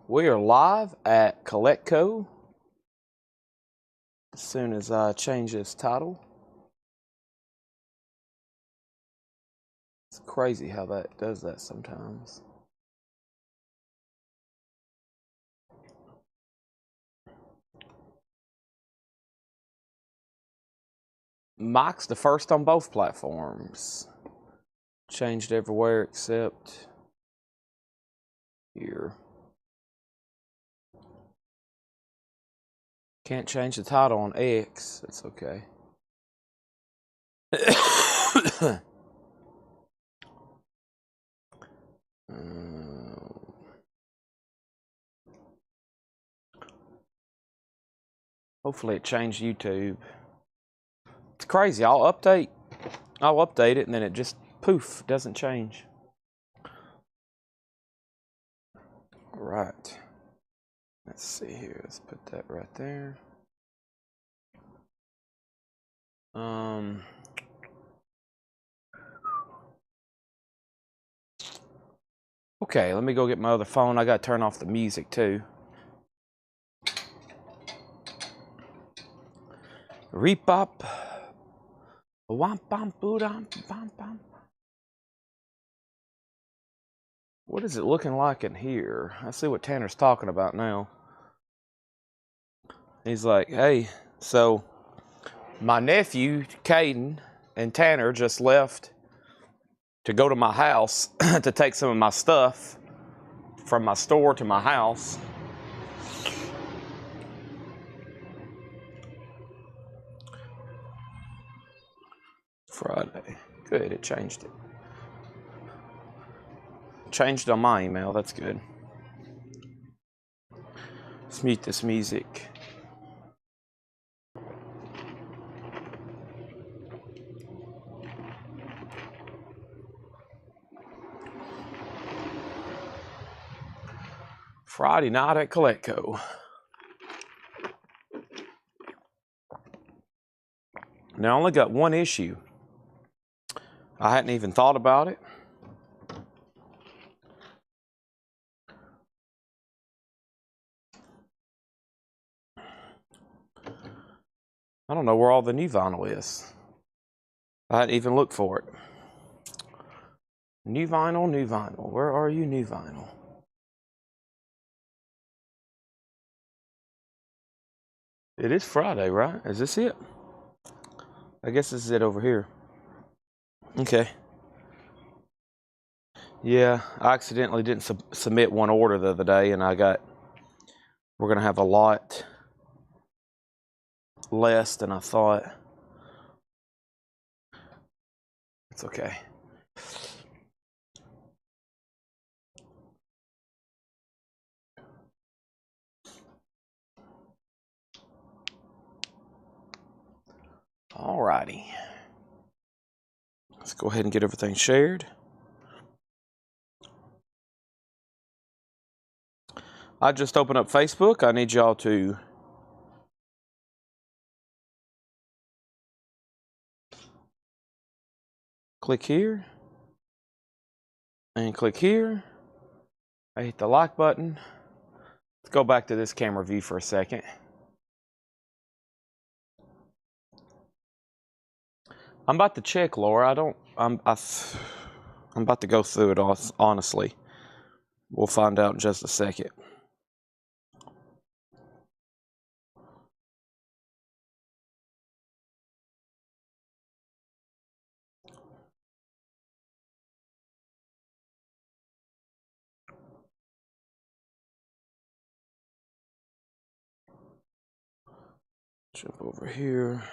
We are live at Coletco. As soon as I change this title. It's crazy how that does that sometimes. Mike's the first on both platforms. Changed everywhere except here. Can't change the title on X. That's okay. Hopefully it changed YouTube. It's crazy. I'll update it and then it just poof, doesn't change. All right. Let's see here. Let's put that right there. Okay, let me go get my other phone. I gotta turn off the music too. Repop. What is it looking like in here? I see what Tanner's talking about now. He's like, hey, so my nephew, Caden, and Tanner just left to go to my house to take some of my stuff from my store to my house. Friday. Good, it changed it. Changed on my email, that's good. Let's mute this music. Friday night at Coletco. Now, I only got one issue. I hadn't even thought about it. I don't know where all the new vinyl is. I hadn't even looked for it. New vinyl, new vinyl. Where are you, new vinyl? It is Friday, right? Is this it? I guess this is it over here. Okay. Yeah, I accidentally didn't submit one order the other day, and we're going to have a lot less than I thought. It's okay. Alrighty. Let's go ahead and get everything shared. I just opened up Facebook. I need y'all to click here and click here. I hit the like button. Let's go back to this camera view for a second. I'm about to check, Laura. I'm about to go through it honestly. We'll find out in just a second. Jump over here.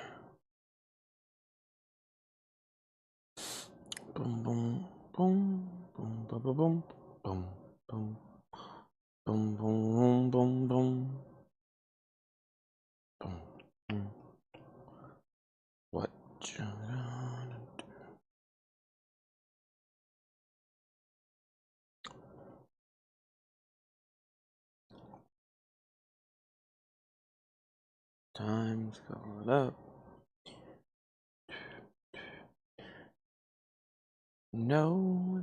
Boom, boom, boom, boom, boom, boom, boom, boom, boom, boom, boom, boom, boom, boom, boom. What you gonna do? Time's going up. No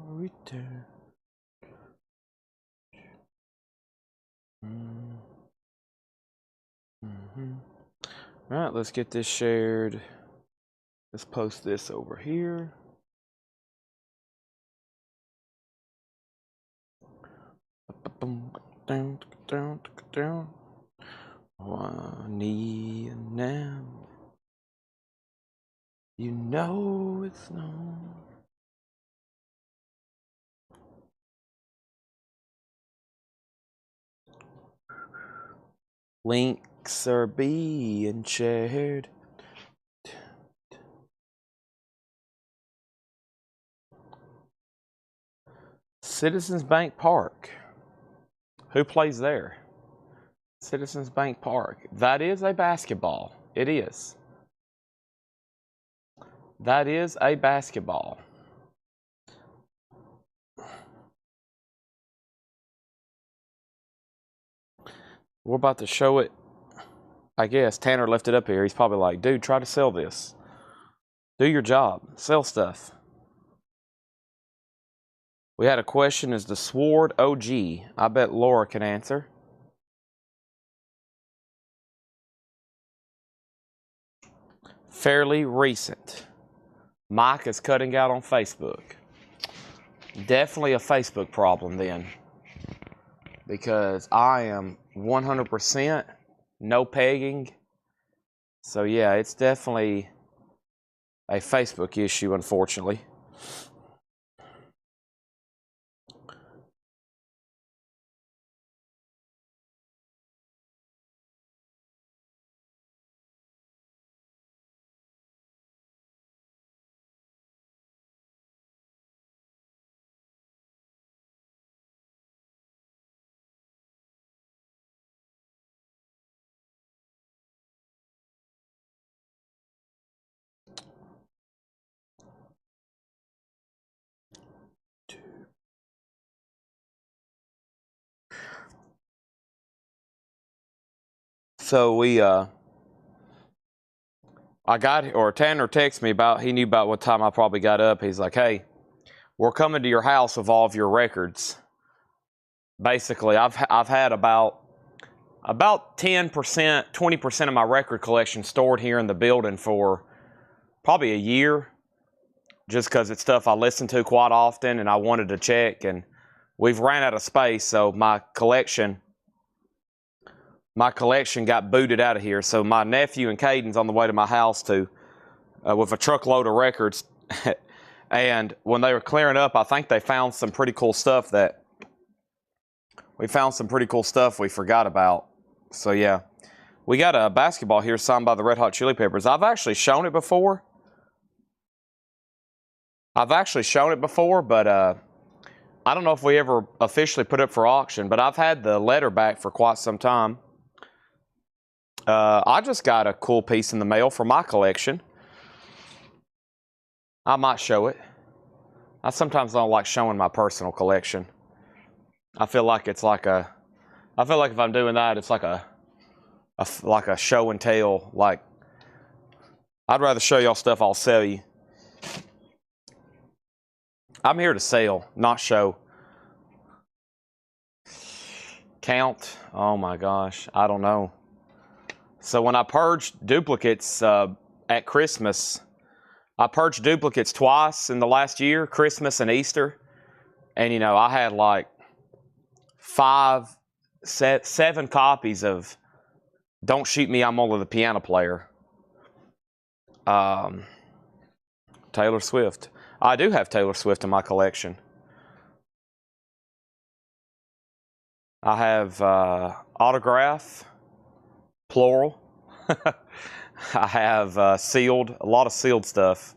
return. All right, let's get this shared. Let's post this over here. Now, you know it's no. Links are being shared. Citizens Bank Park. Who plays there? Citizens Bank Park. That is a basketball. It is. That is a basketball. We're about to show it. I guess Tanner left it up here. He's probably like, dude, try to sell this. Do your job. Sell stuff. We had a question, is the Sword OG? I bet Laura can answer. Fairly recent. Mike is cutting out on Facebook. Definitely a Facebook problem then. Because I am 100% no pegging. So yeah, it's definitely a Facebook issue, unfortunately. So Tanner texted me about, he knew about what time I probably got up. He's like, hey, we're coming to your house with all of your records. Basically, I've had about 10%, 20% of my record collection stored here in the building for probably a year, just because it's stuff I listen to quite often and I wanted to check, and we've ran out of space, so my collection got booted out of here. So my nephew and Caden's on the way to my house with a truckload of records. And when they were clearing up, I think they found some pretty cool stuff we forgot about. So yeah, we got a basketball here signed by the Red Hot Chili Peppers. I've actually shown it before. but I don't know if we ever officially put it up for auction, but I've had the letter back for quite some time. I just got a cool piece in the mail for my collection. I might show it. I sometimes don't like showing my personal collection. I feel like if I'm doing that, it's like a show and tell. Like, I'd rather show y'all stuff I'll sell you. I'm here to sell, not show. Count? Oh my gosh, I don't know. So when I purged duplicates at Christmas, I purged duplicates twice in the last year, Christmas and Easter. And I had like 7 copies of Don't Shoot Me, I'm Only the Piano Player. Taylor Swift. I do have Taylor Swift in my collection. I have autograph, plural. I have sealed, a lot of sealed stuff.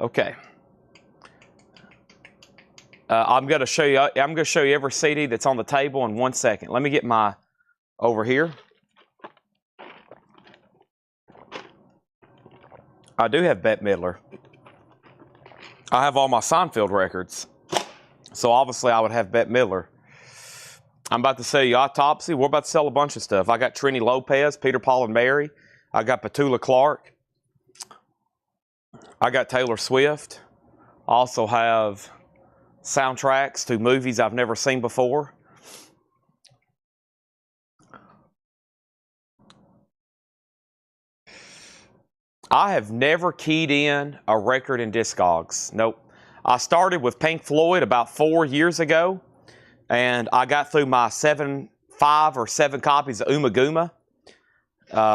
Okay. I'm going to show you every CD that's on the table in 1 second. Let me get my over here. I do have Bette Midler. I have all my Seinfeld records. So obviously I would have Bette Midler. I'm about to sell you Autopsy. We're about to sell a bunch of stuff. I got Trini Lopez, Peter, Paul, and Mary. I got Petula Clark. I got Taylor Swift. I also have soundtracks to movies I've never seen before. I have never keyed in a record in Discogs. Nope. I started with Pink Floyd about 4 years ago, and I got through my 5 or 7 copies of Uma Guma,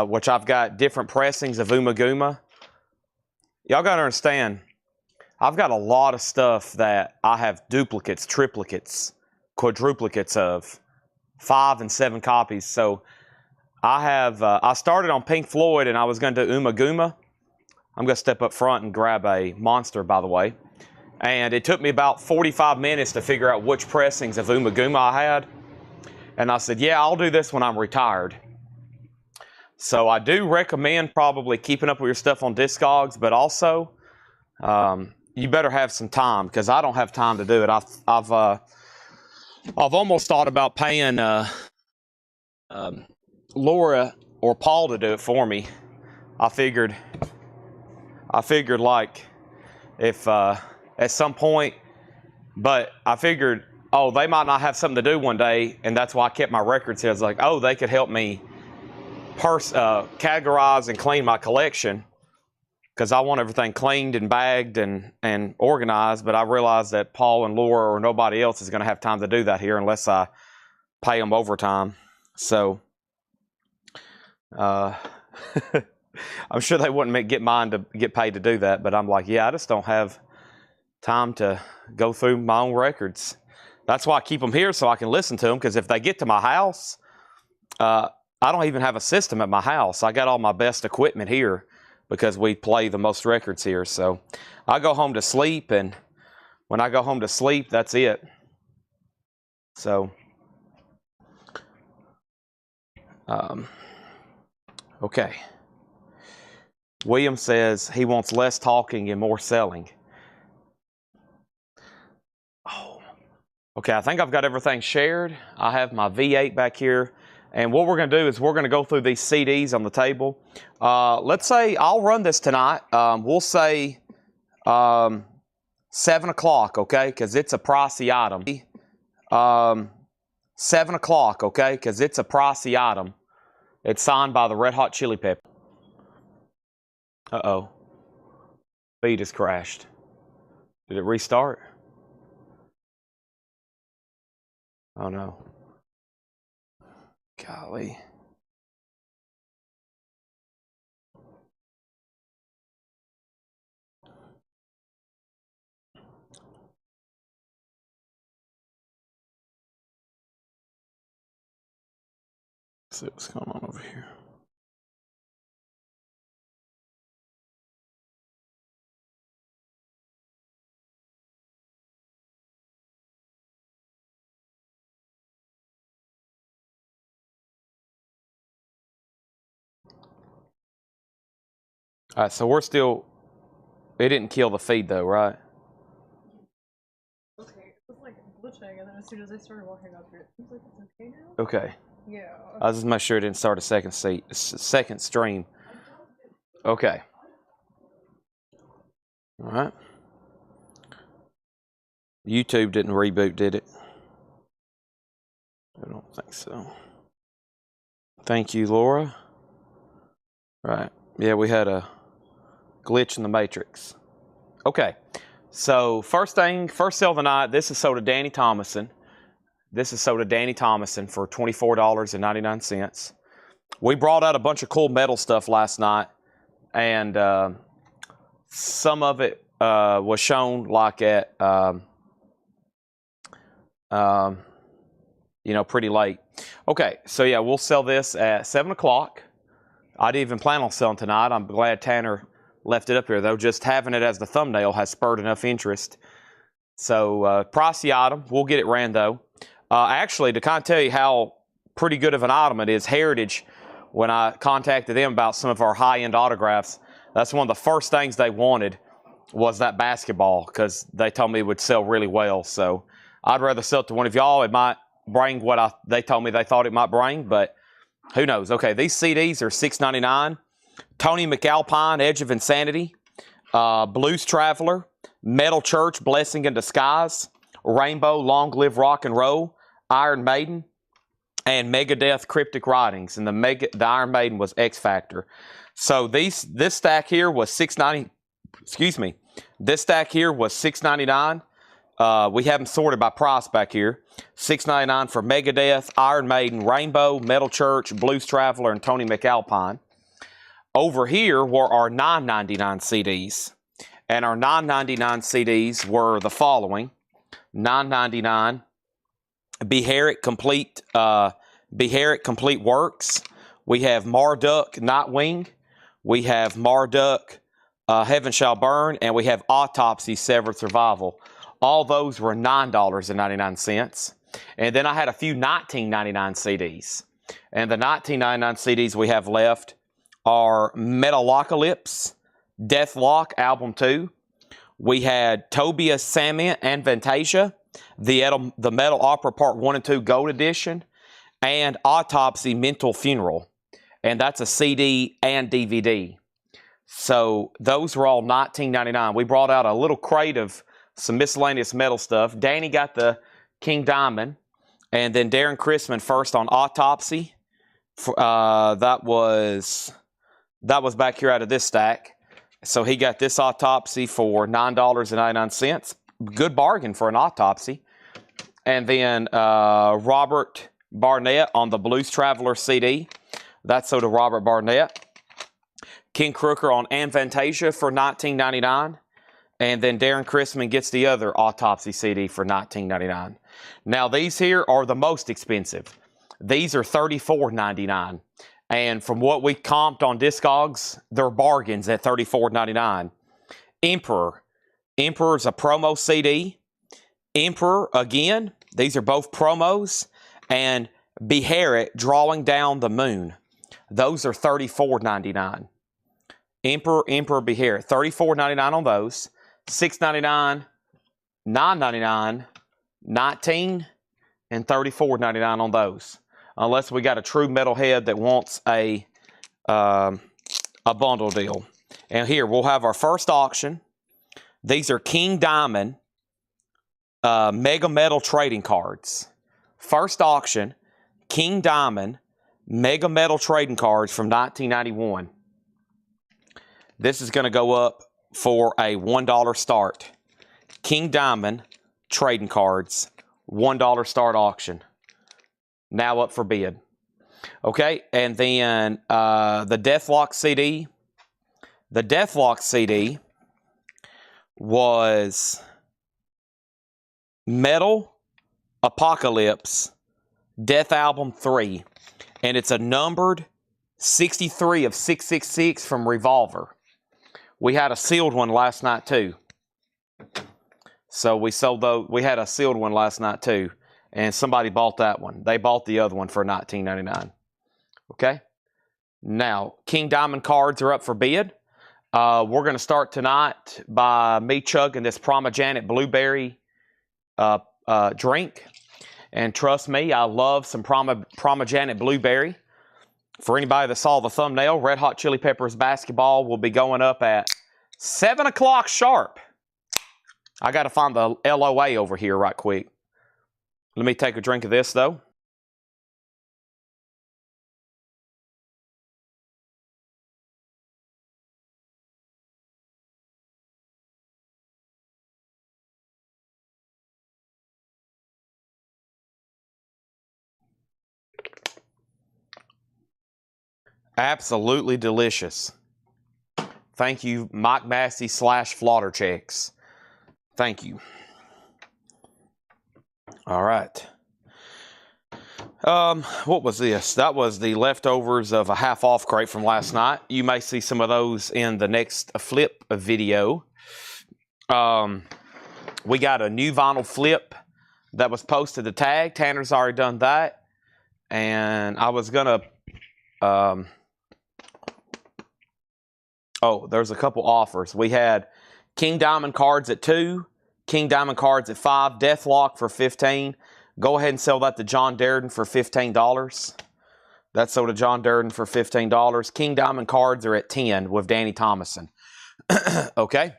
which I've got different pressings of Uma Guma. Y'all got to understand, I've got a lot of stuff that I have duplicates, triplicates, quadruplicates of, 5 and 7 copies. So I started on Pink Floyd, and I was going to do Uma Guma. I'm going to step up front and grab a Monster, by the way. And it took me about 45 minutes to figure out which pressings of Uma Guma I had. And I said, yeah, I'll do this when I'm retired. So I do recommend probably keeping up with your stuff on Discogs, but also you better have some time, because I don't have time to do it. I've almost thought about paying Laura or Paul to do it for me. I figured like if at some point, but I figured, oh, they might not have something to do one day, and that's why I kept my records here. I was like, oh, they could help me categorize and clean my collection, because I want everything cleaned and bagged and organized, but I realized that Paul and Laura or nobody else is going to have time to do that here unless I pay them overtime. So I'm sure they wouldn't get mine to get paid to do that, but I'm like, yeah, I just don't have time to go through my own records. That's why I keep them here, so I can listen to them, because if they get to my house, I don't even have a system at my house. I got all my best equipment here because we play the most records here. So I go home to sleep, and when I go home to sleep, that's it. So, okay. William says he wants less talking and more selling. Oh, okay. I think I've got everything shared. I have my V8 back here. And what we're going to do is we're going to go through these CDs on the table. Let's say I'll run this tonight. We'll say 7 o'clock, okay, because it's a pricey item. 7 o'clock, okay, because it's a pricey item. It's signed by the Red Hot Chili Peppers. Uh-oh. Feed has crashed. Did it restart? Oh, no. Golly. Let's see what's going on over here. All right, so we're still, it didn't kill the feed though, right? Okay, it was like glitching, and then as soon as I started walking up here, it seems like it's okay now. Okay. Yeah. I was just make sure it didn't start a second stream. Okay. All right. YouTube didn't reboot, did it? I don't think so. Thank you, Laura. Right. Yeah, we had a glitch in the matrix. Okay. So first sale of the night, this is sold to Danny Thomason. This is sold to Danny Thomason for $24.99. We brought out a bunch of cool metal stuff last night, and some of it was shown like at, pretty late. Okay, so yeah, we'll sell this at 7 o'clock. I didn't even plan on selling tonight. I'm glad Tanner left it up here, though. Just having it as the thumbnail has spurred enough interest. So, pricey item. We'll get it ran, though. Actually, to kind of tell you how pretty good of an item it is, Heritage, when I contacted them about some of our high-end autographs, that's one of the first things they wanted was that basketball, because they told me it would sell really well. So I'd rather sell it to one of y'all. It might bring what they told me they thought it might bring, but who knows? Okay, these CDs are $6.99. Tony McAlpine, Edge of Insanity. Blues Traveler, Metal Church, Blessing in Disguise, Rainbow, Long Live Rock and Roll, Iron Maiden, and Megadeth, Cryptic Writings. And the Iron Maiden was X Factor. So this stack here was $6.90. Excuse me. This stack here was $6.99. We have them sorted by price back here. $6.99 for Megadeth, Iron Maiden, Rainbow, Metal Church, Blues Traveler, and Tony McAlpine. Over here were our $9.99 CDs. And our $9.99 CDs were the following. $9.99 Beharit Complete Works. We have Marduk Nightwing. We have Marduk Heaven Shall Burn. And we have Autopsy Severed Survival. All those were $9.99. And then I had a few $19.99 CDs. And the $19.99 CDs we have left are Metalocalypse, Deathlock Album 2. We had Tobias Samant and Fantasia, the Metal Opera Part 1 and 2 Gold Edition, and Autopsy Mental Funeral. And that's a CD and DVD. So those were all $19.99. We brought out a little crate of some miscellaneous metal stuff. Danny got the King Diamond, and then Darren Chrisman first on Autopsy. That was back here out of this stack. So he got this Autopsy for $9.99. Good bargain for an Autopsy. And then Robert Barnett on the Blues Traveler CD. That's so to Robert Barnett. King Crooker on Fantasia for $19.99. And then Darren Chrisman gets the other Autopsy CD for $19.99. Now these here are the most expensive. These are $34.99. And from what we comped on Discogs, they're bargains at $34.99. Emperor. Emperor's a promo CD. Emperor, again, these are both promos. And Beharit, Drawing Down the Moon. Those are $34.99. Emperor, Beharit. $34.99 on those. $6.99, $9.99, $19, and $34.99 on those. Unless we got a true metalhead that wants a bundle deal. And here, we'll have our first auction. These are King Diamond Mega Metal trading cards. First auction, King Diamond Mega Metal trading cards from 1991. This is going to go up for a $1 start. King Diamond trading cards, $1 start auction. Now up for bid. Okay, and then the Deathlock CD. The Deathlock CD was Metal Apocalypse Death Album 3. And it's a numbered 63 of 666 from Revolver. We had a sealed one last night too. So we sold those. We had a sealed one last night too. And somebody bought that one. They bought the other one for $19.99. Okay. Now, King Diamond cards are up for bid. We're going to start tonight by me chugging this Pomegranate Blueberry drink. And trust me, I love some Pomegranate Blueberry. For anybody that saw the thumbnail, Red Hot Chili Peppers basketball will be going up at 7 o'clock sharp. I got to find the LOA over here right quick. Let me take a drink of this, though. Absolutely delicious. Thank you, Mike Massey / Flaughter Checks. Thank you. All right. What was this? That was the leftovers of a half-off crate from last night. You may see some of those in the next flip video. We got a new vinyl flip that was posted to tag. Tanner's already done that. And I was going to... there's a couple offers. We had King Diamond cards at $2, King Diamond cards at $5, Deathlock for $15. Go ahead and sell that to John Darden for $15. That's sold to John Darden for $15. King Diamond cards are at $10 with Danny Thomason. Okay.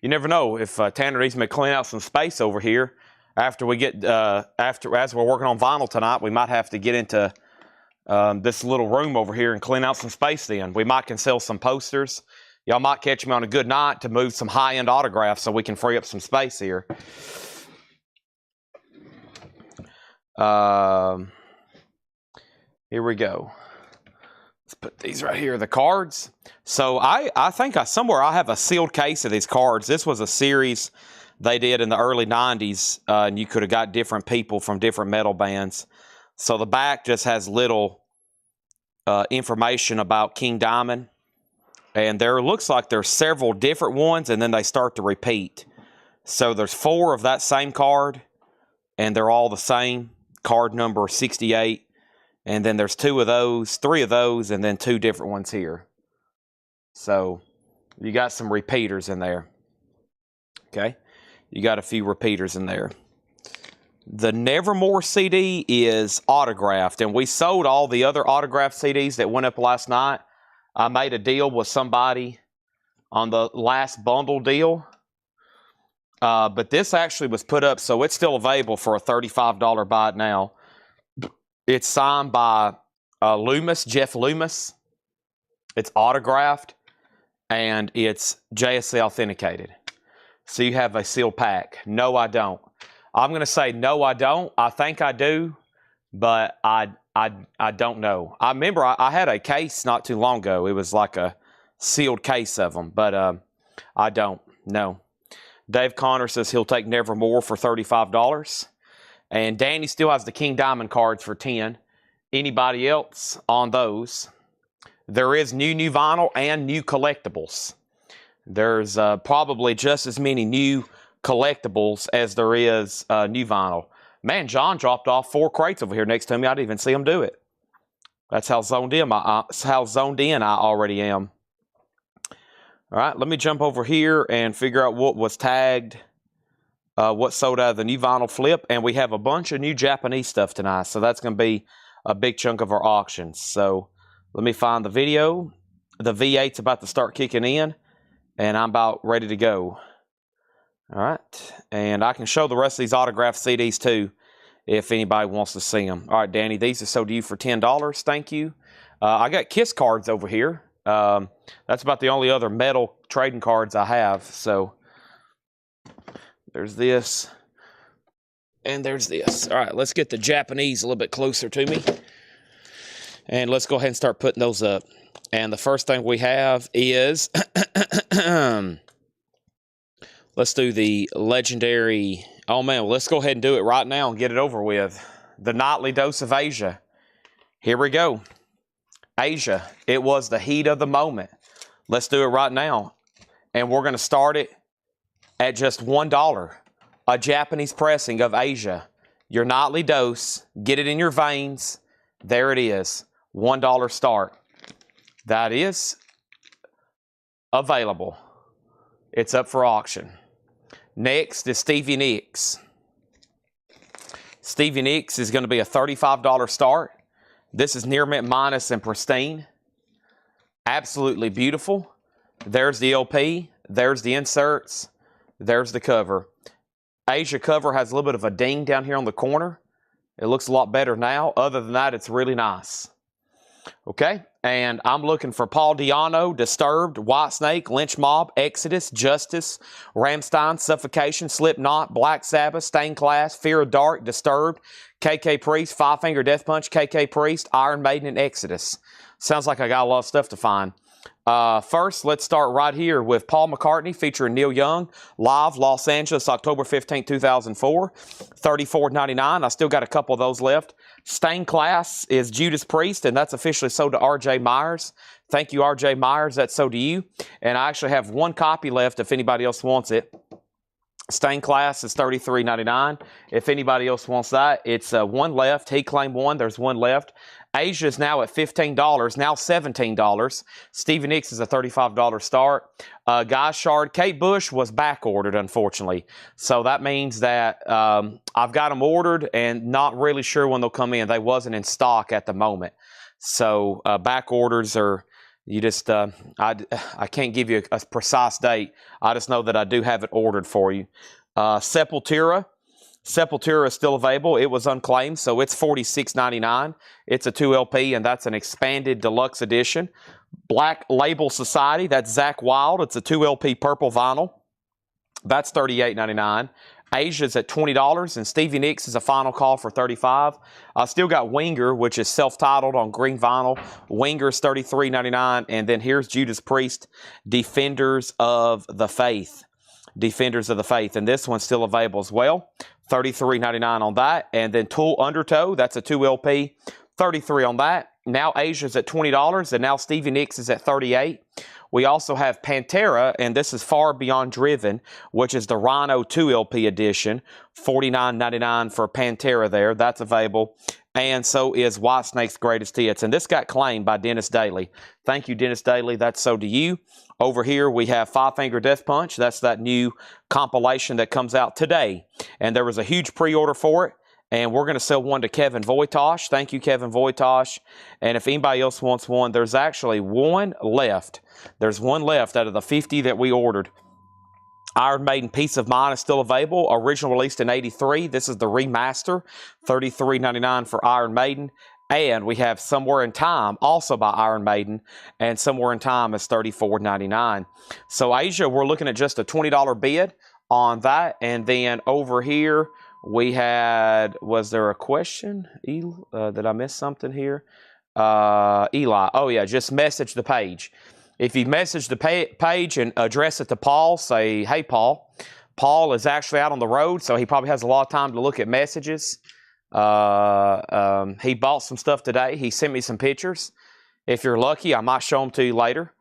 You never know if Tanner needs me to clean out some space over here. After we get as we're working on vinyl tonight, we might have to get into this little room over here and clean out some space. Then we might can sell some posters. Y'all might catch me on a good night to move some high-end autographs so we can free up some space here. Here we go. Let's put these right here, the cards. So I think somewhere I have a sealed case of these cards. This was a series they did in the early 90s, and you could have got different people from different metal bands. So the back just has little information about King Diamond. And there looks like there's several different ones, and then they start to repeat. So there's 4 of that same card, and they're all the same. Card number 68. And then there's 2 of those, 3 of those, and then 2 different ones here. So you got some repeaters in there. Okay? You got a few repeaters in there. The Nevermore CD is autographed, and we sold all the other autographed CDs that went up last night. I made a deal with somebody on the last bundle deal. But this actually was put up, so it's still available for a $35 buy it now. It's signed by Loomis, Jeff Loomis. It's autographed, and it's JSC authenticated. So you have a sealed pack. No, I don't. I'm going to say no, I don't. I think I do, but I don't know. I remember I had a case not too long ago. It was like a sealed case of them, but I don't. No. Dave Connor says he'll take Nevermore for $35. And Danny still has the King Diamond cards for $10. Anybody else on those? There is new vinyl and new collectibles. There's probably just as many new collectibles as there is new vinyl. Man, John dropped off 4 crates over here next to me. I didn't even see him do it. That's how zoned in I already am. All right, let me jump over here and figure out what was tagged, what sold out of the new vinyl flip. And we have a bunch of new Japanese stuff tonight, so that's going to be a big chunk of our auctions. So let me find the video. The V8's about to start kicking in, and I'm about ready to go. All right, and I can show the rest of these autographed CDs too if anybody wants to see them. All right, Danny, these are sold to you for $10. Thank you. I got Kiss cards over here. That's about the only other metal trading cards I have. So there's this, and there's this. All right, let's get the Japanese a little bit closer to me, and let's go ahead and start putting those up. And the first thing we have is let's do the legendary. Oh man, well, let's go ahead and do it right now and get it over with. The Nightly Dose of Asia. Here we go. Asia. It was the heat of the moment. Let's do it right now. And we're going to start it at just $1. A Japanese pressing of Asia. Your nightly dose. Get it in your veins. There it is. $1 start. That is available. It's up for auction. Next is Stevie Nicks. Stevie Nicks is going to be a $35 start. This is near mint minus and pristine. Absolutely beautiful. There's the LP. There's the inserts. There's the cover. Asia cover has a little bit of a ding down here on the corner. It looks a lot better now. Other than that, it's really nice. Okay, and I'm looking for Paul Di'Anno, Disturbed, Whitesnake, Lynch Mob, Exodus, Justice, Rammstein, Suffocation, Slipknot, Black Sabbath, Stained Glass, Fear of Dark, Disturbed, KK Priest, Five Finger Death Punch, KK Priest, Iron Maiden, and Exodus. Sounds like I got a lot of stuff to find. First, let's start right here with Paul McCartney featuring Neil Young, live, Los Angeles, October 15, 2004, $34.99. I still got a couple of those left. Stained Glass is Judas Priest, and that's officially sold to R.J. Myers. Thank you, R.J. Myers. That's sold to you. And I actually have one copy left if anybody else wants it. Stained Glass is $33.99. If anybody else wants that, it's one left. He claimed one. There's one left. Asia is now at $15, now $17. Stevie Nicks is a $35 start. Guy Shard, Kate Bush was back ordered, unfortunately. So that means that I've got them ordered and not really sure when they'll come in. They wasn't in stock at the moment. So back orders are You just, I can't give you a precise date. I just know that I do have it ordered for you. Sepultura. Sepultura is still available. It was unclaimed, so it's $46.99. It's a 2LP, and that's an expanded deluxe edition. Black Label Society, that's Zach Wild. It's a 2LP purple vinyl. That's $38.99. Asia's at $20, and Stevie Nicks is a final call for $35. I still got Winger, which is self-titled on green vinyl. Winger's $33.99, and then here's Judas Priest, Defenders of the Faith. Defenders of the Faith, and this one's still available as well. $33.99 on that, and then Tool Undertow, that's a 2LP, $33 on that. Now Asia's at $20, and now Stevie Nicks is at $38. We also have Pantera, and this is Far Beyond Driven, which is the Rhino 2LP edition, $49.99 for Pantera there. That's available. And so is Whitesnake's Greatest Hits. And this got claimed by Dennis Daly. Thank you, Dennis Daly. That's so do you. Over here, we have Five Finger Death Punch. That's that new compilation that comes out today. And there was a huge pre-order for it. And we're going to sell one to Kevin Voitosh. Thank you, Kevin Voitosh. And if anybody else wants one, there's actually one left. There's one left out of the 50 that we ordered. Iron Maiden Peace of Mind is still available. Original released in '83. This is the remaster. $33.99 for Iron Maiden. And we have Somewhere in Time, also by Iron Maiden. And Somewhere in Time is $34.99. So Asia, we're looking at just a $20 bid on that. And then over here, we had, was there a question? Did I miss something here? Eli. Oh, yeah, just message the page. If you message the page and address it to Paul, say, hey, Paul. Paul is actually out on the road, so he probably has a lot of time to look at messages. He bought some stuff today. He sent me some pictures. If you're lucky, I might show them to you later.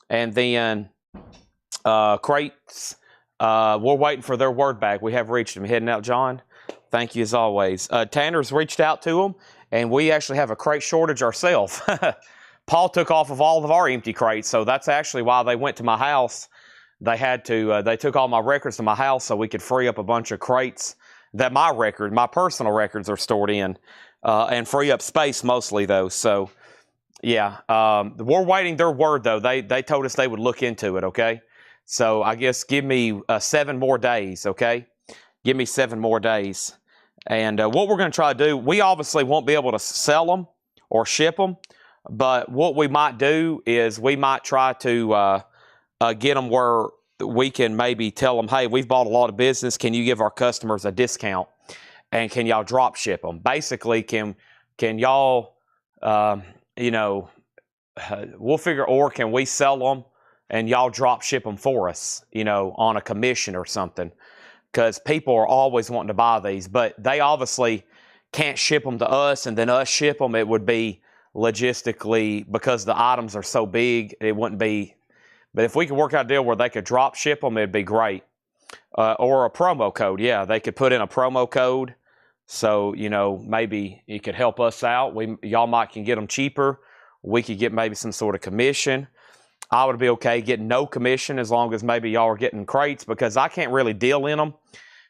And then crates, we're waiting for their word back. We have reached them. Heading out, John. Thank you as always. Tanner's reached out to them, and we actually have a crate shortage ourselves. Paul took off of all of our empty crates, so that's actually why they went to my house. They had to, they took all my records to my house so we could free up a bunch of crates that my personal records are stored in, and free up space mostly though. So yeah, we're waiting their word though. They told us they would look into it, okay? So I guess give me 7 more days, okay? Give me 7 more days. And what we're going to try to do, we obviously won't be able to sell them or ship them, but what we might do is we might try to get them where we can maybe tell them, hey, we've bought a lot of business. Can you give our customers a discount? And can y'all drop ship them? Basically, can y'all, you know, we'll figure, or can we sell them and y'all drop ship them for us, you know, on a commission or something? Because people are always wanting to buy these, but they obviously can't ship them to us and then us ship them. It would be logistically, because the items are so big, it wouldn't be. But if we could work out a deal where they could drop ship them, it'd be great. Or a promo code. Yeah, they could put in a promo code. So, you know, maybe it could help us out. Y'all might can get them cheaper. We could get maybe some sort of commission. I would be okay getting no commission as long as maybe y'all are getting crates, because I can't really deal in them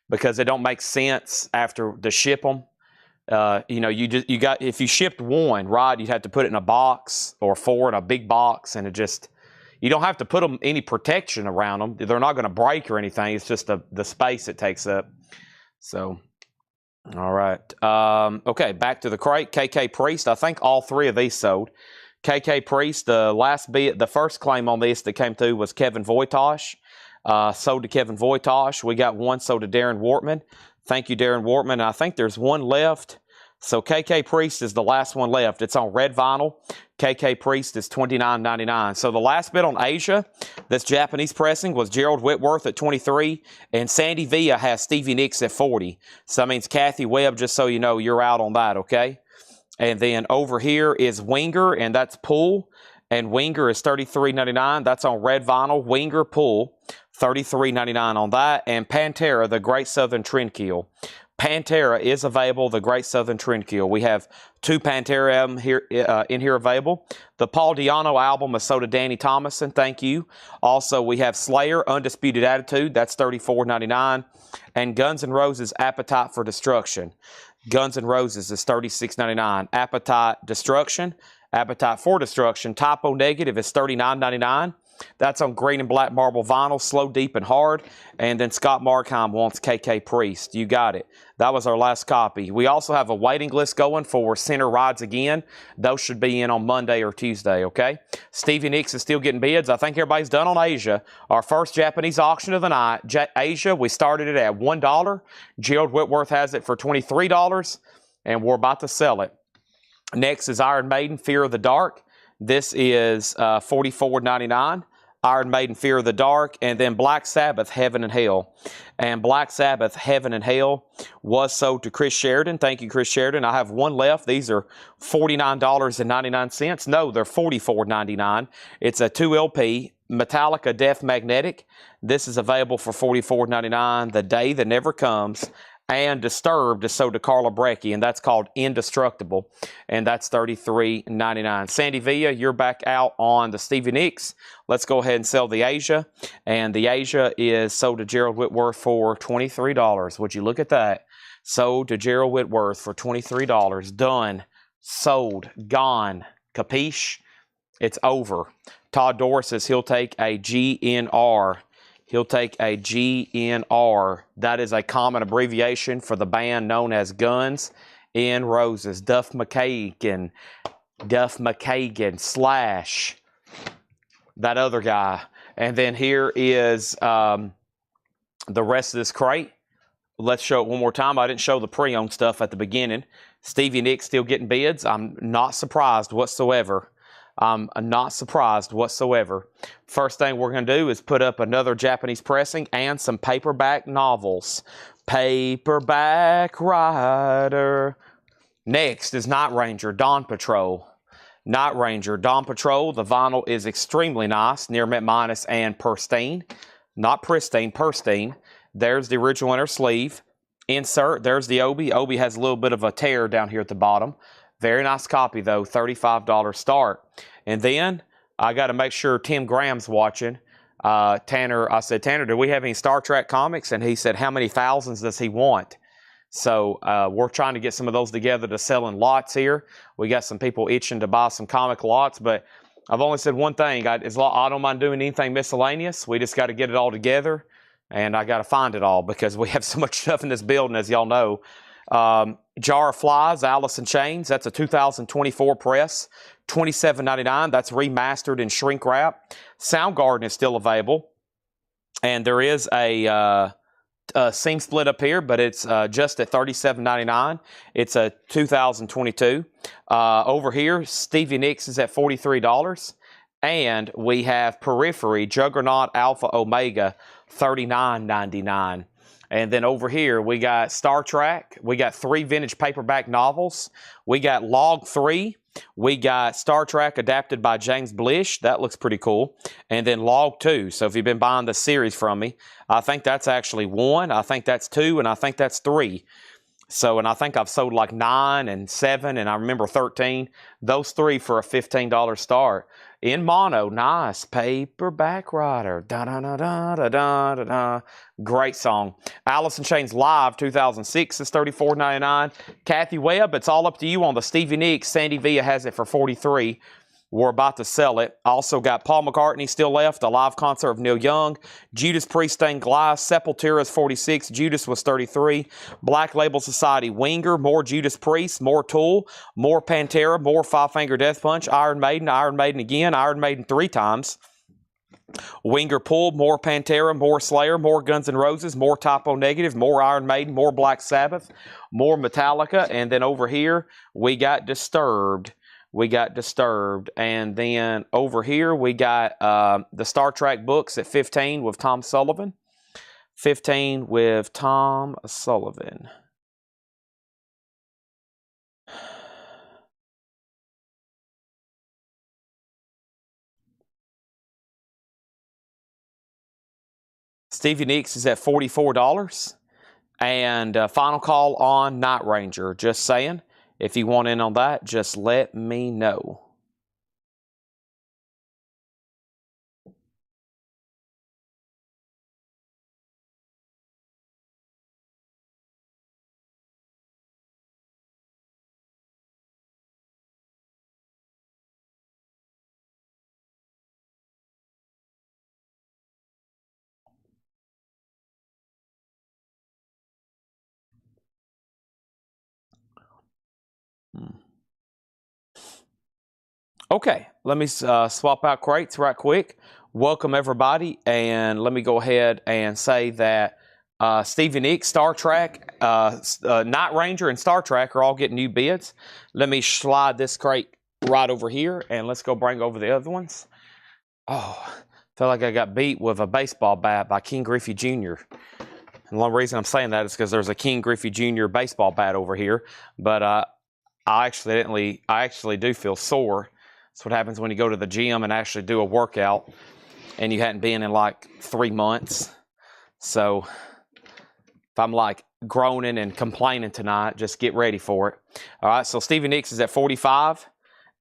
because it don't make sense after to ship them. You know, if you shipped one, right, you'd have to put it in a box, or 4 in a big box, and it just, you don't have to put them any protection around them. They're not going to break or anything. It's just the space it takes up. So, all right. Okay, back to the crate. KK Priest. I think all 3 of these sold. KK Priest, the first claim on this that came through was Kevin Voitosh. Sold to Kevin Voitosh. We got one sold to Darren Wortman. Thank you, Darren Wortman. I think there's one left. So KK Priest is the last one left. It's on red vinyl. KK Priest is $29.99. So the last bid on Asia, that's Japanese pressing, was Gerald Whitworth at $23, and Sandy Villa has Stevie Nicks at $40. So that means Kathy Webb, just so you know, you're out on that, okay? And then over here is Winger, and that's Pull. And Winger is $33.99. That's on red vinyl. Winger Pull, $33.99 on that. And Pantera, the Great Southern Trendkill. Pantera is available, the Great Southern Trendkill. We have 2 Pantera albums here, in here available. The Paul Di'Anno album is sold to Danny Thomason. Thank you. Also, we have Slayer, Undisputed Attitude. That's $34.99. And Guns N' Roses, Appetite for Destruction. Guns N' Roses is $36.99. Appetite Destruction. Appetite for Destruction. Typo negative is $39.99. That's on green and black marble vinyl, slow, deep, and hard. And then Scott Markheim wants KK Priest. You got it. That was our last copy. We also have a waiting list going for Center Rides Again. Those should be in on Monday or Tuesday, okay? Stevie Nicks is still getting bids. I think everybody's done on Asia. Our first Japanese auction of the night. Asia, we started it at $1. Gerald Whitworth has it for $23, and we're about to sell it. Next is Iron Maiden, Fear of the Dark. This is $44.99. Iron Maiden, Fear of the Dark, and then Black Sabbath, Heaven and Hell. And Black Sabbath, Heaven and Hell was sold to Chris Sheridan. Thank you, Chris Sheridan. I have one left. These are $49.99. No, they're $44.99. It's a 2 LP Metallica Death Magnetic. This is available for $44.99. The Day That Never Comes. And Disturbed is sold to Carla Brecky, and that's called Indestructible, and that's $33.99. Sandy Villa, you're back out on the Stevie Nicks. Let's go ahead and sell the Asia, and the Asia is sold to Gerald Whitworth for $23. Would you look at that? Sold to Gerald Whitworth for $23. Done. Sold. Gone. Capiche? It's over. Todd Doris says he'll take a GNR. He'll take a GNR. That is a common abbreviation for the band known as Guns N' Roses. Duff McKagan, Slash, that other guy. And then here is the rest of this crate. Let's show it one more time. I didn't show the pre-owned stuff at the beginning. Stevie Nicks still getting bids. I'm not surprised whatsoever. I'm not surprised whatsoever. First thing we're going to do is put up another Japanese pressing and some paperback novels. Paperback Rider. Next is Night Ranger, Dawn Patrol. Night Ranger, Dawn Patrol. The vinyl is extremely nice, near mint minus and pristine. Not pristine, pristine. There's the original inner sleeve. Insert, there's the Obi. Obi has a little bit of a tear down here at the bottom. Very nice copy, though. $35 start. And then I got to make sure Tim Graham's watching. Tanner, I said, Tanner, do we have any Star Trek comics? And he said, how many thousands does he want? So we're trying to get some of those together to sell in lots here. We got some people itching to buy some comic lots, but I've only said one thing. I don't mind doing anything miscellaneous. We just got to get it all together, and I got to find it all because we have so much stuff in this building, as y'all know. Jar of Flies, Alice in Chains. That's a 2024 press. $27.99. That's remastered in shrink wrap. Soundgarden is still available. And there is a seam split up here, but it's just at $37.99. It's a 2022. Over here, Stevie Nicks is at $43. And we have Periphery, Juggernaut Alpha Omega, $39.99. And then over here, we got Star Trek. We got 3 vintage paperback novels. We got Log 3. We got Star Trek adapted by James Blish. That looks pretty cool. And then Log 2. So if you've been buying the series from me, I think that's actually 1. I think that's 2. And I think that's 3. So, and I think I've sold like 9 and 7. And I remember 13. Those 3 for a $15 start. In mono, nice. Paperback Rider. Da-da-da-da-da-da-da. Great song. Alice in Chains Live 2006 is $34.99. Kathy Webb, it's all up to you on the Stevie Nicks. Sandy Villa has it for $43. We're about to sell it. Also got Paul McCartney still left, a live concert of Neil Young. Judas Priest Stained Glass, Sepultura is $46. Judas was $33. Black Label Society, Winger, more Judas Priest, more Tool, more Pantera, more Five Finger Death Punch, Iron Maiden again, Iron Maiden 3 times. Winger Pull, more Pantera, more Slayer, more Guns N' Roses, more Typo Negative, more Iron Maiden, more Black Sabbath, more Metallica, and then over here we got Disturbed. And then over here we got the Star Trek books at 15 with Tom Sullivan. 15 with Tom Sullivan. Stevie Nicks is at $44. And final call on Night Ranger. Just saying. If you want in on that, just let me know. Okay, let me swap out crates right quick. Welcome everybody, and let me go ahead and say that Stevie Nicks, Star Trek, Night Ranger, and Star Trek are all getting new bids. Let me slide this crate right over here, and let's go bring over the other ones. Oh, I feel like I got beat with a baseball bat by King Griffey Jr. And the only reason I'm saying that is because there's a King Griffey Jr. baseball bat over here, but I actually do feel sore. That's what happens when you go to the gym and actually do a workout and you hadn't been in like 3 months. So if I'm like groaning and complaining tonight, just get ready for it. All right, so Stevie Nicks is at 45.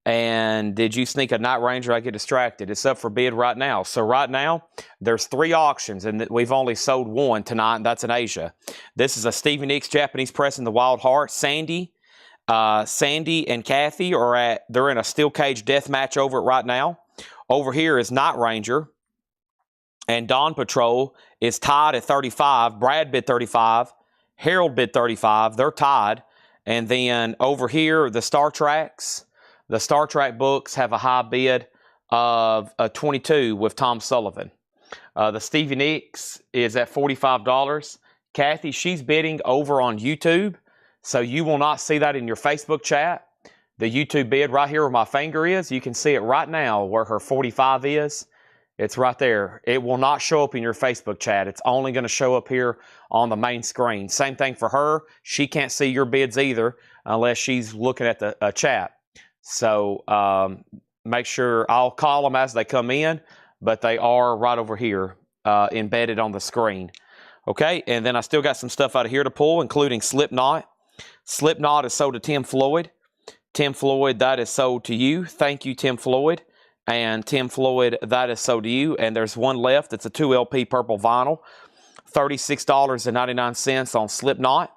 And did you sneak a Night Ranger? I get distracted. It's up for bid right now. So right now, there's 3 auctions, and we've only sold 1 tonight, and that's in Asia. This is a Stevie Nicks Japanese press in the Wild Heart. Sandy and Kathy they're in a steel cage death match over it right now. Over here is Night Ranger, and Dawn Patrol is tied at 35. Brad bid 35. Harold bid 35. They're tied. And then over here, the Star Treks. The Star Trek books have a high bid of 22 with Tom Sullivan. The Stevie Nicks is at $45. Kathy, she's bidding over on YouTube, so you will not see that in your Facebook chat. The YouTube bid right here where my finger is, you can see it right now where her 45 is. It's right there. It will not show up in your Facebook chat. It's only going to show up here on the main screen. Same thing for her. She can't see your bids either unless she's looking at the chat. So make sure I'll call them as they come in, but they are right over here embedded on the screen. Okay, and then I still got some stuff out of here to pull, including Slipknot. Slipknot is sold to Tim Floyd. Tim Floyd, that is sold to you. Thank you, Tim Floyd. And Tim Floyd, that is sold to you. And there's one left. It's a 2 LP purple vinyl. $36.99 on Slipknot.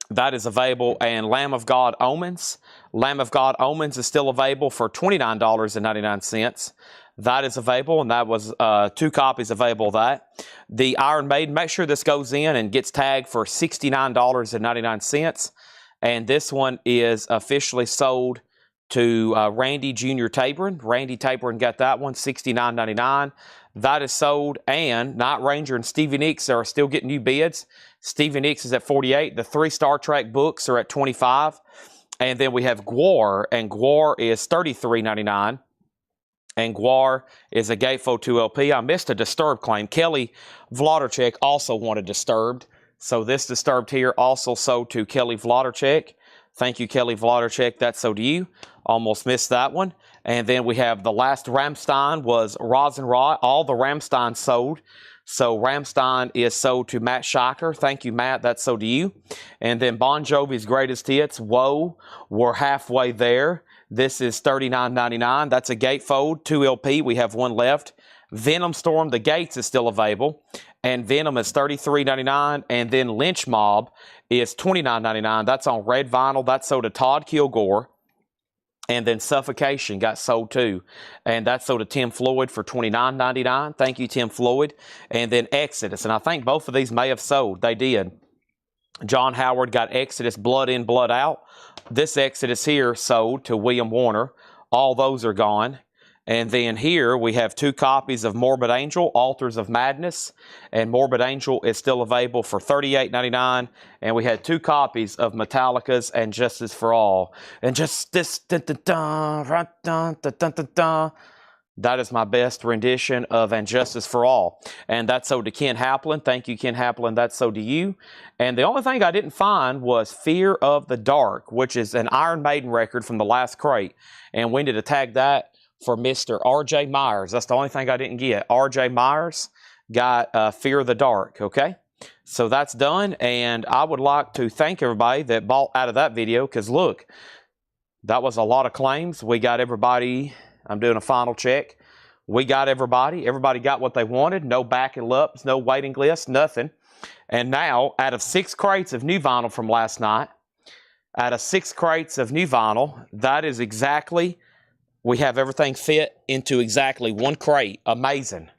That is available. And Lamb of God Omens. Lamb of God Omens is still available for $29.99. That is available, and that was 2 copies available of that. The Iron Maiden, make sure this goes in and gets tagged for $69.99. And this one is officially sold to Randy Jr. Tabron. Randy Tabron got that one, $69.99. That is sold, and Night Ranger and Stevie Nicks are still getting new bids. Stevie Nicks is at 48. The 3 Star Trek books are at 25. And then we have Gwar, and Gwar is $33.99. And Gwar is a Gatefold 2 LP. I missed a Disturbed claim. Kelly Vladarchuk also wanted Disturbed. So this Disturbed here also sold to Kelly Vladarchuk. Thank you, Kelly Vladarchuk. That's sold to you. Almost missed that one. And then we have the last Rammstein was Rosenrod. All the Rammstein sold. So Rammstein is sold to Matt Scheicher. Thank you, Matt. That's sold to you. And then Bon Jovi's Greatest Hits. Whoa, we're halfway there. This is $39.99. That's a Gatefold 2 LP. We have one left. Venom Storm the Gates is still available. And Venom is $33.99. And then Lynch Mob is $29.99. That's on red vinyl. That's sold to Todd Kilgore. And then Suffocation got sold too. And that's sold to Tim Floyd for $29.99. Thank you, Tim Floyd. And then Exodus. And I think both of these may have sold. They did. John Howard got Exodus Blood In, Blood Out. This Exodus here sold to William Warner. All those are gone. And then here we have 2 copies of Morbid Angel, Altars of Madness. And Morbid Angel is still available for $38.99. And we had 2 copies of Metallica's And Justice for All. And Justice, dun, dun, dun, dun, dun, dun, dun, dun. That is my best rendition of And Justice for All. And that's sold to Ken Haplin. Thank you, Ken Haplin. That's sold to you. And the only thing I didn't find was Fear of the Dark, which is an Iron Maiden record from the last crate. And we need to tag that for Mr. R.J. Myers. That's the only thing I didn't get. R.J. Myers got Fear of the Dark, okay? So that's done, and I would like to thank everybody that bought out of that video, because look, that was a lot of claims. We got everybody. I'm doing a final check. We got everybody. Everybody got what they wanted. No backing ups, no waiting lists, nothing. And now, out of 6 crates of new vinyl from last night, out of 6 crates of new vinyl, that is exactly... We have everything fit into exactly 1 crate. Amazing.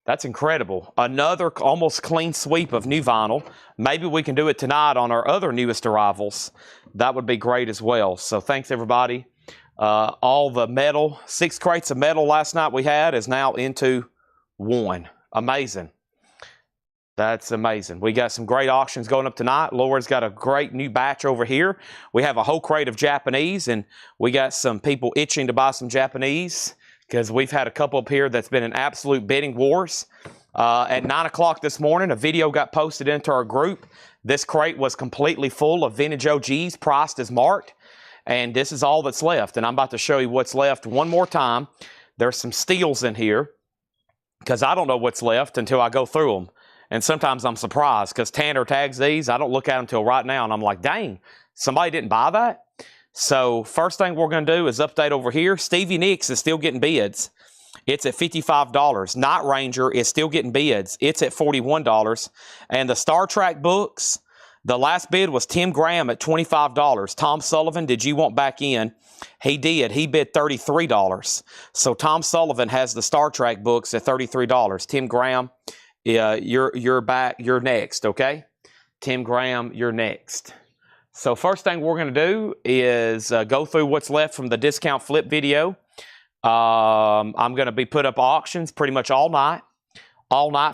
That's incredible. Another almost clean sweep of new vinyl. Maybe we can do it tonight on our other newest arrivals. That would be great as well. So thanks, everybody. All the metal, 6 crates of metal last night we had is now into 1. Amazing. That's amazing. We got some great auctions going up tonight. Laura's got a great new batch over here. We have a whole crate of Japanese, and we got some people itching to buy some Japanese because we've had a couple up here that's been in absolute bidding wars. At 9 o'clock this morning, a video got posted into our group. This crate was completely full of vintage OGs priced as marked, and this is all that's left. And I'm about to show you what's left one more time. There's some steals in here because I don't know what's left until I go through them. And sometimes I'm surprised because Tanner tags these. I don't look at them until right now, and I'm like, dang, somebody didn't buy that? So first thing we're going to do is update over here. Stevie Nicks is still getting bids. It's at $55. Night Ranger is still getting bids. It's at $41. And the Star Trek books, the last bid was Tim Graham at $25. Tom Sullivan, did you want back in? He did. He bid $33. So Tom Sullivan has the Star Trek books at $33. Tim Graham, you're back. You're next, okay? Tim Graham, you're next. So first thing we're going to do is go through what's left from the discount flip video. I'm going to be put up auctions pretty much all night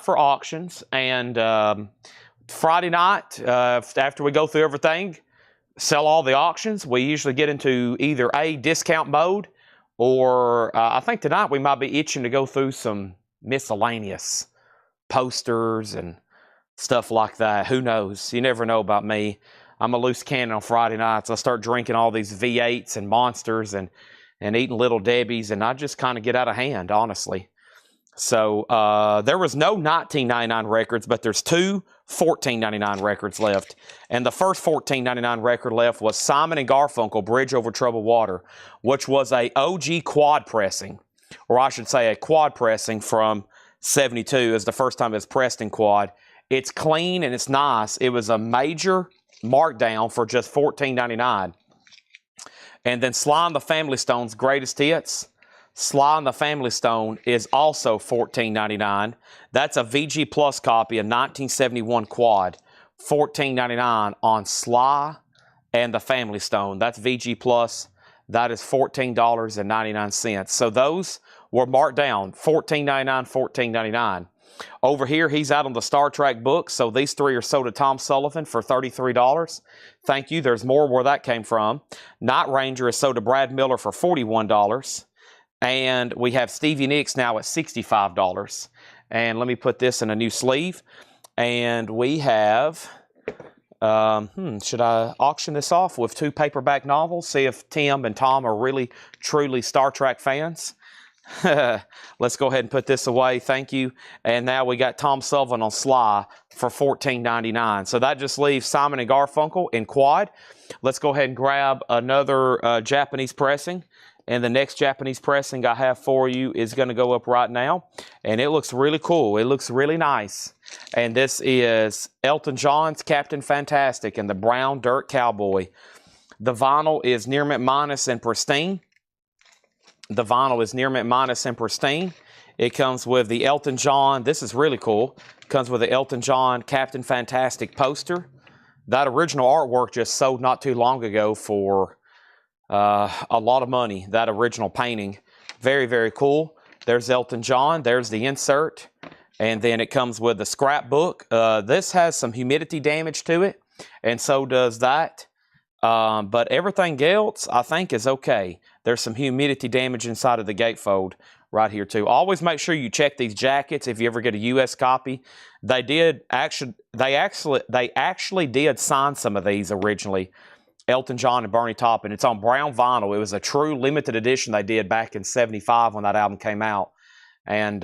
for auctions. And Friday night, after we go through everything, sell all the auctions, we usually get into either a discount mode or I think tonight we might be itching to go through some miscellaneous posters and stuff like that. Who knows? You never know about me. I'm a loose cannon on Friday nights. I start drinking all these V8s and Monsters and eating Little Debbie's, and I just kind of get out of hand, honestly. So there was no $19.99 records, but there's 2 $14.99 records left. And the first $14.99 record left was Simon & Garfunkel, Bridge Over Troubled Water, which was a OG quad pressing, or I should say a quad pressing from 72 is the first time it's pressed in quad. It's clean and it's nice. It was a major markdown for just $14.99. And then Sly and the Family Stone's Greatest Hits. Sly and the Family Stone is also $14.99. That's a VG Plus copy of 1971 quad. $14.99 on Sly and the Family Stone. That's VG Plus. That is $14.99. So those were marked down, $14.99, $14.99. Over here, he's out on the Star Trek books, so these 3 are sold to Tom Sullivan for $33. Thank you. There's more where that came from. Night Ranger is sold to Brad Miller for $41. And we have Stevie Nicks now at $65. And let me put this in a new sleeve. And we have, should I auction this off with 2 paperback novels? See if Tim and Tom are really, truly Star Trek fans. Let's go ahead and put this away. Thank you. And now we got Tom Sullivan on Sly for $14.99. So that just leaves Simon & Garfunkel in quad. Let's go ahead and grab another Japanese pressing. And the next Japanese pressing I have for you is going to go up right now. And it looks really cool. It looks really nice. And this is Elton John's Captain Fantastic and the Brown Dirt Cowboy. The vinyl is near mint minus and pristine. The vinyl is near mint minus and pristine. It comes with the Elton John. This is really cool. It comes with the Elton John Captain Fantastic poster. That original artwork just sold not too long ago for a lot of money. That original painting. Very, very cool. There's Elton John. There's the insert. And then it comes with the scrapbook. This has some humidity damage to it. And so does that. But everything else, I think, is okay. There's some humidity damage inside of the gatefold right here, too. Always make sure you check these jackets if you ever get a U.S. copy. They actually did sign some of these originally, Elton John and Bernie Taupin. It's on brown vinyl. It was a true limited edition they did back in '75 when that album came out. And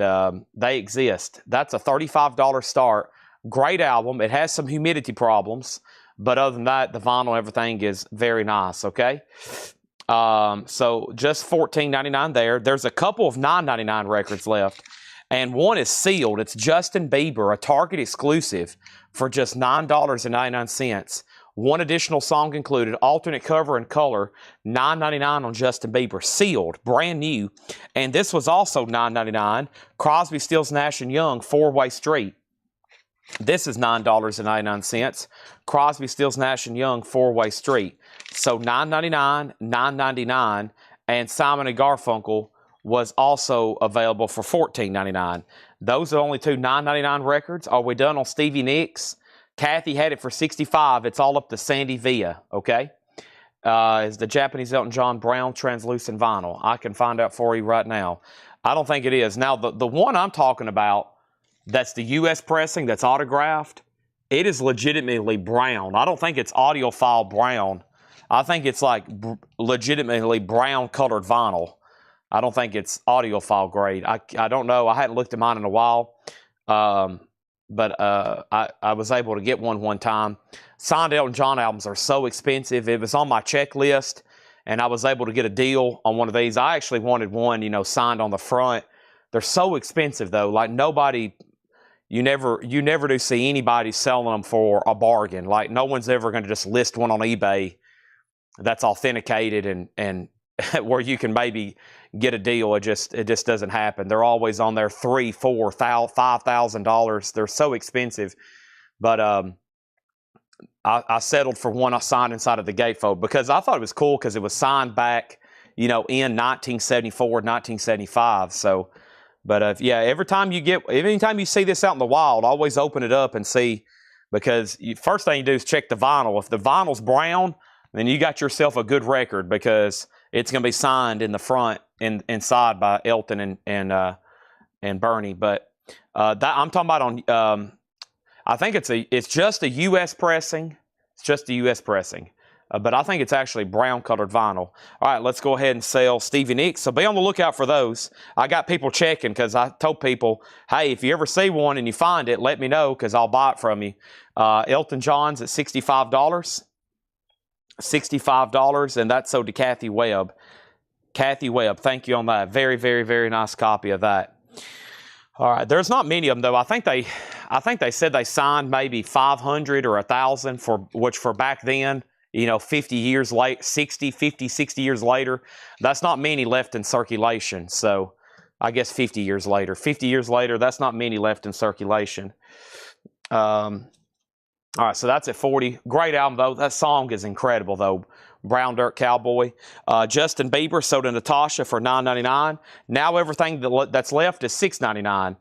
they exist. That's a $35 start. Great album. It has some humidity problems. But other than that, the vinyl and everything is very nice, okay? So just $14.99 there. There's a couple of $9.99 records left. And one is sealed. It's Justin Bieber, a Target exclusive, for just $9.99. One additional song included, alternate cover and color, $9.99 on Justin Bieber. Sealed, brand new. And this was also $9.99. Crosby, Stills, Nash & Young, Four-Way Street. This is $9.99. Crosby, Stills, Nash & Young, Four-Way Street. So $9.99, $9.99, and Simon and Garfunkel was also available for $14.99. Those are only two $9.99 records. Are we done on Stevie Nicks? Kathy had it for $65. It's all up to Sandy Villa, okay? Is the Japanese Elton John brown translucent vinyl. I can find out for you right now. I don't think it is. Now, the one I'm talking about, that's the U.S. pressing, that's autographed, it is legitimately brown. I don't think it's audiophile brown. I think it's like legitimately brown colored vinyl. I don't think it's audiophile grade. I don't know. I hadn't looked at mine in a while. But I was able to get one time. Signed Elton John albums are so expensive. It was on my checklist, and I was able to get a deal on one of these. I actually wanted one, you know, signed on the front. They're so expensive, though. Like, nobody, you never do see anybody selling them for a bargain. Like, no one's ever going to just list one on eBay that's authenticated and where you can maybe get a deal. It just doesn't happen. They're always on there $3,000, $4,000, $5,000. They're so expensive. But I settled for one I signed inside of the gatefold because I thought it was cool because it was signed back, you know, in 1974, 1975. So, but yeah, anytime you see this out in the wild, always open it up and see, because first thing you do is check the vinyl. If the vinyl's brown, then you got yourself a good record, because it's going to be signed in the front and inside by Elton and Bernie. But that I'm talking about on. I think it's just a U.S. pressing. It's just a U.S. pressing. But I think it's actually brown colored vinyl. All right, let's go ahead and sell Stevie Nicks. So be on the lookout for those. I got people checking because I told people, hey, if you ever see one and you find it, let me know because I'll buy it from you. Elton John's at $65. $65, and that's sold to Kathy Webb. Kathy Webb, thank you on that. Very, very, very nice copy of that. All right, there's not many of them though. I think they said they signed maybe 500 or 1,000 for back then. You know, 50 years late, 60 years later, that's not many left in circulation. So I guess 50 years later, that's not many left in circulation. All right, so that's at 40. Great album, though. That song is incredible, though. Brown Dirt Cowboy. Justin Bieber sold to Natasha for $9.99. Now everything that's left is $6.99.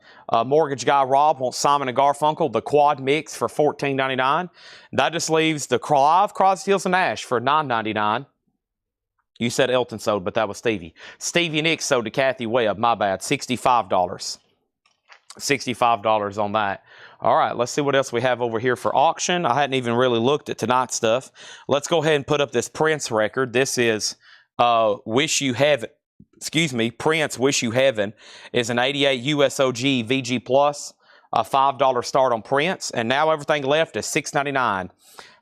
Mortgage Guy Rob wants Simon and Garfunkel, the quad mix, for $14.99. That just leaves the live Crosby, Stills and Nash for $9.99. You said Elton sold, but that was Stevie. Stevie Nicks sold to Kathy Webb. My bad. $65. $65 on that. All right, let's see what else we have over here for auction. I hadn't even really looked at tonight's stuff. Let's go ahead and put up this Prince record. This is Wish You Heaven. Excuse me, Prince Wish You Heaven is an 88 USOG VG Plus, a $5 start on Prince, and now everything left is $6.99.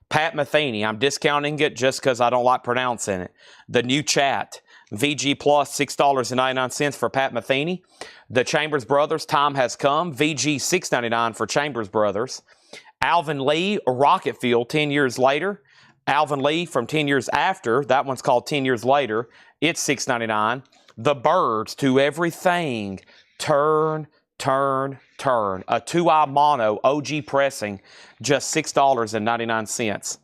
Pat Metheny, I'm discounting it just because I don't like pronouncing it. The New Chat, VG Plus, $6.99 for Pat Metheny. The Chambers Brothers, Time Has Come, VG $6.99 for Chambers Brothers. Alvin Lee, Rocket Fuel, 10 years later. Alvin Lee from 10 years after, that one's called 10 years later. It's $6.99. The Byrds, To Everything, Turn, Turn, Turn. A 2i mono OG pressing, just $6.99.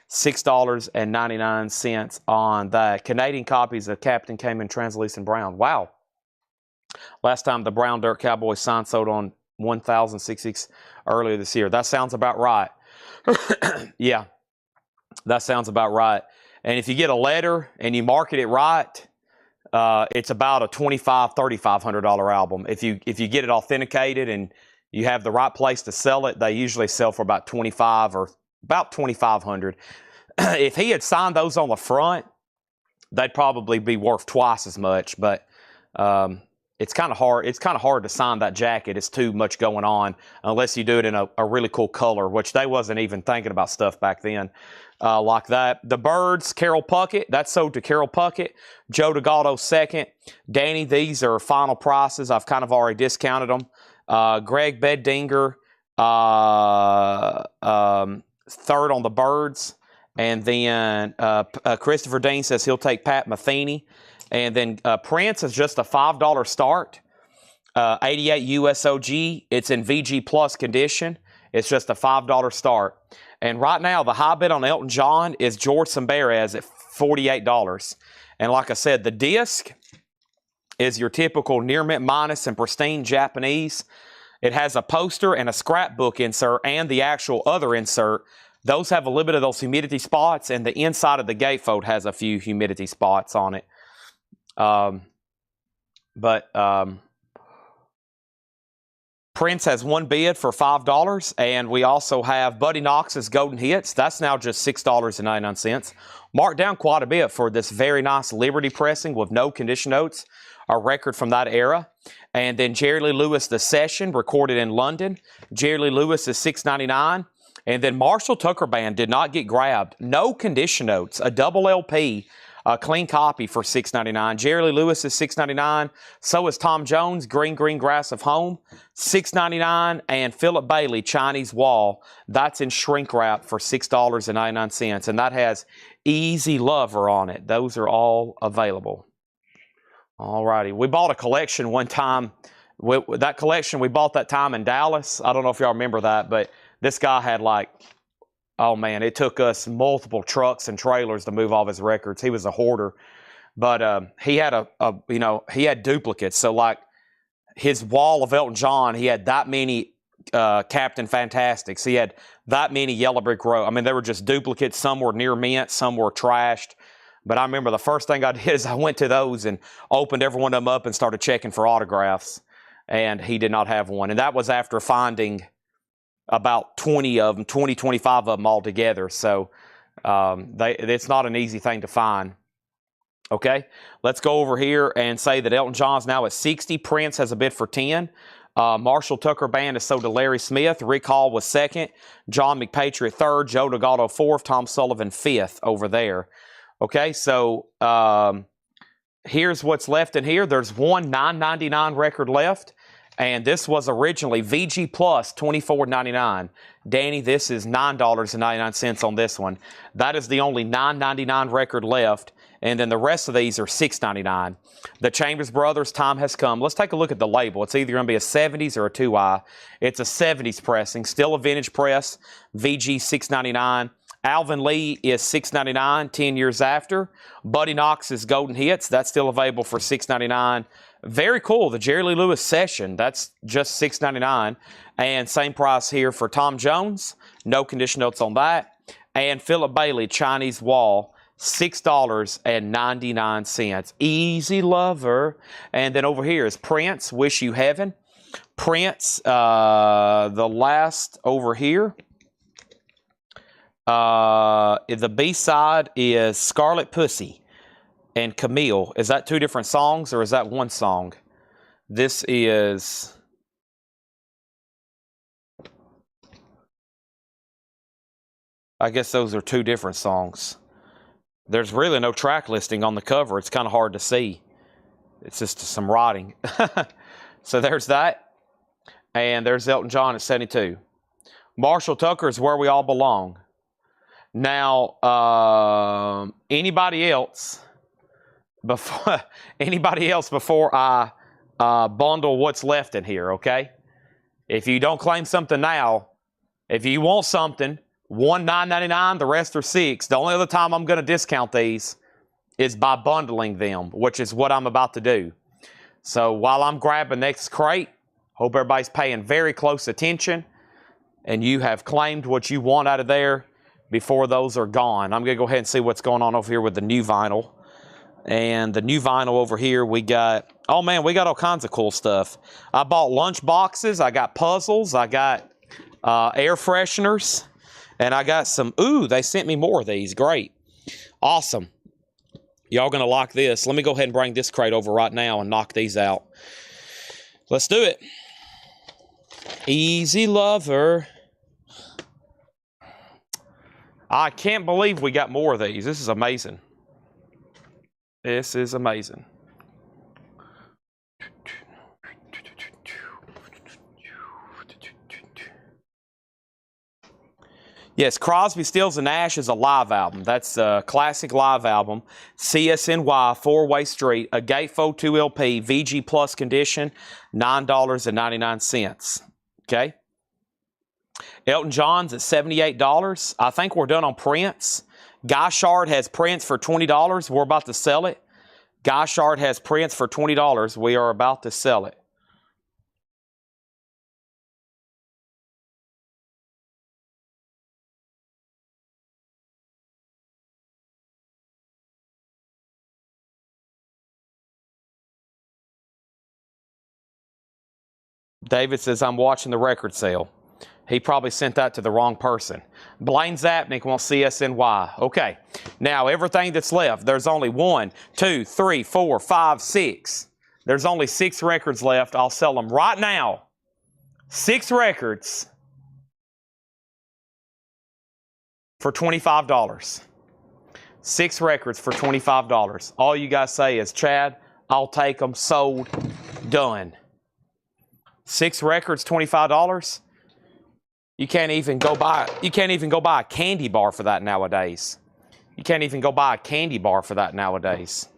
$6.99 on that. Canadian copies of Captain Cayman Translucent Brown. Wow. Last time the Brown Dirt Cowboy sign sold on 1,066 earlier this year. That sounds about right. Yeah, that sounds about right. And if you get a letter and you market it right, it's about a $2,500, $3,500 album. If you get it authenticated and you have the right place to sell it, they usually sell for about $2,500 or about $2,500. If he had signed those on the front, they'd probably be worth twice as much. But it's kind of hard. It's kind of hard to sign that jacket. It's too much going on unless you do it in a really cool color, which they wasn't even thinking about stuff back then like that. The Byrds, Carol Puckett. That's sold to Carol Puckett. Joe DeGaldo second. Danny, these are final prices. I've kind of already discounted them. Greg Beddinger, third on the Byrds. And then Christopher Dean says he'll take Pat Metheny. And then Prince is just a $5 start. 88 USOG. It's in VG Plus condition. It's just a $5 start. And right now, the high bid on Elton John is George Samberes at $48. And like I said, the disc is your typical near mint minus and pristine Japanese. It has a poster and a scrapbook insert and the actual other insert. Those have a little bit of those humidity spots, and the inside of the gatefold has a few humidity spots on it. Prince has one bid for $5, and we also have Buddy Knox's Golden Hits. That's now just $6.99. Marked down quite a bit for this very nice Liberty pressing with no condition notes, a record from that era. And then Jerry Lee Lewis, The Session, recorded in London. Jerry Lee Lewis is $6.99. And then Marshall Tucker Band did not get grabbed. No condition notes, a double LP, a clean copy for $6.99. Jerry Lee Lewis is $6.99. So is Tom Jones, Green Green Grass of Home, $6.99. And Philip Bailey, Chinese Wall, that's in shrink wrap for $6.99. And that has Easy Lover on it. Those are all available. All righty. We bought a collection one time. That collection, we bought that time in Dallas. I don't know if y'all remember that, but this guy had like, oh man, it took us multiple trucks and trailers to move all his records. He was a hoarder, but he had he had duplicates. So like his wall of Elton John, he had that many Captain Fantastics. He had that many Yellow Brick Road. I mean, they were just duplicates. Some were near mint, some were trashed. But I remember the first thing I did is I went to those and opened every one of them up and started checking for autographs. And he did not have one. And that was after finding about 20 of them, 20, 25 of them all together. So it's not an easy thing to find. Okay, let's go over here and say that Elton John's now at 60. Prince has a bid for 10. Marshall Tucker Band is sold to Larry Smith. Rick Hall was second. John McPatriot third. Joe Delgado fourth. Tom Sullivan fifth over there. Okay, so here's what's left in here. There's one $9.99 record left. And this was originally VG Plus $24.99. Danny, this is $9.99 on this one. That is the only $9.99 record left. And then the rest of these are $6.99. The Chambers Brothers, Time Has Come. Let's take a look at the label. It's either going to be a 70s or a 2i. It's a 70s pressing, still a vintage press, VG $6.99. Alvin Lee is $6.99, 10 years after. Buddy Knox's Golden Hits, that's still available for $6.99. Very cool, the Jerry Lee Lewis Session, that's just $6.99. And same price here for Tom Jones, no condition notes on that. And Philip Bailey, Chinese Wall, $6.99. Easy Lover. And then over here is Prince, Wish You Heaven. Prince, the last over here. The B-side is Scarlet Pussy and Camille. Is that two different songs or is that one song? This is... I guess those are two different songs. There's really no track listing on the cover. It's kind of hard to see. It's just some writing. So there's that. And there's Elton John at 72. Marshall Tucker is Where We All Belong. Now, anybody else before I bundle what's left in here, okay? If you don't claim something now, if you want something, one $9.99, the rest are $6. The only other time I'm going to discount these is by bundling them, which is what I'm about to do. So while I'm grabbing next crate, hope everybody's paying very close attention and you have claimed what you want out of there before those are gone. I'm going to go ahead and see what's going on over here with the new vinyl. And the new vinyl over here, we got, oh man, we got all kinds of cool stuff. I bought lunch boxes. I got puzzles. I got air fresheners. And I got some, ooh, they sent me more of these. Great. Awesome. Y'all going to like this. Let me go ahead and bring this crate over right now and knock these out. Let's do it. Easy Lover. I can't believe we got more of these. This is amazing. This is amazing. Yes, Crosby, Stills, and Nash is a live album. That's a classic live album. CSNY, 4-Way Street, a gatefold 2 LP, VG Plus condition, $9.99. Okay? Elton John's at $78. I think we're done on Prince. Guy Shard has Prince for $20. We're about to sell it. Guyshard has prints for $20. We are about to sell it. David says, I'm watching the record sale. He probably sent that to the wrong person. Blaine Zapnik wants CSNY. Okay. Now, everything that's left, there's only 1, 2, 3, 4, 5, 6. There's only 6 records left. I'll sell them right now. 6 records for $25. 6 records for $25. All you guys say is, Chad, I'll take them, sold, done. 6 records, $25. You can't even go buy a candy bar for that nowadays. You can't even go buy a candy bar for that nowadays.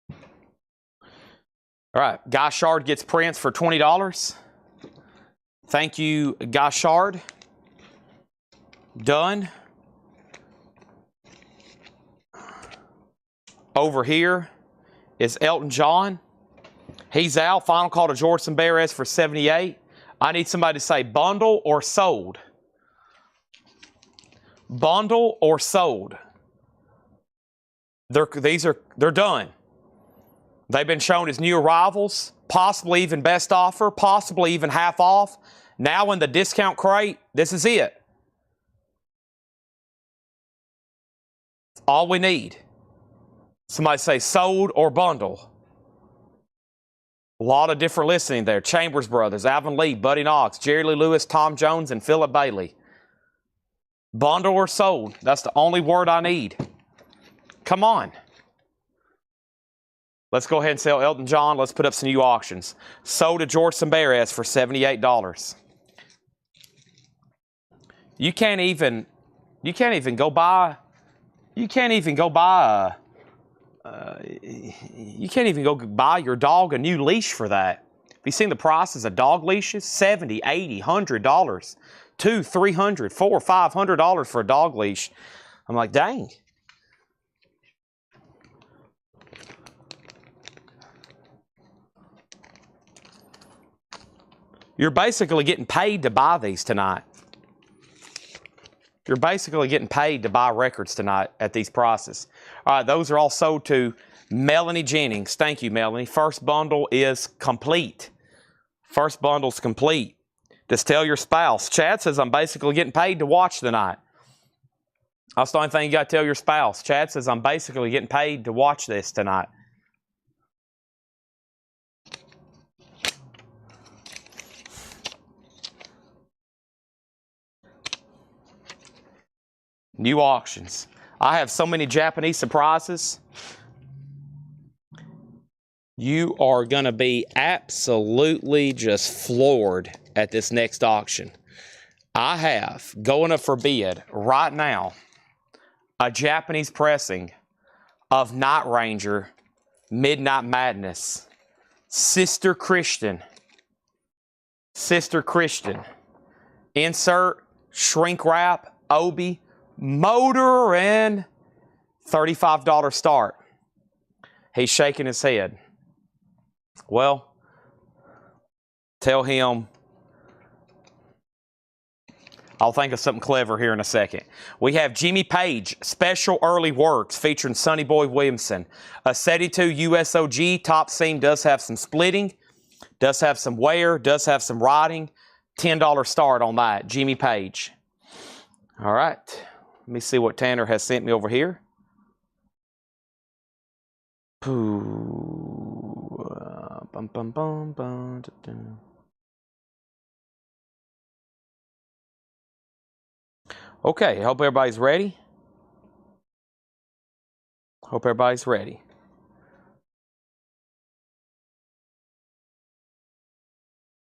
All right, Guyshard gets prints for $20. Thank you, Guyshard. Done. Over here is Elton John. He's out. Final call to George Semberes for $78. I need somebody to say bundle or sold. Bundle or sold. They're done. They've been shown as new arrivals, possibly even best offer, possibly even half off. Now in the discount crate, this is it. All we need. Somebody say sold or bundle. A lot of different listening there. Chambers Brothers, Alvin Lee, Buddy Knox, Jerry Lee Lewis, Tom Jones, and Philip Bailey. Bundle or sold. That's the only word I need. Come on. Let's go ahead and sell Elton John. Let's put up some new auctions. Sold to George Semberes for $78. You can't even go buy your dog a new leash for that. Have you seen the prices of dog leashes? $70, $80, $100, $200, $300, $400, $500 for a dog leash. I'm like, dang. You're basically getting paid to buy these tonight. You're basically getting paid to buy records tonight at these prices. All right, those are all sold to Melanie Jennings. Thank you, Melanie. First bundle is complete. First bundle's complete. Just tell your spouse. Chad says, I'm basically getting paid to watch tonight. That's the only thing you got to tell your spouse. Chad says, I'm basically getting paid to watch this tonight. New auctions. I have so many Japanese surprises. You are going to be absolutely just floored at this next auction. I have, going up for bid right now, a Japanese pressing of Night Ranger Midnight Madness. Sister Christian. Sister Christian. Insert, shrink wrap, Obi, motor, and $35 start. He's shaking his head. Well, tell him I'll think of something clever here in a second. We have Jimmy Page, Special Early Works, featuring Sonny Boy Williamson. A 72 USOG top seam does have some splitting, does have some wear, does have some riding. $10 start on that, Jimmy Page. All right. Let me see what Tanner has sent me over here. Okay, hope everybody's ready. Hope everybody's ready.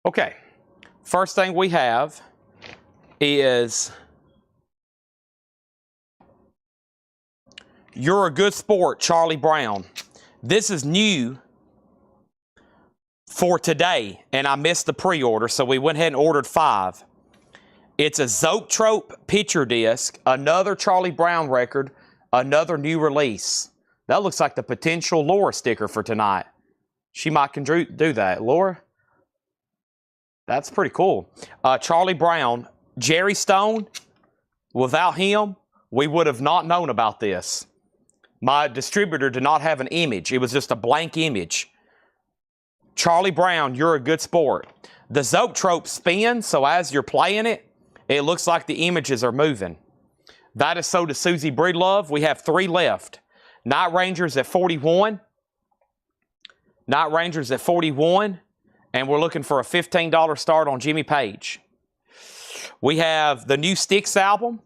Okay, first thing we have is You're a Good Sport, Charlie Brown. This is new for today, and I missed the pre-order, so we went ahead and ordered 5. It's a Zoetrope picture disc, another Charlie Brown record, Another new release. That looks like the potential Laura sticker for tonight. She might can do that. Laura? That's pretty cool. Charlie Brown. Jerry Stone. Without him, we would have not known about this. My distributor did not have an image. It was just a blank image. Charlie Brown, you're a good sport. The Zoetrope spins, so as you're playing it, it looks like the images are moving. That is so to Susie Breedlove. We have 3 left. Night Rangers at 41. Night Rangers at 41. And we're looking for a $15 start on Jimmy Page. We have the new Styx album,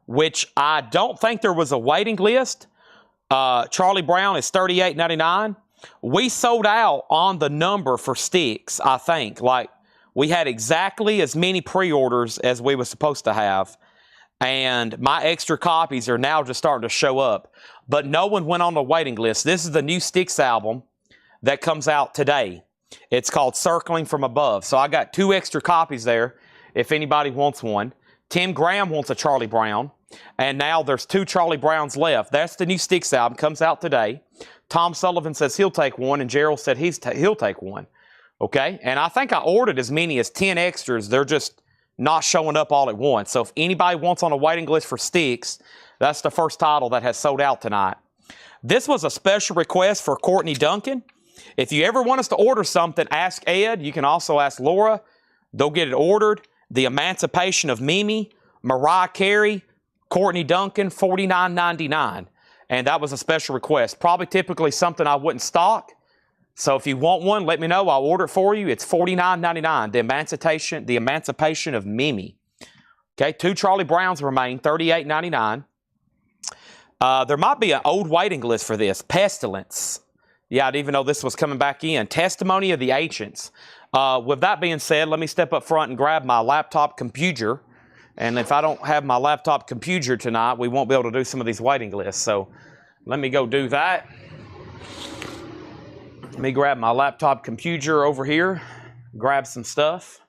which I don't think there was a waiting list. Charlie Brown is $38.99. We sold out on the number for Styx, I think. Like, we had exactly as many pre-orders as we were supposed to have. And my extra copies are now just starting to show up. But no one went on the waiting list. This is the new Styx album that comes out today. It's called Circling from Above. So I got 2 extra copies there if anybody wants one. Tim Graham wants a Charlie Brown. And now there's 2 Charlie Browns left. That's the new Styx album. Comes out today. Tom Sullivan says he'll take one, and Gerald said he'll take one. Okay? And I think I ordered as many as 10 extras. They're just not showing up all at once. So if anybody wants on a waiting list for Styx, that's the first title that has sold out tonight. This was a special request for Courtney Duncan. If you ever want us to order something, ask Ed. You can also ask Laura. They'll get it ordered. The Emancipation of Mimi, Mariah Carey, Courtney Duncan, $49.99. And that was a special request. Probably typically something I wouldn't stock. So if you want one, let me know. I'll order it for you. It's $49.99. The Emancipation of Mimi. Okay, 2 Charlie Browns remain, $38.99. There might be an old waiting list for this. Pestilence. Yeah, I didn't even know this was coming back in. Testimony of the Ancients. With that being said, let me step up front and grab my laptop computer. And if I don't have my laptop computer tonight, we won't be able to do some of these waiting lists. So let me go do that. Let me grab my laptop computer over here, grab some stuff.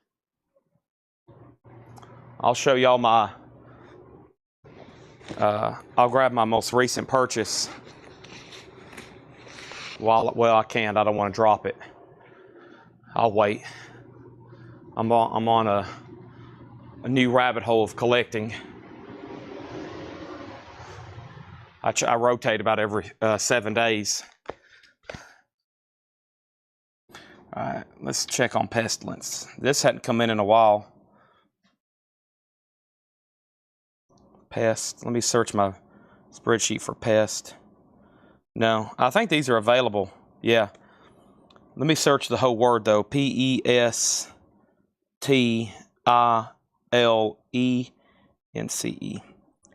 I'll show y'all my, I'll grab my most recent purchase. Well, I can't. I don't want to drop it. I'll wait. I'm on a new rabbit hole of collecting. I rotate about every 7 days. All right, let's check on Pestilence. This hadn't come in a while. Pest. Let me search my spreadsheet for Pest. No, I think these are available. Yeah. Let me search the whole word, though. P-E-S-T-I-L-E-N-C-E.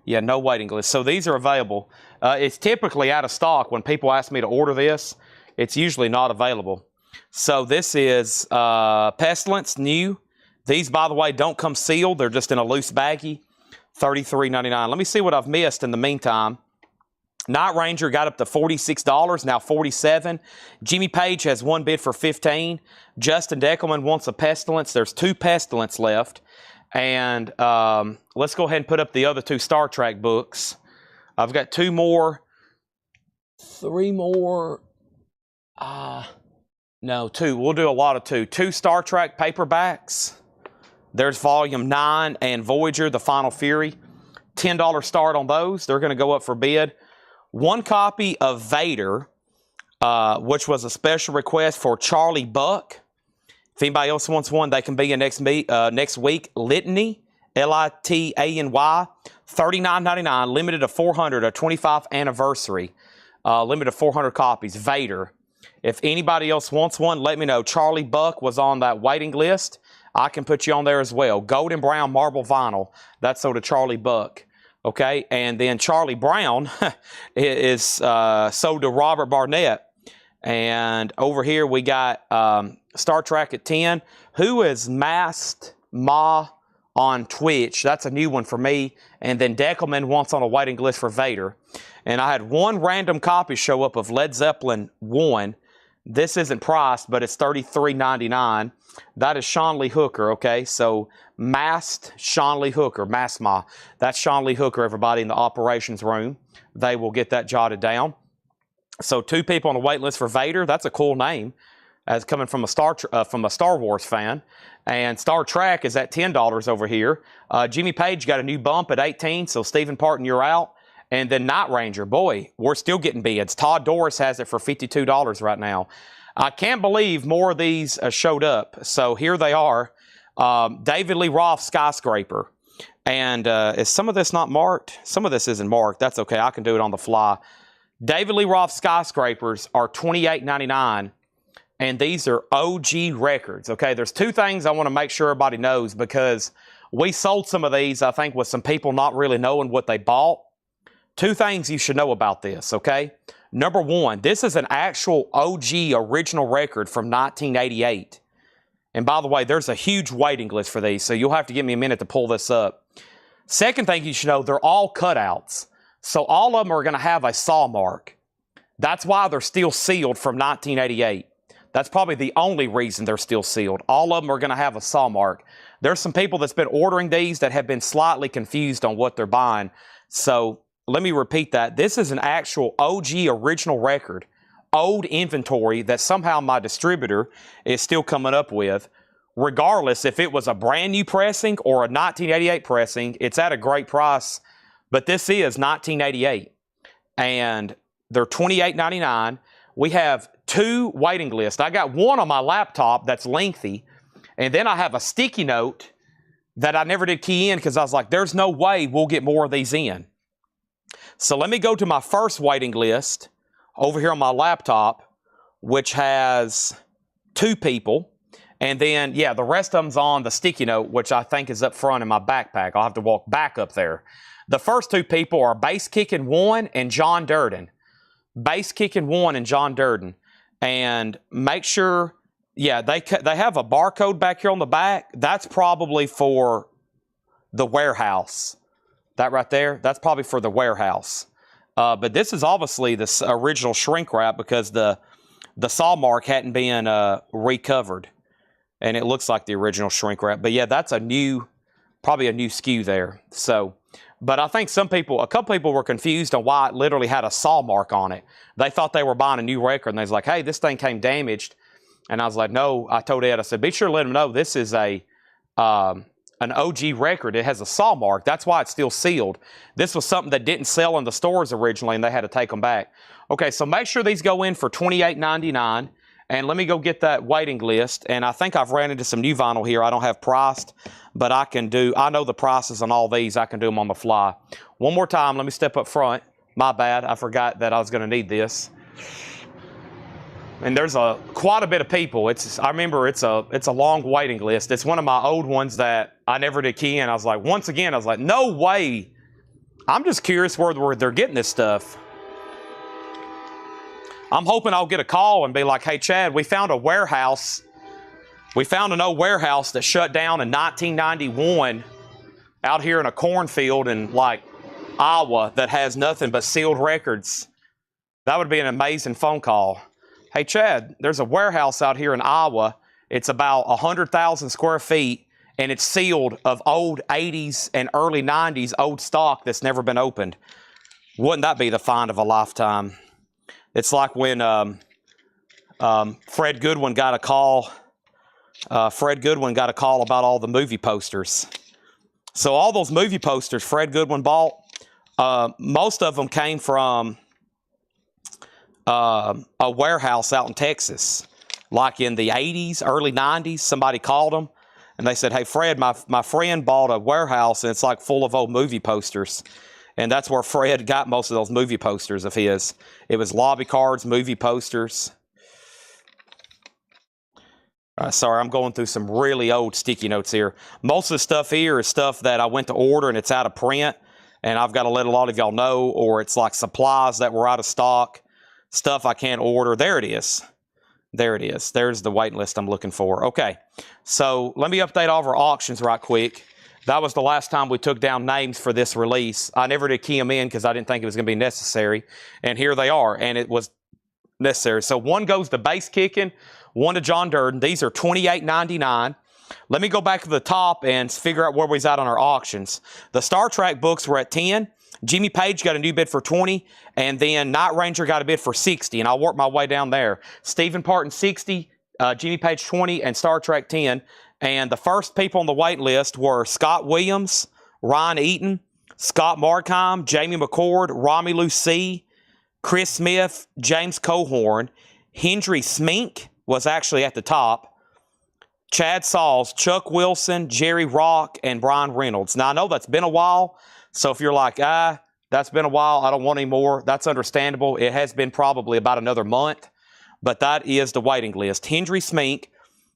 Yeah, no waiting list. So these are available. It's typically out of stock. When people ask me to order this, it's usually not available. So this is Pestilence, new. These, by the way, don't come sealed. They're just in a loose baggie. $33.99. Let me see what I've missed in the meantime. Night Ranger got up to $46, now $47. Jimmy Page has one bid for $15. Justin Deckelman wants a Pestilence. There's 2 Pestilence left. And let's go ahead and put up the other 2 Star Trek books. I've got 3 more. No, 2. We'll do a lot of 2. 2 Star Trek paperbacks. There's Volume 9 and Voyager, The Final Fury. $10 start on those. They're going to go up for bid. 1 copy of Vader, which was a special request for Charlie Buck. If anybody else wants one, they can be in next week. Litany, L-I-T-A-N-Y, $39.99, limited to 400, a 25th anniversary. Limited to 400 copies. Vader. If anybody else wants one, let me know. Charlie Buck was on that waiting list. I can put you on there as well. Gold and brown marble vinyl. That's sold to Charlie Buck. Okay, and then Charlie Brown is sold to Robert Barnett. And over here we got Star Trek at 10. Who is Masked Ma on Twitch? That's a new one for me. And then Deckelman wants on a waiting list for Vader. And I had 1 random copy show up of Led Zeppelin 1. This isn't priced, but it's $33.99. That is Sean Lee Hooker, okay? So masked Sean Lee Hooker, Maskma. That's Sean Lee Hooker, everybody in the operations room. They will get that jotted down. So 2 people on the wait list for Vader. That's a cool name, as coming from a Star Wars fan. And Star Trek is at $10 over here. Jimmy Page got a new bump at 18, so Stephen Parton, you're out. And then Night Ranger, boy, we're still getting bids. Todd Doris has it for $52 right now. I can't believe more of these showed up. So here they are. David Lee Roth Skyscraper. And is some of this not marked? Some of this isn't marked. That's okay. I can do it on the fly. David Lee Roth Skyscrapers are $28.99. And these are OG records. Okay, there's 2 things I want to make sure everybody knows, because we sold some of these, I think, with some people not really knowing what they bought. 2 things you should know about this, okay? Number 1, this is an actual OG original record from 1988. And by the way, there's a huge waiting list for these, so you'll have to give me a minute to pull this up. Second thing you should know, they're all cutouts. So all of them are going to have a saw mark. That's why they're still sealed from 1988. That's probably the only reason they're still sealed. All of them are going to have a saw mark. There's some people that's been ordering these that have been slightly confused on what they're buying. So let me repeat that. This is an actual OG original record, old inventory that somehow my distributor is still coming up with. Regardless if it was a brand new pressing or a 1988 pressing, it's at a great price. But this is 1988. And they're $28.99. We have 2 waiting lists. I got one on my laptop that's lengthy. And then I have a sticky note that I never did key in because I was like, there's no way we'll get more of these in. So let me go to my first waiting list over here on my laptop, which has 2 people. And then, yeah, the rest of them's on the sticky note, which I think is up front in my backpack. I'll have to walk back up there. The first 2 people are Bass Kicking 1 and John Durden. Bass Kicking 1 and John Durden. And make sure, yeah, they have a barcode back here on the back. That's probably for the warehouse. That right there, that's probably for the warehouse. But this is obviously the original shrink wrap because the saw mark hadn't been recovered. And it looks like the original shrink wrap. But yeah, that's probably a new SKU there. So, but I think a couple people were confused on why it literally had a saw mark on it. They thought they were buying a new record and they was like, hey, this thing came damaged. And I was like, no, I told Ed, I said, be sure to let them know this is an OG record. It has a saw mark. That's why it's still sealed. This was something that didn't sell in the stores originally and they had to take them back. Okay, so make sure these go in for $28.99. And let me go get that waiting list. And I think I've ran into some new vinyl here. I don't have priced, but I know the prices on all these. I can do them on the fly. One more time, let me step up front. My bad, I forgot that I was gonna need this. And there's quite a bit of people. I remember it's a long waiting list. It's one of my old ones that I never did key in. I was like, no way. I'm just curious where they're getting this stuff. I'm hoping I'll get a call and be like, hey, Chad, we found a warehouse. We found an old warehouse that shut down in 1991 out here in a cornfield in like Iowa that has nothing but sealed records. That would be an amazing phone call. Hey, Chad, there's a warehouse out here in Iowa. It's about 100,000 square feet, and it's sealed of old 80s and early 90s old stock that's never been opened. Wouldn't that be the find of a lifetime? It's like when Fred Goodwin got a call. Fred Goodwin got a call about all the movie posters. So all those movie posters Fred Goodwin bought, most of them came from a warehouse out in Texas. Like in the 80s, early 90s, somebody called them. And they said, hey, Fred, my friend bought a warehouse, and it's like full of old movie posters. And that's where Fred got most of those movie posters of his. It was lobby cards, movie posters. Sorry, I'm going through some really old sticky notes here. Most of the stuff here is stuff that I went to order and it's out of print. And I've got to let a lot of y'all know, or it's like supplies that were out of stock, stuff I can't order. There it is. There it is. There's the waiting list I'm looking for. Okay, so let me update all of our auctions right quick. That was the last time we took down names for this release. I never did key them in because I didn't think it was going to be necessary. And here they are. And it was necessary. So one goes to Base Kicking, one to John Durden. These are $28.99. Let me go back to the top and figure out where we was at on our auctions. The Star Trek books were at 10. Jimmy Page got a new bid for 20, and then Night Ranger got a bid for 60, and I'll work my way down there. Stephen Parton 60, Jimmy Page 20, and Star Trek 10. And the first people on the wait list were Scott Williams, Ryan Eaton, Scott Markheim, Jamie McCord, Romelu C., Chris Smith, James Cohorn, Hendry Smink was actually at the top, Chad Sauls, Chuck Wilson, Jerry Rock, and Brian Reynolds. Now, I know that's been a while, so if you're like, that's been a while, I don't want any more, that's understandable. It has been probably about another month, but that is the waiting list. Hendry Smink,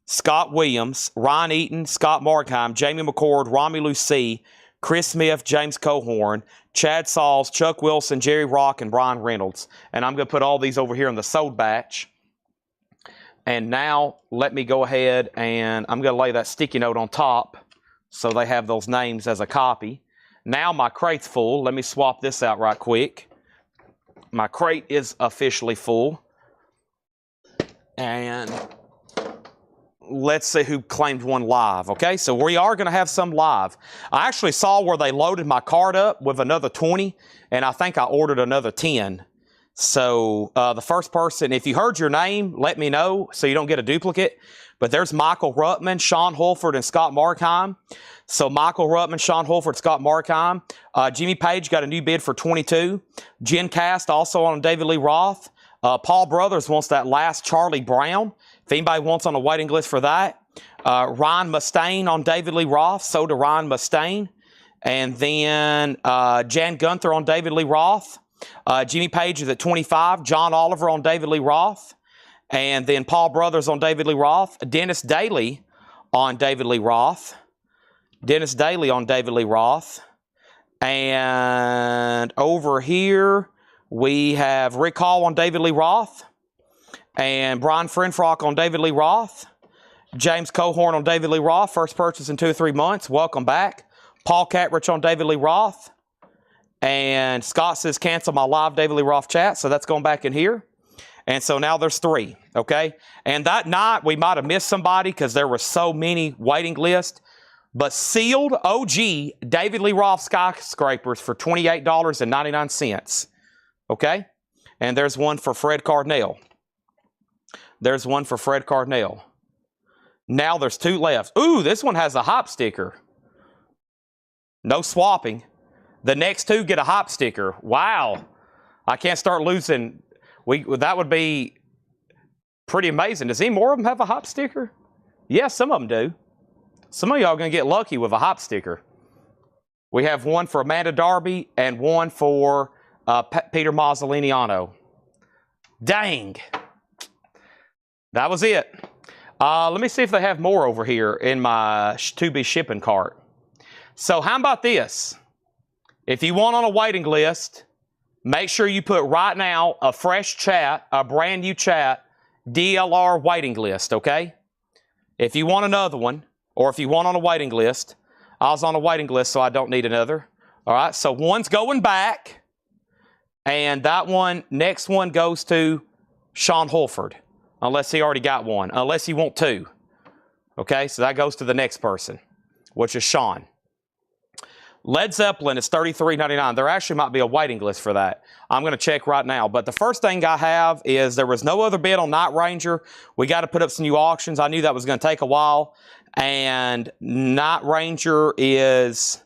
Scott Williams, Ryan Eaton, Scott Markheim, Jamie McCord, Romelu C., Chris Smith, James Cohorn, Chad Sauls, Chuck Wilson, Jerry Rock, and Brian Reynolds. And I'm going to put all these over here in the sold batch. And now let me go ahead and I'm going to lay that sticky note on top so they have those names as a copy. Now my crate's full. Let me swap this out right quick. My crate is officially full. And let's see who claimed one live, okay? So we are going to have some live. I actually saw where they loaded my cart up with another 20, and I think I ordered another 10. So the first person, if you heard your name, let me know so you don't get a duplicate. But there's Michael Ruttman, Sean Holford, and Scott Markheim. So Michael Ruttman, Sean Holford, Scott Markheim. Jimmy Page got a new bid for 22. Jen Cast also on David Lee Roth. Paul Brothers wants that last Charlie Brown. If anybody wants on a waiting list for that. Ryan Mustaine on David Lee Roth. So to Ryan Mustaine. And then Jan Gunther on David Lee Roth. Jimmy Page is at 25. John Oliver on David Lee Roth. And then Paul Brothers on David Lee Roth. Dennis Daly on David Lee Roth. Dennis Daly on David Lee Roth. And over here we have Rick Hall on David Lee Roth. And Brian Frenfrock on David Lee Roth. James Cohorn on David Lee Roth. First purchase in 2 or 3 months. Welcome back. Paul Catrich on David Lee Roth. And Scott says, cancel my live David Lee Roth chat. So that's going back in here. And so now there's 3, okay? And that night, we might have missed somebody because there were so many waiting lists. But sealed OG David Lee Roth skyscrapers for $28.99, okay? And there's one for Fred Cardinal. There's one for Fred Cardinal. Now there's 2 left. Ooh, this one has a hop sticker. No swapping. The next 2 get a hop sticker. Wow. I can't start losing. That would be pretty amazing. Does any more of them have a hop sticker? Yeah, some of them do. Some of y'all are going to get lucky with a hop sticker. We have one for Amanda Darby and one for Peter Mazzoliniano. Dang. That was it. Let me see if they have more over here in my to-be shipping cart. So how about this? If you want on a waiting list, make sure you put right now a fresh chat, a brand new chat, DLR waiting list, okay? If you want another one, or if you want on a waiting list, I was on a waiting list, so I don't need another. All right, so one's going back, and that one, next one goes to Sean Holford, unless he already got one, unless you want 2. Okay, so that goes to the next person, which is Sean. Led Zeppelin is $33.99. There actually might be a waiting list for that. I'm going to check right now. But the first thing I have is there was no other bid on Night Ranger. We got to put up some new auctions. I knew that was going to take a while. And Night Ranger is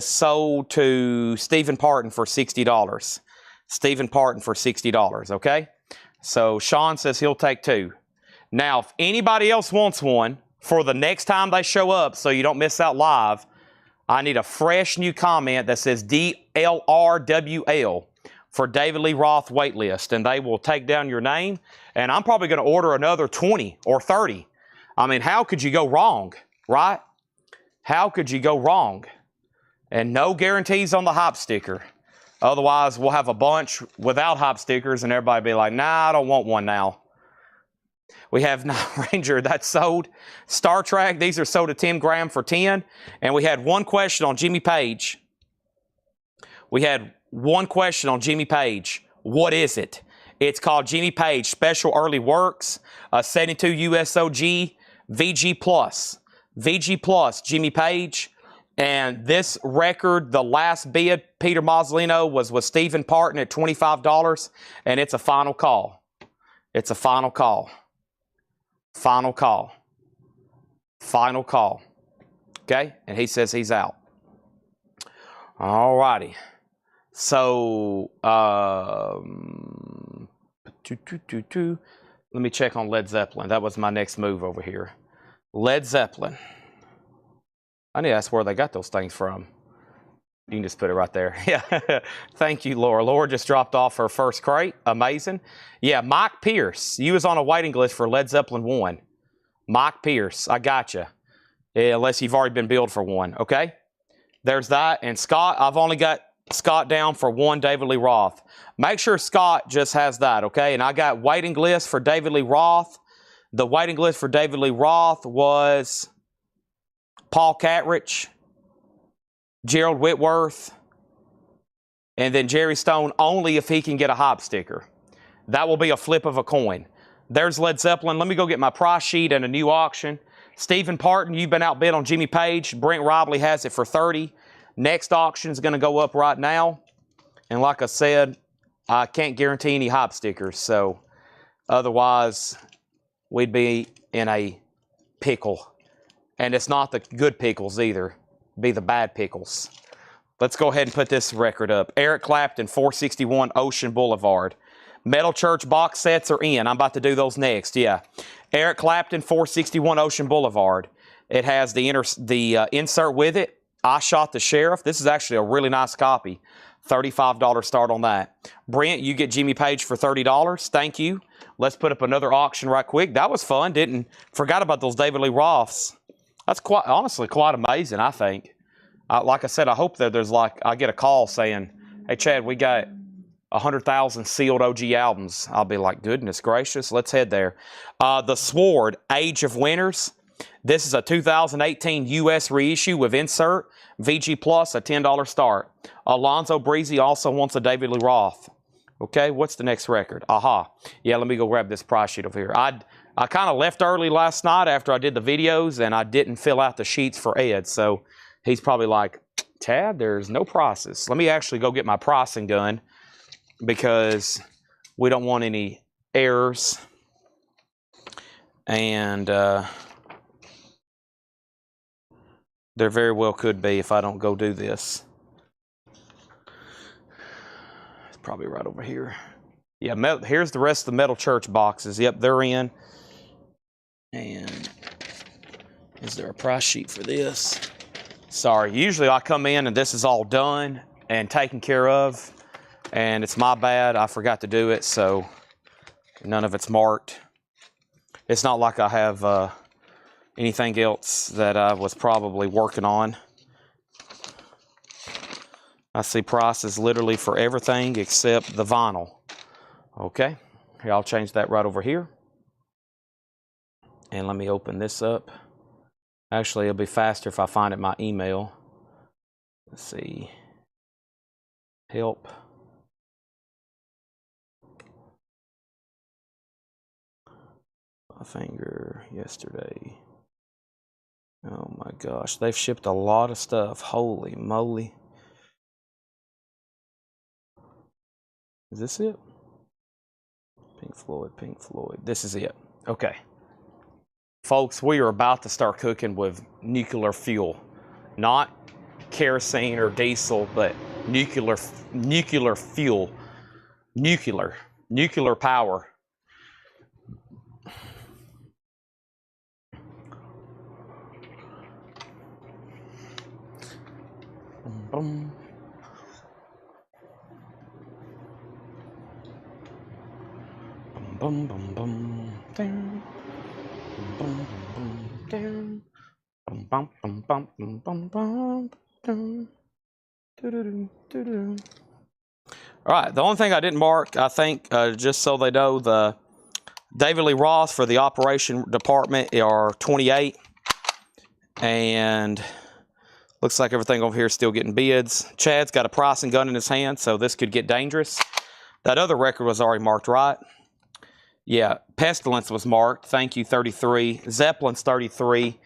sold to Stephen Parton for $60. Stephen Parton for $60, okay? So Sean says he'll take 2. Now, if anybody else wants one for the next time they show up so you don't miss out live, I need a fresh new comment that says DLRWL for David Lee Roth waitlist, and they will take down your name. And I'm probably going to order another 20 or 30. I mean, how could you go wrong, right? How could you go wrong? And no guarantees on the hop sticker. Otherwise, we'll have a bunch without hop stickers, and everybody be like, nah, I don't want one now. We have Night Ranger, that's sold. Star Trek, these are sold to Tim Graham for 10. And we had one question on Jimmy Page. We had one question on Jimmy Page. What is it? It's called Jimmy Page Special Early Works, 72 USOG, VG Plus. VG Plus, Jimmy Page. And this record, the last bid, Peter Mazzolino, was with Stephen Parton at $25, and it's a final call. It's a final call. Final call. Final call. Okay? And he says he's out. All righty. So, let me check on Led Zeppelin. That was my next move over here. Led Zeppelin. I need to ask where they got those things from. You can just put it right there. Yeah. Thank you, Laura. Laura just dropped off her first crate. Amazing. Yeah, Mike Pierce. You was on a waiting list for Led Zeppelin 1. Mike Pierce. I got you. Yeah, unless you've already been billed for one. Okay? There's that. And Scott, I've only got Scott down for one David Lee Roth. Make sure Scott just has that, okay? And I got waiting list for David Lee Roth. The waiting list for David Lee Roth was Paul Catrich, Gerald Whitworth, and then Jerry Stone only if he can get a hop sticker. That will be a flip of a coin. There's Led Zeppelin. Let me go get my price sheet and a new auction. Stephen Parton, you've been outbid on Jimmy Page. Brent Robley has it for $30. Next auction is going to go up right now. And like I said, I can't guarantee any hop stickers. So otherwise, we'd be in a pickle. And it's not the good pickles either. It'd be the bad pickles. Let's go ahead and put this record up. Eric Clapton, 461 Ocean Boulevard. Metal Church box sets are in. I'm about to do those next. Yeah. Eric Clapton, 461 Ocean Boulevard. It has the insert with it. I Shot the Sheriff. This is actually a really nice copy. $35 start on that. Brent, you get Jimmy Page for $30. Thank you. Let's put up another auction right quick. That was fun. Forgot about those David Lee Roths. That's honestly quite amazing, I think. Like I said, I hope that I get a call saying, hey, Chad, we got 100,000 sealed OG albums. I'll be like, goodness gracious, let's head there. The Sword, Age of Winners. This is a 2018 U.S. reissue with insert. VG Plus, a $10 start. Alonzo Breezy also wants a David Lee Roth. Okay, what's the next record? Aha. Yeah, let me go grab this price sheet over here. I kind of left early last night after I did the videos, and I didn't fill out the sheets for Ed. So he's probably like, Tad, there's no prices. Let me actually go get my pricing done because we don't want any errors. And there very well could be if I don't go do this. It's probably right over here. Yeah, here's the rest of the Metal Church boxes. Yep, they're in. And is there a price sheet for this? Sorry, usually I come in and this is all done and taken care of. And it's my bad. I forgot to do it, so none of it's marked. It's not like I have anything else that I was probably working on. I see prices literally for everything except the vinyl. Okay, here, I'll change that right over here. And let me open this up. Actually, it'll be faster if I find it in my email. Let's see. Help. My finger yesterday. Oh my gosh, they've shipped a lot of stuff. Holy moly. Is this it? Pink Floyd, Pink Floyd. This is it. Okay. Folks, we are about to start cooking with nuclear fuel. Not kerosene or diesel, but nuclear fuel. Nuclear power. Boom. Bum bum bum down. Bum bum down. Bum bum bum bum bum bum down. All right, the only thing I didn't mark, I think, just so they know, the David Lee Roth for the operation department are 28, and looks like everything over here is still getting bids. Chad's got a pricing gun in his hand, so this could get dangerous. That other record was already marked, right? Yeah, Pestilence was marked. Thank you, 33. Zeppelin's 33.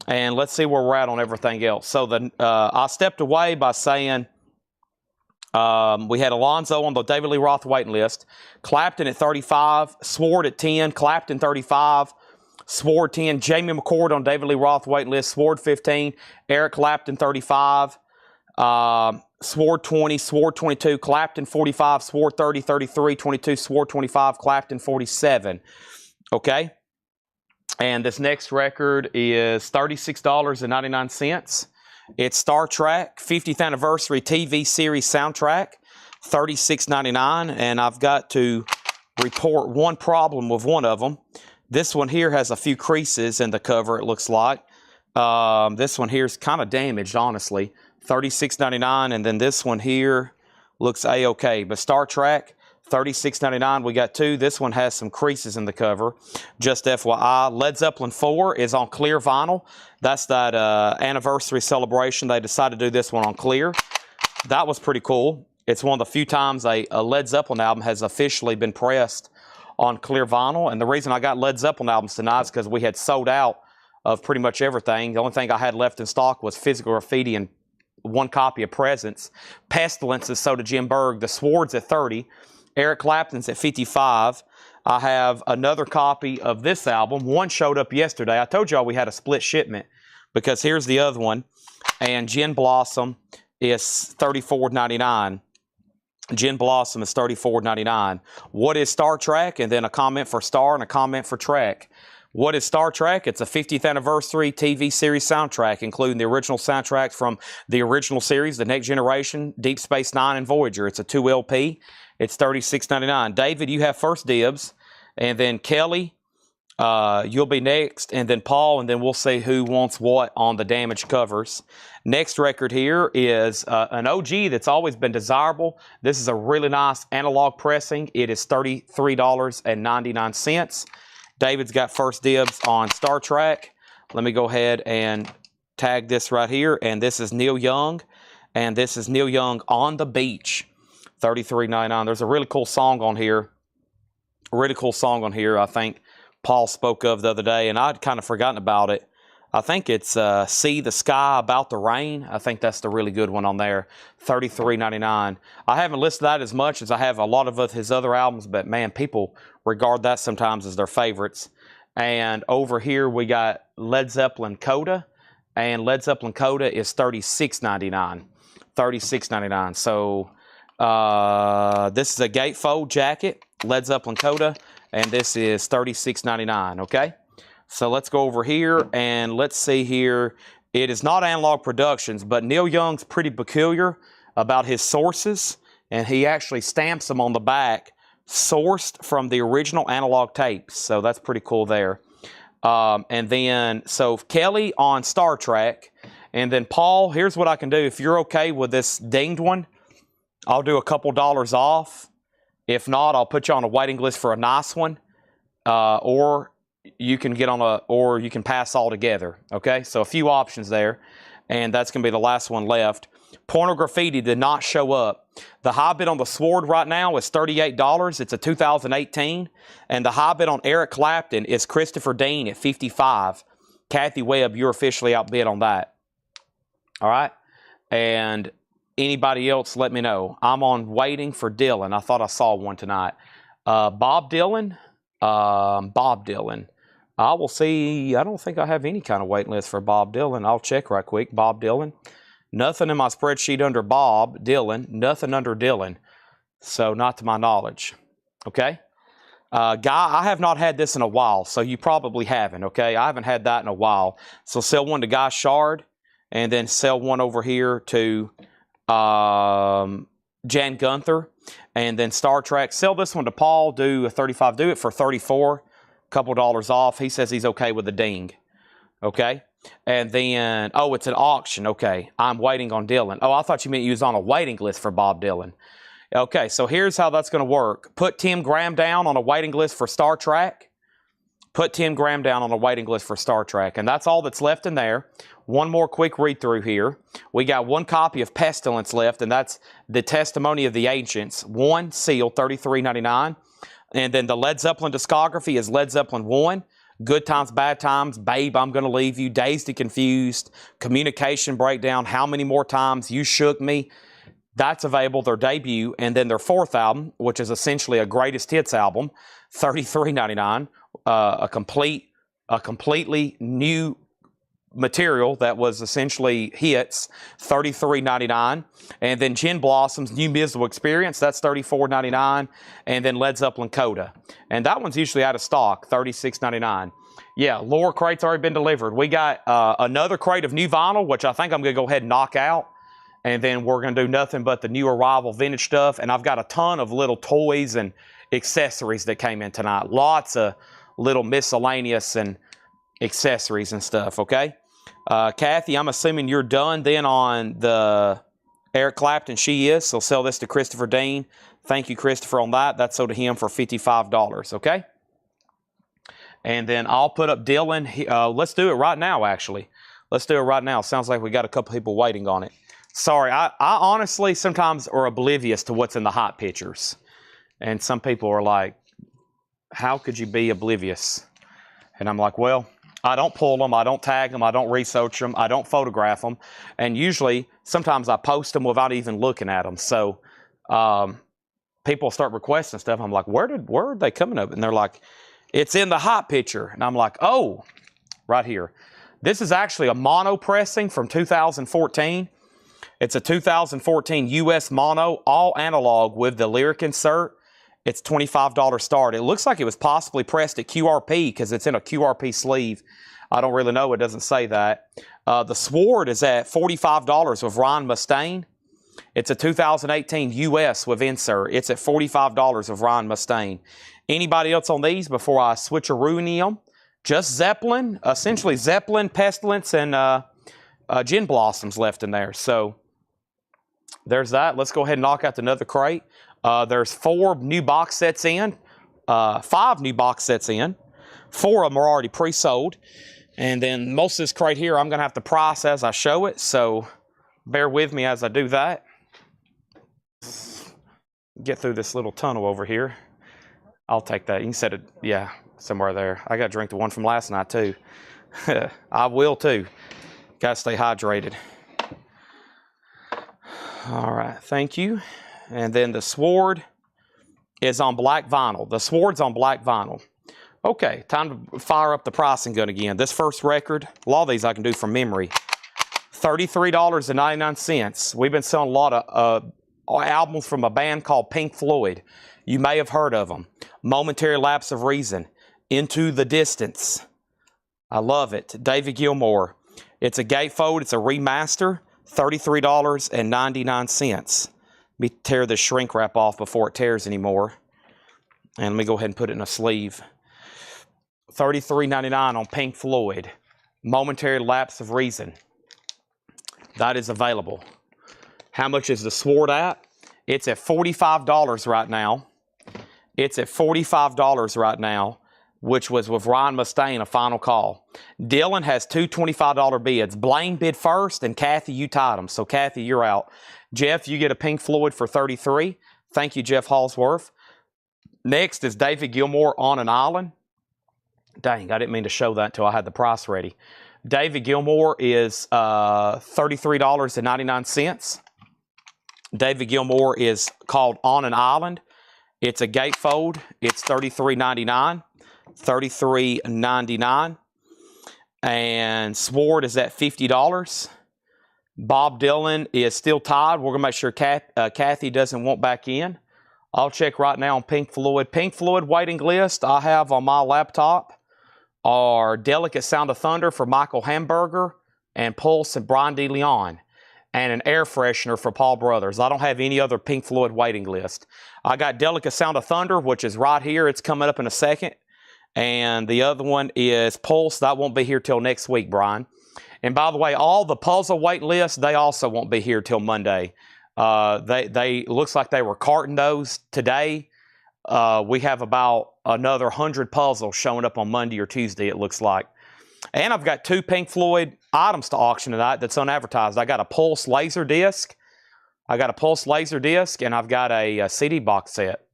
And let's see where we're at on everything else. So I stepped away by saying we had Alonzo on the David Lee Roth waiting list. Clapton at 35. Sword at 10. Clapton 35. Sword 10. Jamie McCord on David Lee Roth waiting list. Sword 15. Eric Clapton 35. Sword 20, Sword 22, Clapton 45, Sword 30, 33, 22, Sword 25, Clapton 47. Okay? And this next record is $36.99. It's Star Trek 50th Anniversary TV Series Soundtrack, $36.99. And I've got to report one problem with one of them. This one here has a few creases in the cover, it looks like. This one here is kind of damaged, honestly. $36.99, and then this one here looks a-okay. But Star Trek, $36.99. We got two. This one has some creases in the cover. Just FYI, Led Zeppelin 4 is on clear vinyl. That's that anniversary celebration. They decided to do this one on clear. That was pretty cool. It's one of the few times a Led Zeppelin album has officially been pressed on clear vinyl. And the reason I got Led Zeppelin albums tonight is because we had sold out of pretty much everything. The only thing I had left in stock was Physical Graffiti and one copy of Presence. Pestilence is sold to Jim Berg. The Sword's at 30. Eric Clapton's at 55. I have another copy of this album. One showed up yesterday. I told y'all we had a split shipment because here's the other one. And Gin Blossom is $34.99. Gin Blossom is $34.99. What is Star Trek? And then a comment for Star and a comment for Trek. What is Star Trek? It's a 50th Anniversary TV series soundtrack, including the original soundtracks from the original series, The Next Generation, Deep Space Nine, and Voyager. It's a 2 LP. It's $36.99. David, you have first dibs. And then Kelly, you'll be next. And then Paul, and then we'll see who wants what on the damaged covers. Next record here is an OG that's always been desirable. This is a really nice analog pressing. It is $33.99. David's got first dibs on Star Trek. Let me go ahead and tag this right here. And this is Neil Young. And this is Neil Young on the Beach. $33.99. There's a really cool song on here. A really cool song on here I think Paul spoke of the other day. And I'd kind of forgotten about it. I think it's See the Sky About the Rain. I think that's the really good one on there. $33.99. I haven't listed that as much as I have a lot of his other albums, but man, people regard that sometimes as their favorites. And over here we got Led Zeppelin Coda, and Led Zeppelin Coda is $36.99. $36.99. So this is a gatefold jacket, Led Zeppelin Coda, and this is $36.99. Okay. So let's go over here and let's see here. It is not Analog Productions, but Neil Young's pretty peculiar about his sources, and he actually stamps them on the back, sourced from the original analog tapes. So that's pretty cool there. And then, so Kelly on Star Trek, and then Paul, here's what I can do. If you're okay with this dinged one, I'll do a couple dollars off. If not, I'll put you on a waiting list for a nice one, or you can get on or you can pass all together. Okay, so a few options there, and that's going to be the last one left. Porno Graffiti did not show up. The high bid on the Sword right now is $38. It's a 2018, and the high bid on Eric Clapton is Christopher Dean at $55. Kathy Webb, you're officially outbid on that. All right, and anybody else, let me know. I'm on waiting for Dylan. I thought I saw one tonight. Bob Dylan. Bob Dylan. I will see. I don't think I have any kind of waiting list for Bob Dylan. I'll check right quick. Bob Dylan. Nothing in my spreadsheet under Bob Dylan. Nothing under Dylan. So not to my knowledge. Okay. Guy, I have not had this in a while, so you probably haven't. Okay. I haven't had that in a while. So sell one to Guy Shard, and then sell one over here to Jan Gunther. And then Star Trek, sell this one to Paul, do a 35, do it for 34, couple dollars off. He says he's okay with the ding. Okay. And then, oh, it's an auction. Okay. I'm waiting on Dylan. Oh, I thought you meant you was on a waiting list for Bob Dylan. Okay. So here's how that's going to work. Put Tim Graham down on a waiting list for Star Trek. put 10 gram down on a waiting list for Star Trek. And that's all that's left in there. One more quick read through here. We got one copy of Pestilence left, and that's the Testimony of the Ancients. One seal, $33.99. And then the Led Zeppelin discography is Led Zeppelin 1, Good Times, Bad Times, Babe, I'm Gonna Leave You, Dazed and Confused, Communication Breakdown, How Many More Times, You Shook Me. That's available, their debut. And then their fourth album, which is essentially a greatest hits album, $33.99. A completely new material that was essentially hits, $33.99. And then Gin Blossom's New Musical Experience, that's $34.99. And then Led Zeppelin Coda. And that one's usually out of stock, $36.99. Yeah, lower crate's already been delivered. We got another crate of new vinyl, which I think I'm going to go ahead and knock out. And then we're going to do nothing but the new arrival vintage stuff. And I've got a ton of little toys and accessories that came in tonight. Lots of little miscellaneous and accessories and stuff, okay? Kathy, I'm assuming you're done then on the Eric Clapton. She is, so sell this to Christopher Dean. Thank you, Christopher, on that. That's sold to him for $55, okay? And then I'll put up Dylan. Let's do it right now, actually. Let's do it right now. Sounds like we got a couple people waiting on it. Sorry, I honestly sometimes are oblivious to what's in the hot pictures. And some people are like, how could you be oblivious? And I'm like, well, I don't pull them, I don't tag them, I don't research them, I don't photograph them. And usually, sometimes I post them without even looking at them. So people start requesting stuff. I'm like, where are they coming up? And they're like, it's in the hot picture. And I'm like, oh, right here. This is actually a mono pressing from 2014. It's a 2014 US mono, all analog with the lyric insert. It's $25 start. It looks like it was possibly pressed at QRP because it's in a QRP sleeve. I don't really know. It doesn't say that. The Sword is at $45 with Ron Mustaine. It's a 2018 US with insert. It's at $45 with Ron Mustaine. Anybody else on these before I switcheroo them? Just Zeppelin, essentially Zeppelin, Pestilence, and Gin Blossoms left in there. So there's that. Let's go ahead and knock out another crate. There's 4 new box sets in, 5 new box sets in. 4 of them are already pre-sold. And then most of this crate here, I'm going to have to price as I show it. So bear with me as I do that. Get through this little tunnel over here. I'll take that. You can set it, yeah, somewhere there. I got to drink the one from last night too. I will too. Got to stay hydrated. All right, thank you. And then the Sword is on black vinyl. The Sword's on black vinyl. Okay, time to fire up the pricing gun again. This first record, a lot of these I can do from memory. $33.99. We've been selling a lot of albums from a band called Pink Floyd. You may have heard of them. Momentary Lapse of Reason. Into the Distance. I love it. David Gilmour. It's a gatefold. It's a remaster. $33.99. Let me tear the shrink wrap off before it tears anymore. And let me go ahead and put it in a sleeve. $33.99 on Pink Floyd. Momentary Lapse of Reason. That is available. How much is the Sword at? It's at $45 right now. It's at $45 right now, which was with Ryan Mustaine, a final call. Dylan has 2 $25 bids. Blaine bid first, and Kathy, you tied them. So, Kathy, you're out. Jeff, you get a Pink Floyd for $33. Thank you, Jeff Hallsworth. Next is David Gilmour, On an Island. Dang, I didn't mean to show that until I had the price ready. David Gilmour is $33.99. David Gilmour is called On an Island. It's a gatefold. It's $33.99. $33.99. And Sword is at $50. Bob Dylan is still tied. We're going to make sure Kathy doesn't want back in. I'll check right now on Pink Floyd. Pink Floyd waiting list I have on my laptop are Delicate Sound of Thunder for Michael Hamburger and Pulse and Brian De Leon, and an air freshener for Paul Brothers. I don't have any other Pink Floyd waiting list. I got Delicate Sound of Thunder, which is right here. It's coming up in a second. And the other one is Pulse. That won't be here till next week, Brian. And by the way, all the puzzle wait lists, they also won't be here till Monday. They looks like they were carting those today. we have about another 100 puzzles showing up on Monday or Tuesday, it looks like. And I've got 2 Pink Floyd items to auction tonight that's unadvertised. I got a Pulse laser disc. And I've got a CD box set.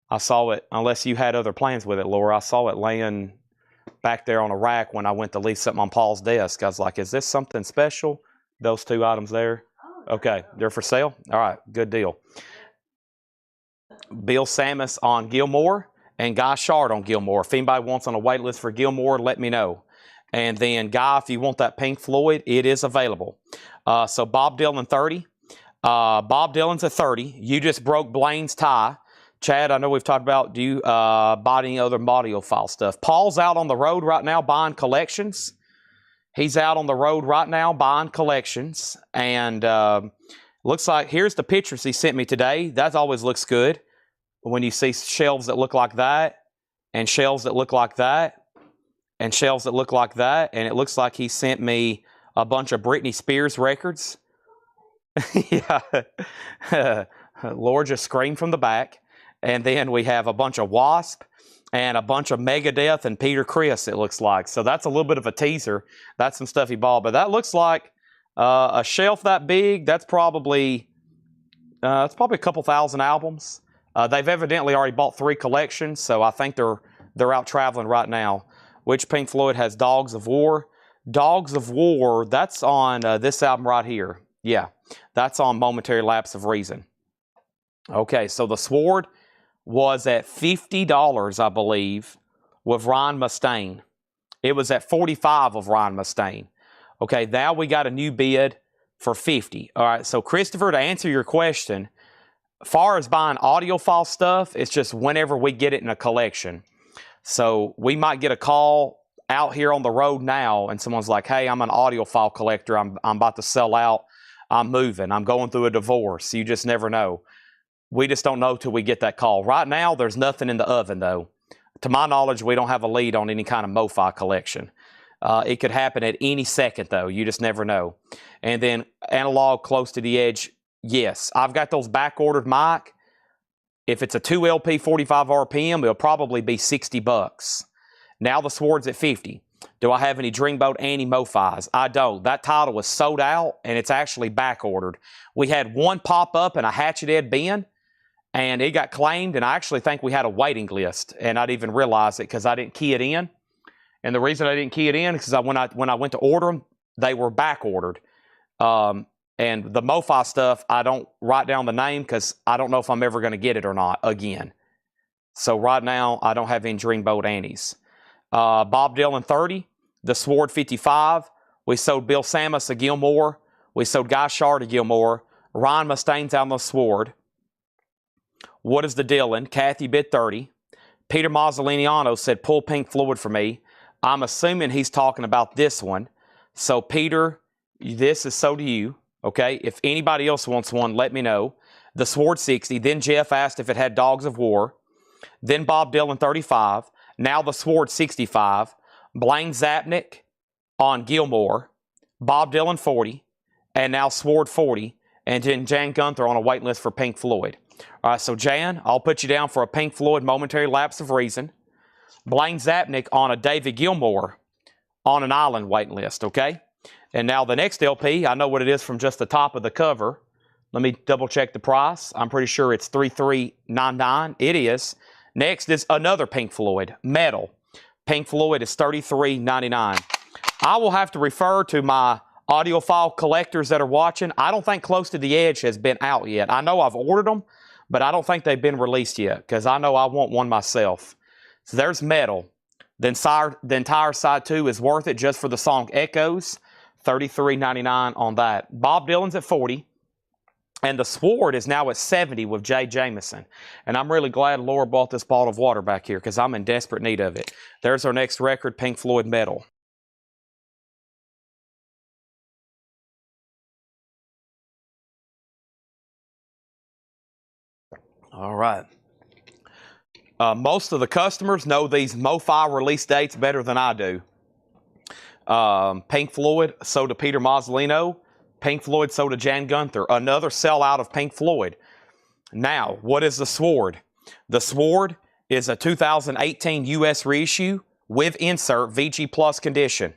I saw it, unless you had other plans with it, Laura. I saw it laying back there on a rack when I went to leave something on Paul's desk. I was like, is this something special? Those 2 items there? Okay, they're for sale? All right, good deal. Bill Samus on Gilmore and Guy Shard on Gilmore. If anybody wants on a wait list for Gilmore, let me know. And then, Guy, if you want that Pink Floyd, it is available. So Bob Dylan 30. Bob Dylan's at 30. You just broke Blaine's tie. Chad, I know we've talked about, do you buy any other audiophile stuff? Paul's out on the road right now buying collections. He's out on the road right now buying collections. And looks like, here's the pictures he sent me today. That always looks good when you see shelves that look like that, and shelves that look like that, and shelves that look like that. And it looks like he sent me a bunch of Britney Spears records. Yeah. Laura just screamed from the back. And then we have a bunch of Wasp and a bunch of Megadeth and Peter Criss, it looks like. So that's a little bit of a teaser. That's some stuff he bought. But that looks like a shelf that big. That's probably a couple thousand albums. They've evidently already bought 3 collections, so I think they're out traveling right now. Which Pink Floyd has Dogs of War? Dogs of War, that's on this album right here. Yeah, that's on Momentary Lapse of Reason. Okay, so the Sword was at $50, I believe, with Ron Mustaine. It was at $45 of Ron Mustaine. Okay, now we got a new bid for $50. All right, so Christopher, to answer your question, far as buying audiophile stuff, it's just whenever we get it in a collection. So we might get a call out here on the road now, and someone's like, hey, I'm an audiophile collector. I'm about to sell out. I'm moving. I'm going through a divorce. You just never know. We just don't know till we get that call. Right now, there's nothing in the oven, though. To my knowledge, we don't have a lead on any kind of MoFi collection. It could happen at any second, though. You just never know. And then analog close to the edge, yes. I've got those back-ordered mic. If it's a 2LP 45 RPM, it'll probably be $60. Now the Sword's at $50. Do I have any Dreamboat anti-MoFis? I don't. That title was sold out, and it's actually back-ordered. We had one pop up in a Hatchet Ed bin, and it got claimed, and I actually think we had a waiting list, and I didn't even realize it because I didn't key it in. And the reason I didn't key it in is because when I went to order them, they were back-ordered. And the MoFi stuff, I don't write down the name because I don't know if I'm ever going to get it or not again. So right now, I don't have any Dreamboat anties. Bob Dylan 30, the Sword 55. We sold Bill Samus a Gilmore. We sold Guy Shard a Gilmore. Ron Mustaine's on the Sword. What is the Dylan? Kathy bid 30. Peter Mazzoliniano said, pull Pink Floyd for me. I'm assuming he's talking about this one. So, Peter, this is so to you. Okay? If anybody else wants one, let me know. The Sword 60. Then Jeff asked if it had Dogs of War. Then Bob Dylan 35. Now the Sword 65. Blaine Zapnick on Gilmore. Bob Dylan 40. And now Sword 40. And then Jan Gunther on a wait list for Pink Floyd. All right, so Jan, I'll put you down for a Pink Floyd Momentary Lapse of Reason. Blaine Zapnick on a David Gilmour on an Island waiting list, okay? And now the next LP, I know what it is from just the top of the cover. Let me double check the price. I'm pretty sure it's $33.99. It is. Next is another Pink Floyd, Metal. Pink Floyd is $33.99. I will have to refer to my audiophile collectors that are watching. I don't think Close to the Edge has been out yet. I know I've ordered them, but I don't think they've been released yet because I know I want one myself. So there's Metal. Then the entire side 2 is worth it just for the song Echoes. $33.99 on that. Bob Dylan's at 40. And the Sword is now at 70 with Jay Jameson. And I'm really glad Laura bought this bottle of water back here because I'm in desperate need of it. There's our next record, Pink Floyd Metal. All right. Most of the customers know these MoFi release dates better than I do. Pink Floyd sold to Peter Mazzolino. Pink Floyd sold to Jan Gunther. Another sellout of Pink Floyd. Now, what is the Sword? The Sword is a 2018 U.S. reissue with insert VG Plus condition.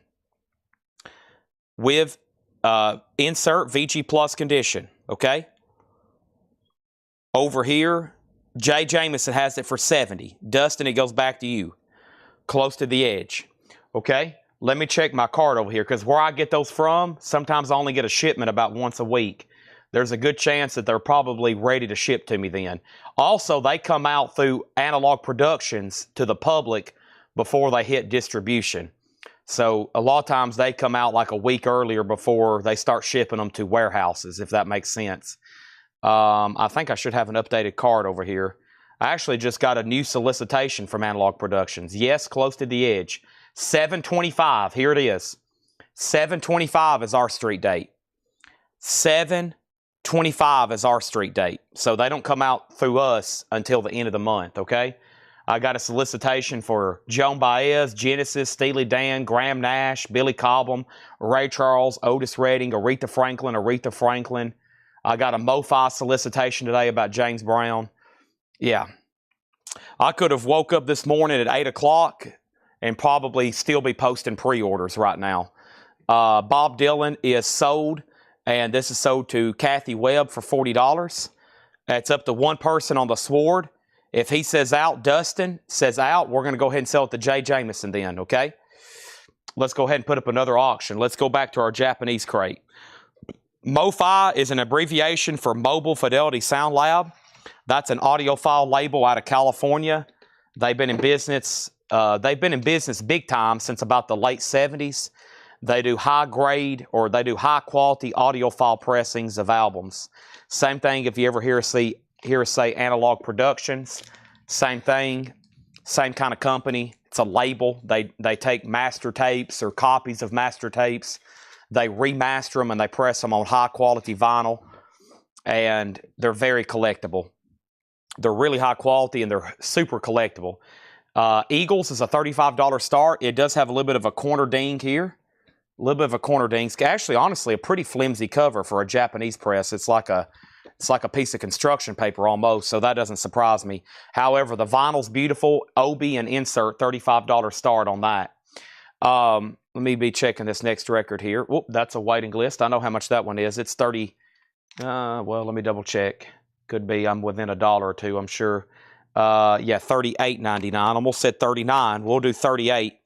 With insert VG Plus condition, okay? Over here, Jay Jameson has it for 70. Dustin, it goes back to you. Close to the edge, okay? Let me check my card over here, because where I get those from, sometimes I only get a shipment about once a week. There's a good chance that they're probably ready to ship to me then. Also, they come out through Analog Productions to the public before they hit distribution. So a lot of times they come out like a week earlier before they start shipping them to warehouses, if that makes sense. I think I should have an updated card over here. I actually just got a new solicitation from Analog Productions. Yes, close to the edge. 7/25, here it is. 7/25 is our street date. 7/25 is our street date. So they don't come out through us until the end of the month, okay? I got a solicitation for Joan Baez, Genesis, Steely Dan, Graham Nash, Billy Cobham, Ray Charles, Otis Redding, Aretha Franklin. I got a MoFi solicitation today about James Brown. Yeah. I could have woke up this morning at 8 o'clock and probably still be posting pre-orders right now. Bob Dylan is sold, and this is sold to Kathy Webb for $40. That's up to one person on the Sword. If he says out, Dustin says out, we're going to go ahead and sell it to Jay Jameson then, okay? Let's go ahead and put up another auction. Let's go back to our Japanese crate. MoFi is an abbreviation for Mobile Fidelity Sound Lab. That's an audiophile label out of California. They've been in business big time since about the late 70s. They do high grade, or they do high quality audiophile pressings of albums. Same thing if you ever hear us say Analog Productions. Same thing, same kind of company. It's a label. They take master tapes or copies of master tapes. They remaster them and they press them on high quality vinyl. And they're very collectible. They're really high quality and they're super collectible. Eagles is a $35 start. It does have a little bit of a corner ding here. A little bit of a corner ding. Actually, honestly, a pretty flimsy cover for a Japanese press. It's like a piece of construction paper almost, so that doesn't surprise me. However, the vinyl's beautiful. OB and insert, $35 start on that. Let me be checking this next record here. Whoop, that's a waiting list. I know how much that one is. It's 30. Well, let me double check. Could be I'm within $1 or $2, I'm sure. Yeah, $38.99. Almost said 39. We'll do 38.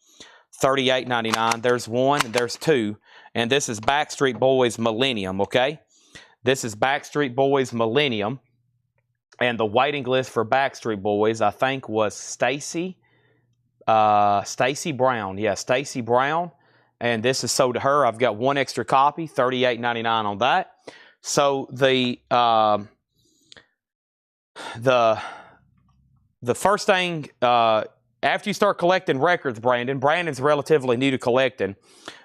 $38.99. There's one, there's two. And this is Backstreet Boys Millennium, okay? This is Backstreet Boys Millennium. And the waiting list for Backstreet Boys, I think, was Stacy Brown. Yeah, Stacy Brown. And this is sold to her. I've got one extra copy, $38.99 on that. So the first thing, after you start collecting records, Brandon's relatively new to collecting.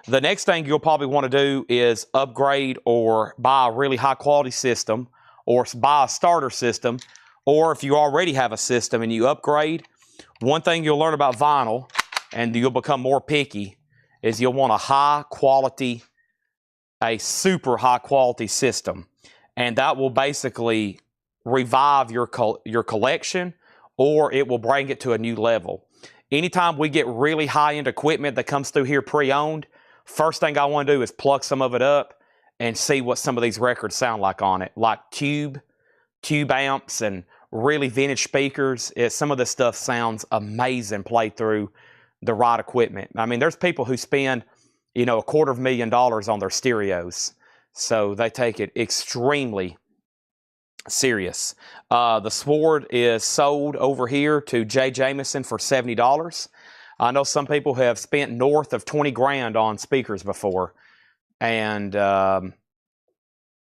The next thing you'll probably want to do is upgrade or buy a really high quality system, or buy a starter system. Or if you already have a system and you upgrade, one thing you'll learn about vinyl, and you'll become more picky, is you'll want a super high quality system. And that will basically revive your collection, or it will bring it to a new level. Anytime we get really high-end equipment that comes through here pre-owned, first thing I want to do is plug some of it up and see what some of these records sound like on it. Like tube amps and really vintage speakers. Some of this stuff sounds amazing played through the right equipment. I mean, there's people who spend, $250,000 on their stereos. So they take it extremely serious. The Sword is sold over here to Jay Jameson for $70. I know some people have spent north of 20 grand on speakers before. And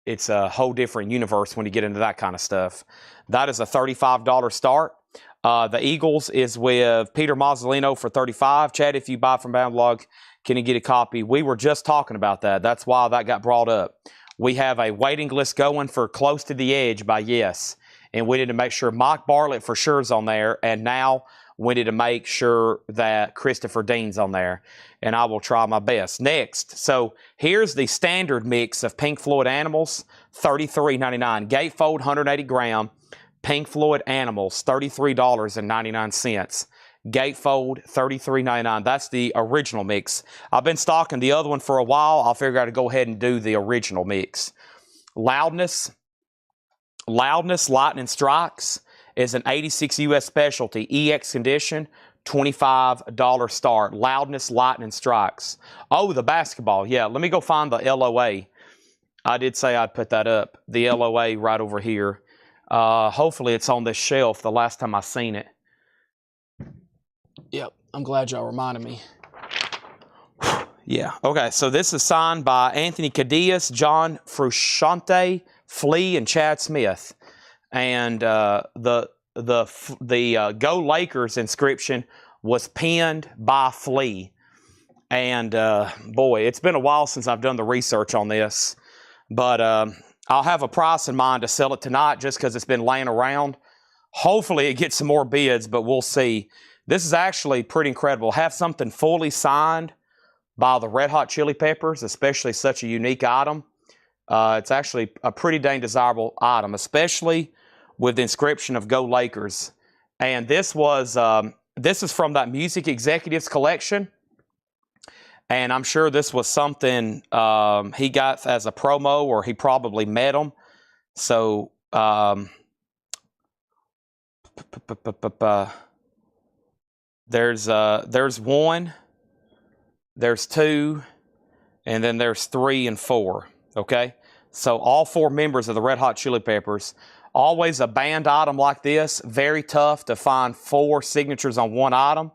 it's a whole different universe when you get into that kind of stuff. That is a $35 start. The Eagles is with Peter Mazzolino for $35. Chad, if you buy from Boundlog, can you get a copy? We were just talking about that. That's why that got brought up. We have a waiting list going for Close to the Edge by Yes. And we need to make sure Mike Bartlett for sure is on there. And now we need to make sure that Christopher Dean's on there. And I will try my best. Next, so here's the standard mix of Pink Floyd Animals, $33.99. Gatefold, 180 gram. Pink Floyd Animals, $33.99. Gatefold, $33.99. That's the original mix. I've been stocking the other one for a while. I'll figure out to go ahead and do the original mix. Loudness, Lightning Strikes is an 86 US specialty. EX condition, $25 start. Loudness, Lightning Strikes. Oh, the basketball. Yeah, let me go find the LOA. I did say I'd put that up. The LOA right over here. Hopefully it's on this shelf the last time I seen it. Yep, I'm glad y'all reminded me. Yeah, okay, so this is signed by Anthony Cadiz, John Frusciante, Flea, and Chad Smith. And the Go Lakers inscription was penned by Flea. And boy, it's been a while since I've done the research on this. But I'll have a price in mind to sell it tonight just because it's been laying around. Hopefully it gets some more bids, but we'll see. This is actually pretty incredible. Have something fully signed by the Red Hot Chili Peppers, especially such a unique item. It's actually a pretty dang desirable item, especially with the inscription of Go Lakers. And this is from that Music Executives collection. And I'm sure this was something he got as a promo, or he probably met them. So there's one, there's two, and then there's 3 and 4. Okay, so all 4 members of the Red Hot Chili Peppers. Always a band item like this, very tough to find 4 signatures on one item,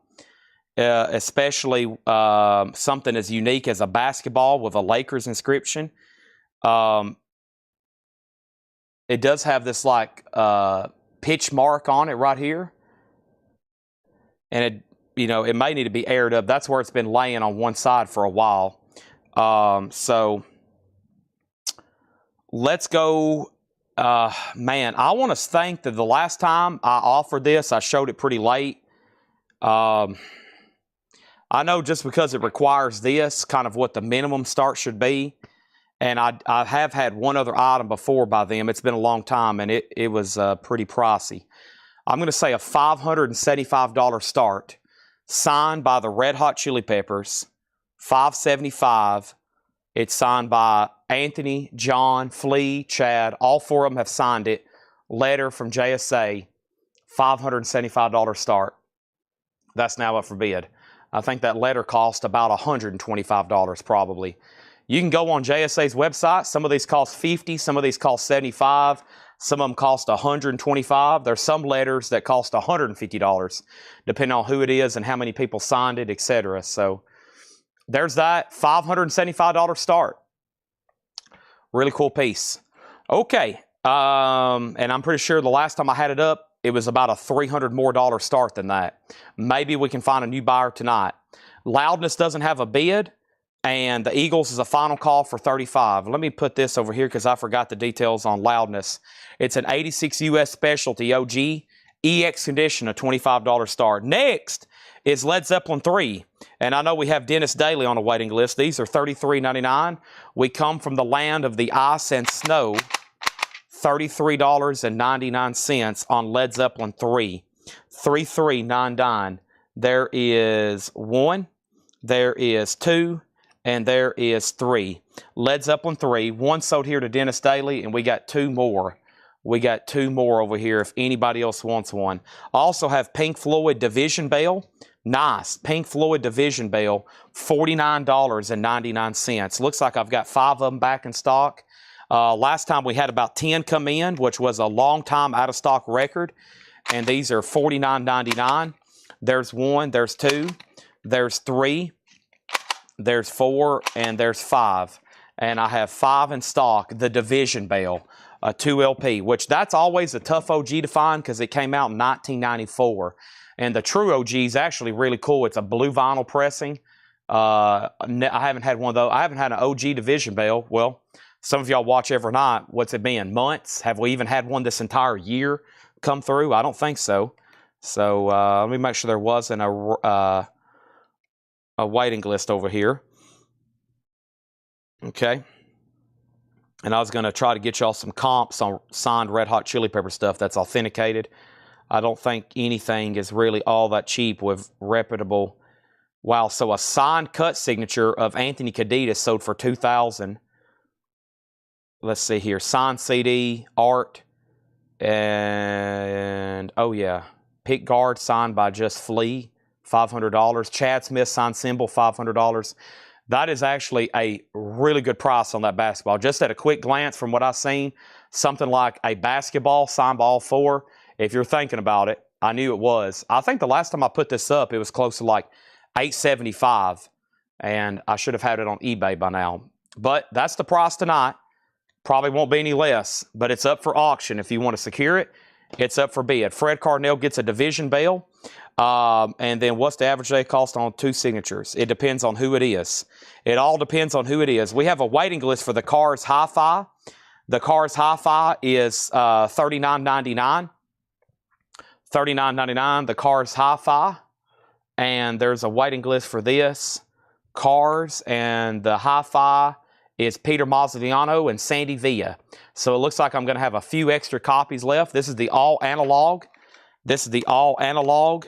especially something as unique as a basketball with a Lakers inscription. It does have this like pitch mark on it right here. And it may need to be aired up. That's where it's been laying on one side for a while. So let's go. Man, I want to think that the last time I offered this, I showed it pretty late. I know just because it requires this, kind of what the minimum start should be. And I have had one other item before by them. It's been a long time, and it was pretty pricey. I'm going to say a $575 start, signed by the Red Hot Chili Peppers, $575. It's signed by Anthony, John, Flea, Chad. All 4 of them have signed it. Letter from JSA, $575 start. That's now up for bid. I think that letter cost about $125 probably. You can go on JSA's website. Some of these cost $50, some of these cost $75, some of them cost $125. There's some letters that cost $150, depending on who it is and how many people signed it, etc. So there's that $575 start. Really cool piece. Okay, and I'm pretty sure the last time I had it up, it was about a $300 more start than that. Maybe we can find a new buyer tonight. Loudness doesn't have a bid, and the Eagles is a final call for $35. Let me put this over here because I forgot the details on Loudness. It's an 86 US specialty OG, EX condition, a $25 start. Next is Led Zeppelin 3. And I know we have Dennis Daly on a waiting list. These are $33.99. We come from the land of the ice and snow. $33.99 on Led Zeppelin 3. 3399. There is 1, there is 2, and there is 3. Led Zeppelin 3. 1 sold here to Dennis Daly, and we got 2 more. We got 2 more over here if anybody else wants one. I also have Pink Floyd Division Bell. Nice. Pink Floyd Division Bell, $49.99. Looks like I've got 5 of them back in stock. Last time we had about 10 come in, which was a long time out of stock record. And these are $49.99. There's 1, there's 2, there's 3, there's 4, and there's 5. And I have 5 in stock, the Division Bell, a 2 LP, which that's always a tough OG to find because it came out in 1994. And the true OG is actually really cool. It's a blue vinyl pressing. I haven't had one of those. I haven't had an OG Division Bell. Well, some of y'all watch every night. What's it been? Months? Have we even had one this entire year come through? I don't think so. So let me make sure there wasn't a waiting list over here. Okay. And I was going to try to get y'all some comps on signed Red Hot Chili Pepper stuff that's authenticated. I don't think anything is really all that cheap with reputable. Wow, so a signed cut signature of Anthony Kiedis sold for $2,000. Let's see here. Signed CD, art, and oh yeah. Pick guard signed by Just Flea, $500. Chad Smith signed symbol, $500. That is actually a really good price on that basketball. Just at a quick glance from what I've seen, something like a basketball signed by all four. If you're thinking about it, I knew it was. I think the last time I put this up, it was close to like $875, and I should have had it on eBay by now. But that's the price tonight. Probably won't be any less, but it's up for auction. If you want to secure it, it's up for bid. Fred Cardinale gets a division bail. And then what's the average day cost on 2 signatures? It depends on who it is. It all depends on who it is. We have a waiting list for the Cars Hi-Fi. The Cars Hi-Fi is $39.99. $39.99, the Cars Hi-Fi. And there's a waiting list for this. Cars and the Hi-Fi is Peter Mazzoliano and Sandy Villa. So it looks like I'm going to have a few extra copies left. This is the all analog. This is the all analog.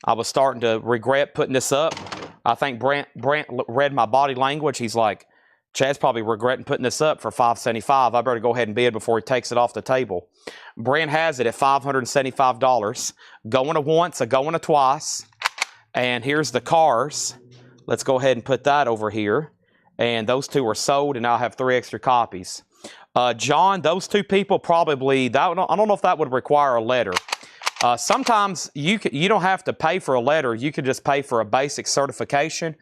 I was starting to regret putting this up. I think Brent read my body language. He's like, Chad's probably regretting putting this up for $575. I better go ahead and bid before he takes it off the table. Brent has it at $575. Going a once, a going a twice. And here's the Cars. Let's go ahead and put that over here. And those 2 are sold, and I'll have 3 extra copies. John, those 2 people probably, I don't know if that would require a letter. Sometimes you don't have to pay for a letter. You could just pay for a basic certification.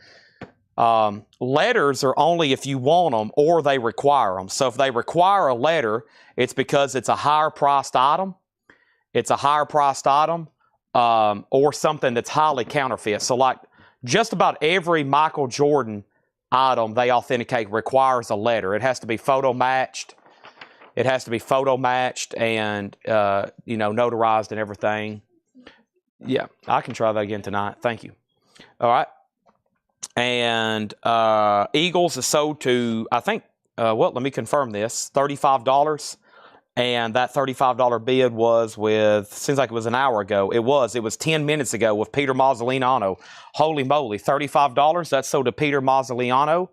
Letters are only if you want them or they require them. So if they require a letter, it's because it's a higher priced item. It's a higher priced item or something that's highly counterfeit. So like just about every Michael Jordan item they authenticate requires a letter. It has to be photo matched. It has to be photo matched and, notarized and everything. Yeah, I can try that again tonight. Thank you. All right. And Eagles is sold to, I think, let me confirm this, $35. And that $35 bid was seems like it was an hour ago. It was 10 minutes ago with Peter Mazzoliano. Holy moly, $35. That's sold to Peter Mazzoliano.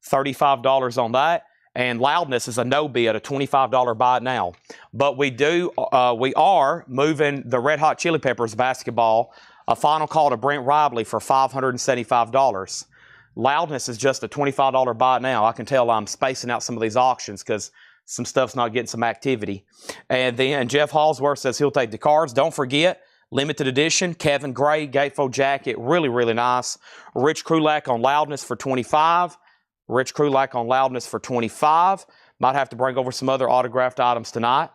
$35 on that. And Loudness is a no bid, a $25 buy it now. But we are moving the Red Hot Chili Peppers basketball, a final call to Brent Ribley for $575. Loudness is just a $25 buy it now. I can tell I'm spacing out some of these auctions because some stuff's not getting some activity. And then Jeff Hallsworth says he'll take the Cards. Don't forget, limited edition, Kevin Gray, gatefold jacket, really, really nice. Rich Krulak on Loudness for $25. Rich Krulak on Loudness for $25. Might have to bring over some other autographed items tonight.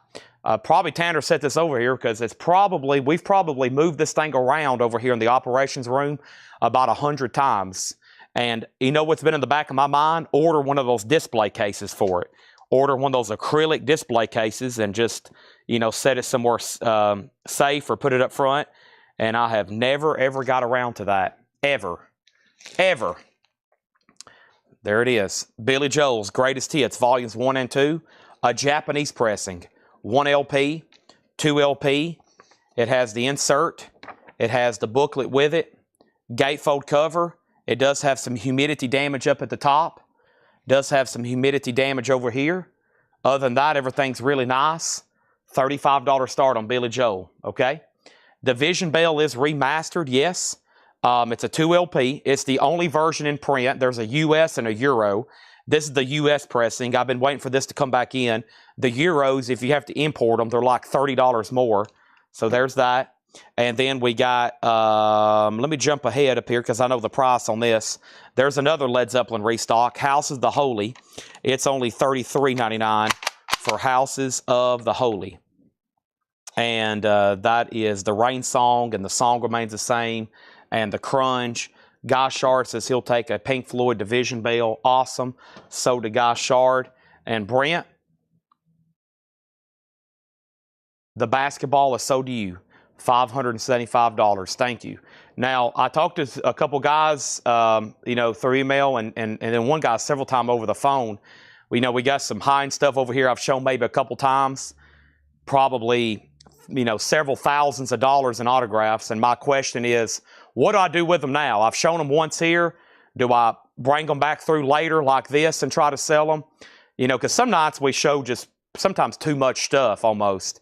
Probably Tanner set this over here because we've probably moved this thing around over here in the operations room about 100 times. And you know what's been in the back of my mind? Order one of those display cases for it. Order one of those acrylic display cases and just, set it somewhere safe or put it up front. And I have never, ever got around to that. Ever. Ever. There it is. Billy Joel's Greatest Hits, Volumes 1 and 2. A Japanese pressing. 1 LP, 2 LP. It has the insert. It has the booklet with it. Gatefold cover. It does have some humidity damage up at the top. Does have some humidity damage over here. Other than that, everything's really nice. $35 start on Billy Joel, okay? The Vision Bell is remastered, yes. It's a 2 LP. It's the only version in print. There's a US and a Euro. This is the US pressing. I've been waiting for this to come back in. The Euros, if you have to import them, they're like $30 more. So there's that. And then we got, let me jump ahead up here because I know the price on this. There's another Led Zeppelin restock, Houses of the Holy. It's only $33.99 for Houses of the Holy. And that is the Rain Song, and the song remains the same. And the Crunch. Guy Shard says he'll take a Pink Floyd Division Bell. Awesome. So to Guy Shard. And Brent, the basketball is so to you. $575. Thank you. Now, I talked to a couple guys, through email and then one guy several times over the phone. We know we got some high-end stuff over here I've shown maybe a couple times. Probably, several thousands of dollars in autographs. And my question is, what do I do with them now? I've shown them once here. Do I bring them back through later like this and try to sell them? Because some nights we show just sometimes too much stuff almost.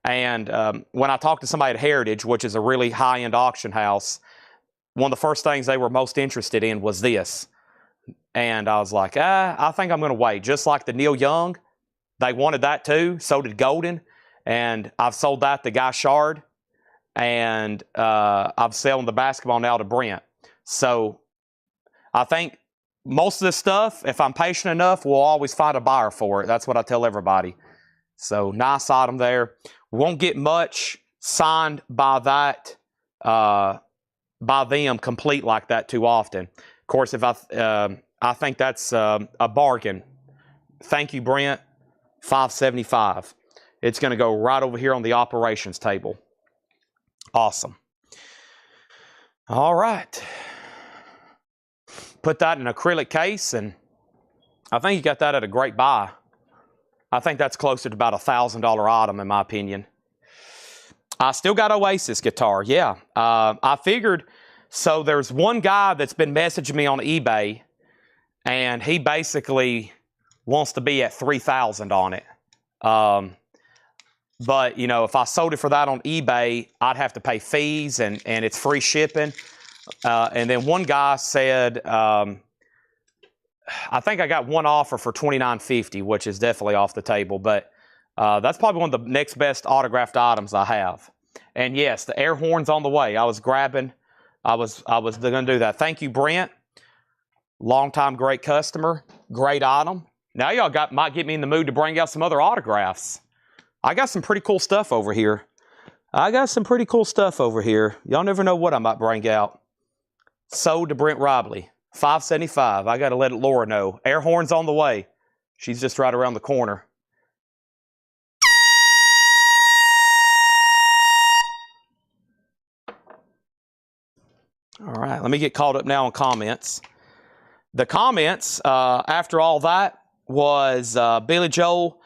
And when I talked to somebody at Heritage, which is a really high-end auction house, one of the first things they were most interested in was this. And I was like, I think I'm going to wait. Just like the Neil Young, they wanted that too. So did Golden. And I've sold that to Guy Shard. And I'm selling the basketball now to Brent. So I think most of this stuff, if I'm patient enough, we'll always find a buyer for it. That's what I tell everybody. So nice item there. We won't get much signed by that, by them complete like that too often. Of course, if I think that's a bargain. Thank you, Brent. $575. It's going to go right over here on the operations table. Awesome. All right. Put that in an acrylic case, and I think you got that at a great buy. I think that's closer to about a $1,000 item, in my opinion. I still got Oasis guitar, yeah. I figured, so there's one guy that's been messaging me on eBay, and he basically wants to be at $3,000 on it. But, if I sold it for that on eBay, I'd have to pay fees, and it's free shipping. And then one guy said, I think I got one offer for $29.50, which is definitely off the table. But that's probably one of the next best autographed items I have. And yes, the air horn's on the way. I was going to do that. Thank you, Brent. Longtime great customer. Great item. Now y'all might get me in the mood to bring out some other autographs. I got some pretty cool stuff over here. Y'all never know what I might bring out. Sold to Brent Robley. $575. I got to let Laura know. Air horn's on the way. She's just right around the corner. All right, let me get caught up now on comments. The comments, after all that, was Billy Joel,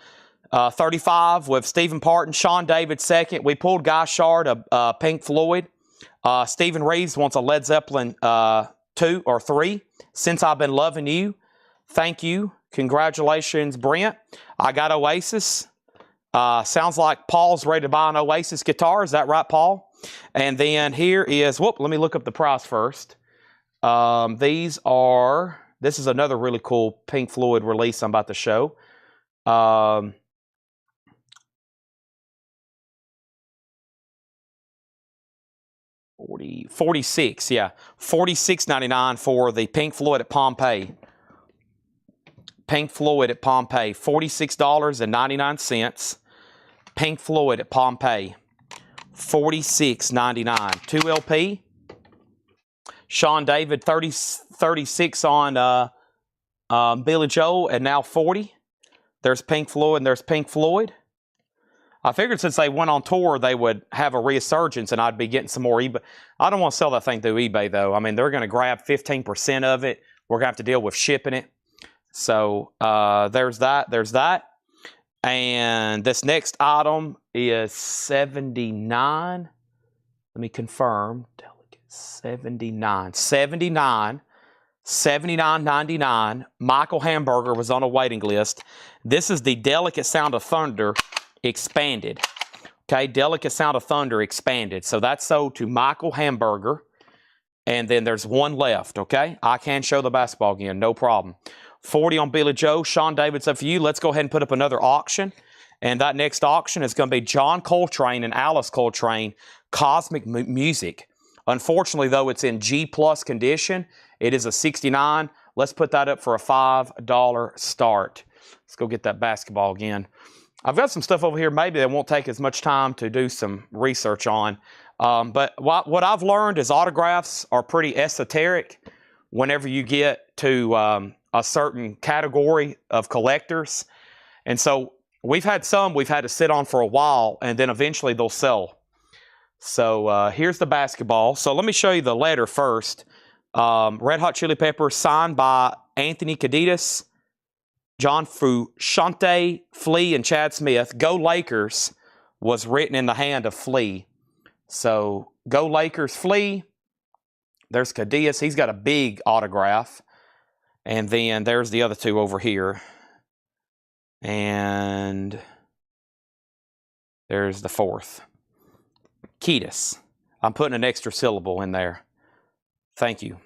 35 with Stephen Parton, Sean David second. We pulled Guy Shard of Pink Floyd. Stephen Reeves wants a Led Zeppelin 2 or 3. Since I've Been Loving You. Thank you. Congratulations, Brent. I got Oasis. Sounds like Paul's ready to buy an Oasis guitar. Is that right, Paul? And then here is, let me look up the price first. This is another really cool Pink Floyd release I'm about to show. 46, yeah. $46.99 for the Pink Floyd at Pompeii. Pink Floyd at Pompeii, $46.99. Pink Floyd at Pompeii, $46.99. 2 LP. Sean David, 36 on Billy Joel, and now 40. There's Pink Floyd and there's Pink Floyd. I figured since they went on tour, they would have a resurgence and I'd be getting some more eBay. I don't want to sell that thing through eBay, though. I mean, they're going to grab 15% of it. We're going to have to deal with shipping it. So there's that. And this next item is $79. Let me confirm. Delicate, $79.99. Michael Hamburger was on a waiting list. This is the Delicate Sound of Thunder expanded. Okay, Delicate Sound of Thunder expanded. So that's sold to Michael Hamburger. And then there's one left, okay? I can show the basketball again, no problem. 40 on Billy Joe. Sean David's up for you. Let's go ahead and put up another auction. And that next auction is going to be John Coltrane and Alice Coltrane, Cosmic Music. Unfortunately, though, it's in G+ condition. It is a 69. Let's put that up for a $5 start. Let's go get that basketball again. I've got some stuff over here maybe that won't take as much time to do some research on. But what I've learned is autographs are pretty esoteric whenever you get to a certain category of collectors. And so we've had to sit on for a while, and then eventually they'll sell. So here's the basketball. So let me show you the letter first. Red Hot Chili Peppers, signed by Anthony Kiedis. John Frusciante, Flea, and Chad Smith. Go Lakers was written in the hand of Flea. So, Go Lakers, Flea. There's Cadillac. He's got a big autograph. And then there's the other two over here. And there's the fourth. Kiedis. I'm putting an extra syllable in there. Thank you.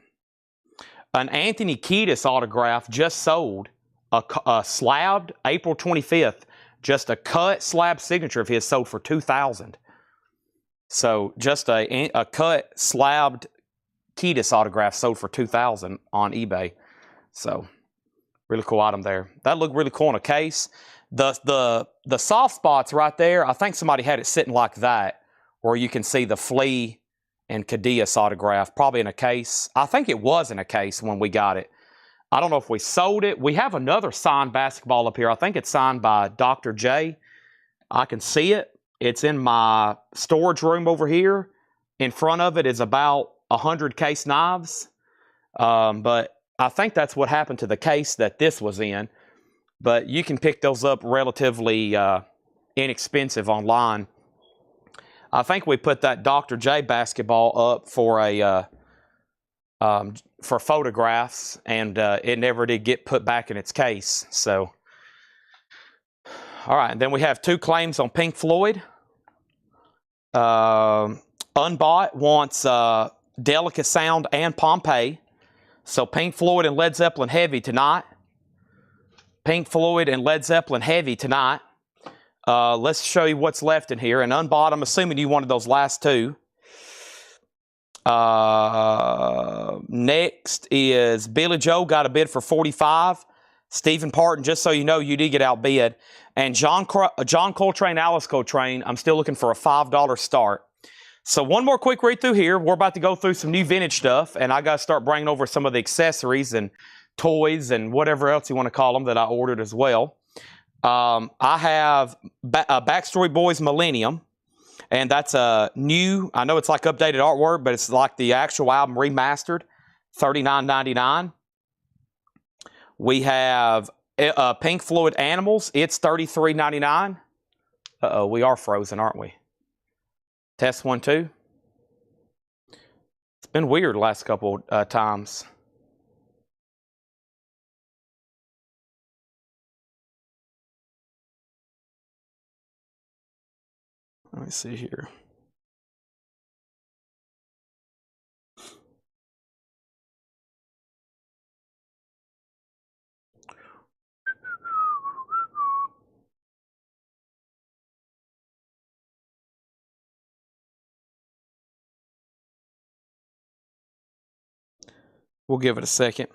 An Anthony Kiedis autograph just sold. A slabbed April 25th. Just a cut slab signature of his sold for $2,000. So just a cut slabbed Kiedis autograph sold for $2,000 on eBay. So really cool item there. That looked really cool in a case. The soft spots right there, I think somebody had it sitting like that, where you can see the Flea and Cadillac autograph, probably in a case. I think it was in a case when we got it. I don't know if we sold it. We have another signed basketball up here. I think it's signed by Dr. J. I can see it. It's in my storage room over here. In front of it is about 100 case knives. But I think that's what happened to the case that this was in. But you can pick those up relatively inexpensive online. I think we put that Dr. J basketball up for a for photographs, and it never did get put back in its case. So, all right. And then we have two claims on Pink Floyd. Unbought wants Delicate Sound and Pompeii. So Pink Floyd and Led Zeppelin Heavy tonight. Pink Floyd and Led Zeppelin Heavy tonight. Let's show you what's left in here. And unbought, I'm assuming you wanted those last two. Next is Billy Joe, got a bid for $45. Stephen Parton, just so you know, you did get outbid. And John Coltrane, Alice Coltrane, I'm still looking for a $5 start. So one more quick read through here. We're about to go through some new vintage stuff, and I got to start bringing over some of the accessories and toys and whatever else you want to call them that I ordered as well. I have Backstory Boys Millennium. And that's a new, I know it's like updated artwork, but it's like the actual album remastered, $39.99. We have Pink Floyd Animals. It's $33.99. Uh-oh, we are frozen, aren't we? Test 1, 2. It's been weird the last couple times. Let me see here. We'll give it a second.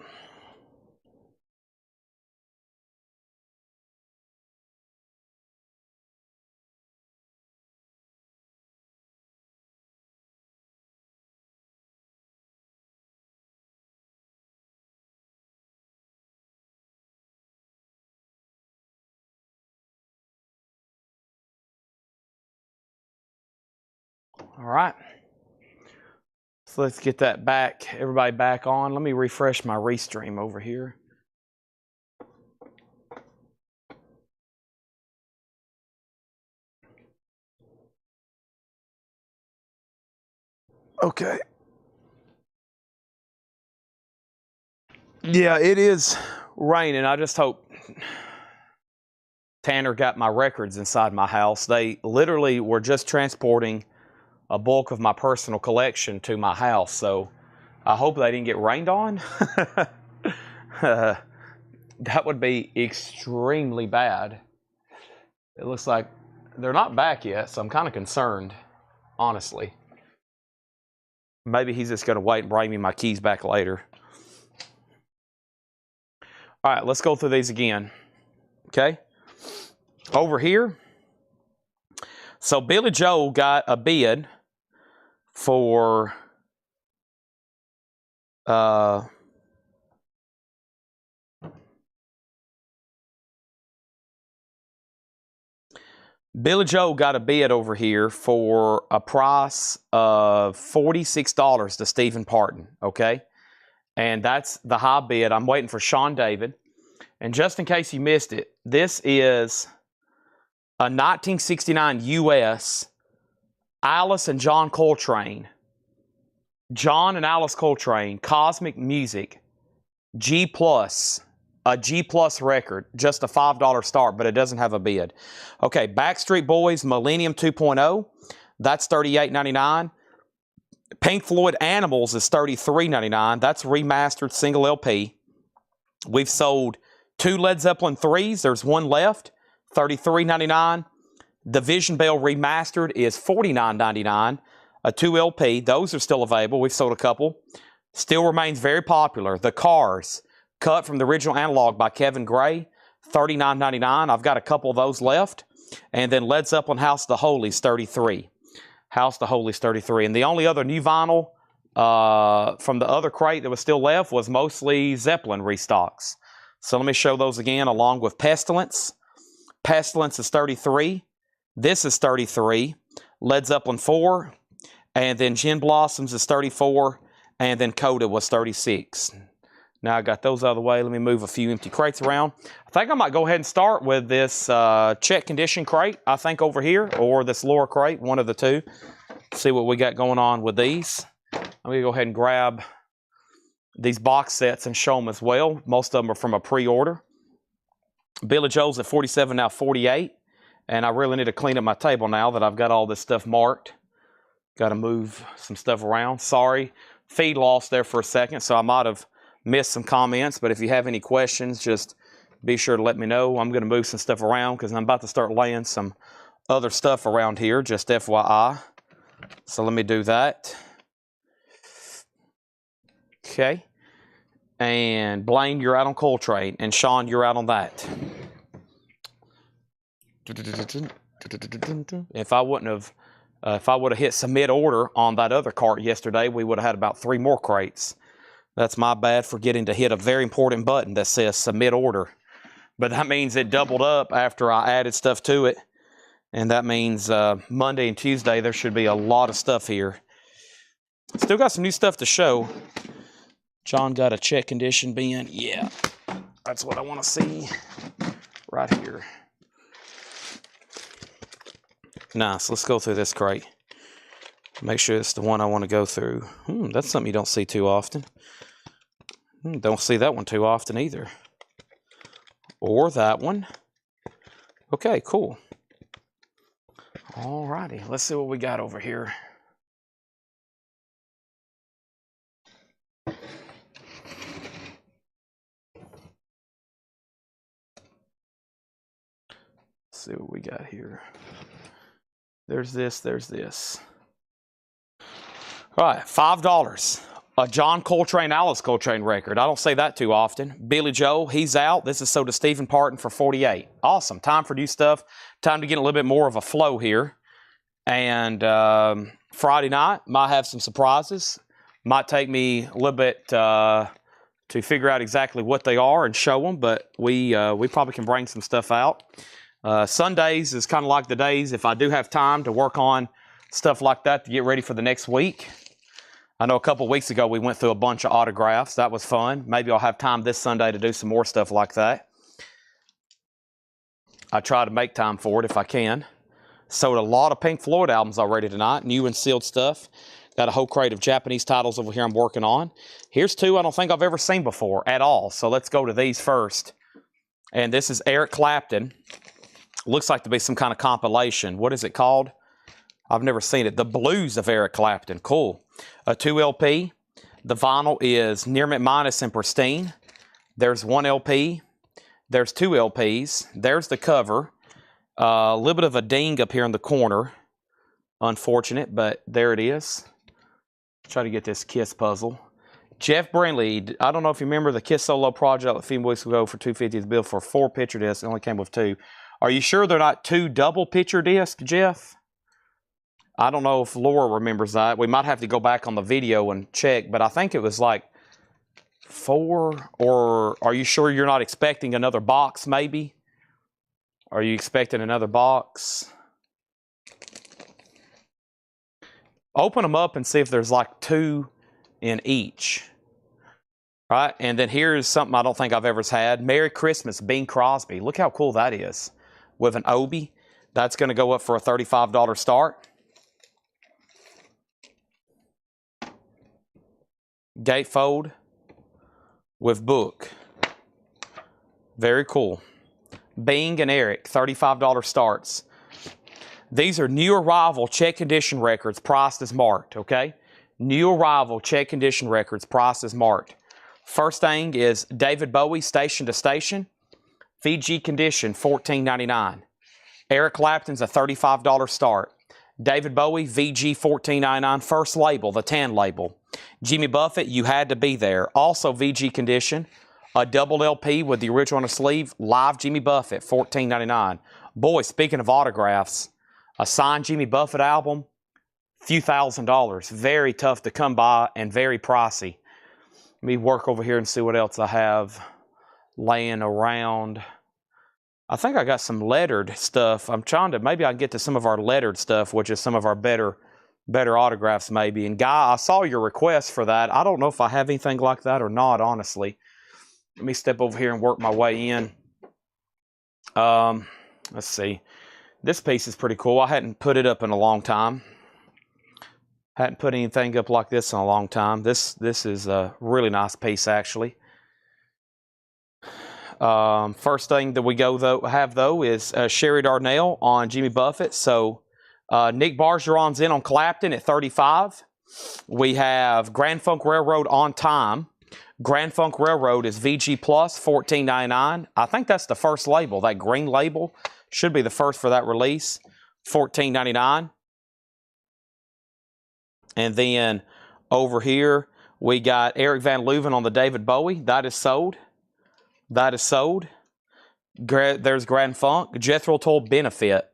All right. So let's get that back, everybody back on. Let me refresh my restream over here. Okay. Yeah, it is raining. I just hope Tanner got my records inside my house. They literally were just transporting a bulk of my personal collection to my house, so I hope they didn't get rained on. That would be extremely bad. It looks like they're not back yet, so I'm kind of concerned, honestly. Maybe he's just going to wait and bring me my keys back later. All right, let's go through these again. Okay? Over here. So Billy Joe got a bid for Billy Joe got a bid over here for a price of $46 to Stephen Parton, okay? And that's the high bid. I'm waiting for Sean David. And just in case you missed it, this is a 1969 US Alice and John Coltrane. John and Alice Coltrane, Cosmic Music, G+, a G+ record, just a $5 start, but it doesn't have a bid. Okay, Backstreet Boys, Millennium 2.0, that's $38.99. Pink Floyd Animals is $33.99. That's remastered single LP. We've sold 2 Led Zeppelin 3s. There's one left, $33.99. Division Bell Remastered is $49.99. A 2 LP. Those are still available. We've sold a couple. Still remains very popular. The Cars, cut from the original analog by Kevin Gray, $39.99. I've got a couple of those left. And then Led Zeppelin House of the Holies, $33. House of the Holies, $33. And the only other new vinyl from the other crate that was still left was mostly Zeppelin restocks. So let me show those again, along with Pestilence. Pestilence is $33. This is $33. Led Zeppelin 4. And then Gin Blossoms is $34. And then Coda was $36. Now I got those out of the way. Let me move a few empty crates around. I think I might go ahead and start with this check condition crate, I think, over here, or this lower crate, one of the two. See what we got going on with these. I'm going to go ahead and grab these box sets and show them as well. Most of them are from a pre-order. Billy Joel's at 47, now 48. And I really need to clean up my table now that I've got all this stuff marked. Got to move some stuff around. Sorry, feed lost there for a second, so I might have missed some comments. But if you have any questions, just be sure to let me know. I'm going to move some stuff around because I'm about to start laying some other stuff around here, just FYI. So let me do that. Okay. And Blaine, you're out on Coltrane. And Sean, you're out on that. If I would have hit submit order on that other cart yesterday, we would have had about 3 more crates. That's my bad for getting to hit a very important button that says submit order. But that means it doubled up after I added stuff to it. And that means Monday and Tuesday there should be a lot of stuff here. Still got some new stuff to show. John got a check condition bin. Yeah, that's what I want to see right here. Nice. Let's go through this crate. Make sure it's the one I want to go through. That's something you don't see too often. Don't see that one too often either. Or that one. Okay, cool. Alrighty, let's see what we got over here. Let's see what we got here. There's this, there's this. All right, $5. A John Coltrane, Alice Coltrane record. I don't say that too often. Billy Joel, he's out. This is sold to Stephen Parton for $48. Awesome. Time for new stuff. Time to get a little bit more of a flow here. And Friday night, might have some surprises. Might take me a little bit to figure out exactly what they are and show them, but we probably can bring some stuff out. Sundays is kind of like the days if I do have time to work on stuff like that to get ready for the next week. I know a couple weeks ago we went through a bunch of autographs. That was fun. Maybe I'll have time this Sunday to do some more stuff like that. I try to make time for it if I can. Sold a lot of Pink Floyd albums already tonight, new and sealed stuff. Got a whole crate of Japanese titles over here I'm working on. Here's 2 I don't think I've ever seen before at all. So let's go to these first. And this is Eric Clapton. Looks like to be some kind of compilation. What is it called? I've never seen it. The Blues of Eric Clapton. Cool. A 2 LP. The vinyl is near mint minus and pristine. There's 1 LP. There's 2 LPs. There's the cover. A little bit of a ding up here in the corner. Unfortunate, but there it is. Try to get this Kiss puzzle. Jeff Brindley. I don't know if you remember the Kiss solo project a few weeks ago for $250 bill for 4 picture discs. It only came with 2. Are you sure they're not 2 double picture discs, Jeff? I don't know if Laura remembers that. We might have to go back on the video and check, but I think it was like 4, or are you sure you're not expecting another box maybe? Are you expecting another box? Open them up and see if there's like 2 in each. Right, and then here's something I don't think I've ever had. Merry Christmas, Bing Crosby. Look how cool that is. With an Obi. That's going to go up for a $35 start. Gatefold with book. Very cool. Bing and Eric, $35 starts. These are new arrival check condition records priced as marked, okay? New arrival check condition records priced as marked. First thing is David Bowie, Station to Station. Fiji condition, $14.99. Eric Clapton's a $35 start. David Bowie, VG $14.99. First label, the tan label. Jimmy Buffett, You Had to Be There. Also VG condition. A double LP with the original on the sleeve. Live Jimmy Buffett, $14.99. Boy, speaking of autographs, a signed Jimmy Buffett album, few $1,000s. Very tough to come by and very pricey. Let me work over here and see what else I have laying around. I think I got some lettered stuff. I'm trying to, maybe I can get to some of our lettered stuff, which is some of our better autographs maybe. And Guy, I saw your request for that. I don't know if I have anything like that or not, honestly. Let me step over here and work my way in. Let's see. This piece is pretty cool. I hadn't put it up in a long time. Hadn't put anything up like this in a long time. This is a really nice piece, actually. First thing that we have is Sherry Darnell on Jimmy Buffett. So Nick Bargeron's in on Clapton at 35. We have Grand Funk Railroad on time. Grand Funk Railroad is VG Plus, $14.99. I think that's the first label. That green label should be the first for that release, $14.99. And then over here, we got Eric Van Leuven on the David Bowie. That is sold. That is sold. There's Grand Funk. Jethro Tull Benefit.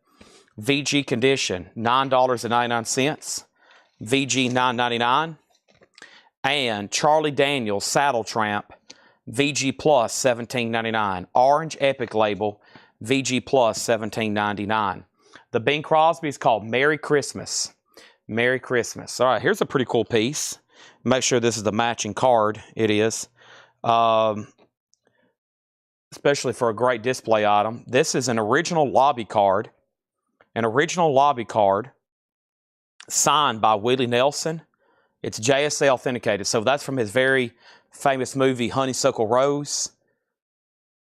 VG Condition, $9.99. VG $9.99. And Charlie Daniels Saddle Tramp, VG Plus $17.99. Orange Epic label, VG Plus $17.99. The Bing Crosby is called Merry Christmas. Merry Christmas. All right, here's a pretty cool piece. Make sure this is the matching card. It is. Especially for a great display item. This is an original lobby card. An original lobby card signed by Willie Nelson. It's JSA authenticated. So that's from his very famous movie, Honeysuckle Rose.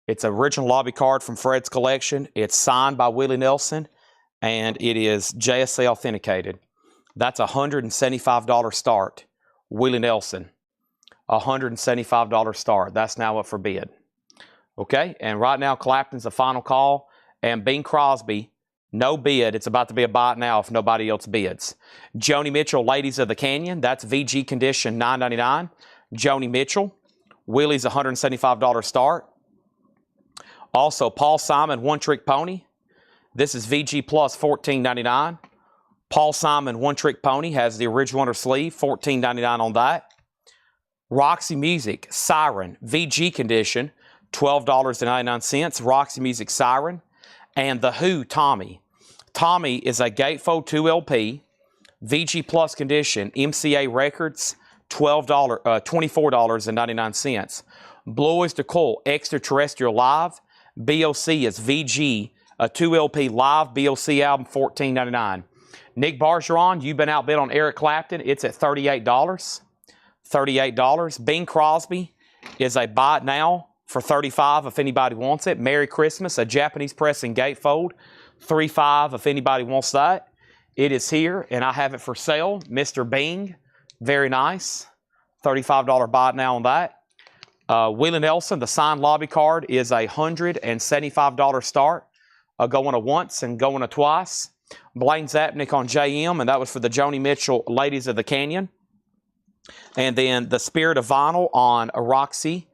It's an original lobby card from Fred's collection. It's signed by Willie Nelson, and it is JSA authenticated. That's a $175 start. Willie Nelson, $175 start. That's now up for bid. Okay, and right now Clapton's the final call, and Bing Crosby, no bid. It's about to be a buy now if nobody else bids. Joni Mitchell, Ladies of the Canyon. That's VG condition, $9.99. Joni Mitchell. Willie's $175 start. Also, Paul Simon, One Trick Pony. This is VG Plus, $14.99. Paul Simon, One Trick Pony, has the original on her sleeve, $14.99 on that. Roxy Music, Siren, VG condition, $12.99. Roxy Music Siren. And The Who, Tommy. Tommy is a Gatefold 2 LP, VG Plus condition, MCA Records, $24.99. Blue Oyster Cult, Extraterrestrial Live. BOC is VG, a 2 LP live BOC album, $14.99. Nick Bargeron, You've Been Outbid on Eric Clapton. It's at $38. $38. Bing Crosby is a buy it now for $35 if anybody wants it. Merry Christmas, a Japanese pressing gatefold, $35 if anybody wants that. It is here, and I have it for sale. Mr. Bing, very nice. $35 buy it now on that. Willie Nelson, the signed lobby card, is a $175 start. Going a once and going a twice. Blaine Zapnick on JM, and that was for the Joni Mitchell Ladies of the Canyon. And then the Spirit of Vinyl on a Roxy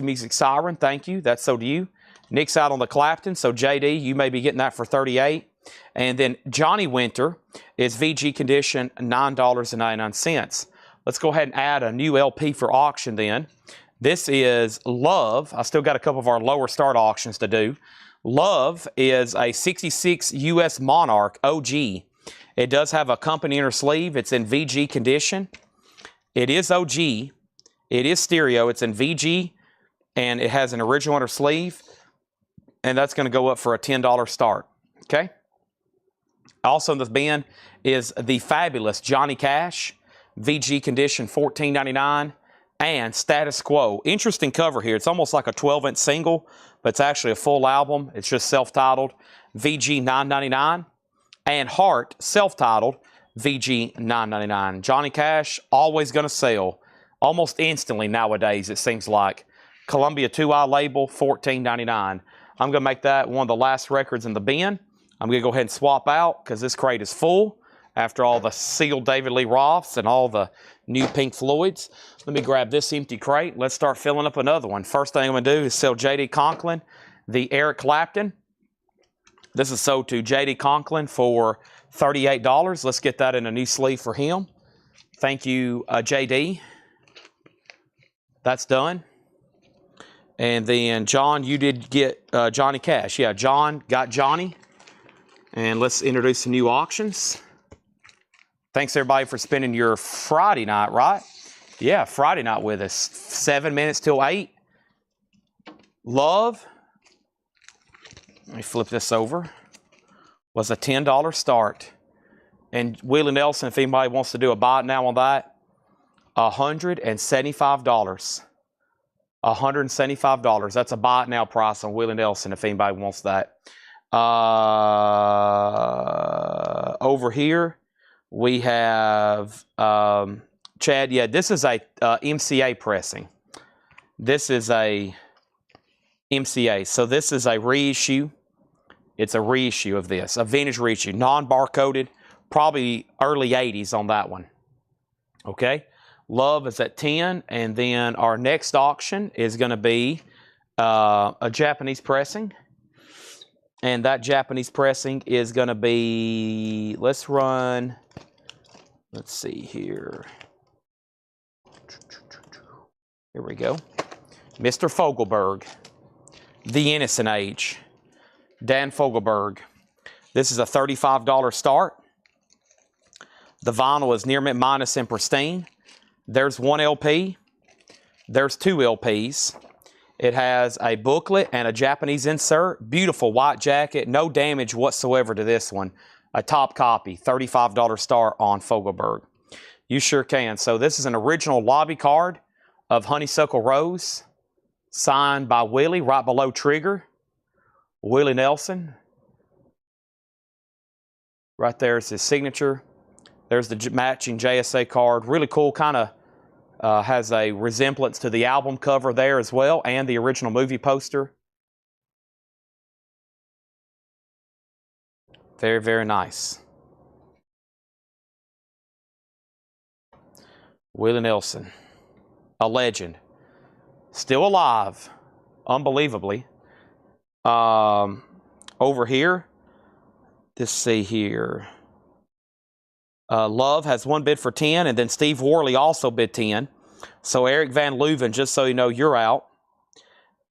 Music Siren. Thank you. That's so to you. Nick's out on the Clapton, so JD, you may be getting that for $38. And then Johnny Winter is VG condition, $9.99. Let's go ahead and add a new LP for auction then. This is Love. I still got a couple of our lower start auctions to do. Love is a 66 US Monarch OG. It does have a company inner sleeve. It's in VG condition. It is OG, It is stereo. It's in VG, and it has an original inner sleeve, and that's going to go up for a $10 start. Okay. Also in this bin is the fabulous Johnny Cash, VG condition, $14.99, and Status Quo. Interesting cover here. It's almost like a 12-inch single, but it's actually a full album. It's just self-titled, VG $9.99, and Heart, self-titled, VG $9.99. Johnny Cash, always going to sell almost instantly nowadays, it seems like. Columbia 2i label, $14.99. I'm going to make that one of the last records in the bin. I'm going to go ahead and swap out because this crate is full after all the sealed David Lee Roths and all the new Pink Floyds. Let me grab this empty crate. Let's start filling up another one. First thing I'm going to do is sell J.D. Conklin, the Eric Clapton. This is sold to J.D. Conklin for $38. Let's get that in a new sleeve for him. Thank you, J.D. That's done. And then, John, you did get Johnny Cash. Yeah, John got Johnny. And let's introduce some new auctions. Thanks, everybody, for spending your Friday night, right? Yeah, Friday night with us. 7 minutes till 8. Love. Let me flip this over. Was a $10 start. And Willie Nelson, if anybody wants to do a buy now on that, $175. $175. That's a buy it now price on Willie Nelson if anybody wants that. Over here, we have Chad. Yeah, this is a MCA pressing. This is a MCA. So this is a reissue. It's a reissue of this, a vintage reissue, non-barcoded, probably early 80s on that one. Okay. Love is at 10, and then our next auction is going to be a Japanese pressing. And that Japanese pressing is going to be, let's see here. Here we go. Mr. Fogelberg, The Innocent Age, Dan Fogelberg. This is a $35 start. The vinyl is near mint minus and pristine. There's one LP. There's two LPs. It has a booklet and a Japanese insert. Beautiful white jacket. No damage whatsoever to this one. A top copy. $35 start on Fogelberg. You sure can. So this is an original lobby card of Honeysuckle Rose. Signed by Willie right below Trigger. Willie Nelson. Right there is his signature. There's the matching JSA card. Really cool, kind of has a resemblance to the album cover there as well, and the original movie poster. Very, very nice. Willie Nelson, a legend. Still alive, unbelievably. Over here, let's see here. Love has one bid for 10, and then Steve Worley also bid 10. So Eric Van Leuven, just so you know, you're out.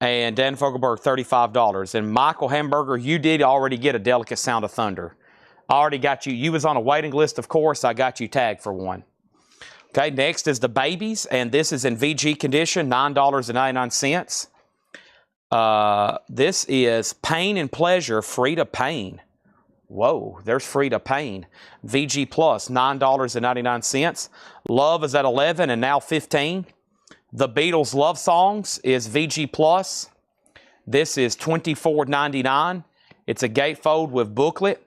And Dan Fogelberg, $35. And Michael Hamburger, you did already get a Delicate Sound of Thunder. I already got you. You was on a waiting list, of course. I got you tagged for one. Okay, next is the Babies, and this is in VG condition, $9.99. This is Pain and Pleasure, Free to Pain. Whoa, there's Free to Pain. VG Plus, $9.99. Love is at 11 and now 15. The Beatles Love Songs is VG Plus. This is $24.99. It's a gatefold with booklet.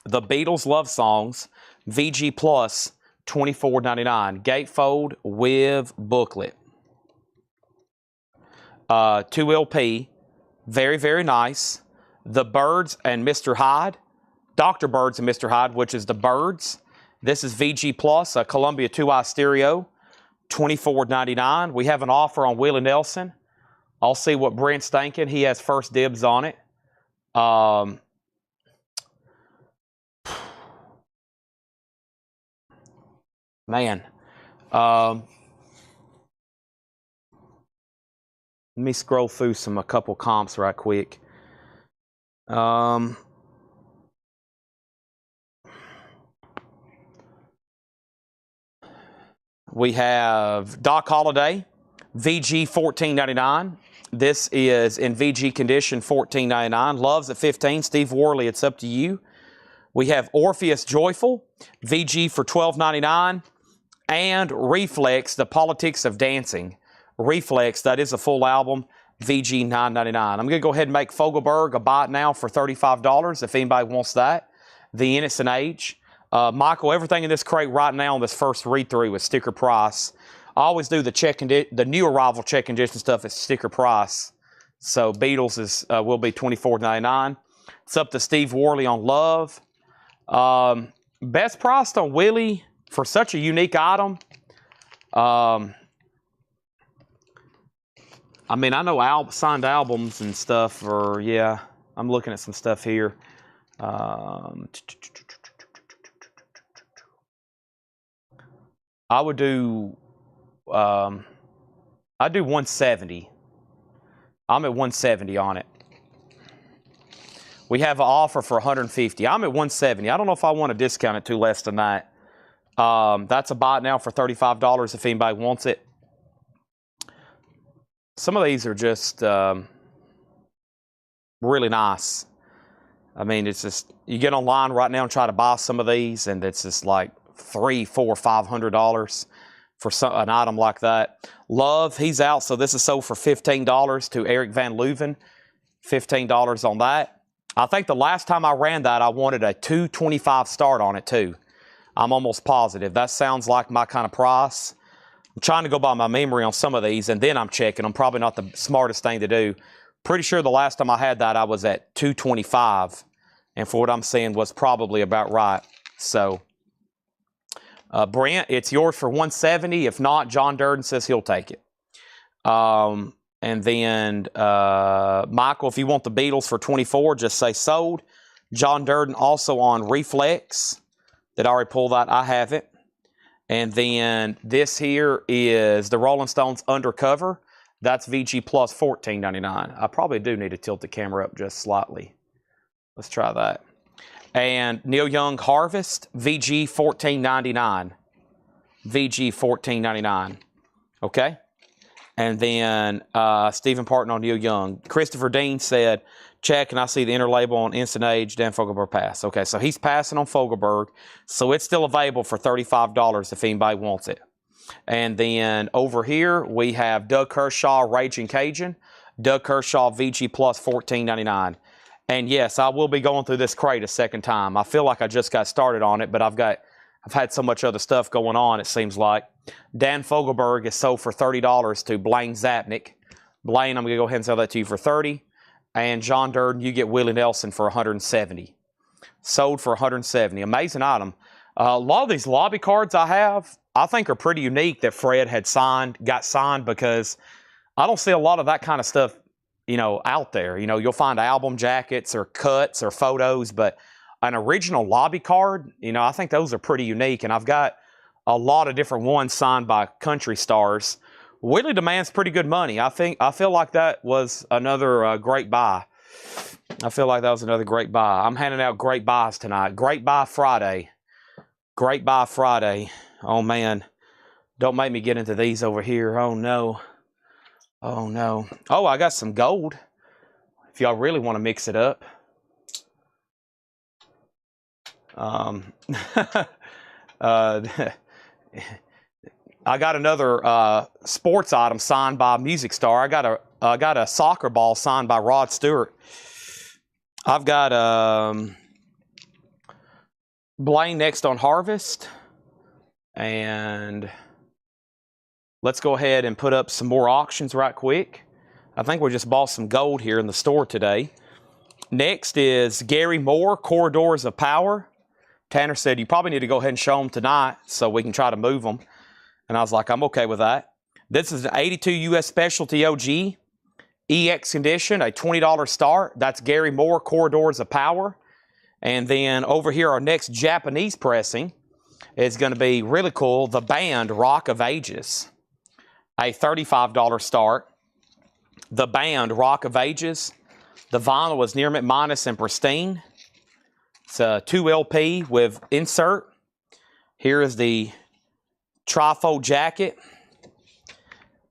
The Beatles Love Songs, VG Plus, $24.99. Gatefold with booklet. 2 LP. Very, very nice. The Birds and Mr. Hyde. Dr. Birds and Mr. Hyde, which is the Birds. This is VG Plus, a Columbia 2i stereo, $24.99. We have an offer on Willie Nelson. I'll see what Brent's thinking. He has first dibs on it. Man. Let me scroll through a couple comps right quick. we have Doc Holliday, VG $14.99. This is in VG condition, $14.99. Loves at $15. Steve Worley, it's up to you. We have Orpheus Joyful, VG for $12.99. And Reflex, The Politics of Dancing. Reflex, that is a full album, VG $9.99. I'm going to go ahead and make Fogelberg a buy it now for $35 if anybody wants that. The Innocent Age. Michael, everything in this crate right now on this first read-through is sticker price. I always do the new arrival check condition stuff at sticker price. So Beatles will be $24.99. It's up to Steve Worley on Love. Best priced on Willie for such a unique item. I mean, I know signed albums and stuff are, yeah, I'm looking at some stuff here. I would do, I'd do 170. I'm at 170 on it. We have an offer for 150. I'm at 170. I don't know if I want to discount it to less than that. That's a buy now for $35 if anybody wants it. Some of these are just really nice. I mean, it's just, you get online right now and try to buy some of these, and it's just like $300, $400, $500 for an item like that. Love, he's out, so this is sold for $15 to Eric Van Leuven. $15 on that. I think the last time I ran that, I wanted a $225 start on it too. I'm almost positive. That sounds like my kind of price. I'm trying to go by my memory on some of these, and then I'm checking them. Probably not the smartest thing to do. Pretty sure the last time I had that, I was at $225. And for what I'm seeing was probably about right. So, Brent, it's yours for $170. If not, John Durden says he'll take it. And then, Michael, if you want the Beatles for $24, just say sold. John Durden also on Reflex. That I already pulled that. I have it. And then this here is the Rolling Stones Undercover. That's VG plus $14.99. I probably do need to tilt the camera up just slightly. Let's try that. And Neil Young Harvest, VG $14.99. VG $14.99. Okay? And then Stephen Parton on Neil Young. Christopher Dean said, Chad, can I see the interlabel on Instant Age? Dan Fogelberg pass. Okay, so he's passing on Fogelberg. So it's still available for $35 if anybody wants it. And then over here, we have Doug Kershaw, Raging Cajun. Doug Kershaw, VG plus $14.99. And yes, I will be going through this crate a second time. I feel like I just got started on it, but I've had so much other stuff going on, it seems like. Dan Fogelberg is sold for $30 to Blaine Zapnick. Blaine, I'm going to go ahead and sell that to you for $30. And John Durden, you get Willie Nelson for $170. Sold for $170. Amazing item. A lot of these lobby cards I have, I think are pretty unique that Fred got signed, because I don't see a lot of that kind of stuff, out there. You'll find album jackets or cuts or photos, but an original lobby card, I think those are pretty unique. And I've got a lot of different ones signed by country stars. Willie demands pretty good money. I feel like that was another great buy. I feel like that was another great buy. I'm handing out great buys tonight. Great buy Friday. Great buy Friday. Oh, man. Don't make me get into these over here. Oh, no. Oh, no. Oh, I got some gold. If y'all really want to mix it up. I got another sports item signed by Music Star. I got a soccer ball signed by Rod Stewart. I've got Blaine next on Harvest. And let's go ahead and put up some more auctions right quick. I think we just bought some gold here in the store today. Next is Gary Moore, Corridors of Power. Tanner said, you probably need to go ahead and show them tonight so we can try to move them. And I was like, I'm okay with that. This is an 82 U.S. Specialty OG. EX condition, a $20 start. That's Gary Moore, Corridors of Power. And then over here, our next Japanese pressing is going to be really cool. The band Rock of Ages. A $35 start. The band Rock of Ages. The vinyl was near mint minus and pristine. It's a 2 LP with insert. Here is the trifold jacket.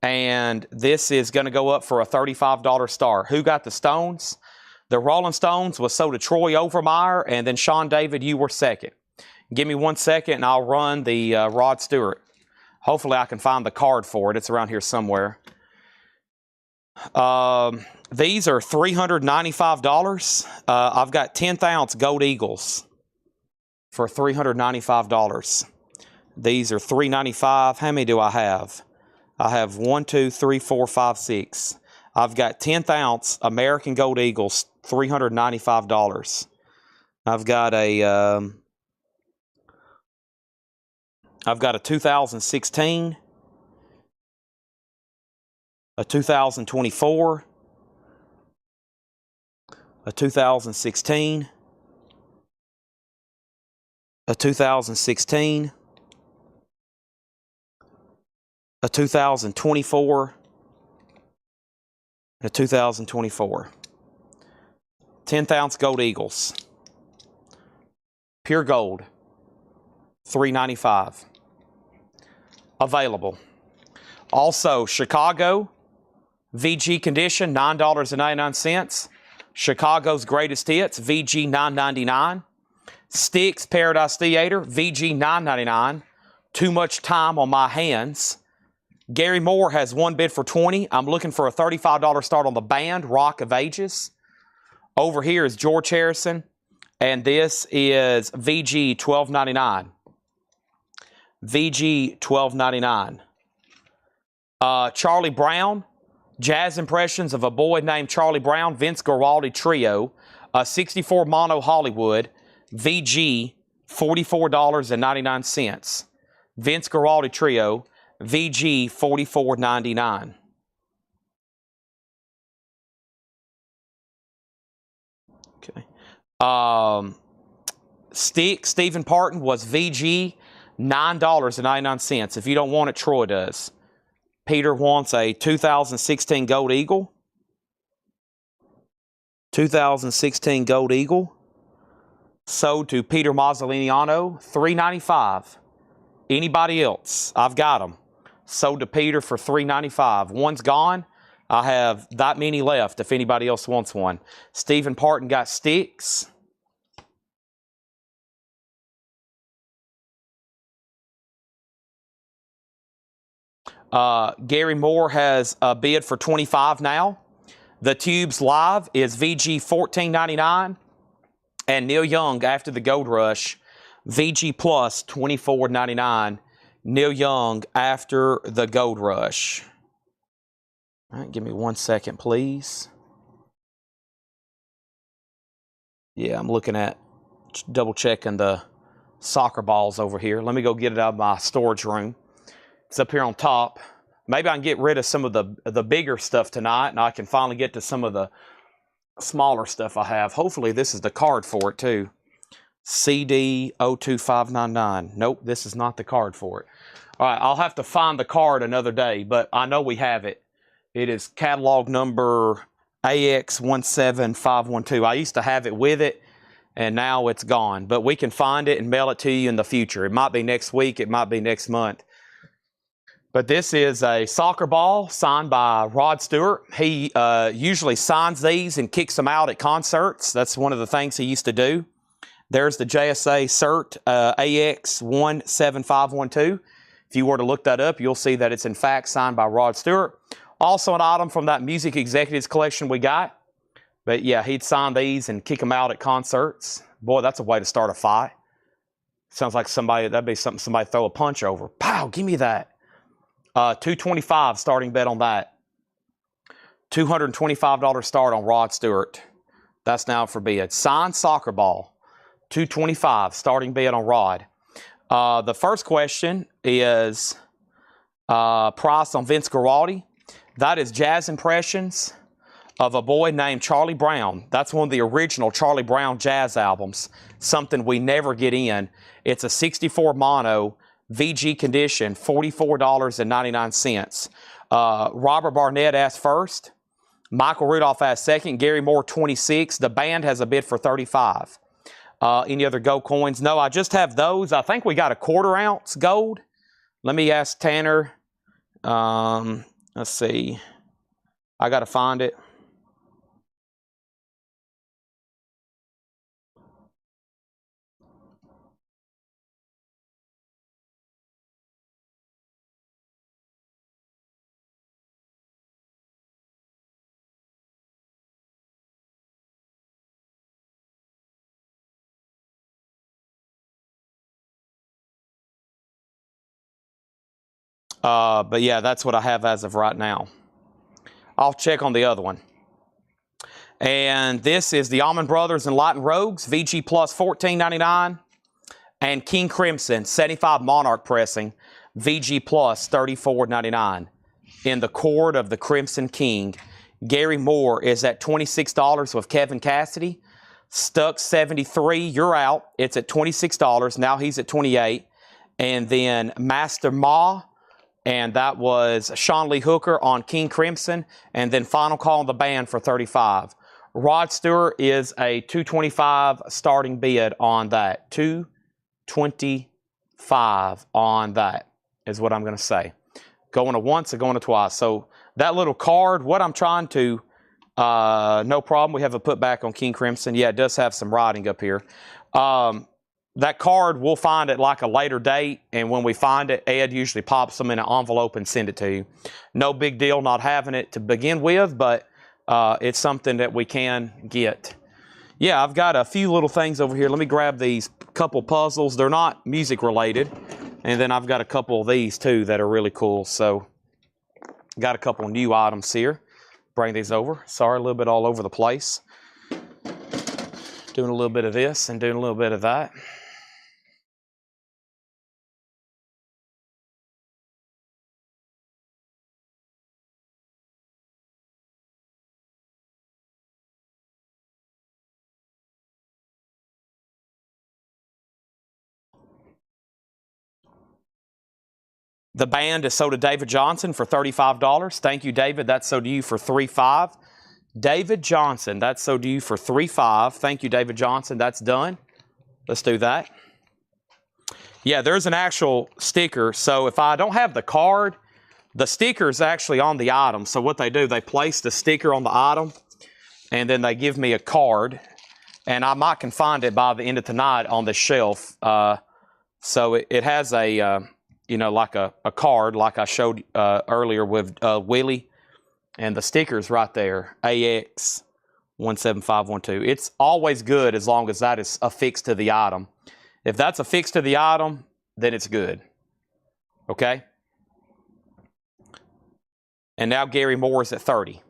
And this is going to go up for a $35 star. Who got the Stones? The Rolling Stones was sold to Troy Overmeyer, and then Sean David, you were second. Give me 1 second, and I'll run the Rod Stewart. Hopefully, I can find the card for it. It's around here somewhere. These are $395. I've got 10th ounce Gold Eagles for $395. These are $395. How many do I have? I have 1, 2, 3, 4, 5, 6. I've got 10th ounce American Gold Eagles, $395. I've got a 2016, a 2024, a 2016, a 2016, a 2024, and a 2024. 10th ounce Gold Eagles. Pure gold. $395. Available. Also, Chicago, VG condition, $9.99. Chicago's Greatest Hits, VG $9.99. Styx Paradise Theater, VG $9.99. Too Much Time on My Hands. Gary Moore has one bid for $20. I'm looking for a $35 start on the band, Rock of Ages. Over here is George Harrison, and this is VG $12.99. VG $12.99. Charlie Brown, Jazz Impressions of a Boy Named Charlie Brown, Vince Guaraldi Trio, 64 Mono Hollywood, VG $44.99. Vince Guaraldi Trio, VG $44.99. Okay. Stick Stephen Parton was VG $9.99. If you don't want it, Troy does. Peter wants a 2016 Gold Eagle. 2016 Gold Eagle. Sold to Peter Mazzoliniano, $395. Anybody else? I've got them. Sold to Peter for $395. One's gone. I have that many left if anybody else wants one. Stephen Parton got Styx. Gary Moore has a bid for $25 now. The Tubes Live is VG $14.99. And Neil Young, after the Gold Rush, VG Plus $24.99. Neil Young after the Gold Rush. All right, give me 1 second, please. Yeah, I'm looking at double checking the soccer balls over here. Let me go get it out of my storage room. It's up here on top. Maybe I can get rid of some of the bigger stuff tonight, and I can finally get to some of the smaller stuff I have. Hopefully this is the card for it too. CD 02599. Nope, this is not the card for it. All right, I'll have to find the card another day, but I know we have it. It is catalog number AX17512. I used to have it with it, and now it's gone. But we can find it and mail it to you in the future. It might be next week. It might be next month. But this is a soccer ball signed by Rod Stewart. He usually signs these and kicks them out at concerts. That's one of the things he used to do. There's the JSA CERT AX17512. If you were to look that up, you'll see that it's in fact signed by Rod Stewart. Also an item from that Music Executives collection we got. But yeah, he'd sign these and kick them out at concerts. Boy, that's a way to start a fight. Sounds like that'd be something somebody throw a punch over. Pow, give me that. $225 starting bet on that. $225 start on Rod Stewart. That's now for bid. Signed soccer ball. $225 starting bid on Rod. The first question is price on Vince Guaraldi. That is Jazz Impressions of a Boy Named Charlie Brown. That's one of the original Charlie Brown jazz albums. Something we never get in. It's a 64 mono VG condition, $44.99. Robert Barnett asked first. Michael Rudolph asked second. Gary Moore, 26. The band has a bid for 35. Any other gold coins? No, I just have those. I think we got a 1/4 ounce gold. Let me ask Tanner. Let's see. I got to find it. But yeah, that's what I have as of right now. I'll check on the other one. And this is the Almond Brothers and Light and Rogues, VG Plus $14.99. And King Crimson, 75 Monarch pressing, VG Plus $34.99. In the Court of the Crimson King, Gary Moore is at $26 with Kevin Cassidy. Stuck 73, you're out. It's at $26. Now he's at $28. And then Master Ma, and that was Sean Lee Hooker on King Crimson. And then Final Call on the Band for $35. Rod Stewart is a $225 starting bid on that. $225 on that is what I'm going to say. Going to once or going to twice. So that little card, what I'm trying to, no problem. We have a put back on King Crimson. Yeah, it does have some writing up here. That card, we'll find it like a later date. And when we find it, Ed usually pops them in an envelope and send it to you. No big deal not having it to begin with, but it's something that we can get. Yeah, I've got a few little things over here. Let me grab these couple puzzles. They're not music related. And then I've got a couple of these too that are really cool. So got a couple new items here. Bring these over. Sorry, a little bit all over the place. Doing a little bit of this and doing a little bit of that. The band is sold to David Johnson for $35. Thank you, David. That's sold to you for $3.5. David Johnson, that's sold to you for $3.5. Thank you, David Johnson. That's done. Let's do that. Yeah, there's an actual sticker. So if I don't have the card, the sticker is actually on the item. So what they do, they place the sticker on the item, and then they give me a card. And I might can find it by the end of tonight on the shelf. So it has a... you know, like a card, like I showed earlier with Willie, and the sticker's right there, AX17512. It's always good as long as that is affixed to the item. If that's affixed to the item, then it's good. Okay? And now Gary Moore is at 30.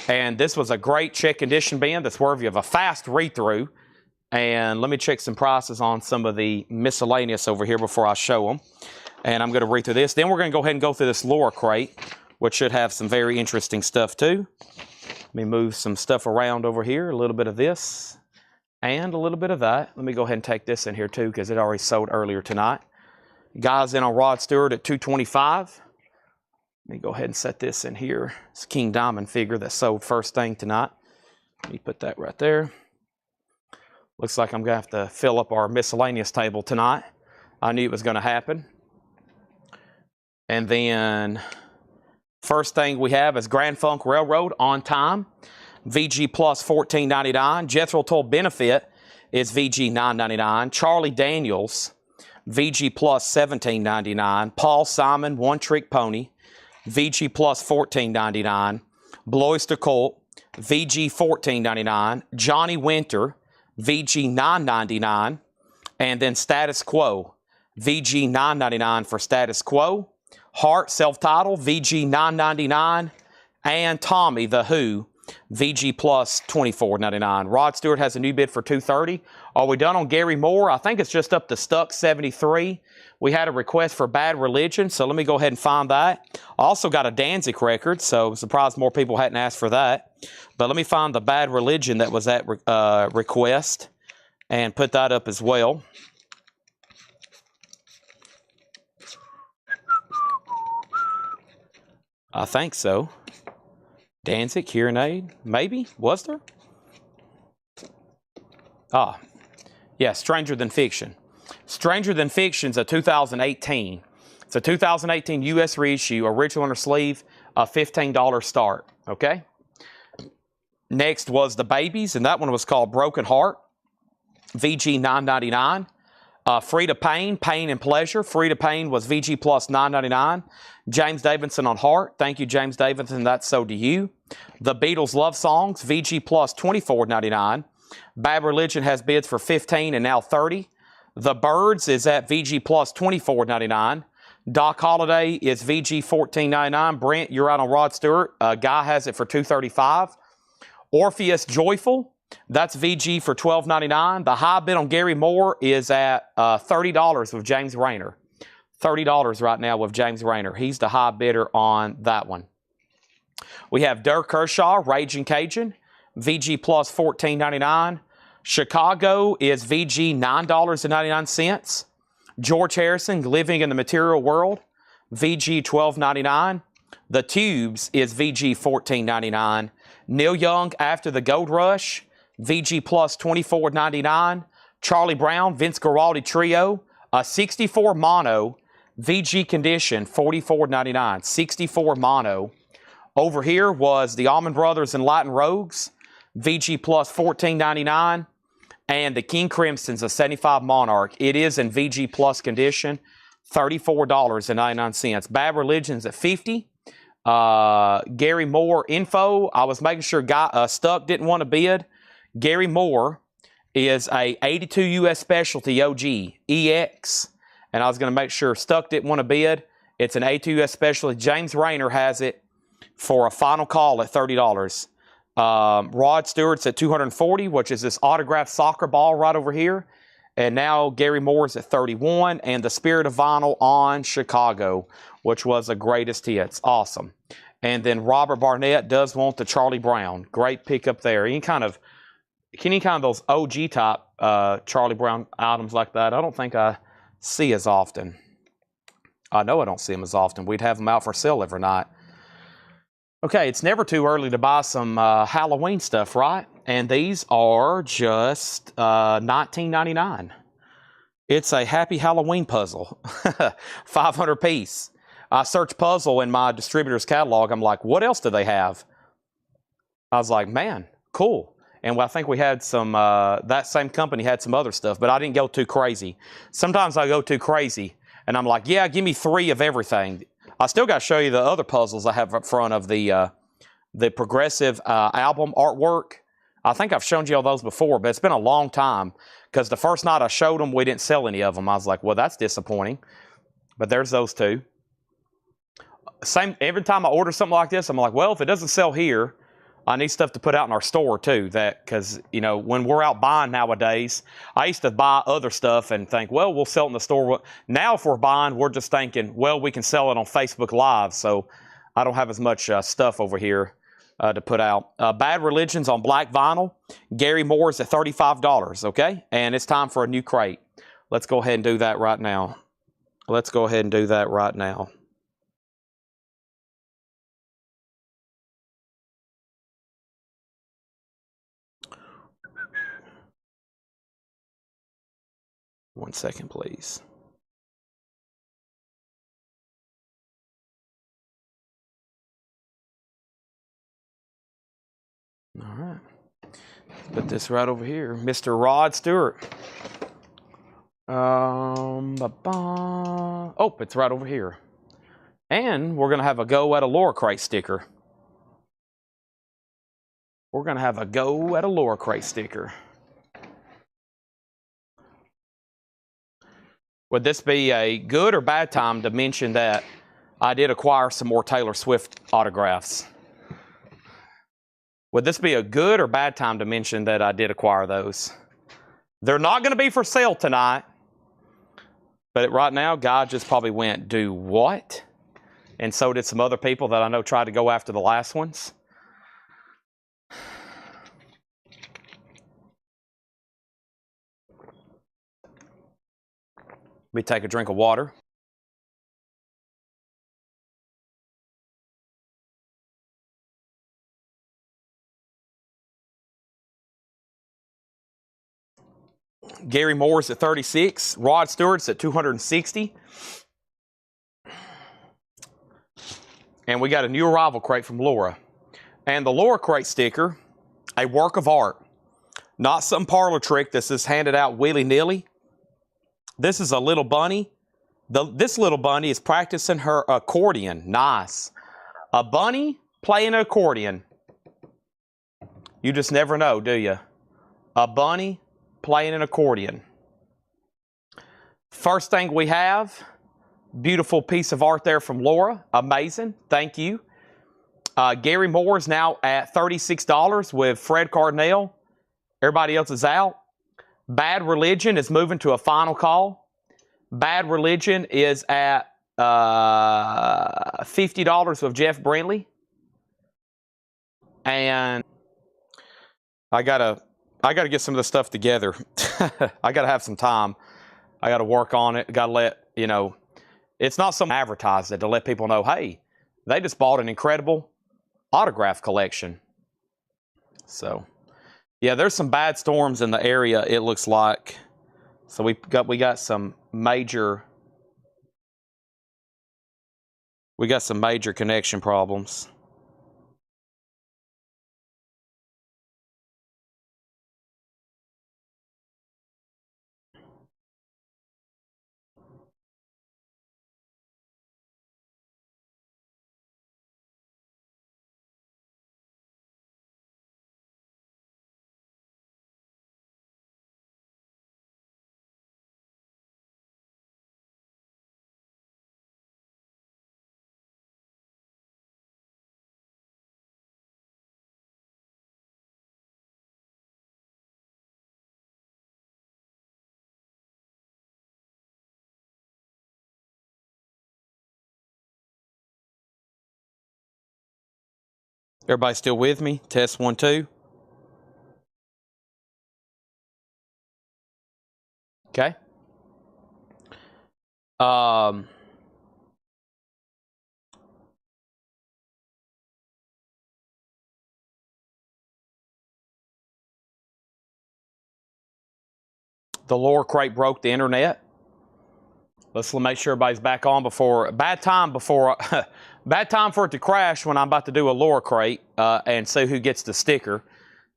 And this was a great check condition band that's worthy of a fast read-through. And let me check some prices on some of the miscellaneous over here before I show them. And I'm going to read through this. Then we're going to go ahead and go through this Laura crate, which should have some very interesting stuff too. Let me move some stuff around over here. A little bit of this and a little bit of that. Let me go ahead and take this in here too because it already sold earlier tonight. Guys in on Rod Stewart at $225. Let me go ahead and set this in here. It's a King Diamond figure that sold first thing tonight. Let me put that right there. Looks like I'm going to have to fill up our miscellaneous table tonight. I knew it was going to happen. And then first thing we have is Grand Funk Railroad on time. VG Plus $14.99. Jethro Tull Benefit is VG $9.99. Charlie Daniels, VG Plus $17.99. Paul Simon, One Trick Pony, VG Plus $14.99. Bloister Colt, VG $14.99. Johnny Winter, VG $9.99. And then Status Quo, VG $9.99 for Status Quo. Hart, self-titled, VG $9.99. And Tommy, The Who, VG Plus $24.99. Rod Stewart has a new bid for $230. Are we done on Gary Moore? I think it's just up to Stuck 73. We had a request for Bad Religion, so let me go ahead and find that. I also got a Danzig record, so I'm surprised more people hadn't asked for that. But let me find the Bad Religion that was at request and put that up as well. I think so. Danzig, Hearing Aid, maybe? Was there? Ah, yeah, Stranger Than Fiction. Stranger Than Fiction's a 2018 It's a 2018 U.S. reissue, original inner sleeve, a $15 start, okay? Next was the Babies, and that one was called Broken Heart, VG $9.99. Free to Pain, Pain and Pleasure. Free to Pain was VG plus $9.99. James Davidson on Heart. Thank you, James Davidson. That's so do you. The Beatles Love Songs, VG plus $24.99. Bad Religion has bids for $15 and now $30. The Birds is at VG plus $24.99. Doc Holliday is VG $14.99. Brent, you're out on Rod Stewart. Guy has it for $235. Orpheus Joyful, that's VG for $12.99. The high bid on Gary Moore is at $30 with James Rayner. $30 right now with James Rayner. He's the high bidder on that one. We have Dirk Kershaw, Raging Cajun, VG plus $14.99. Chicago is VG $9.99. George Harrison, Living in the Material World, VG $12.99. The Tubes is VG $14.99. Neil Young, After the Gold Rush, VG plus $24.99. Charlie Brown, Vince Guaraldi Trio, a 64 mono, VG Condition, $44.99. 64 mono. Over here was the Allman Brothers and Latin Rogues, VG plus $14.99. And the King Crimson's a 75 Monarch. It is in VG plus condition, $34.99. Bad Religion's at $50. Gary Moore info. I was making sure Stuck didn't want to bid. Gary Moore is a 82 US Specialty OG EX. And I was going to make sure Stuck didn't want to bid. It's an 82 US Specialty. James Rayner has it for a final call at $30. Rod Stewart's at $240, which is this autographed soccer ball right over here. And now Gary Moore's at $31, and the Spirit of Vinyl on Chicago, which was the greatest hits. Awesome. And then Robert Barnett does want the Charlie Brown. Great pickup there. Any kind of those OG type Charlie Brown items like that, I don't think I see as often. I know I don't see them as often. We'd have them out for sale every night. Okay, it's never too early to buy some Halloween stuff, right? And these are just $19.99. It's a Happy Halloween puzzle, 500 piece. I searched puzzle in my distributor's catalog. I'm like, what else do they have? I was like, man, cool. And I think we had some, that same company had some other stuff, but I didn't go too crazy. Sometimes I go too crazy, and I'm like, yeah, give me 3 of everything. I still got to show you the other puzzles I have up front of the Progressive album artwork. I think I've shown you all those before, but it's been a long time because the first night I showed them, we didn't sell any of them. I was like, well, that's disappointing. But there's those 2. Same every time I order something like this, I'm like, well, if it doesn't sell here, I need stuff to put out in our store too. Because when we're out buying nowadays, I used to buy other stuff and think, well, we'll sell it in the store. Now, if we're buying, we're just thinking, well, we can sell it on Facebook Live. So I don't have as much stuff over here to put out. Bad Religion's on black vinyl. Gary Moore's at $35. Okay, and it's time for a new crate. Let's go ahead and do that right now. One second, please. All right. Let's put this right over here. Mr. Rod Stewart. Oh, it's right over here. And we're going to have a go at a Laura Crate sticker. Would this be a good or bad time to mention that I did acquire some more Taylor Swift autographs? Would this be a good or bad time to mention that I did acquire those? They're not going to be for sale tonight. But right now, God just probably went, do what? And so did some other people that I know tried to go after the last ones. Let me take a drink of water. Gary Moore's at 36. Rod Stewart's at 260. And we got a new arrival crate from Laura. And the Laura crate sticker, a work of art. Not some parlor trick that's just handed out willy-nilly. This is a little bunny. This little bunny is practicing her accordion. Nice. A bunny playing an accordion. You just never know, do you? A bunny playing an accordion. First thing we have, beautiful piece of art there from Laura. Amazing. Thank you. Gary Moore is now at $36 with Fred Cardinale. Everybody else is out. Bad Religion is moving to a final call. Bad Religion is at $50 with Jeff Brinley. And I gotta get some of this stuff together. I gotta have some time. I gotta work on it. Gotta let, you know, it's not something advertised it to let people know, hey, they just bought an incredible autograph collection. So, yeah, there's some bad storms in the area, it looks like. So we got some major connection problems. Everybody still with me? Test 1, 2. Okay. The lower crate broke the internet. Let's make sure everybody's back on before bad time for it to crash when I'm about to do a lower crate and see who gets the sticker.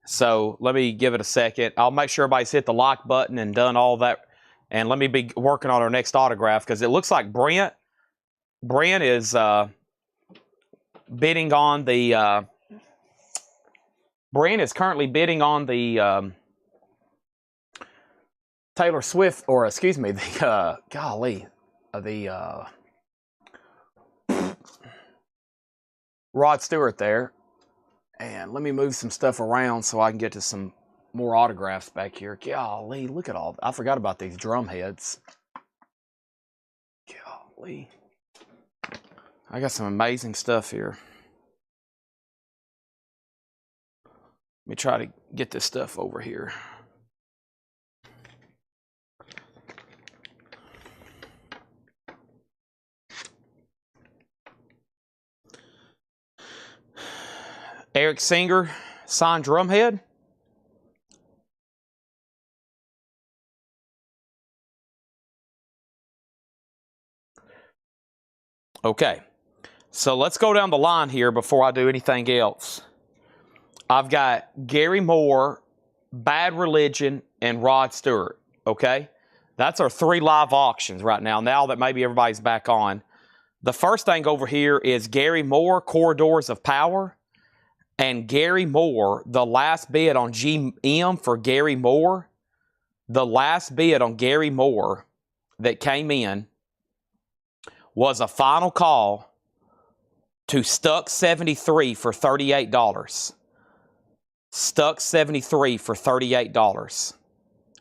So let me give it a second. I'll make sure everybody's hit the like button and done all that. And let me be working on our next autograph because it looks like Brent is bidding on the Brent is currently bidding on the Taylor Swift, or excuse me, the Rod Stewart there. And let me move some stuff around so I can get to some more autographs back here. Golly, look at all. I forgot about these drum heads. Golly. I got some amazing stuff here. Let me try to get this stuff over here. Eric Singer, signed drumhead. Okay, so let's go down the line here before I do anything else. I've got Gary Moore, Bad Religion, and Rod Stewart, okay? That's our 3 live auctions right now that maybe everybody's back on. The first thing over here is Gary Moore, Corridors of Power. And Gary Moore, the last bid on GM for Gary Moore, the last bid on Gary Moore that came in was a final call to Stuck 73 for $38. Stuck 73 for $38.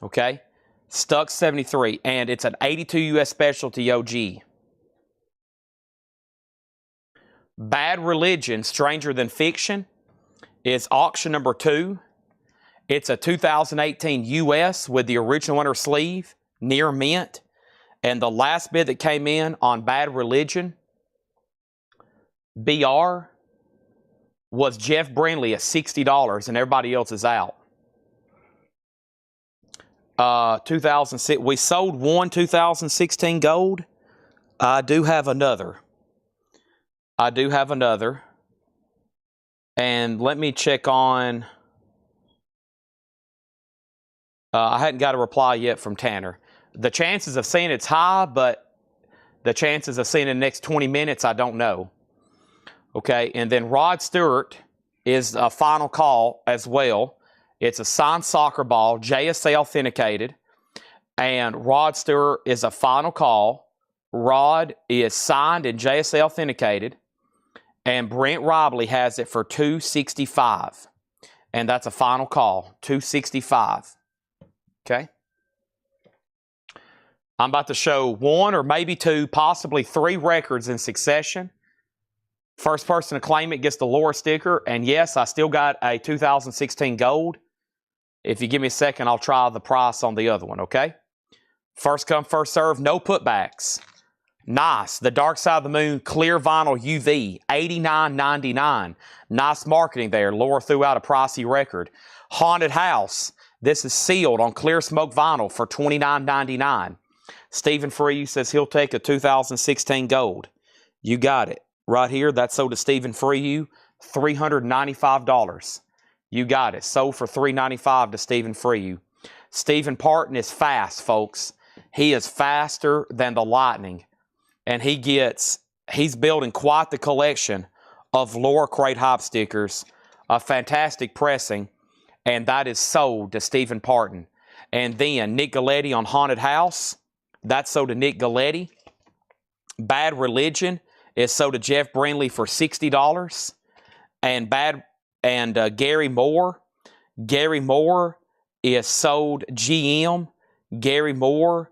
Okay? Stuck 73. And it's an 82 US specialty OG. Bad Religion, Stranger Than Fiction, is auction number 2. It's a 2018 US with the original inner sleeve, near mint. And the last bid that came in on Bad Religion, BR, was Jeff Brinley at $60, and everybody else is out. 2006, we sold one 2016 gold. I do have another. I do have another. And let me check on... I hadn't got a reply yet from Tanner. The chances of seeing it's high, but the chances of seeing it in the next 20 minutes, I don't know. Okay, and then Rod Stewart is a final call as well. It's a signed soccer ball, JSA authenticated. And Rod Stewart is a final call. Rod is signed and JSA authenticated. And Brent Robley has it for $265. And that's a final call, $265. Okay. I'm about to show one or maybe two, possibly three records in succession. First person to claim it gets the Laura sticker. And yes, I still got a 2016 gold. If you give me a second, I'll try the price on the other one, okay? First come, first serve, no putbacks. Nice. The Dark Side of the Moon clear vinyl UV, $89.99. Nice marketing there. Laura threw out a pricey record. Haunted House. This is sealed on clear smoke vinyl for $29.99. Stephen Free says he'll take a 2016 gold. You got it. Right here, that's sold to Stephen Freyu, $395. You got it. Sold for $395 to Stephen Freyu. Stephen Parton is fast, folks. He is faster than the lightning. And he's building quite the collection of Laura Crate Hype stickers, a fantastic pressing, and that is sold to Stephen Parton. And then Nick Galletti on Haunted House, that's sold to Nick Galletti. Bad Religion is sold to Jeff Brindley for $60. And Gary Moore is sold GM. Gary Moore,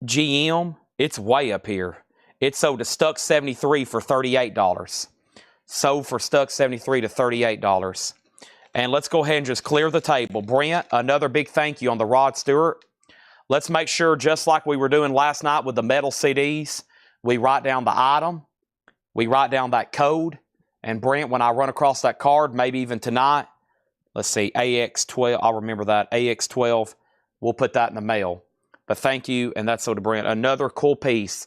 GM, it's way up here. It's sold to Stuck 73 for $38. Sold for Stuck 73 to $38. And let's go ahead and just clear the table. Brent, another big thank you on the Rod Stewart. Let's make sure, just like we were doing last night with the metal CDs, we write down the item, we write down that code, and Brent, when I run across that card, maybe even tonight, let's see, AX12, I'll remember that, AX12, we'll put that in the mail. But thank you, and that's so to Brent. Another cool piece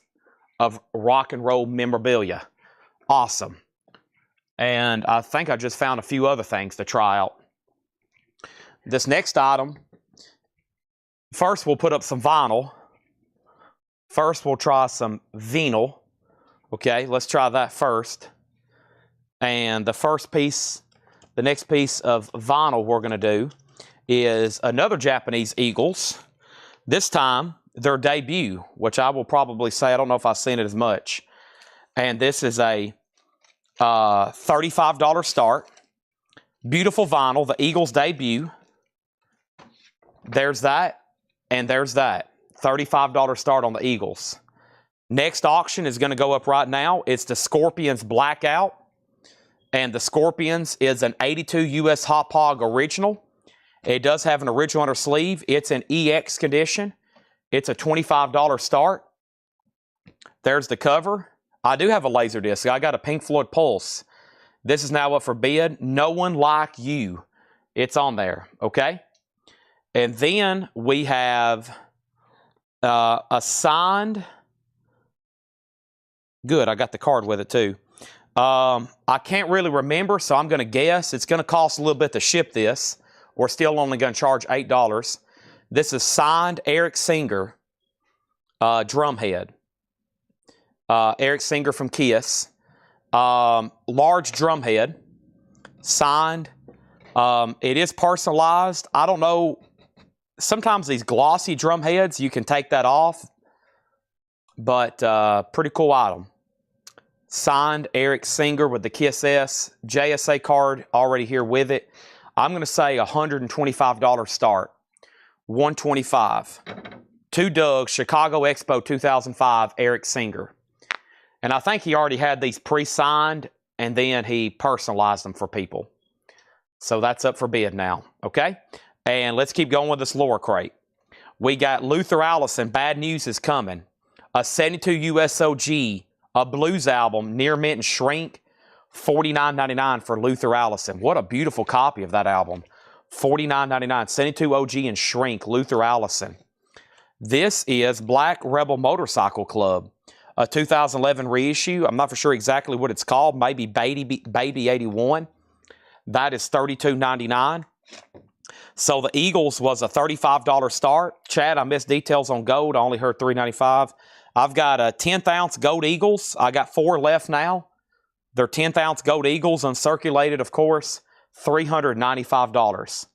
of rock and roll memorabilia. Awesome. And I think I just found a few other things to try out. This next item, first we'll put up some vinyl. First we'll try some vinyl. Okay, let's try that first. And the next piece of vinyl we're going to do is another Japanese Eagles. This time, their debut, which I will probably say, I don't know if I've seen it as much. And this is a $35 start. Beautiful vinyl, the Eagles debut. There's that, and there's that. $35 start on the Eagles. Next auction is going to go up right now. It's the Scorpions Blackout. And the Scorpions is an 82 US Hot Pog original. It does have an original under sleeve. It's in EX condition. It's a $25 start. There's the cover. I do have a laser disc. I got a Pink Floyd Pulse. This is now up for bid. No One Like You. It's on there, okay? And then we have a signed... Good, I got the card with it too. I can't really remember, so I'm going to guess. It's going to cost a little bit to ship this. We're still only going to charge $8. This is signed Eric Singer drumhead. Eric Singer from Kiss. Large drumhead. Signed. It is personalized. I don't know. Sometimes these glossy drumheads, you can take that off. But pretty cool item. Signed Eric Singer with the Kiss S. JSA card already here with it. I'm going to say $125 start. $125. To Doug, Chicago Expo 2005, Eric Singer. And I think he already had these pre-signed, and then he personalized them for people. So that's up for bid now, okay? And let's keep going with this Laura crate. We got Luther Allison, Bad News is Coming. A 72 USOG, a blues album, Near Mint and Shrink, $49.99 for Luther Allison. What a beautiful copy of that album. $49.99, 72 OG and Shrink, Luther Allison. This is Black Rebel Motorcycle Club, a 2011 reissue. I'm not for sure exactly what it's called. Maybe Baby 81. That is $32.99. So the Eagles was a $35 start. Chad, I missed details on gold. I only heard $3.95. I've got a 10th ounce gold Eagles. I got 4 left now. They're 10th ounce gold Eagles, uncirculated, of course. $395.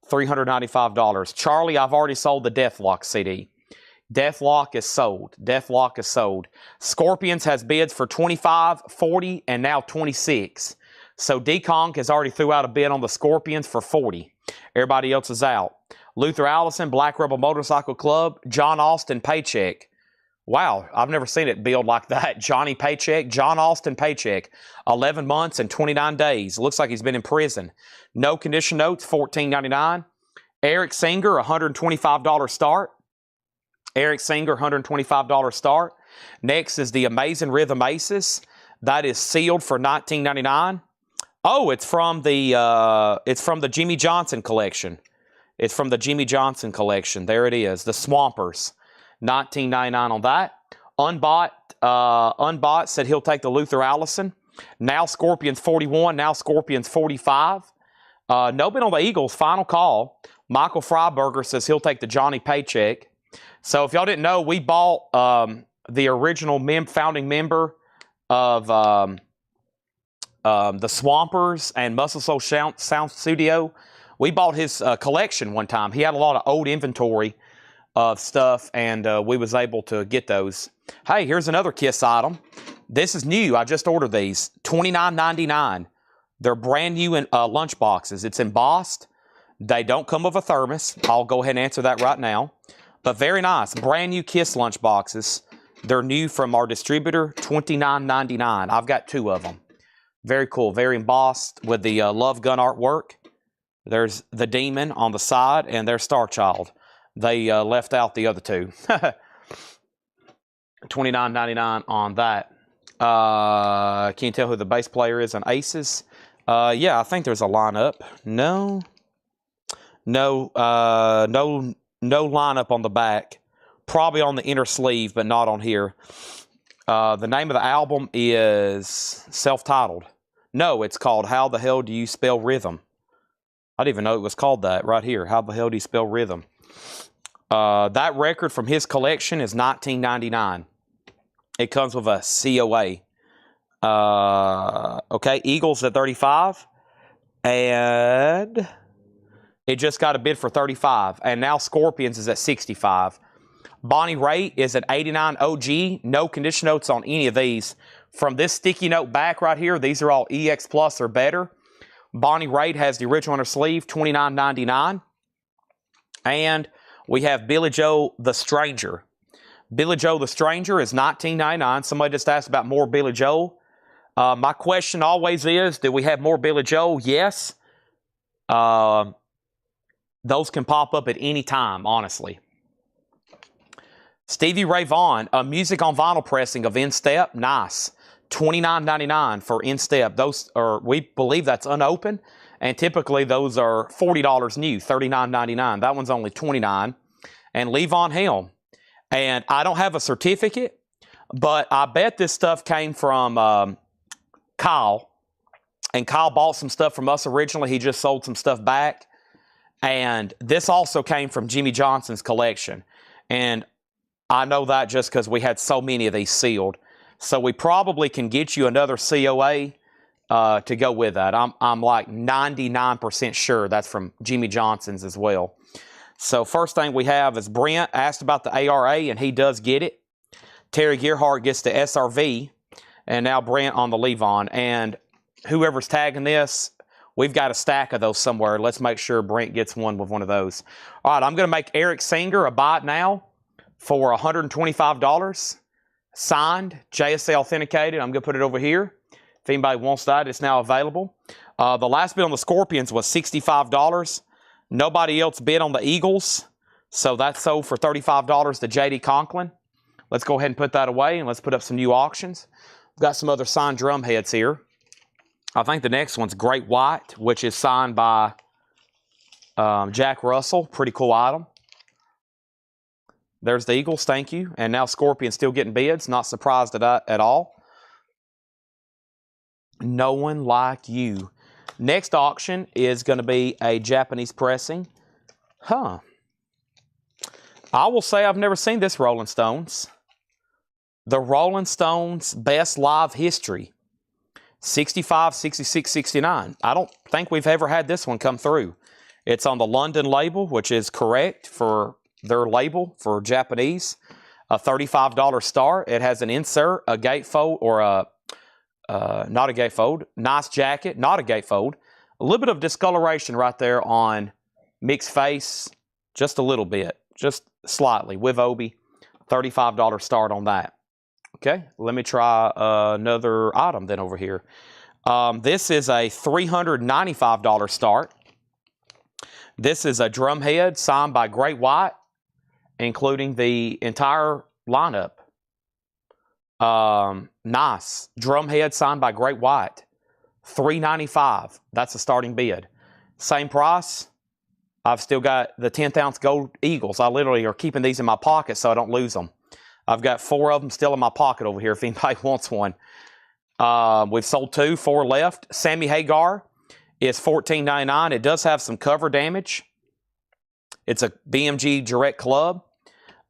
$395. Charlie, I've already sold the Deathlock CD. Deathlock is sold. Deathlock is sold. Scorpions has bids for 25, 40, and now 26. So D-Kong has already threw out a bid on the Scorpions for 40. Everybody else is out. Luther Allison, Black Rebel Motorcycle Club, John Austin Paycheck. Wow, I've never seen it billed like that. Johnny Paycheck, John Austin Paycheck, 11 months and 29 days. Looks like he's been in prison. No condition notes, $14.99. Eric Singer, $125 start. Eric Singer, $125 start. Next is the Amazing Rhythm Aces. That is sealed for $19.99. Oh, it's from the Jimmy Johnson collection. It's from the Jimmy Johnson collection. There it is. The Swampers. $19.99 on that. Unbought said he'll take the Luther Allison. Now Scorpions 41. Now Scorpions 45. No bid on the Eagles. Final call. Michael Freiberger says he'll take the Johnny Paycheck. So if y'all didn't know, we bought the original founding member of the Swampers and Muscle Soul Sound Studio. We bought his collection one time. He had a lot of old inventory of stuff, and we was able to get those. Hey, here's another Kiss item. This is new. I just ordered these. $29.99. They're brand new in lunch boxes. It's embossed. They don't come with a thermos. I'll go ahead and answer that right now. But very nice. Brand new Kiss lunch boxes. They're new from our distributor. $29.99. I've got 2 of them. Very cool. Very embossed with the Love Gun artwork. There's the Demon on the side, and there's Star Child. They left out the other 2. $29.99 on that. Can you tell who the bass player is on Aces? Yeah, I think there's a lineup. No lineup on the back. Probably on the inner sleeve, but not on here. The name of the album is self-titled. No, it's called How the Hell Do You Spell Rhythm? I didn't even know it was called that right here. How the hell do you spell rhythm? That record from his collection is $19.99. It comes with a COA. Okay, Eagles at 35. And it just got a bid for 35. And now Scorpions is at 65. Bonnie Raitt is at 89 OG. No condition notes on any of these. From this sticky note back right here, these are all EX Plus or better. Bonnie Raitt has the original on her sleeve, $29.99. And we have Billy Joe the Stranger. Billy Joe the Stranger is $19.99. Somebody just asked about more Billy Joe. My question always is, do we have more Billy Joe? Yes. Those can pop up at any time, honestly. Stevie Ray Vaughan, music on vinyl pressing of In-Step. Nice. $29.99 for In-Step. Those are, we believe that's unopened, and typically those are $40 new, $39.99. That one's only $29. And Levon Helm. And I don't have a certificate, but I bet this stuff came from Kyle. And Kyle bought some stuff from us originally. He just sold some stuff back. And this also came from Jimmy Johnson's collection. And I know that just because we had so many of these sealed. So we probably can get you another COA to go with that. I'm like 99% sure that's from Jimmy Johnson's as well. So first thing we have is Brent asked about the ARA, and he does get it. Terry Gearhart gets the SRV, and now Brent on the Levon. And whoever's tagging this, we've got a stack of those somewhere. Let's make sure Brent gets one with one of those. All right, I'm going to make Eric Singer a buy it now for $125. Signed, JSA authenticated. I'm going to put it over here. If anybody wants that, it's now available. The last bid on the Scorpions was $65. Nobody else bid on the Eagles, so that's sold for $35 to J.D. Conklin. Let's go ahead and put that away, and let's put up some new auctions. We've got some other signed drum heads here. I think the next one's Great White, which is signed by Jack Russell. Pretty cool item. There's the Eagles, thank you. And now Scorpion still getting bids. Not surprised at all. No one like you. Next auction is going to be a Japanese pressing. Huh. I will say I've never seen this Rolling Stones. The Rolling Stones Best Live History. 65, 66, 69. I don't think we've ever had this one come through. It's on the London label, which is correct for their label for Japanese. A $35 start. It has an insert, a gatefold, or not a gatefold. Nice jacket, not a gatefold. A little bit of discoloration right there on mixed face. Just a little bit. Just slightly. With Obi. $35 start on that. Okay, let me try another item then over here. This is a $395 start. This is a drum head signed by Great White, including the entire lineup. Nice. Drum head signed by Great White. $395. That's the starting bid. Same price. I've still got the 10th ounce gold Eagles. I literally are keeping these in my pocket so I don't lose them. I've got 4 of them still in my pocket over here if anybody wants one. We've sold 2, 4 left. Sammy Hagar is $14.99. It does have some cover damage. It's a BMG Direct Club.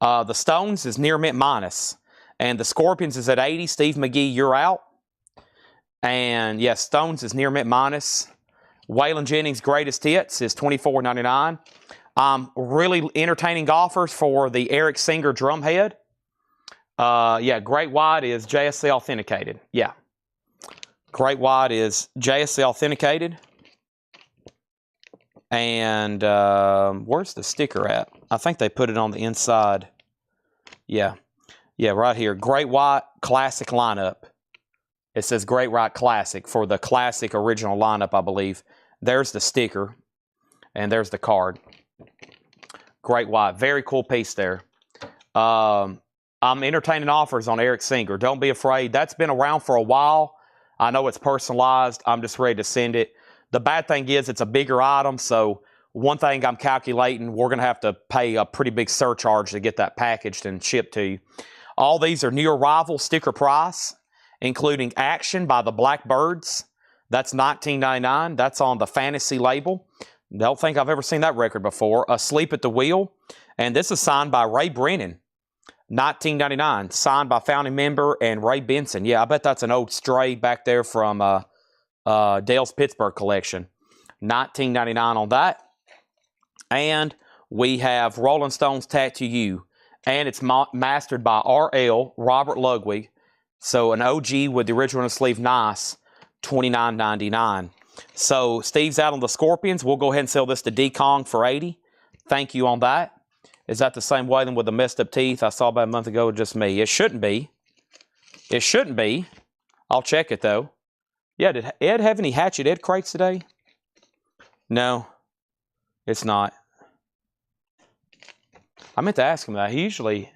The Stones is near mint minus. And the Scorpions is at 80. Steve McGee, you're out. And yes, Stones is near mint minus. Waylon Jennings' Greatest Hits is $24.99. Really entertaining offers for the Eric Singer drum head. Yeah, Great White is JSC authenticated. Yeah. Great White is JSC authenticated. And where's the sticker at? I think they put it on the inside. Yeah. Yeah, right here. Great White Classic lineup. It says Great White Classic for the classic original lineup, I believe. There's the sticker. And there's the card. Great White. Very cool piece there. I'm entertaining offers on Eric Singer. Don't be afraid. That's been around for a while. I know it's personalized. I'm just ready to send it. The bad thing is it's a bigger item, so one thing I'm calculating, we're going to have to pay a pretty big surcharge to get that packaged and shipped to you. All these are new arrival sticker price, including Action by the Blackbirds. That's $19.99. That's on the Fantasy label. Don't think I've ever seen that record before. Asleep at the Wheel. And this is signed by Ray Brennan. $19.99, signed by founding member and Ray Benson. Yeah, I bet that's an old stray back there from Dale's Pittsburgh collection. $19.99 on that. And we have Rolling Stones Tattoo You. And it's mastered by RL, Robert Ludwig. So an OG with the original sleeve, nice, $29.99. So Steve's out on the Scorpions. We'll go ahead and sell this to D-Kong for $80. Thank you on that. Is that the same way then with the messed up teeth I saw about a month ago? Just me. It shouldn't be. It shouldn't be. I'll check it though. Yeah, did Ed have any Hatchet Ed crates today? No, it's not. I meant to ask him that. He usually,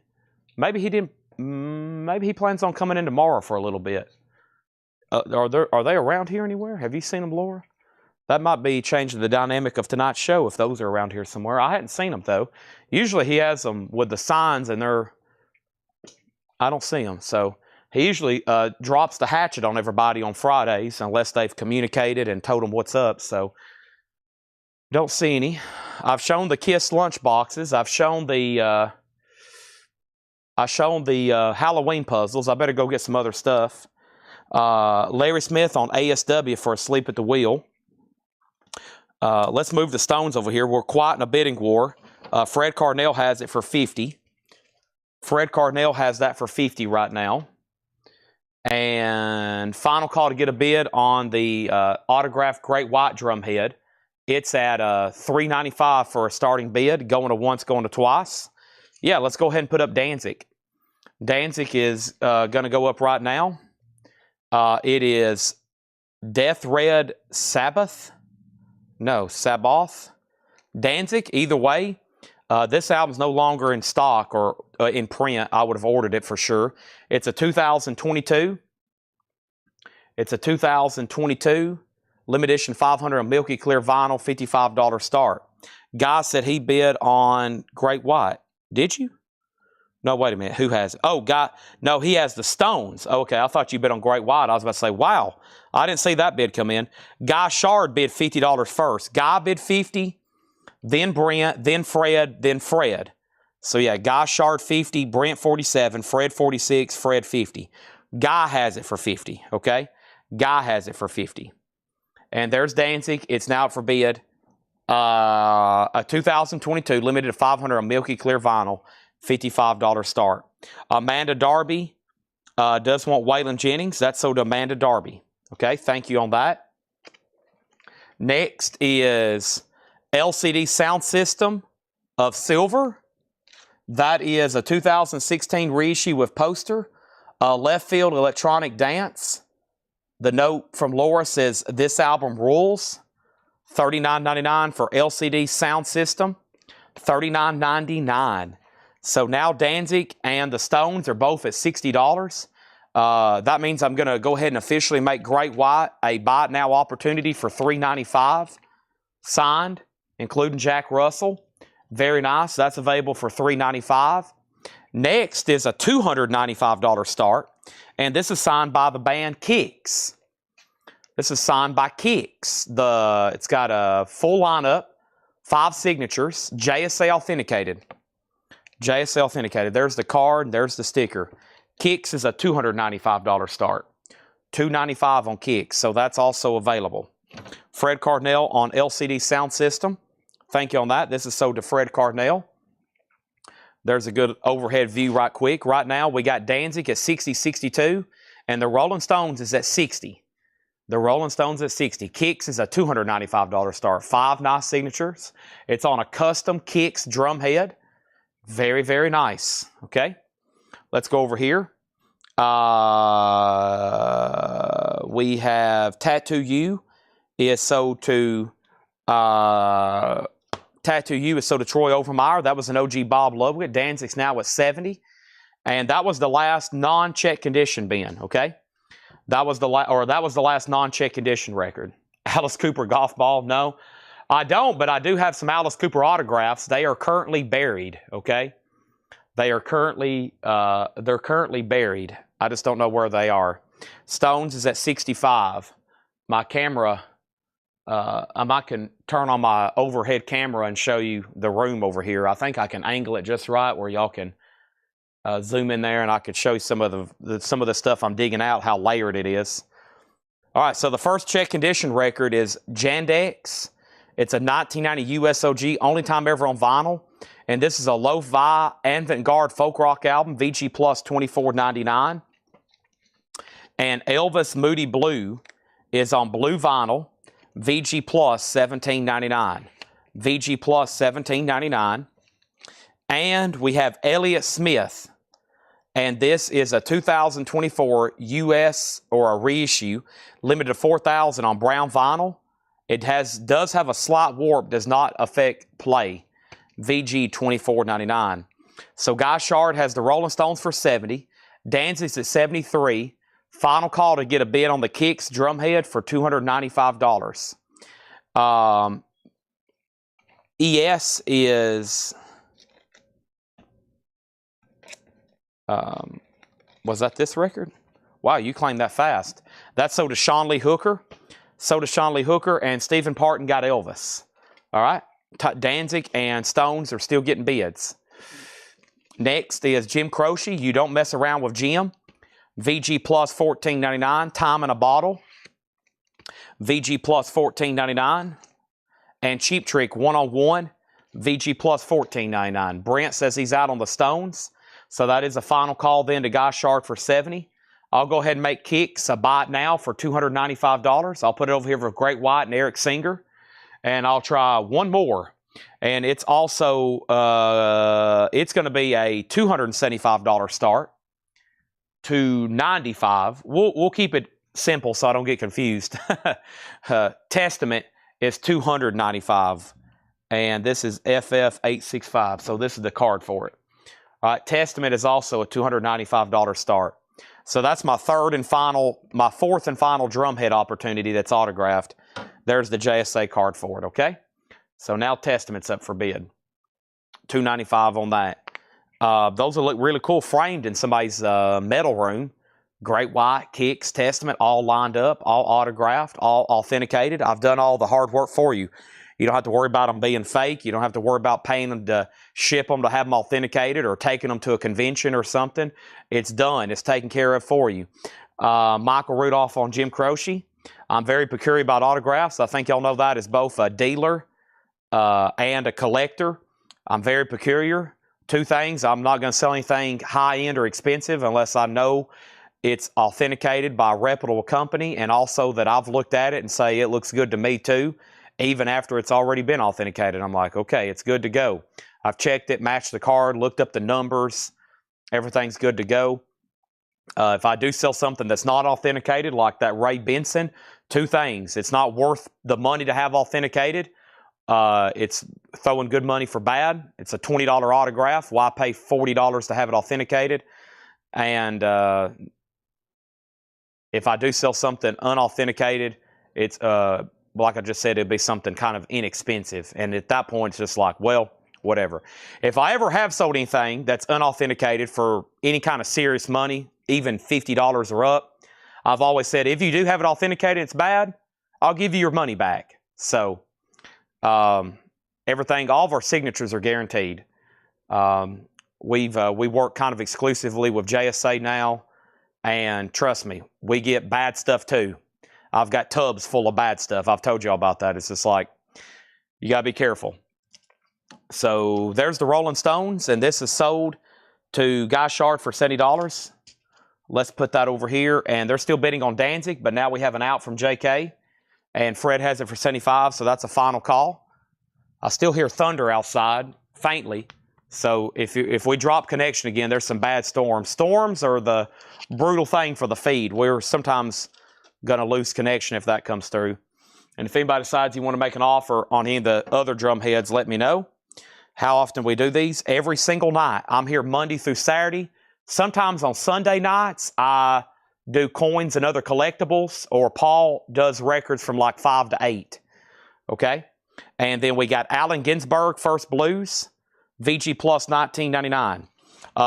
maybe he didn't. Maybe he plans on coming in tomorrow for a little bit. Are they around here anywhere? Have you seen them, Laura? That might be changing the dynamic of tonight's show if those are around here somewhere. I hadn't seen them, though. Usually he has them with the signs, and I don't see them. So he usually drops the hatchet on everybody on Fridays unless they've communicated and told them what's up. So don't see any. I've shown the Kiss lunch boxes. I've shown the Halloween puzzles. I better go get some other stuff. Larry Smith on ASW for Asleep at the Wheel. Let's move the Stones over here. We're quite in a bidding war. Fred Carnell has it for $50. Fred Carnell has that for $50 right now. And final call to get a bid on the autographed Great White drum head. It's at $395 for a starting bid. Going to once, going to twice. Yeah, let's go ahead and put up Danzig. Danzig is going to go up right now. It is Death Red Sabbath. No, Sabbath. Danzig, either way. This album's no longer in stock or in print. I would have ordered it for sure. It's a 2022. It's a 2022 limited edition 500 Milky Clear vinyl, $55 start. Guy said he bid on Great White. Did you? No, wait a minute. Who has it? Oh, Guy. No, he has the Stones. Okay, I thought you bid on Great White. I was about to say, wow, I didn't see that bid come in. Guy Shard bid $50 first. Guy bid 50, then Brent, then Fred, then Fred. So yeah, Guy Shard 50, Brent 47, Fred 46, Fred 50. Guy has it for 50, okay? Guy has it for 50. And there's Danzig. It's now up for bid. A 2022 limited to 500 on Milky Clear Vinyl, $55 start. Amanda Darby does want Waylon Jennings. That's sold to Amanda Darby. Okay, thank you on that. Next is LCD Sound System of Silver. That is a 2016 reissue with poster. Left Field Electronic Dance. The note from Laura says, this album rules. $39.99 for LCD Sound System. $39.99. So now Danzig and the Stones are both at $60. That means I'm going to go ahead and officially make Great White a buy it now opportunity for $3.95. Signed, including Jack Russell. Very nice. That's available for $3.95. Next is a $295 start. And this is signed by the band Kicks. This is signed by Kicks. It's got a full lineup, 5 signatures, JSA authenticated. JSA authenticated. There's the card, there's the sticker. Kicks is a $295 start. $295 on Kicks, so that's also available. Fred Cardinal on LCD Sound System. Thank you on that. This is sold to Fred Cardinal. There's a good overhead view right quick. Right now, we got Danzig at 60-62, and the Rolling Stones is at 60. The Rolling Stones at 60. Kicks is a $295 start. 5 nice signatures. It's on a custom Kicks drum head. Very, very nice. Okay. Let's go over here. We have Tattoo You is sold to Tattoo You is sold to Troy Overmeyer. That was an OG Bob Ludwig. Danzig's now at 70. And that was the last non-check condition bin, okay? That was the last non-check condition record. Alice Cooper golf ball? No, I don't, but I do have some Alice Cooper autographs. They are currently buried, okay? They are currently buried. I just don't know where they are. Stones is at 65. My camera, I might can turn on my overhead camera and show you the room over here. I think I can angle it just right where y'all can zoom in there, and I could show you some of the stuff I'm digging out, how layered it is. All right, so the first check condition record is Jandex. It's a 1990 USOG, only time ever on vinyl. And this is a lo-fi avant-garde folk rock album, VG Plus $24.99. And Elvis Moody Blue is on blue vinyl, VG Plus $17.99. VG Plus $17.99. And we have Elliott Smith. And this is a 2024 US or a reissue, limited to 4,000 on brown vinyl. It does have a slight warp, does not affect play. VG $24.99. So Guy Shard has the Rolling Stones for 70. Danzig's at 73. Final call to get a bid on the Kicks drumhead for $295. ES is... was that this record? Wow, you claimed that fast. That's sold to Sean Lee Hooker. Sold to Sean Lee Hooker, and Stephen Parton got Elvis. All right. Danzig and Stones are still getting bids. Next is Jim Croce. You Don't Mess Around with Jim. VG Plus $14.99. Time in a Bottle. VG Plus $14.99. And Cheap Trick 101. VG Plus $14.99. Brent says he's out on the Stones. So that is a final call then to Guy Shard for 70. I'll go ahead and make Kicks a buy it now for $295. I'll put it over here for Great White and Eric Singer. And I'll try one more. And it's also, it's going to be a $275 start. $295. We'll keep it simple so I don't get confused. Testament is $295. And this is FF865. So this is the card for it. All right, Testament is also a $295 start. So that's my fourth and final drumhead opportunity that's autographed. There's the JSA card for it, okay? So now Testament's up for bid. $295 on that. Those will look really cool framed in somebody's metal room. Great White, Kicks, Testament, all lined up, all autographed, all authenticated. I've done all the hard work for you. You don't have to worry about them being fake. You don't have to worry about paying them to ship them to have them authenticated or taking them to a convention or something. It's done. It's taken care of for you. Michael Rudolph on Jim Croce. I'm very peculiar about autographs. I think y'all know that as both a dealer and a collector. I'm very peculiar. Two things. I'm not going to sell anything high-end or expensive unless I know it's authenticated by a reputable company, and also that I've looked at it and say it looks good to me too, even after it's already been authenticated. I'm like, okay, it's good to go. I've checked it, matched the card, looked up the numbers. Everything's good to go. If I do sell something that's not authenticated, like that Ray Benson, two things. It's not worth the money to have authenticated. It's throwing good money for bad. It's a $20 autograph. Why pay $40 to have it authenticated? And if I do sell something unauthenticated, it's, like I just said, it'd be something kind of inexpensive. And at that point, it's just like, well, whatever. If I ever have sold anything that's unauthenticated for any kind of serious money, even $50 or up, I've always said, if you do have it authenticated and it's bad, I'll give you your money back. So everything, all of our signatures are guaranteed. We work kind of exclusively with JSA now. And trust me, we get bad stuff too. I've got tubs full of bad stuff. I've told you all about that. It's just like, you got to be careful. So there's the Rolling Stones, and this is sold to Guy Shard for $70. Let's put that over here. And they're still bidding on Danzig, but now we have an out from JK. And Fred has it for $75, so that's a final call. I still hear thunder outside, faintly. So if we drop connection again, there's some bad storms. Storms are the brutal thing for the feed. We're sometimes going to lose connection if that comes through. And if anybody decides you want to make an offer on any of the other drum heads, let me know. How often we do these? Every single night. I'm here Monday through Saturday. Sometimes on Sunday nights, I do coins and other collectibles, or Paul does records from like 5 to 8. Okay? And then we got Allen Ginsberg, First Blues. VG Plus $19.99.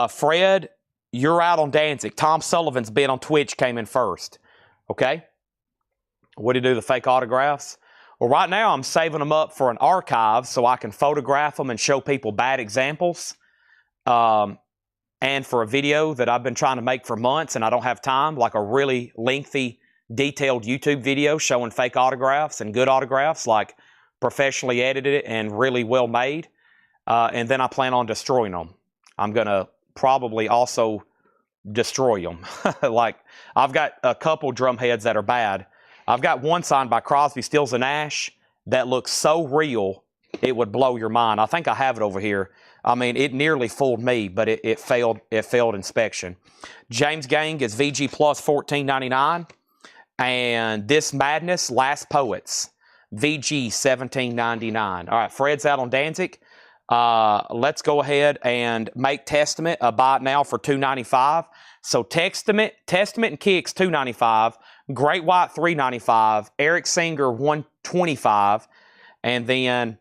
Fred, you're out on Danzig. Tom Sullivan's bid on Twitch came in first. Okay? What do you do, the fake autographs? Well, right now I'm saving them up for an archive so I can photograph them and show people bad examples. And for a video that I've been trying to make for months and I don't have time, like a really lengthy, detailed YouTube video showing fake autographs and good autographs, like professionally edited and really well made. And then I plan on destroying them. I'm going to probably also destroy them. Like, I've got a couple drum heads that are bad. I've got one signed by Crosby, Stills, and Nash that looks so real, it would blow your mind. I think I have it over here. I mean, it nearly fooled me, but it failed inspection. James Gang is VG Plus $14.99. And This Madness, Last Poets, VG $17.99. All right, Fred's out on Danzig. Let's go ahead and make Testament a buy it now for $2.95. So Testament and Kicks $2.95, Great White $3.95, Eric Singer $1.25, and then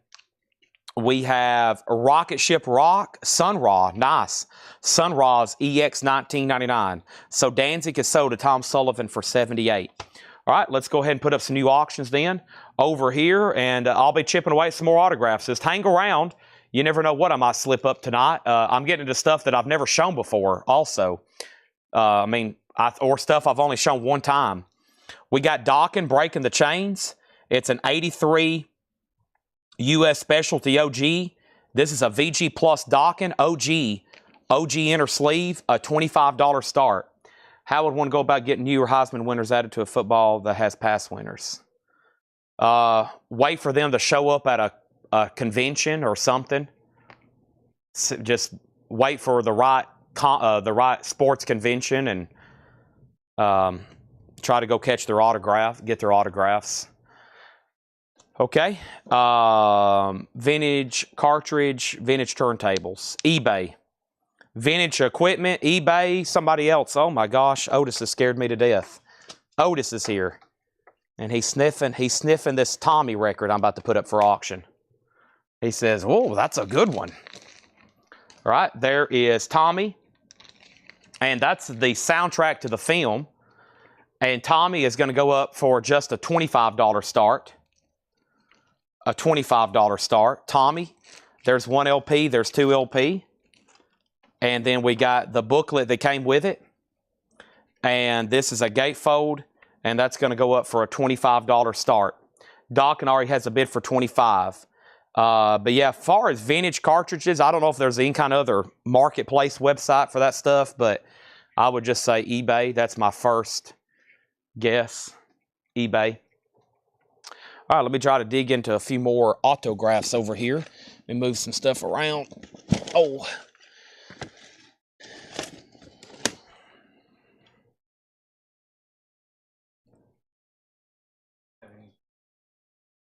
we have Rocket Ship Rock, Sun Ra, nice. Sun Ra's EX $19.99. So Danzig is sold to Tom Sullivan for $78. All right, let's go ahead and put up some new auctions then over here, and I'll be chipping away at some more autographs. Just hang around. You never know what I might slip up tonight. I'm getting into stuff that I've never shown before also. Or stuff I've only shown one time. We got Dawkin Breaking the Chains. It's an 83 U.S. Specialty OG. This is a VG Plus Dawkin OG inner sleeve, a $25 start. How would one go about getting new or Heisman winners added to a football that has past winners? Wait for them to show up at a convention or something. Just wait for the right sports convention and try to go catch their autograph, get their autographs. Okay. Vintage cartridge, vintage turntables, eBay, vintage equipment, eBay, somebody else. Oh my gosh, Otis has scared me to death. Otis is here, and he's sniffing this Tommy record I'm about to put up for auction. He says, "Oh, that's a good one." All right, there is Tommy, and that's the soundtrack to the film. And Tommy is going to go up for just a $25 start. A $25 start. Tommy, there's 1 LP, there's 2 LP. And then we got the booklet that came with it. And this is a gatefold, and that's going to go up for a $25 start. Dokken already has a bid for $25. But yeah, as far as vintage cartridges, I don't know if there's any kind of other marketplace website for that stuff, but I would just say eBay. That's my first guess. eBay. All right, let me try to dig into a few more autographs over here. Let me move some stuff around. Oh.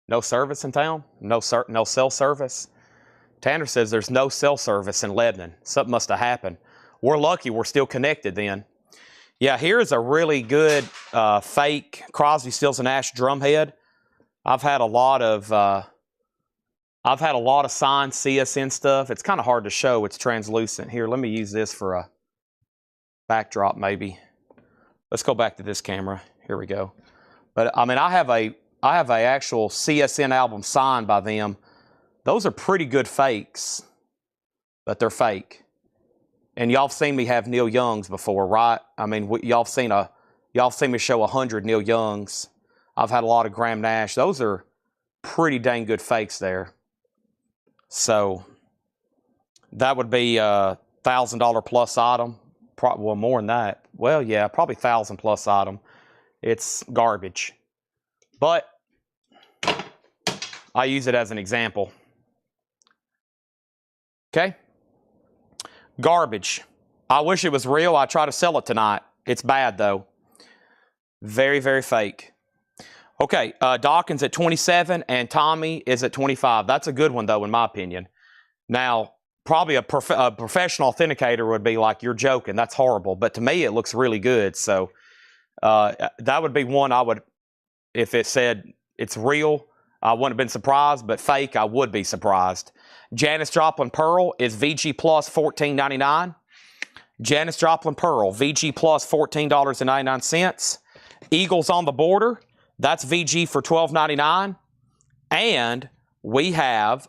No service in town? No cell service? Tanner says there's no cell service in Lebanon. Something must have happened. We're lucky we're still connected then. Yeah, here's a really good fake Crosby, Stills, and Nash drumhead. I've had a lot of signed CSN stuff. It's kind of hard to show. It's translucent. Here, let me use this for a backdrop maybe. Let's go back to this camera. Here we go. But I mean, I have a actual CSN album signed by them. Those are pretty good fakes, but they're fake. And y'all have seen me have Neil Young's before, right? I mean, y'all have seen me show 100 Neil Young's. I've had a lot of Graham Nash. Those are pretty dang good fakes there. So that would be a $1,000 plus item. Well, more than that. Well, yeah, probably 1,000 plus item. It's garbage. But I use it as an example. Okay? Garbage. I wish it was real. I try to sell it tonight. It's bad, though. Very, very fake. Okay, Dawkins at 27 and Tommy is at 25. That's a good one, though, in my opinion. Now, probably a professional authenticator would be like, you're joking. That's horrible. But to me, it looks really good. So that would be one I would, if it said it's real, I wouldn't have been surprised. But fake, I would be surprised. Janis Joplin Pearl is VG Plus $14.99. Janis Joplin Pearl, VG Plus $14.99. Eagles on the Border, that's VG for $12.99. And we have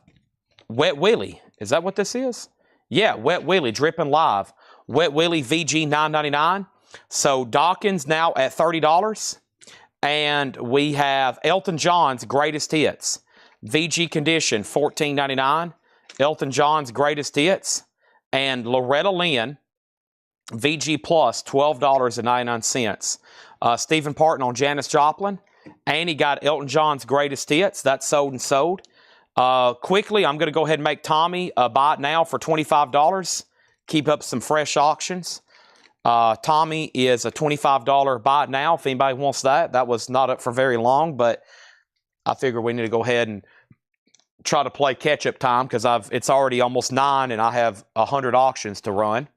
Wet Willie. Is that what this is? Yeah, Wet Willie, Drippin' Live. Wet Willie, VG $9.99. So Dawkins now at $30. And we have Elton John's Greatest Hits. VG Condition, $14.99. Elton John's Greatest Hits. And Loretta Lynn, VG Plus, $12.99. Stephen Parton on Janis Joplin. And he got Elton John's Greatest Hits. That's sold and sold. Quickly, I'm going to go ahead and make Tommy buy it now for $25. Keep up some fresh auctions. Tommy is a $25 buy it now if anybody wants that. That was not up for very long, but I figure we need to go ahead and try to play catch-up time because it's already almost 9 and I have 100 auctions to run.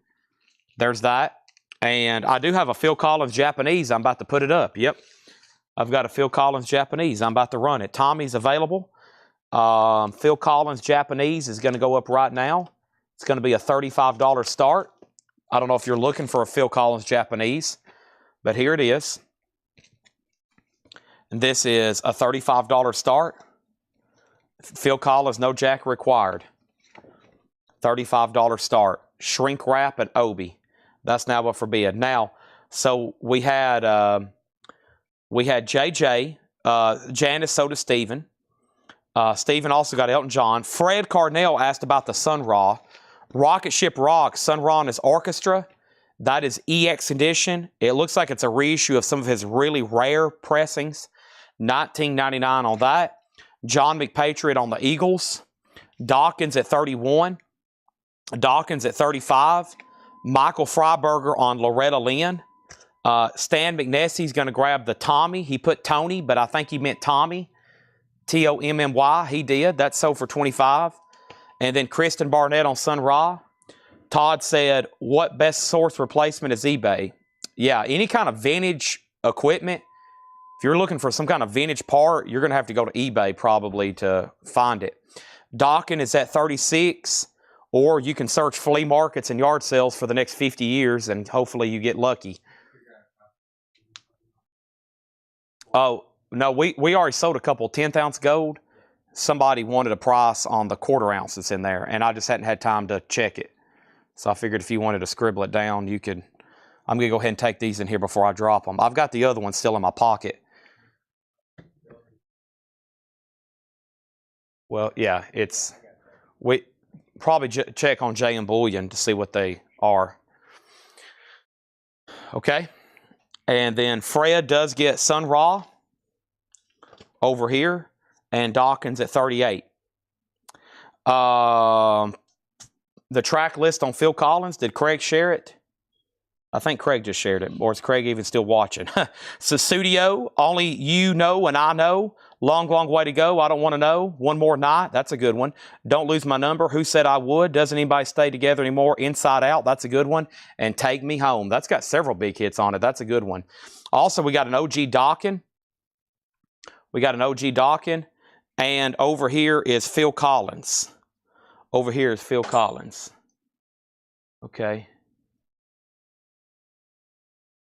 There's that. And I do have a Phil Collins Japanese. I'm about to put it up. Yep. I've got a Phil Collins Japanese. I'm about to run it. Tommy's available. Phil Collins Japanese is going to go up right now. It's going to be a $35 start. I don't know if you're looking for a Phil Collins Japanese, but here it is. And this is a $35 start. Phil Collins, no jack required. $35 start. Shrink wrap and Obi. That's now up for bid. Now, so we had JJ, Janice, so does Steven. Steven also got Elton John. Fred Carnell asked about the Sun Ra. Rocket Ship Rocks, Sun Ra and his orchestra. That is EX edition. It looks like it's a reissue of some of his really rare pressings. $19.99 on that. John McPatriot on the Eagles. Dawkins at 31. Dawkins at 35. Michael Freiberger on Loretta Lynn. Stan McNessie's going to grab the Tommy. He put Tony, but I think he meant Tommy. Tommy. He did. That's sold for $25. And then Kristen Barnett on Sun Ra. Todd said, what best source replacement is eBay? Yeah, any kind of vintage equipment. If you're looking for some kind of vintage part, you're going to have to go to eBay probably to find it. Dokken is at 36. Or you can search flea markets and yard sales for the next 50 years and hopefully you get lucky. Oh, no, we already sold a couple 10th ounce gold. Somebody wanted a price on the quarter ounce that's in there, and I just hadn't had time to check it. So I figured if you wanted to scribble it down, you could. I'm going to go ahead and take these in here before I drop them. I've got the other one still in my pocket. Well, yeah, we probably check on J and Bullion to see what they are. Okay. And then Fred does get Sun Ra over here and Dawkins at 38. The track list on Phil Collins, did Craig share it? I think Craig just shared it, or is Craig even still watching? Susudio, only you know and I know. Long, long way to go. I don't want to know. One more night. That's a good one. Don't lose my number. Who said I would? Doesn't anybody stay together anymore? Inside Out. That's a good one. And Take Me Home. That's got several big hits on it. That's a good one. Also, we got an OG Dawkins. And over here is Phil Collins. Okay.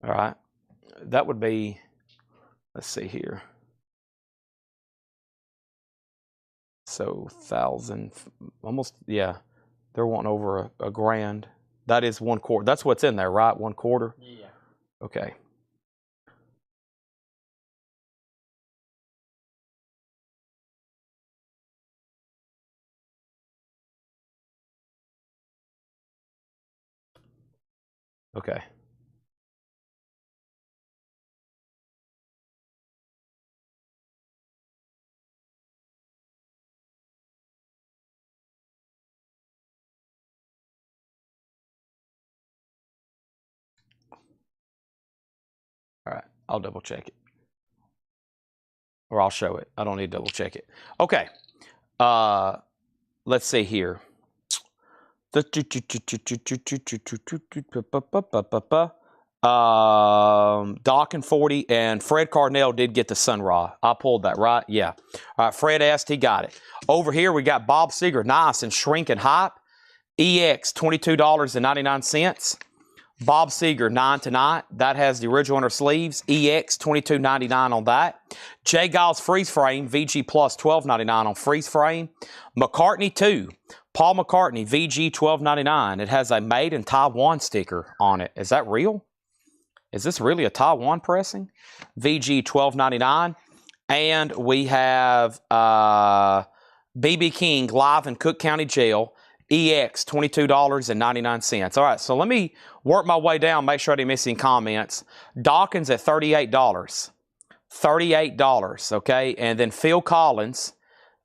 All right. That would be, let's see here. So 1,000, almost, yeah. They're wanting over a grand. That is 1 quarter. That's what's in there, right? 1 quarter? Yeah. Okay. Okay. All right. I'll double check it. Or I'll show it. I don't need to double check it. Okay. Let's see here. Doc 40 and Fred Carnell did get the Sun Ra. I pulled that, right? Yeah. All right, Fred asked, he got it. Over here, we got Bob Seger, nice and shrinking hype. EX, $22.99. Bob Seger, 9 tonight. That has the original under sleeves. EX, $22.99 on that. J. Giles Freeze Frame, VG Plus, $12.99 on Freeze Frame. McCartney 2. Paul McCartney, VG, $12.99. It has a made in Taiwan sticker on it. Is that real? Is this really a Taiwan pressing? VG, $12.99. And we have BB King live in Cook County Jail. EX, $22.99. All right, so let me work my way down, make sure I didn't miss any comments. Dawkins at $38. $38, okay? And then Phil Collins,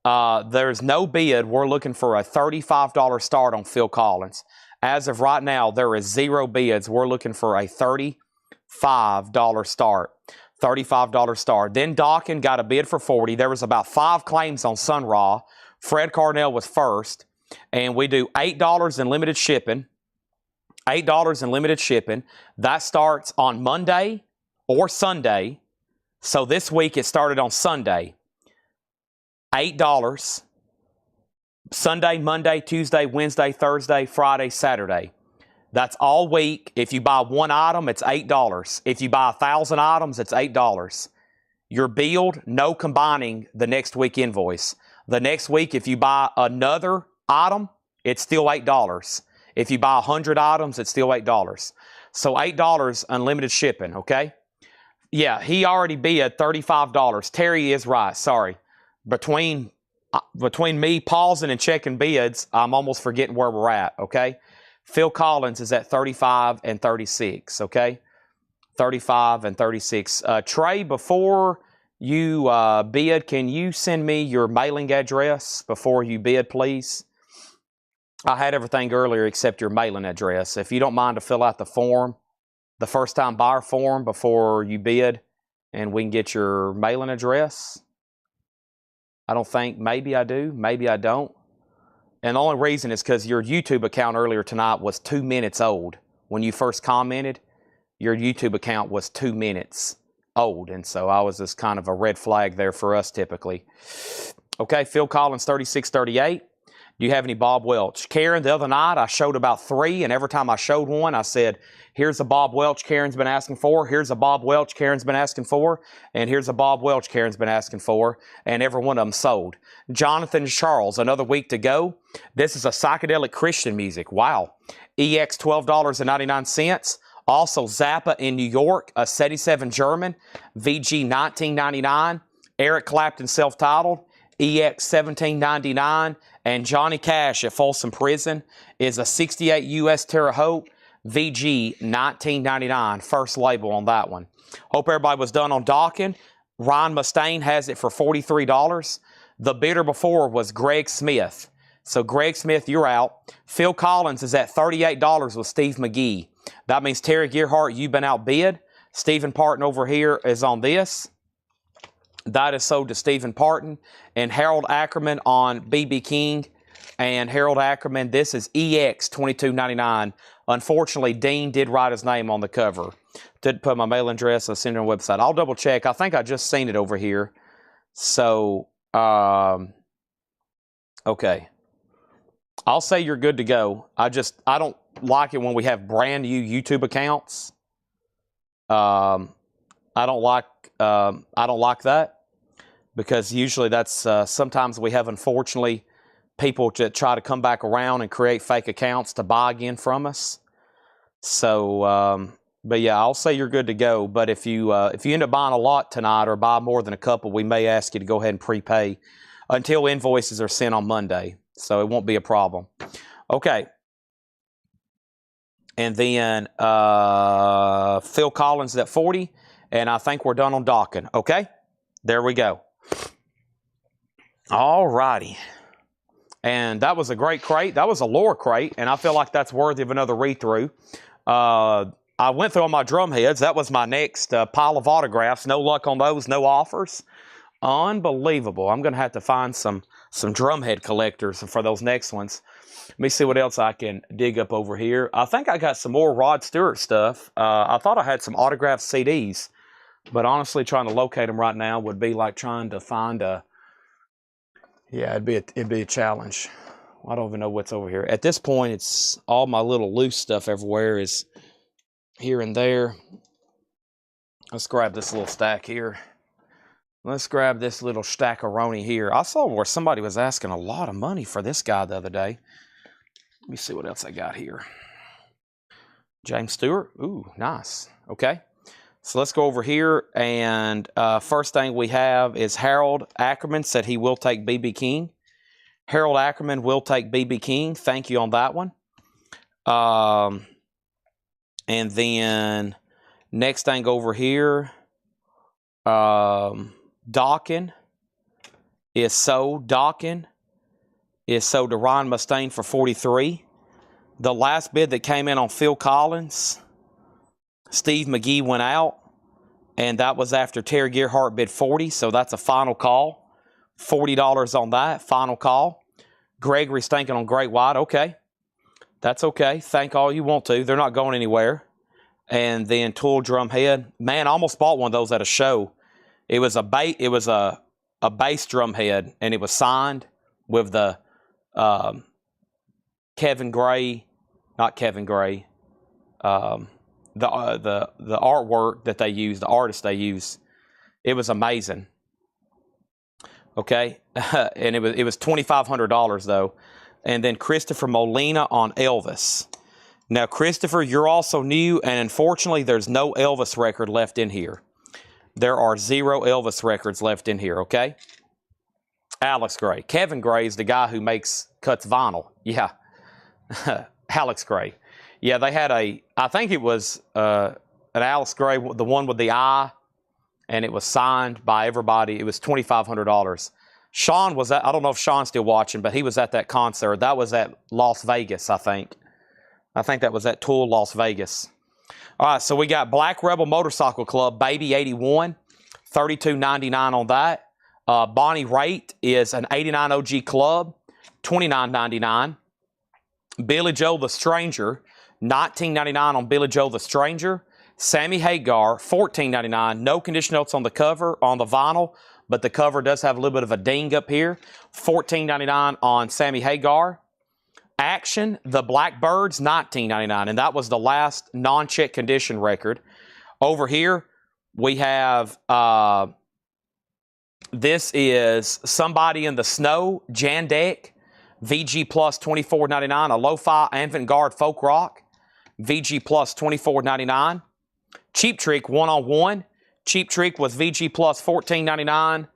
there's no bid. We're looking for a $35 start on Phil Collins. As of right now, there is 0 bids. We're looking for a $35 start. $35 start. Then Dawkins got a bid for 40. There was about 5 claims on Sun Ra. Fred Carnell was first. And we do $8 in limited shipping. $8 in limited shipping. That starts on Monday or Sunday. So this week it started on Sunday. $8. Sunday, Monday, Tuesday, Wednesday, Thursday, Friday, Saturday. That's all week. If you buy 1 item, it's $8. If you buy 1,000 items, it's $8. Your billed, no combining the next week invoice. The next week, if you buy another item, it's still $8. If you buy 100 items, it's still $8. So $8 unlimited shipping, okay? Yeah, he already bid $35. Terry is right, sorry. Between me pausing and checking bids, I'm almost forgetting where we're at, okay? Phil Collins is at 35 and 36, okay? 35 and 36. Trey, before you bid, can you send me your mailing address before you bid, please? I had everything earlier except your mailing address. If you don't mind to fill out the form, the first time buyer form before you bid, and we can get your mailing address. I don't think, maybe I do, maybe I don't. And the only reason is because your YouTube account earlier tonight was 2 minutes old. When you first commented, your YouTube account was 2 minutes old. And so I was just kind of a red flag there for us typically. Okay, Phil Collins, 36-38. Do you have any Bob Welch? Karen, the other night I showed about 3, and every time I showed one, I said, here's a Bob Welch Karen's been asking for, here's a Bob Welch Karen's been asking for, and here's a Bob Welch Karen's been asking for, and every one of them sold. Jonathan Charles, another week to go. This is a psychedelic Christian music. Wow. EX $12.99. Also Zappa in New York, a 77 German, VG $19.99. Eric Clapton self-titled, EX $17.99. And Johnny Cash at Folsom Prison is a 68 US Terre Haute, VG $19.99. First label on that one. Hope everybody was done on docking. Ron Mustaine has it for $43. The bidder before was Greg Smith. So Greg Smith, you're out. Phil Collins is at $38 with Steve McGee. That means Terry Gearhart, you've been outbid. Stephen Parton over here is on this. That is sold to Stephen Parton. And Harold Ackerman on B.B. King. And Harold Ackerman, this is EX $22.99. Unfortunately, Dean did write his name on the cover. Didn't put my mailing address or send it on the website. I'll double check. I think I just seen it over here. So, okay. I'll say you're good to go. I don't like it when we have brand new YouTube accounts. I don't like that, because usually that's sometimes we have, unfortunately, people that try to come back around and create fake accounts to buy again from us. So, but yeah, I'll say you're good to go. But if you end up buying a lot tonight or buy more than a couple, we may ask you to go ahead and prepay until invoices are sent on Monday. So it won't be a problem. Okay. And then Phil Collins is at 40. And I think we're done on docking. Okay? There we go. All righty. And that was a great crate. That was a lower crate. And I feel like that's worthy of another read-through. I went through all my drum heads. That was my next pile of autographs. No luck on those. No offers. Unbelievable. I'm going to have to find some drumhead collectors for those next ones. Let me see what else I can dig up over here. I think I got some more Rod Stewart stuff. I thought I had some autographed CDs, but honestly, trying to locate them right now would be like trying to find a. Yeah, it'd be a challenge. I don't even know what's over here. At this point, it's all my little loose stuff everywhere is here and there. Let's grab this little stack here. Let's grab this little stack-a-roni here. I saw where somebody was asking a lot of money for this guy the other day. Let me see what else I got here. James Stewart. Ooh, nice. Okay. So let's go over here. And first thing we have is Harold Ackerman said he will take B.B. King. Harold Ackerman will take B.B. King. Thank you on that one. And then next thing over here, Dawkin is sold. Dawkin is sold to Ron Mustaine for $43. The last bid that came in on Phil Collins, Steve McGee went out, and that was after Terry Gearhart bid $40, so that's a final call. $40 on that, final call. Gregory's thinking on Great White. Okay, that's okay. Thank all you want to. They're not going anywhere. And then Tool Drum Head. Man, I almost bought one of those at a show. It was a bass drum head, and it was signed with the Kevin Gray, not Kevin Gray, the artwork that they use, the artist they use. It was amazing. Okay, and it was $2,500 though. And then Christopher Molina on Elvis. Now, Christopher, you're also new, and unfortunately, there's no Elvis record left in here. There are 0 Elvis records left in here, okay? Alex Gray. Kevin Gray is the guy who cuts vinyl. Yeah. Alex Gray. Yeah, they had I think it was an Alex Gray, the one with the eye, and it was signed by everybody. It was $2,500. Sean was I don't know if Sean's still watching, but he was at that concert. That was at Las Vegas, I think. I think that was at Tool, Las Vegas. All right, so we got Black Rebel Motorcycle Club, Baby 81, $32.99 on that. Bonnie Raitt is an 89 OG Club, $29.99. Billy Joe the Stranger, $19.99 on Billy Joe the Stranger. Sammy Hagar, $14.99. No condition notes on the cover, on the vinyl, but the cover does have a little bit of a ding up here. $14.99 on Sammy Hagar. Action, the Blackbirds, $19.99, and that was the last non-check condition record. Over here, we have, this is Somebody in the Snow, Jandek, VG Plus $24.99, a lo-fi avant-garde folk rock, VG Plus $24.99. Cheap Trick one-on-one, Cheap Trick was VG Plus $14.99,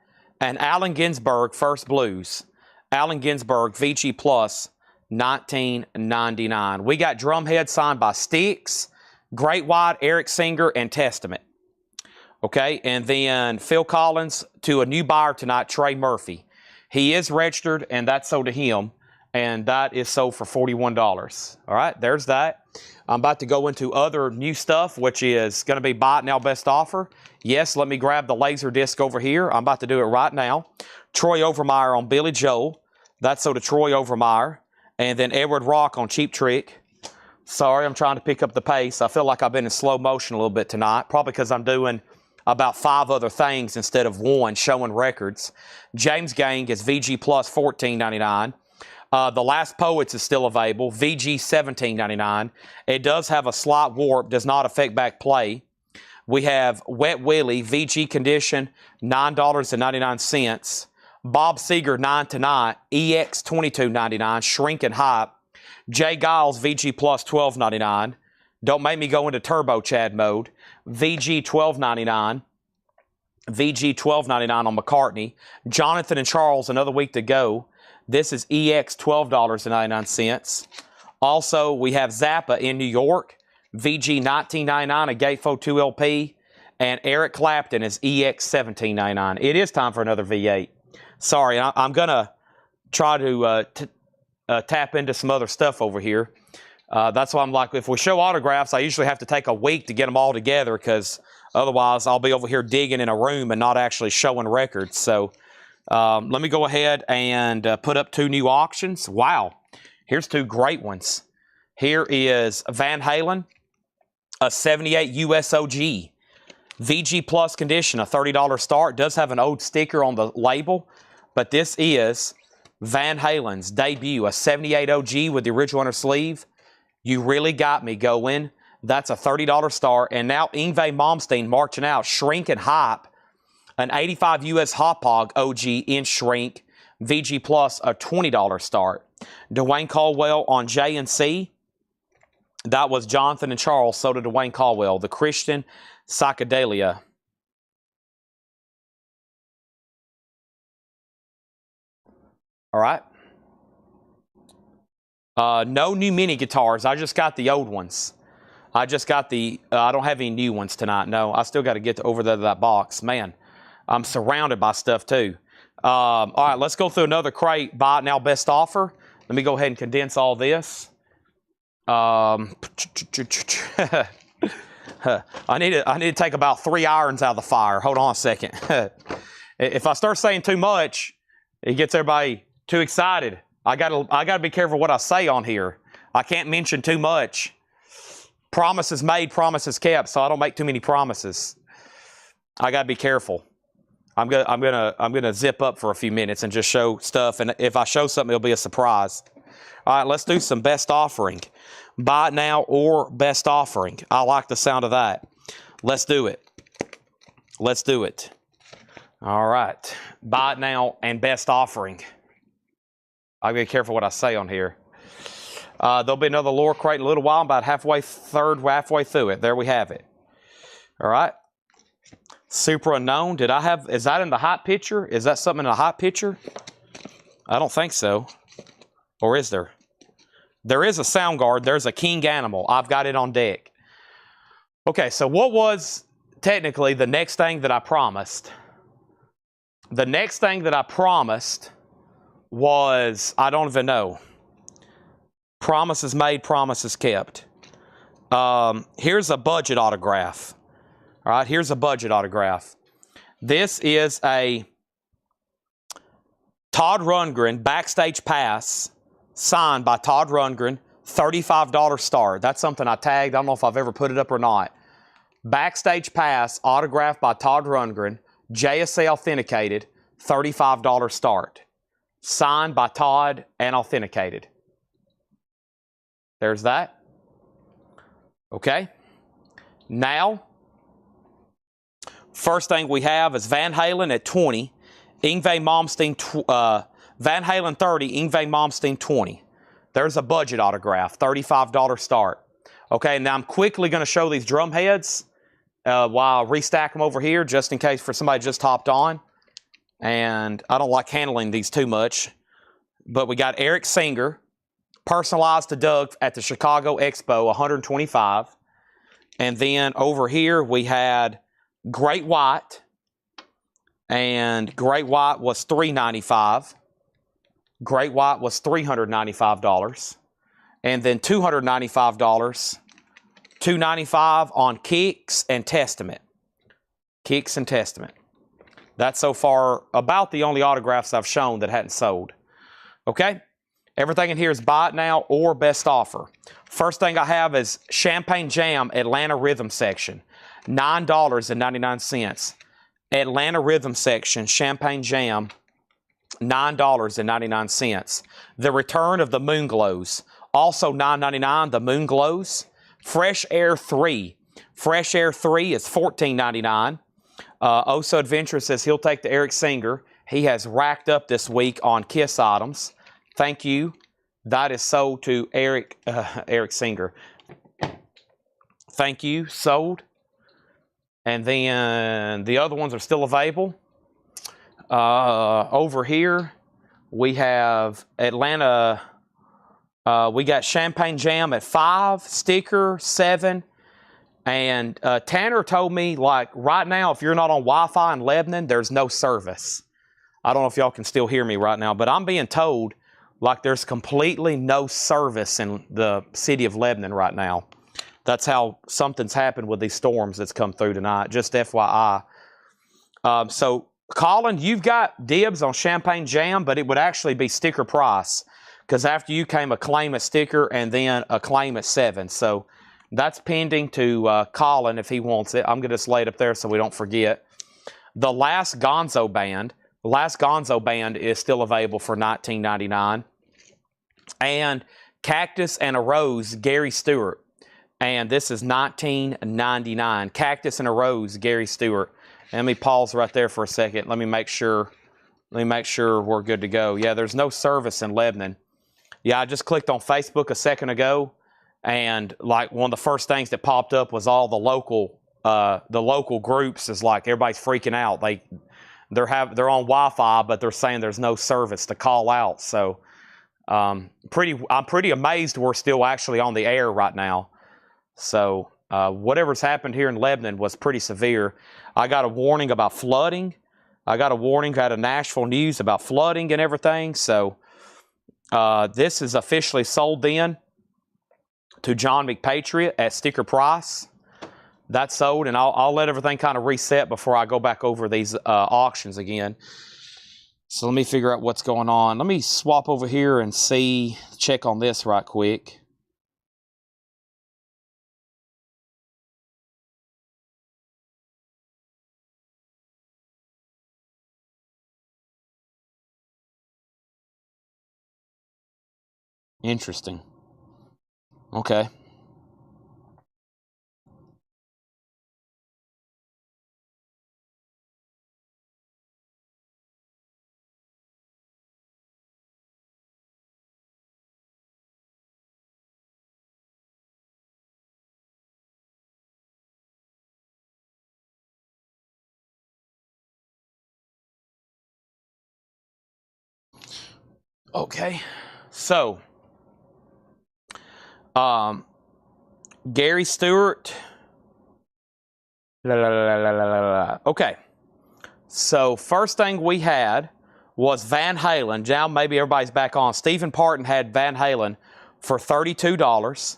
and Allen Ginsberg First Blues, Allen Ginsberg VG Plus $19.99. We got Drumhead signed by Styx, Great White, Eric Singer, and Testament. Okay, and then Phil Collins to a new buyer tonight, Trey Murphy. He is registered, and that's sold to him, and that is sold for $41. All right, there's that. I'm about to go into other new stuff, which is going to be buy it now, best offer. Yes, let me grab the laser disc over here. I'm about to do it right now. Troy Overmeyer on Billy Joel. That's sold to Troy Overmeyer. And then Edward Rock on Cheap Trick. Sorry, I'm trying to pick up the pace. I feel like I've been in slow motion a little bit tonight, probably because I'm doing about 5 other things instead of one, showing records. James Gang is VG Plus $14.99. The Last Poets is still available, VG $17.99. It does have a slight warp, does not affect back play. We have Wet Willie, VG condition, $9.99. Bob Seger 9 Tonight, EX $22.99, Shrinking Hype. Jay Giles, VG Plus $12.99. Don't make me go into Turbo Chad mode. VG $12.99. VG $12.99 on McCartney. Jonathan and Charles, Another Week to Go. This is EX $12.99. Also, we have Zappa in New York. VG $19.99, a Gatefold 2 LP. And Eric Clapton is EX $17.99. It is time for another V8. Sorry, I'm going to try to tap into some other stuff over here. That's why I'm like, if we show autographs, I usually have to take a week to get them all together because otherwise I'll be over here digging in a room and not actually showing records. So let me go ahead and put up 2 new auctions. Wow, here's 2 great ones. Here is Van Halen, a 78 USOG. VG Plus condition, a $30 start. Does have an old sticker on the label, but this is Van Halen's debut, a 78 OG with the original inner sleeve. You Really Got Me going. That's a $30 start. And now Yngwie Malmsteen marching out, Shrinking Hype, an 85 US Hauppauge OG in shrink. VG Plus, a $20 start. Dwayne Caldwell on J&C. That was Jonathan and Charles, so did Dwayne Caldwell. The Christian Psychedelia. All right. No new mini guitars. I just got the old ones. I just got the, I don't have any new ones tonight. No, I still got to get over there to that box. Man, I'm surrounded by stuff too. All right, let's go through another crate. Buy it now, best offer. Let me go ahead and condense all this. I need to take about 3 irons out of the fire. Hold on a second. If I start saying too much, it gets everybody too excited. I gotta be careful what I say on here. I can't mention too much. Promises made, promises kept, so I don't make too many promises. I gotta be careful. I'm gonna zip up for a few minutes and just show stuff, and if I show something, it'll be a surprise. All right, let's do some best offering. Buy it now or best offering. I like the sound of that. Let's do it. Let's do it. All right. Buy it now and best offering. I'll be careful what I say on here. There'll be another lower crate in a little while. I'm about halfway through it. There we have it. All right. Super Unknown. Is that in the hot picture? Is that something in the hot picture? I don't think so. Or is there? There is a sound guard. There's a King Animal. I've got it on deck. Okay, so what was technically the next thing that I promised? The next thing that I promised was, I don't even know. Promises made, promises kept. Here's a budget autograph. All right, here's a budget autograph. This is a Todd Rundgren backstage pass signed by Todd Rundgren, $35 start. That's something I tagged. I don't know if I've ever put it up or not. Backstage pass autographed by Todd Rundgren, JSA authenticated, $35 start. Signed by Todd and authenticated. There's that. Okay. Now, first thing we have is Van Halen at 20. Yngwie Malmsteen, Van Halen 30, Yngwie Malmsteen 20. There's a budget autograph, $35 start. Okay, now I'm quickly going to show these drum heads while I restack them over here, just in case for somebody just hopped on. And I don't like handling these too much. But we got Eric Singer, personalized to Doug at the Chicago Expo, 125. And then over here we had Great White. And Great White was $395. Great White was $395. And then $295. $295 on Kicks and Testament. Kicks and Testament. That's so far about the only autographs I've shown that hadn't sold. Okay? Everything in here is buy it now or best offer. First thing I have is Champagne Jam Atlanta Rhythm Section. $9.99. Atlanta Rhythm Section, Champagne Jam, $9.99. The Return of the Moon Glows. Also $9.99, the Moon Glows. Fresh Air 3. Fresh Air 3 is $14.99. Oso Adventure says he'll take the Eric Singer. He has racked up this week on Kiss items. Thank you. That is sold to Eric Singer. Thank you. Sold. And then the other ones are still available. Over here, we have Atlanta. We got Champagne Jam at 5, sticker 7. And Tanner told me, like, right now, if you're not on Wi-Fi in Lebanon, there's no service. I don't know if y'all can still hear me right now, but I'm being told, like, there's completely no service in the city of Lebanon right now. That's how something's happened with these storms that's come through tonight, just FYI. So, Colin, you've got dibs on Champagne Jam, but it would actually be sticker price, because after you came a claim at sticker and then a claim at 7. So, that's pending to Colin if he wants it. I'm going to just lay it up there so we don't forget. The Last Gonzo Band. The Last Gonzo Band is still available for $19.99. And Cactus and a Rose, Gary Stewart. And this is $19.99. Cactus and a Rose, Gary Stewart. And let me pause right there for a second. Let me make sure we're good to go. Yeah, there's no service in Lebanon. Yeah, I just clicked on Facebook a second ago. And like one of the first things that popped up was all the local groups is like everybody's freaking out. They're on Wi-Fi, but they're saying there's no service to call out. So I'm pretty amazed we're still actually on the air right now. So whatever's happened here in Lebanon was pretty severe. I got a warning about flooding. I got a warning out of Nashville News about flooding and everything. So this is officially sold then to John McPatriot at sticker price. That's sold, and I'll let everything kind of reset before I go back over these auctions again. So let me figure out what's going on. Let me swap over here and check on this right quick. Interesting. Okay. Okay. So, Gary Stewart. Okay. So, first thing we had was Van Halen. Now, maybe everybody's back on. Stephen Parton had Van Halen for $32.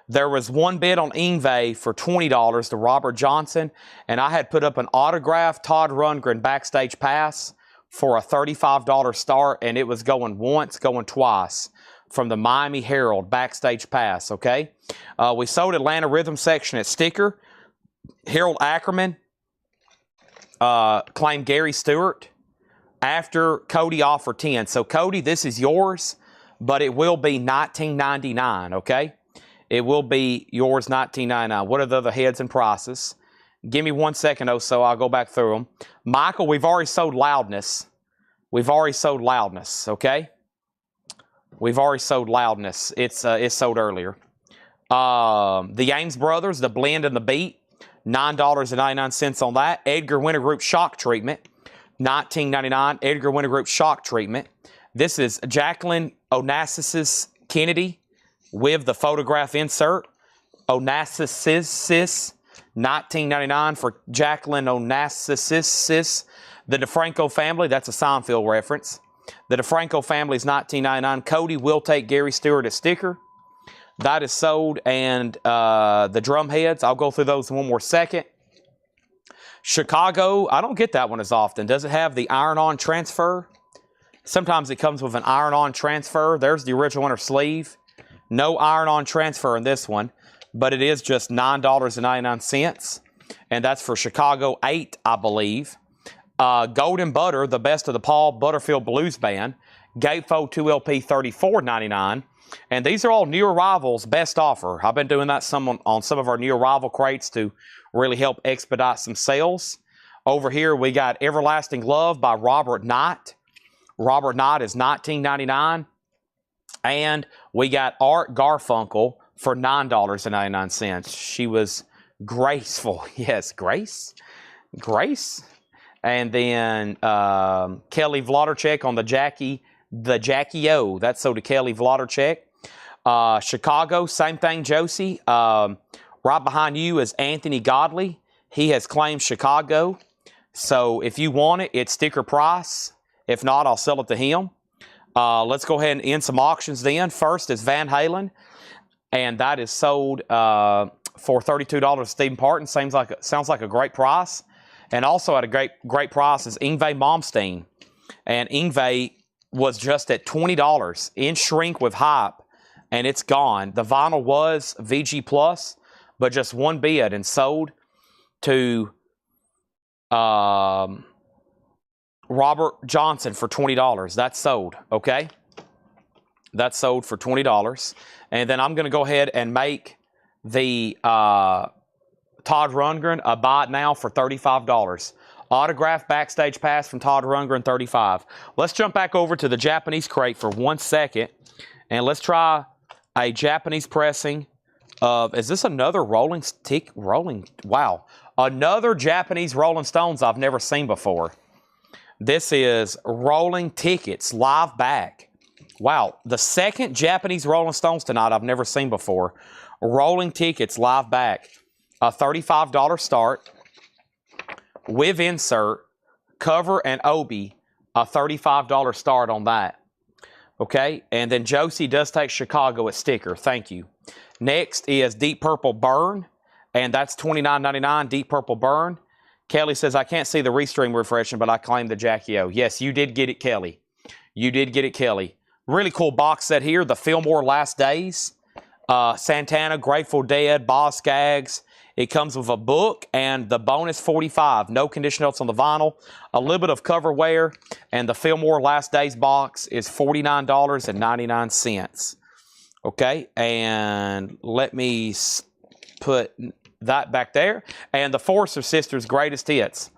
There was one bid on Yngwie for $20 to Robert Johnson. And I had put up an autographed Todd Rundgren backstage pass for a $35 start. And it was going once, going twice. From the Miami Herald backstage pass, okay? We sold Atlanta Rhythm Section at sticker. Harold Ackerman, claim Gary Stewart after Cody offered 10. So Cody, this is yours, but it will be $19.99, okay? It will be yours $19.99. What are the other heads and prices? Give me 1 second, so I'll go back through them. Michael, we've already sold Loudness. We've already sold Loudness, okay? We've already sold Loudness. It's sold earlier. The Ames Brothers, the Blend and the Beat, $9.99 on that. Edgar Winter Group Shock Treatment, $19.99. Edgar Winter Group Shock Treatment. This is Jacqueline Onassis Kennedy with the photograph insert. Onassis, $19.99 for Jacqueline Onassis. The DeFranco family, that's a Seinfeld reference. The DeFranco family is $19.99. Cody will take Gary Stewart a sticker. That is sold. And the drum heads, I'll go through those in one more second. Chicago, I don't get that one as often. Does it have the iron-on transfer? Sometimes it comes with an iron-on transfer. There's the original winter sleeve. No iron-on transfer in this one, but it is just $9.99. And that's for Chicago 8, I believe. Golden Butter, the best of the Paul Butterfield Blues Band. Gatefold 2LP, $34.99. And these are all new arrivals, best offer. I've been doing that on some of our new arrival crates to really help expedite some sales. Over here, we got Everlasting Love by Robert Knight. Robert Knight is $19.99. And we got Art Garfunkel for $9.99. She was graceful. Yes, Grace. And then Kelly Vlodarchek on the Jackie O. That's sold to Kelly Vlodarchek. Chicago, same thing, Josie. Right behind you is Anthony Godley. He has claimed Chicago. So if you want it, it's sticker price. If not, I'll sell it to him. Let's go ahead and end some auctions then. First is Van Halen. And that is sold for $32 Stephen Parton. Sounds like a great price. And also at a great price is Yngwie Malmsteen. And Yngwie was just at $20 in shrink with hype, and it's gone. The vinyl was VG Plus, but just one bid and sold to Robert Johnson for $20. That's sold, okay? That's sold for $20. And then I'm going to go ahead and make the Todd Rundgren a buy it now for $35. Autographed backstage pass from Todd Rundgren, $35. Let's jump back over to the Japanese crate for 1 second, and let's try a Japanese pressing of, is this another wow. Another Japanese Rolling Stones I've never seen before. This is Rolling Tickets, live back. Wow, the second Japanese Rolling Stones tonight I've never seen before. Rolling Tickets, live back. A $35 start with insert, cover, and Obi, a $35 start on that. Okay, and then Josie does take Chicago at sticker. Thank you. Next is Deep Purple Burn, and that's $29.99, Deep Purple Burn. Kelly says, I can't see the restream refreshing, but I claim the Jackie O. Yes, you did get it, Kelly. You did get it, Kelly. Really cool box set here. The Fillmore Last Days, Santana, Grateful Dead, Boz Scaggs. It comes with a book and the bonus 45. No condition notes on the vinyl. A little bit of cover wear. And the Fillmore Last Days box is $49.99. Okay, and let me put that back there. And the Forrester Sisters Greatest Hits,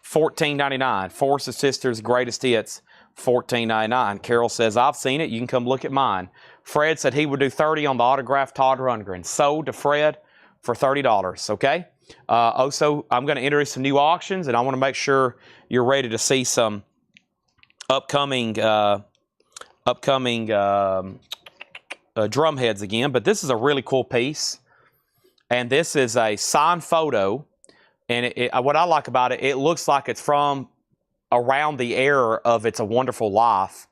$14.99. Forrester Sisters Greatest Hits, $14.99. Carol says, I've seen it. You can come look at mine. Fred said he would do $30 on the autographed Todd Rundgren. Sold to Fred for $30, okay? Also, I'm going to introduce some new auctions, and I want to make sure you're ready to see some upcoming drum heads again. But this is a really cool piece, and this is a signed photo. And what I like about it, it looks like it's from around the era of It's a Wonderful Life.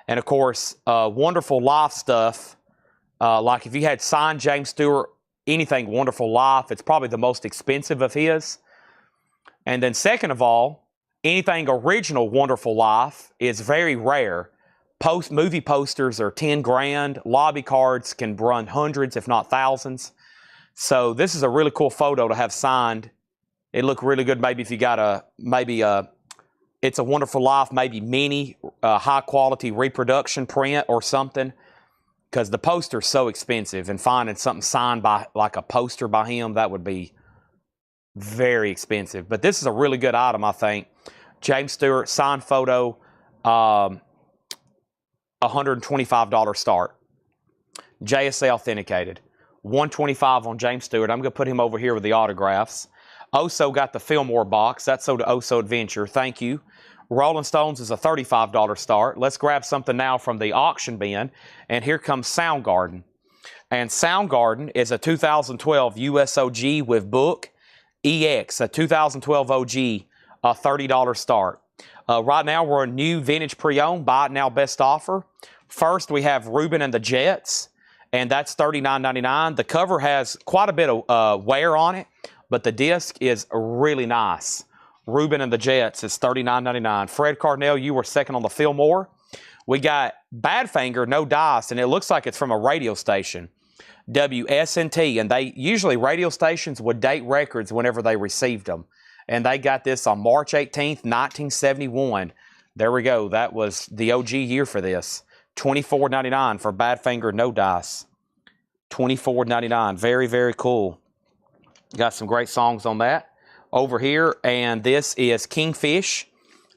And of course, Wonderful Life stuff, like if you had signed James Stewart, anything Wonderful Life, it's probably the most expensive of his. And then second of all, anything original Wonderful Life is very rare. Movie posters are 10 grand. Lobby cards can run hundreds, if not thousands. So this is a really cool photo to have signed. It look really good. Maybe if you got It's a Wonderful Life, maybe mini, high quality reproduction print or something. Because the poster's so expensive, and finding something signed by, like a poster by him, that would be very expensive. But this is a really good item, I think. James Stewart, signed photo, $125 start. JSA authenticated. $125 on James Stewart. I'm going to put him over here with the autographs. Oso got the Fillmore box. That's so to Oso Adventure. Thank you. Rolling Stones is a $35 start. Let's grab something now from the auction bin. And here comes Soundgarden. And Soundgarden is a 2012 USOG with book. EX, a 2012 OG, a $30 start. Right now, we're a new vintage pre-owned, buy it now best offer. First, we have Ruben and the Jets, and that's $39.99. The cover has quite a bit of wear on it, but the disc is really nice. Ruben and the Jets is $39.99. Fred Carnell, you were second on the Fillmore. We got Badfinger, no dice, and it looks like it's from a radio station, WSNT, and they usually radio stations would date records whenever they received them. And they got this on March 18th, 1971. There we go. That was the OG year for this. $24.99 for Badfinger, no dice. $24.99. Very, very cool. Got some great songs on that over here. And this is Kingfish,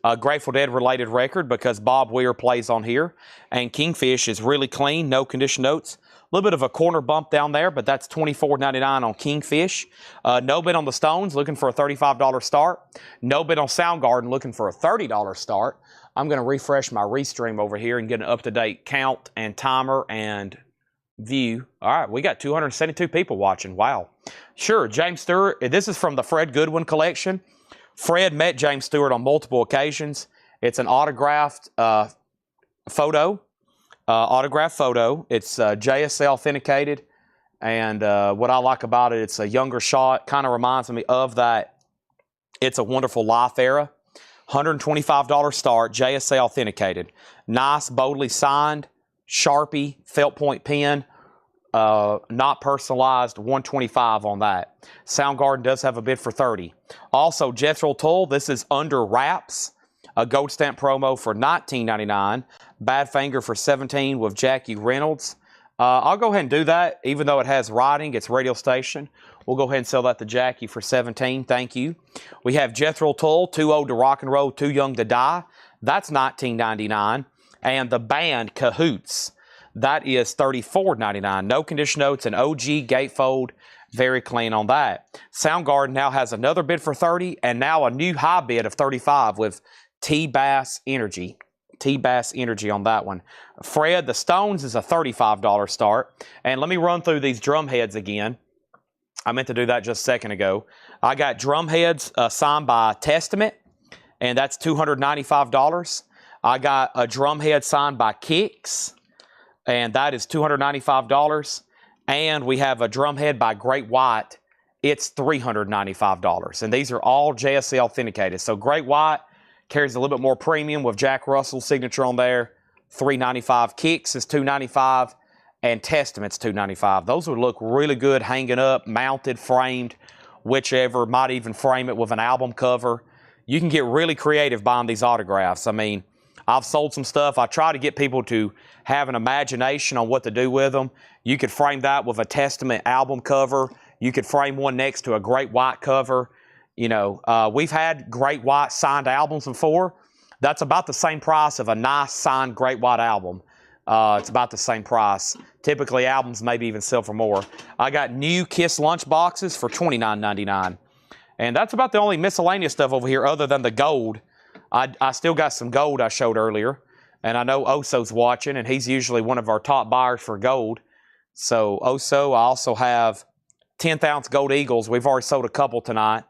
a Grateful Dead related record because Bob Weir plays on here. And Kingfish is really clean, no condition notes. A little bit of a corner bump down there, but that's $24.99 on Kingfish. No bid on the Stones, looking for a $35 start. No bid on Soundgarden, looking for a $30 start. I'm going to refresh my restream over here and get an up-to-date count and timer and view. All right, we got 272 people watching. Wow. Sure, James Stewart. This is from the Fred Goodwin collection. Fred met James Stewart on multiple occasions. It's an autographed photo. It's JSA authenticated. And what I like about it, it's a younger shot. Kind of reminds me of that It's a Wonderful Life era. $125 start, JSA authenticated. Nice, boldly signed, Sharpie, felt point pen, not personalized, $125 on that. Soundgarden does have a bid for $30. Also, Jethro Tull, this is Under Wraps, a gold stamp promo for $19.99. Badfinger for $17 with Jackie Reynolds. I'll go ahead and do that, even though it has writing, it's radio station. We'll go ahead and sell that to Jackie for $17. Thank you. We have Jethro Tull, Too Old to Rock and Roll, Too Young to Die. That's $19.99. And the band Cahoots, that is $34.99. No condition notes, an OG gatefold, very clean on that. Soundgarden now has another bid for $30 and now a new high bid of $35 with T-Bass Energy. T-Bass Energy on that one. Fred, the Stones is a $35 start. And let me run through these drum heads again. I meant to do that just a second ago. I got drum heads signed by Testament, and that's $295. I got a drum head signed by Kicks, and that is $295. And we have a drum head by Great White. It's $395. And these are all JSC authenticated. So Great White carries a little bit more premium with Jack Russell's signature on there. $395. Kicks is $295. And Testament's $295. Those would look really good hanging up, mounted, framed, whichever. Might even frame it with an album cover. You can get really creative buying these autographs. I mean, I've sold some stuff. I try to get people to have an imagination on what to do with them. You could frame that with a Testament album cover. You could frame one next to a Great White cover. You know, we've had Great White signed albums before. That's about the same price of a nice signed Great White album. It's about the same price. Typically, albums maybe even sell for more. I got new Kiss lunch boxes for $29.99. And that's about the only miscellaneous stuff over here other than the gold. I still got some gold I showed earlier. And I know Oso's watching, and he's usually one of our top buyers for gold. So, Oso, I also have 10th ounce gold eagles. We've already sold a couple tonight.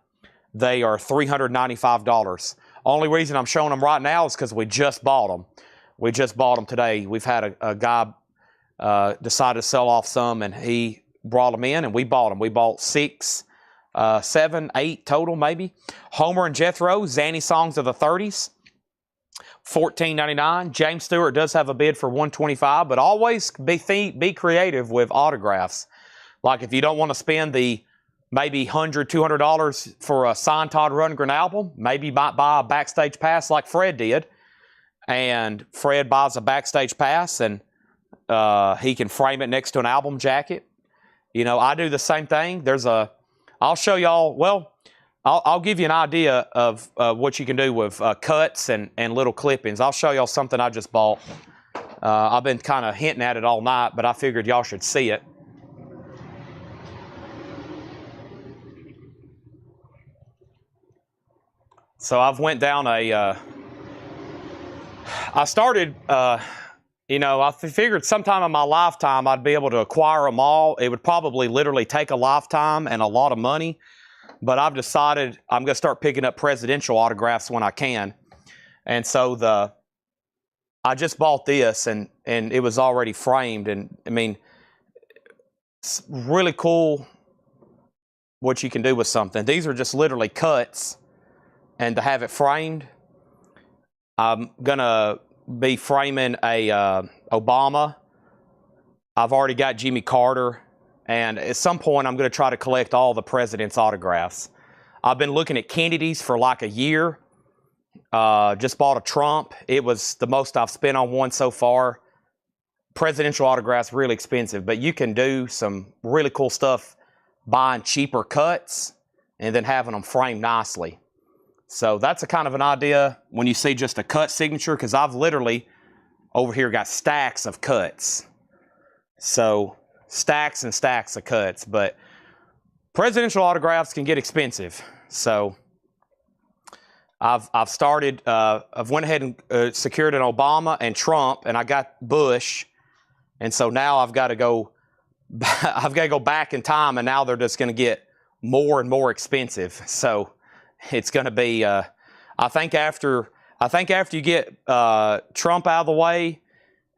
They are $395. Only reason I'm showing them right now is because we just bought them. We just bought them today. We've had a guy decide to sell off some, and he brought them in, and we bought them. We bought 6, 7, 8 total, maybe. Homer and Jethro, Zanny Songs of the 30s, $14.99. James Stewart does have a bid for $125, but always be creative with autographs. Like if you don't want to spend the maybe $100, $200 for a signed Todd Rundgren album. Maybe you might buy a backstage pass like Fred did. And Fred buys a backstage pass and he can frame it next to an album jacket. You know, I do the same thing. I'll show y'all, well, I'll give you an idea of what you can do with cuts and little clippings. I'll show y'all something I just bought. I've been kind of hinting at it all night, but I figured y'all should see it. So I've went down I started, you know, I figured sometime in my lifetime I'd be able to acquire them all. It would probably literally take a lifetime and a lot of money. But I've decided I'm going to start picking up presidential autographs when I can. And so I just bought this and it was already framed. And I mean, it's really cool what you can do with something. These are just literally cuts. And to have it framed, I'm going to be framing a Obama. I've already got Jimmy Carter. And at some point, I'm going to try to collect all the president's autographs. I've been looking at Kennedy's for like a year. Just bought a Trump. It was the most I've spent on one so far. Presidential autographs, really expensive. But you can do some really cool stuff buying cheaper cuts and then having them framed nicely. So that's a kind of an idea when you see just a cut signature, because I've literally over here got stacks of cuts. So stacks and stacks of cuts, but presidential autographs can get expensive. So I've started, I've went ahead and secured an Obama and Trump, and I got Bush. And so now I've got to go back in time, and now they're just going to get more and more expensive. So it's going to be, I think after you get Trump out of the way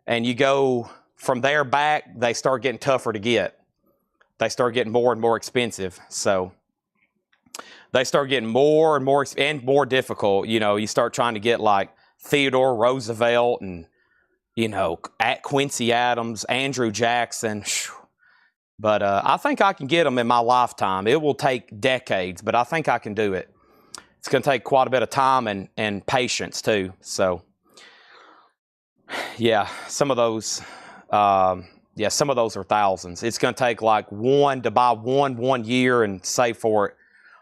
and you go from there back, they start getting tougher to get. They start getting more and more expensive. So they start getting more and more difficult. You know, you start trying to get like Theodore Roosevelt and, you know, at Quincy Adams, Andrew Jackson. But I think I can get them in my lifetime. It will take decades, but I think I can do it. It's going to take quite a bit of time and patience too. So yeah, some of those are thousands. It's going to take like one to buy one year and save for it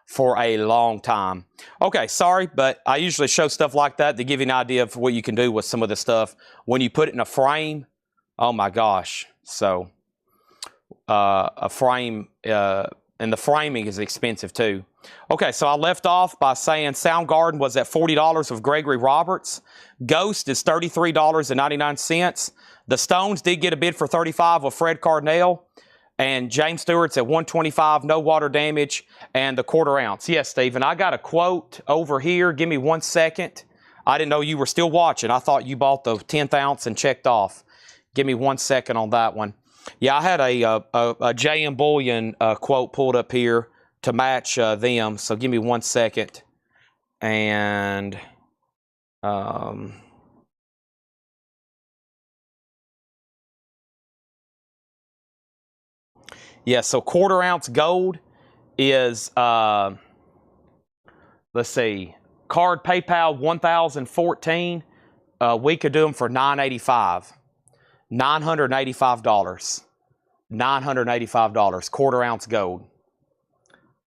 for a long time. Okay, sorry, but I usually show stuff like that to give you an idea of what you can do with some of this stuff. When you put it in a frame, oh my gosh. So a frame, and the framing is expensive too. Okay, so I left off by saying Soundgarden was at $40 with Gregory Roberts. Ghost is $33.99. The Stones did get a bid for $35 with Fred Carnell. And James Stewart's at $125, no water damage, and the quarter ounce. Yes, Stephen, I got a quote over here. Give me 1 second. I didn't know you were still watching. I thought you bought the 10th ounce and checked off. Give me 1 second on that one. Yeah, I had a JM Bullion quote pulled up here to match them. So give me 1 second. And yeah, so quarter ounce gold is, let's see, card PayPal 1014. We could do them for $985. $985. $985. Quarter ounce gold.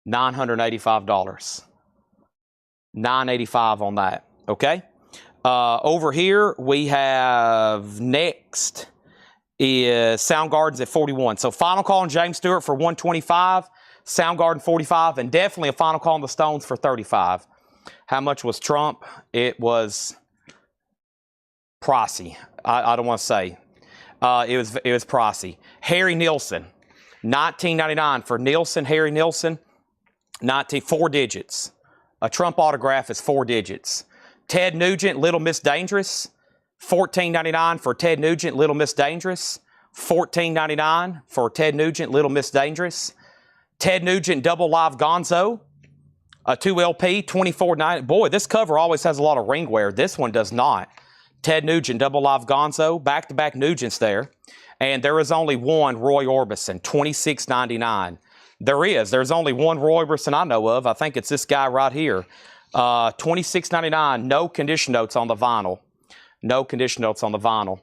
$985. $985 on that. Okay. Over here we have next is Soundgarden's at 41. So final call on James Stewart for 125, Soundgarden 45, and definitely a final call on the Stones for 35. How much was Trump? It was pricey. I don't want to say. It was pricey. Harry Nilsson, $19.99 for Nilsson. Harry Nilsson, 4 digits. A Trump autograph is 4 digits. Ted Nugent, Little Miss Dangerous, $14.99 for Ted Nugent, Little Miss Dangerous. $14.99 for Ted Nugent, Little Miss Dangerous. Ted Nugent, Double Live Gonzo, a 2 LP, $24.99. Boy, this cover always has a lot of ring wear. This one does not. Ted Nugent, Double Live Gonzo, back-to-back Nugents there. And there is only one Roy Orbison, $26.99. There is. There's only one Roy Orbison I know of. I think it's this guy right here. $26.99. No condition notes on the vinyl. No condition notes on the vinyl.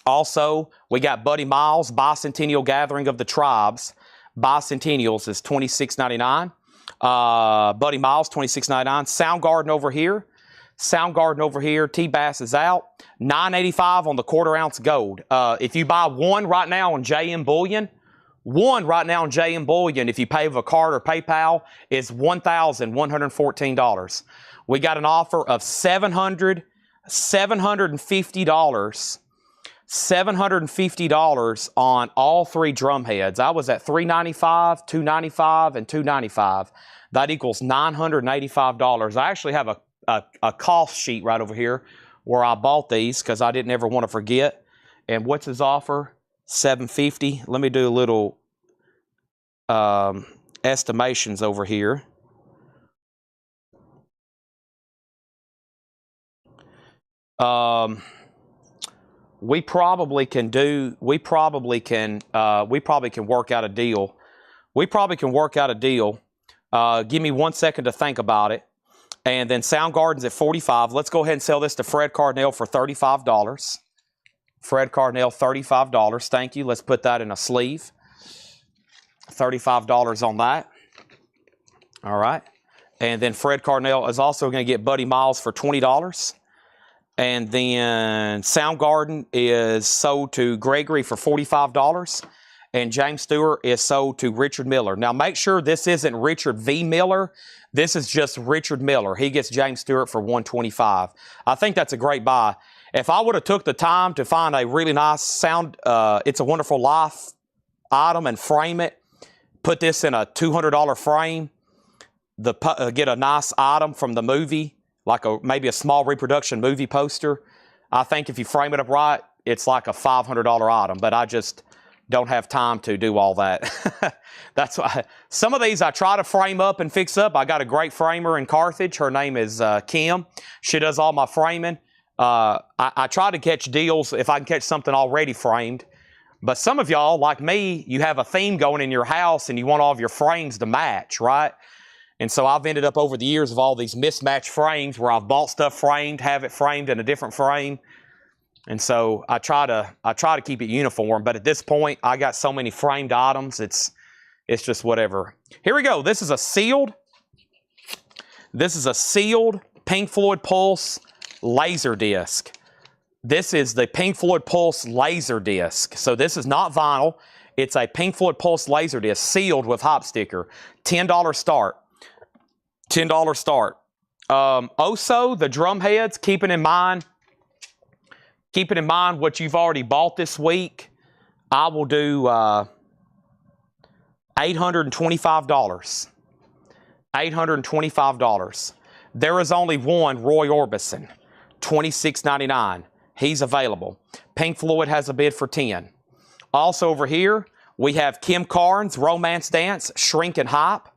Also, we got Buddy Miles, Bicentennial Gathering of the Tribes. Bicentennials is $26.99. Buddy Miles, $26.99. Soundgarden over here. Soundgarden over here. T-Bass is out. $9.85 on the quarter-ounce gold. If you buy one right now on JM Bullion, if you pay with a card or PayPal, is $1,114. We got an offer of $750. $750 on all three drum heads. I was at $395, $295, and $295. That equals $985. I actually have a cost sheet right over here where I bought these because I didn't ever want to forget. And what's his offer? $750. Let me do a little estimations over here. We probably can work out a deal. Give me 1 second to think about it. And then Soundgarden's at $45. Let's go ahead and sell this to Fred Cardinale for $35. Fred Cardinale, $35. Thank you. Let's put that in a sleeve. $35 on that. All right. And then Fred Cardinale is also going to get Buddy Miles for $20. And then Soundgarden is sold to Gregory for $45. And James Stewart is sold to Richard Miller. Now, make sure this isn't Richard V. Miller. This is just Richard Miller. He gets James Stewart for $125. I think that's a great buy. If I would have took the time to find a really nice sound, It's a Wonderful Life item and frame it, put this in a $200 frame, get a nice item from the movie, like maybe a small reproduction movie poster. I think if you frame it up right, it's like a $500 item, but I just don't have time to do all that. That's why some of these I try to frame up and fix up. I got a great framer in Carthage. Her name is Kim. She does all my framing. I try to catch deals if I can catch something already framed. But some of y'all, like me, you have a theme going in your house and you want all of your frames to match, right? And so I've ended up over the years of all these mismatched frames where I've bought stuff framed, have it framed in a different frame. And so I try to keep it uniform. But at this point, I got so many framed items, it's just whatever. Here we go. This is a sealed Pink Floyd Pulse laser disc. This is the Pink Floyd Pulse laser disc. So this is not vinyl. It's a Pink Floyd Pulse laser disc sealed with hop sticker. $10 start. $10 start. Also, the drum heads, keeping in mind what you've already bought this week, I will do $825. $825. There is only one Roy Orbison, $26.99. He's available. Pink Floyd has a bid for $10. Also over here, we have Kim Carnes, Romance Dance, Shrink and Hype.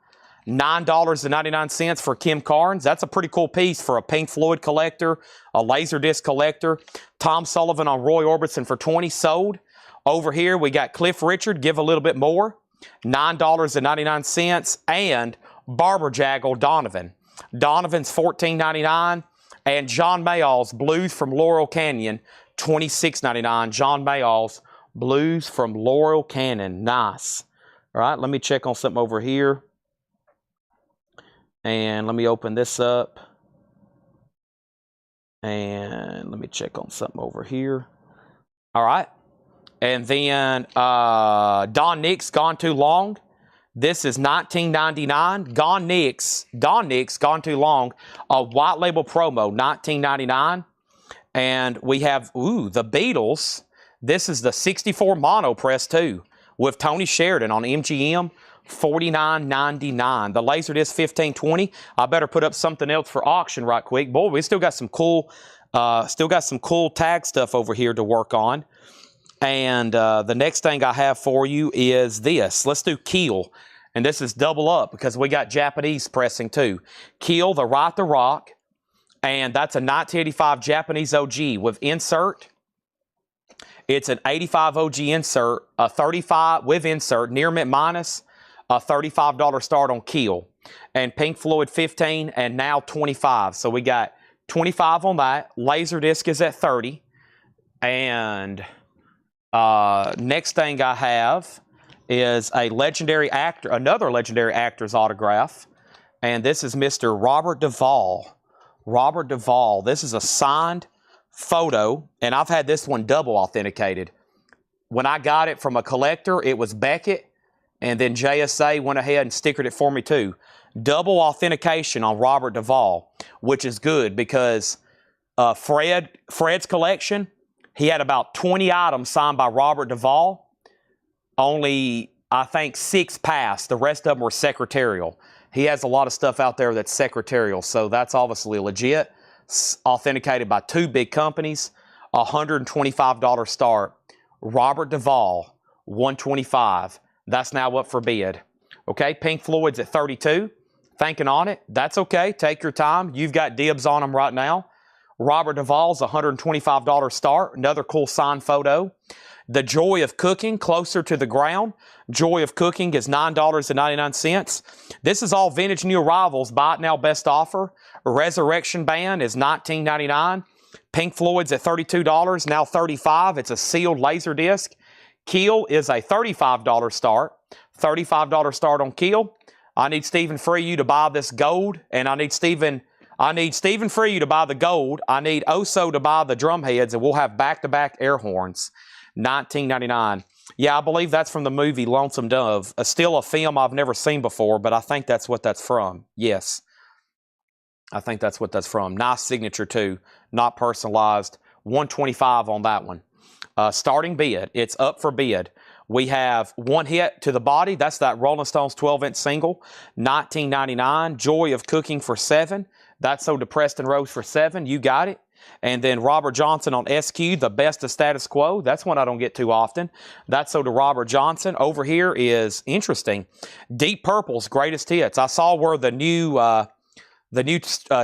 $9.99 for Kim Carnes. That's a pretty cool piece for a Pink Floyd collector, a Laserdisc collector. Tom Sullivan on Roy Orbison for $20, sold. Over here, we got Cliff Richard, give a little bit more, $9.99. And Barber Jaggle Donovan. Donovan's $14.99. And John Mayall's Blues from Laurel Canyon, $26.99. John Mayall's Blues from Laurel Canyon. Nice. All right, let me check on something over here. And let me open this up. And let me check on something over here. All right. And then Don Nix, Gone Too Long. This is $19.99. Don Nix, Gone Too Long. A white label promo, $19.99. And we have, the Beatles. This is the 64 mono press too, with Tony Sheridan on MGM. $49.99. The Laserdisc $15.20. I better put up something else for auction right quick. Boy, we still got some cool tag stuff over here to work on. And the next thing I have for you is this. Let's do Keel. And this is double up because we got Japanese pressing too. Keel, the Right to Rock. And that's a 1985 Japanese OG with insert. It's an 85 OG insert, a 35 with insert, near mint minus. a $35 start on Keel. And Pink Floyd 15 and now 25. So we got 25 on that. Laserdisc is at 30. And next thing I have is a legendary actor, another legendary actor's autograph. And this is Mr. Robert Duvall. Robert Duvall. This is a signed photo, and I've had this one double authenticated. When I got it from a collector, it was Beckett, and then JSA went ahead and stickered it for me too. Double authentication on Robert Duvall, which is good because Fred's collection, he had about 20 items signed by Robert Duvall. Only, I think, 6 passed. The rest of them were secretarial. He has a lot of stuff out there that's secretarial, so that's obviously legit. Authenticated by 2 big companies. $125 start. Robert Duvall, $125. That's now up for bid. Okay, Pink Floyd's at 32. Thinking on it. That's okay. Take your time. You've got dibs on them right now. Robert Duvall's $125 start. Another cool signed photo. The Joy of Cooking, Closer to the Ground. Joy of Cooking is $9.99. This is all vintage new arrivals. Buy it now, best offer. Resurrection Band is $19.99. Pink Floyd's at $32, now $35. It's a sealed laser disc. Keel is a $35 start. $35 start on Keel. I need Stephen Freyu to buy this gold, and I need Stephen Freyu to buy the gold. I need Oso to buy the drum heads, and we'll have back-to-back air horns. $19.99. Yeah, I believe that's from the movie Lonesome Dove. Still a film I've never seen before, but I think that's what that's from. Yes. I think that's what that's from. Nice signature, too. Not personalized. $125 on that one. Starting bid. It's up for bid. We have One Hit to the Body. That's that Rolling Stones 12-inch single. $19.99. Joy of Cooking for $7. That's So Depressed and Rose for $7. You got it. And then Robert Johnson on SQ, The Best of Status Quo. That's one I don't get too often. That's so to Robert Johnson. Over here is interesting. Deep Purple's Greatest Hits. I saw where the new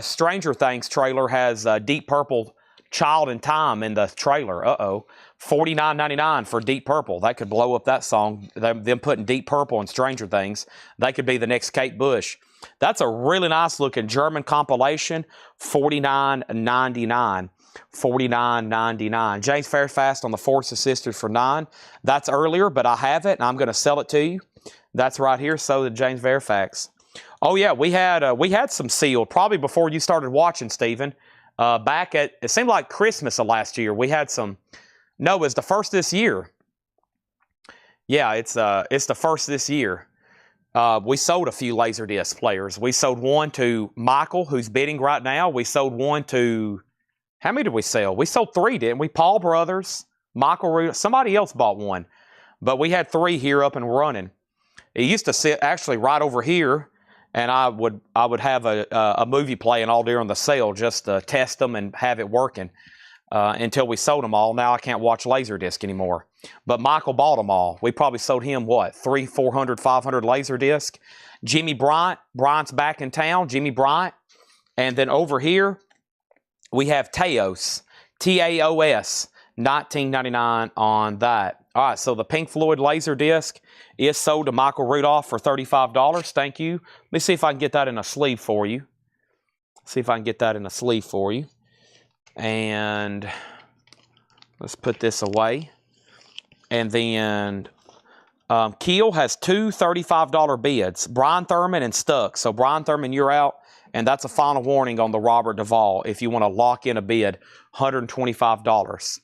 Stranger Things trailer has Deep Purple Child in Time in the trailer. Uh-oh. $49.99 for Deep Purple. That could blow up that song. Them putting Deep Purple in Stranger Things. They could be the next Kate Bush. That's a really nice looking German compilation. $49.99. $49.99. James Fairfax on the Force of Sisters for $9. That's earlier, but I have it, and I'm going to sell it to you. That's right here. So did James Fairfax. Oh yeah, we had some sealed probably before you started watching, Stephen. Back at it seemed like Christmas of last year. We had some. No, it was the first this year. Yeah, it's the first this year. We sold a few Laserdisc players. We sold one to Michael, who's bidding right now. We sold one to, how many did we sell? We sold 3, didn't we? Paul Brothers, Michael, somebody else bought one. But we had 3 here up and running. It used to sit actually right over here, and I would have a movie playing all during the sale just to test them and have it working until we sold them all. Now I can't watch Laserdisc anymore. But Michael bought them all. We probably sold him, what, 300, 400, 500 Laserdisc. Jimmy Bryant's back in town, Jimmy Bryant. And then over here, we have Taos, Taos, $19.99 on that. All right, so the Pink Floyd Laserdisc is sold to Michael Rudolph for $35. Thank you. Let me see if I can get that in a sleeve for you. And let's put this away. And then Keel has 2 $35 bids, Brian Thurman and Stuck. So Brian Thurman, you're out. And that's a final warning on the Robert Duvall. If you want to lock in a bid, $125.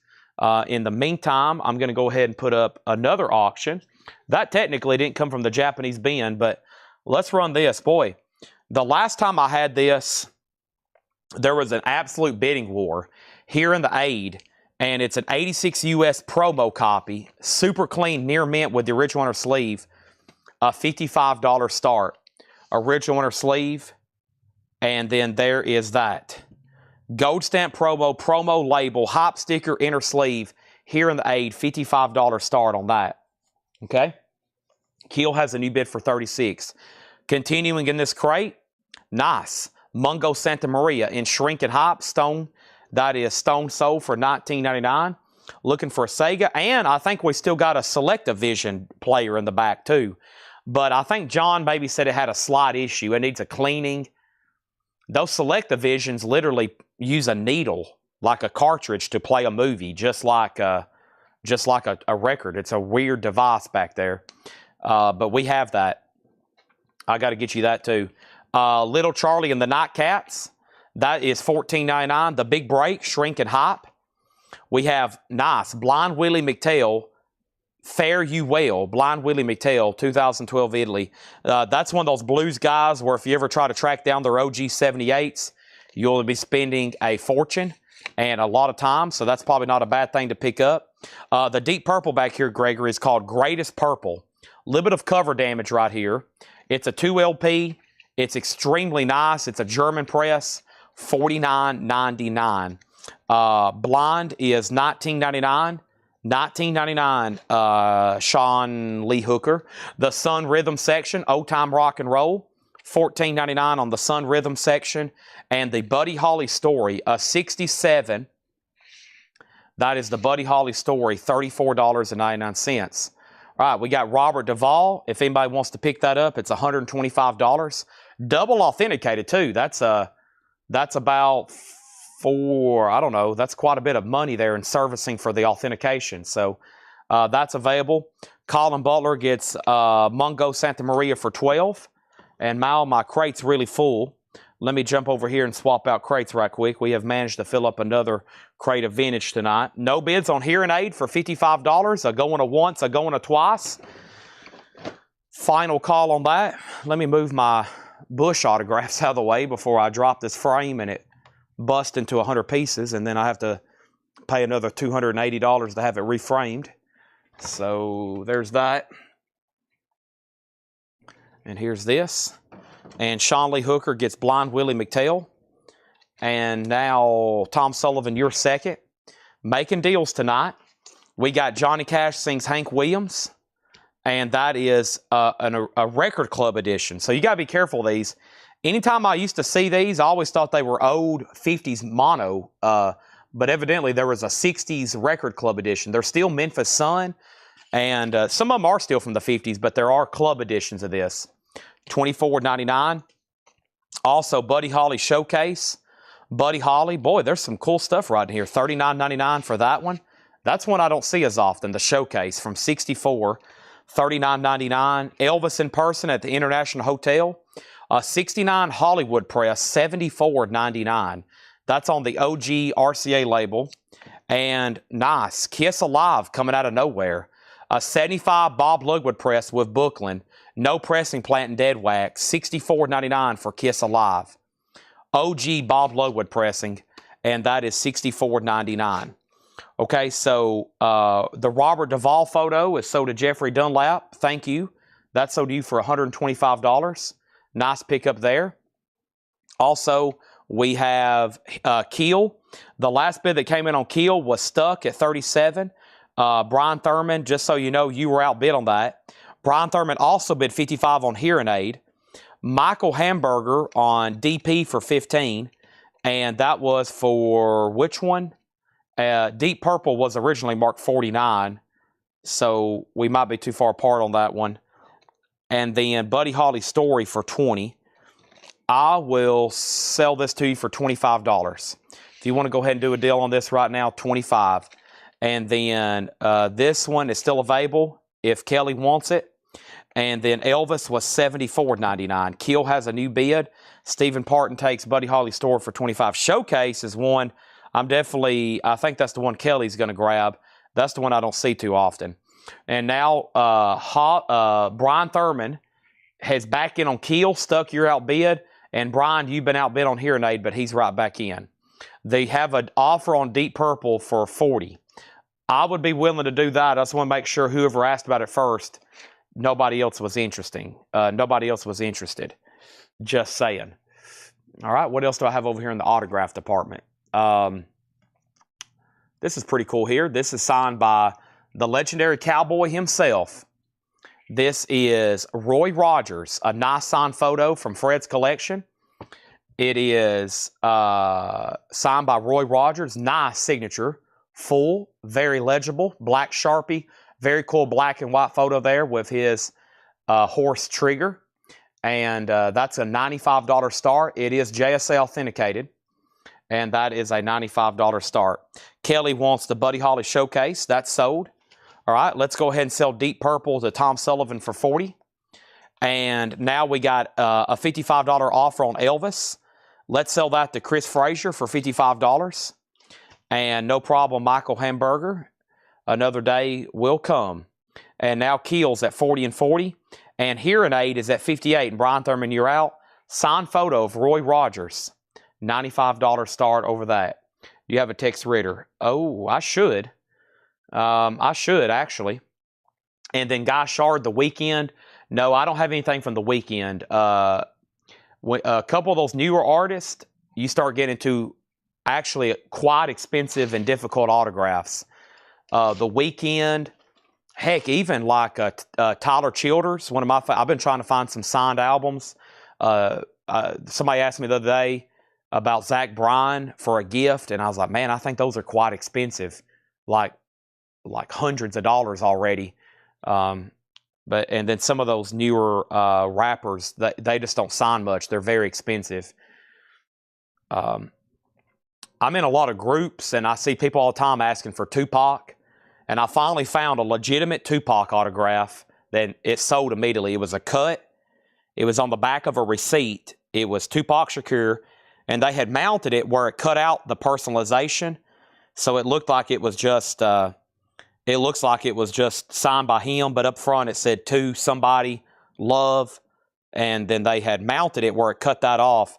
In the meantime, I'm going to go ahead and put up another auction. That technically didn't come from the Japanese bin, but let's run this. Boy, the last time I had this, there was an absolute bidding war here in the Aid, and it's an 86 US promo copy, super clean, near mint with the original inner sleeve, a $55 start. Original inner sleeve, and then there is that. Gold stamp promo label, hop sticker, inner sleeve, here in the Aid, $55 start on that. Okay? Keel has a new bid for $36. Continuing in this crate, nice. Mungo Santa Maria in Shrinking Hop, Stone. That is Stone sold for $19.99. Looking for a Sega. And I think we still got a Selectavision player in the back, too. But I think John maybe said it had a slight issue. It needs a cleaning. Those select divisions literally use a needle, like a cartridge, to play a movie, just like a record. It's a weird device back there. But we have that. I got to get you that too. Little Charlie and the Nightcats. That is $14.99. The Big Break, Shrink and Hop. We have nice Blind Willie McTell, Fare You Well, Blind Willie McTell, 2012 Italy. That's one of those blues guys where if you ever try to track down their OG 78s, you'll be spending a fortune and a lot of time, so that's probably not a bad thing to pick up. The Deep Purple back here, Gregory, is called Greatest Purple. Little bit of cover damage right here. It's a 2 LP. It's extremely nice. It's a German press, $49.99. Blind is $19.99. $19.99, Sean Lee Hooker. The Sun Rhythm section, Old Time Rock and Roll, $14.99 on the Sun Rhythm section. And the Buddy Holly Story, a 67. That is the Buddy Holly Story, $34.99. All right, we got Robert Duvall. If anybody wants to pick that up, it's $125. Double authenticated too. That's about I don't know, that's quite a bit of money there in servicing for the authentication. So that's available. Colin Butler gets Mungo Santa Maria for $12. And Mal, my crate's really full. Let me jump over here and swap out crates right quick. We have managed to fill up another crate of vintage tonight. No bids on hearing aid for $55. A going a once, a going a twice. Final call on that. Let me move my Bush autographs out of the way before I drop this frame and it bust into 100 pieces, and then I have to pay another $280 to have it reframed. So there's that. And here's this. And Sean Lee Hooker gets Blind Willie McTell. And now, Tom Sullivan, you're second. Making deals tonight. We got Johnny Cash sings Hank Williams. And that is a record club edition. So you got to be careful of these. Anytime I used to see these, I always thought they were old 50s mono. But evidently there was a 60s record club edition. They're still Memphis Sun. And some of them are still from the 50s, but there are club editions of this. $24.99. Also, Buddy Holly Showcase. Buddy Holly, boy, there's some cool stuff right here. $39.99 for that one. That's one I don't see as often, the Showcase from 64. $39.99. Elvis in person at the International Hotel. 69 Hollywood Press, $74.99. That's on the OG RCA label. And nice, Kiss Alive coming out of nowhere. A 75 Bob Lugwood Press with Bookland. No pressing plant and dead wax. $64.99 for Kiss Alive. OG Bob Lugwood pressing, and that is $64.99. Okay, so the Robert Duvall photo is sold to Jeffrey Dunlap. Thank you. That's sold to you for $125. Nice pickup there. Also, we have Keel. The last bid that came in on Keel was stuck at 37. Brian Thurman, just so you know, you were outbid on that. Brian Thurman also bid 55 on hearing aid. Michael Hamburger on DP for 15. And that was for which one? Deep Purple was originally marked 49. So we might be too far apart on that one. And then Buddy Holly Story for 20. I will sell this to you for $25. If you want to go ahead and do a deal on this right now, $25. And then this one is still available if Kelly wants it. And then Elvis was $74.99. Keel has a new bid. Stephen Parton takes Buddy Holly Story for $25. Showcase is one I think that's the one Kelly's going to grab. That's the one I don't see too often. And now Brian Thurman has back in on Keel, stuck your outbid. And Brian, you've been outbid on hearing aid, but he's right back in. They have an offer on Deep Purple for $40. I would be willing to do that. I just want to make sure whoever asked about it first, nobody else was interested. Just saying. All right, what else do I have over here in the autograph department? This is pretty cool here. This is signed by the legendary cowboy himself. This is Roy Rogers, a nice signed photo from Fred's collection. It is signed by Roy Rogers. Nice signature. Full, very legible, black Sharpie. Very cool black and white photo there with his horse trigger. And that's a $95 start. It is JSA authenticated. And that is a $95 start. Kelly wants the Buddy Holly Showcase. That's sold. All right, let's go ahead and sell Deep Purple to Tom Sullivan for $40. And now we got a $55 offer on Elvis. Let's sell that to Chris Frazier for $55. And no problem, Michael Hamburger. Another day will come. And now Keel's at 40 and 40. And Hearing Aid is at 58. And Brian Thurman, you're out. Signed photo of Roy Rogers. $95 start over that. Do you have a Tex Ritter? Oh, I should. I should, actually. And then Guy Shard, The Weekend. No, I don't have anything from The Weekend. A couple of those newer artists, you start getting into actually quite expensive and difficult autographs. The Weekend, heck, even like Tyler Childers, one of my. I've been trying to find some signed albums. Somebody asked me the other day about Zach Bryan for a gift, and I was like, man, I think those are quite expensive, like hundreds of dollars already. And then some of those newer rappers, they just don't sign much. They're very expensive. I'm in a lot of groups, and I see people all the time asking for Tupac. And I finally found a legitimate Tupac autograph that it sold immediately. It was a cut. It was on the back of a receipt. It was Tupac Shakur, and they had mounted it where it cut out the personalization. So it looked like it was just... it looks like it was just signed by him, but up front it said to somebody, love, and then they had mounted it where it cut that off.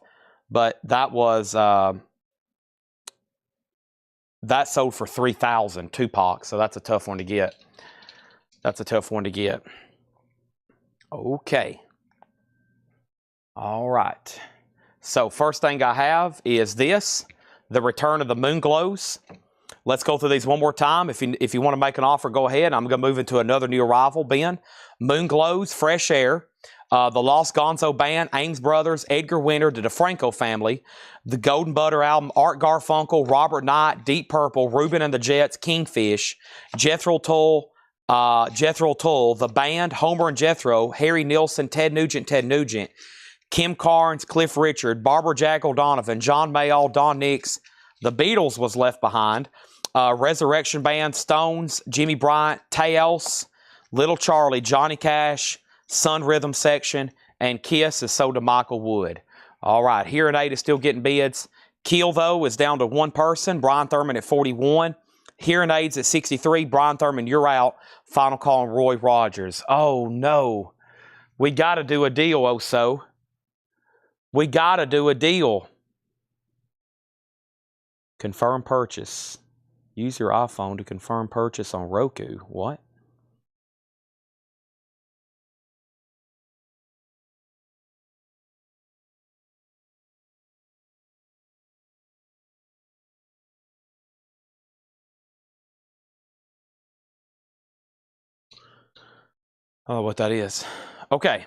But that was that sold for $3,000, Tupac. So that's a tough one to get. That's a tough one to get. Okay. All right. So first thing I have is this, the return of the Moon Glows. Let's go through these one more time. If you want to make an offer, go ahead. I'm going to move into another new arrival, Ben. Moon Glows, Fresh Air, the Lost Gonzo Band, Ames Brothers, Edgar Winter, the DeFranco family, the Golden Butter album, Art Garfunkel, Robert Knight, Deep Purple, Reuben and the Jets, Kingfish, Jethro Tull, the band, Homer and Jethro, Harry Nilsson, Ted Nugent, Kim Carnes, Cliff Richard, Barbara Jackal Donovan, John Mayall, Don Nix. The Beatles was left behind. Resurrection Band, Stones, Jimmy Bryant, Tails, Little Charlie, Johnny Cash, Sun Rhythm Section, and Kiss is sold to Michael Wood. All right, Hearing Aid is still getting bids. Keel, though, is down to one person, Brian Thurman at 41. Hearing Aids at 63. Brian Thurman, you're out. Final call on Roy Rogers. Oh, no. We got to do a deal, Oso. We got to do a deal. Confirm purchase. Use your iPhone to confirm purchase on Roku. What? Oh, what that is. Okay.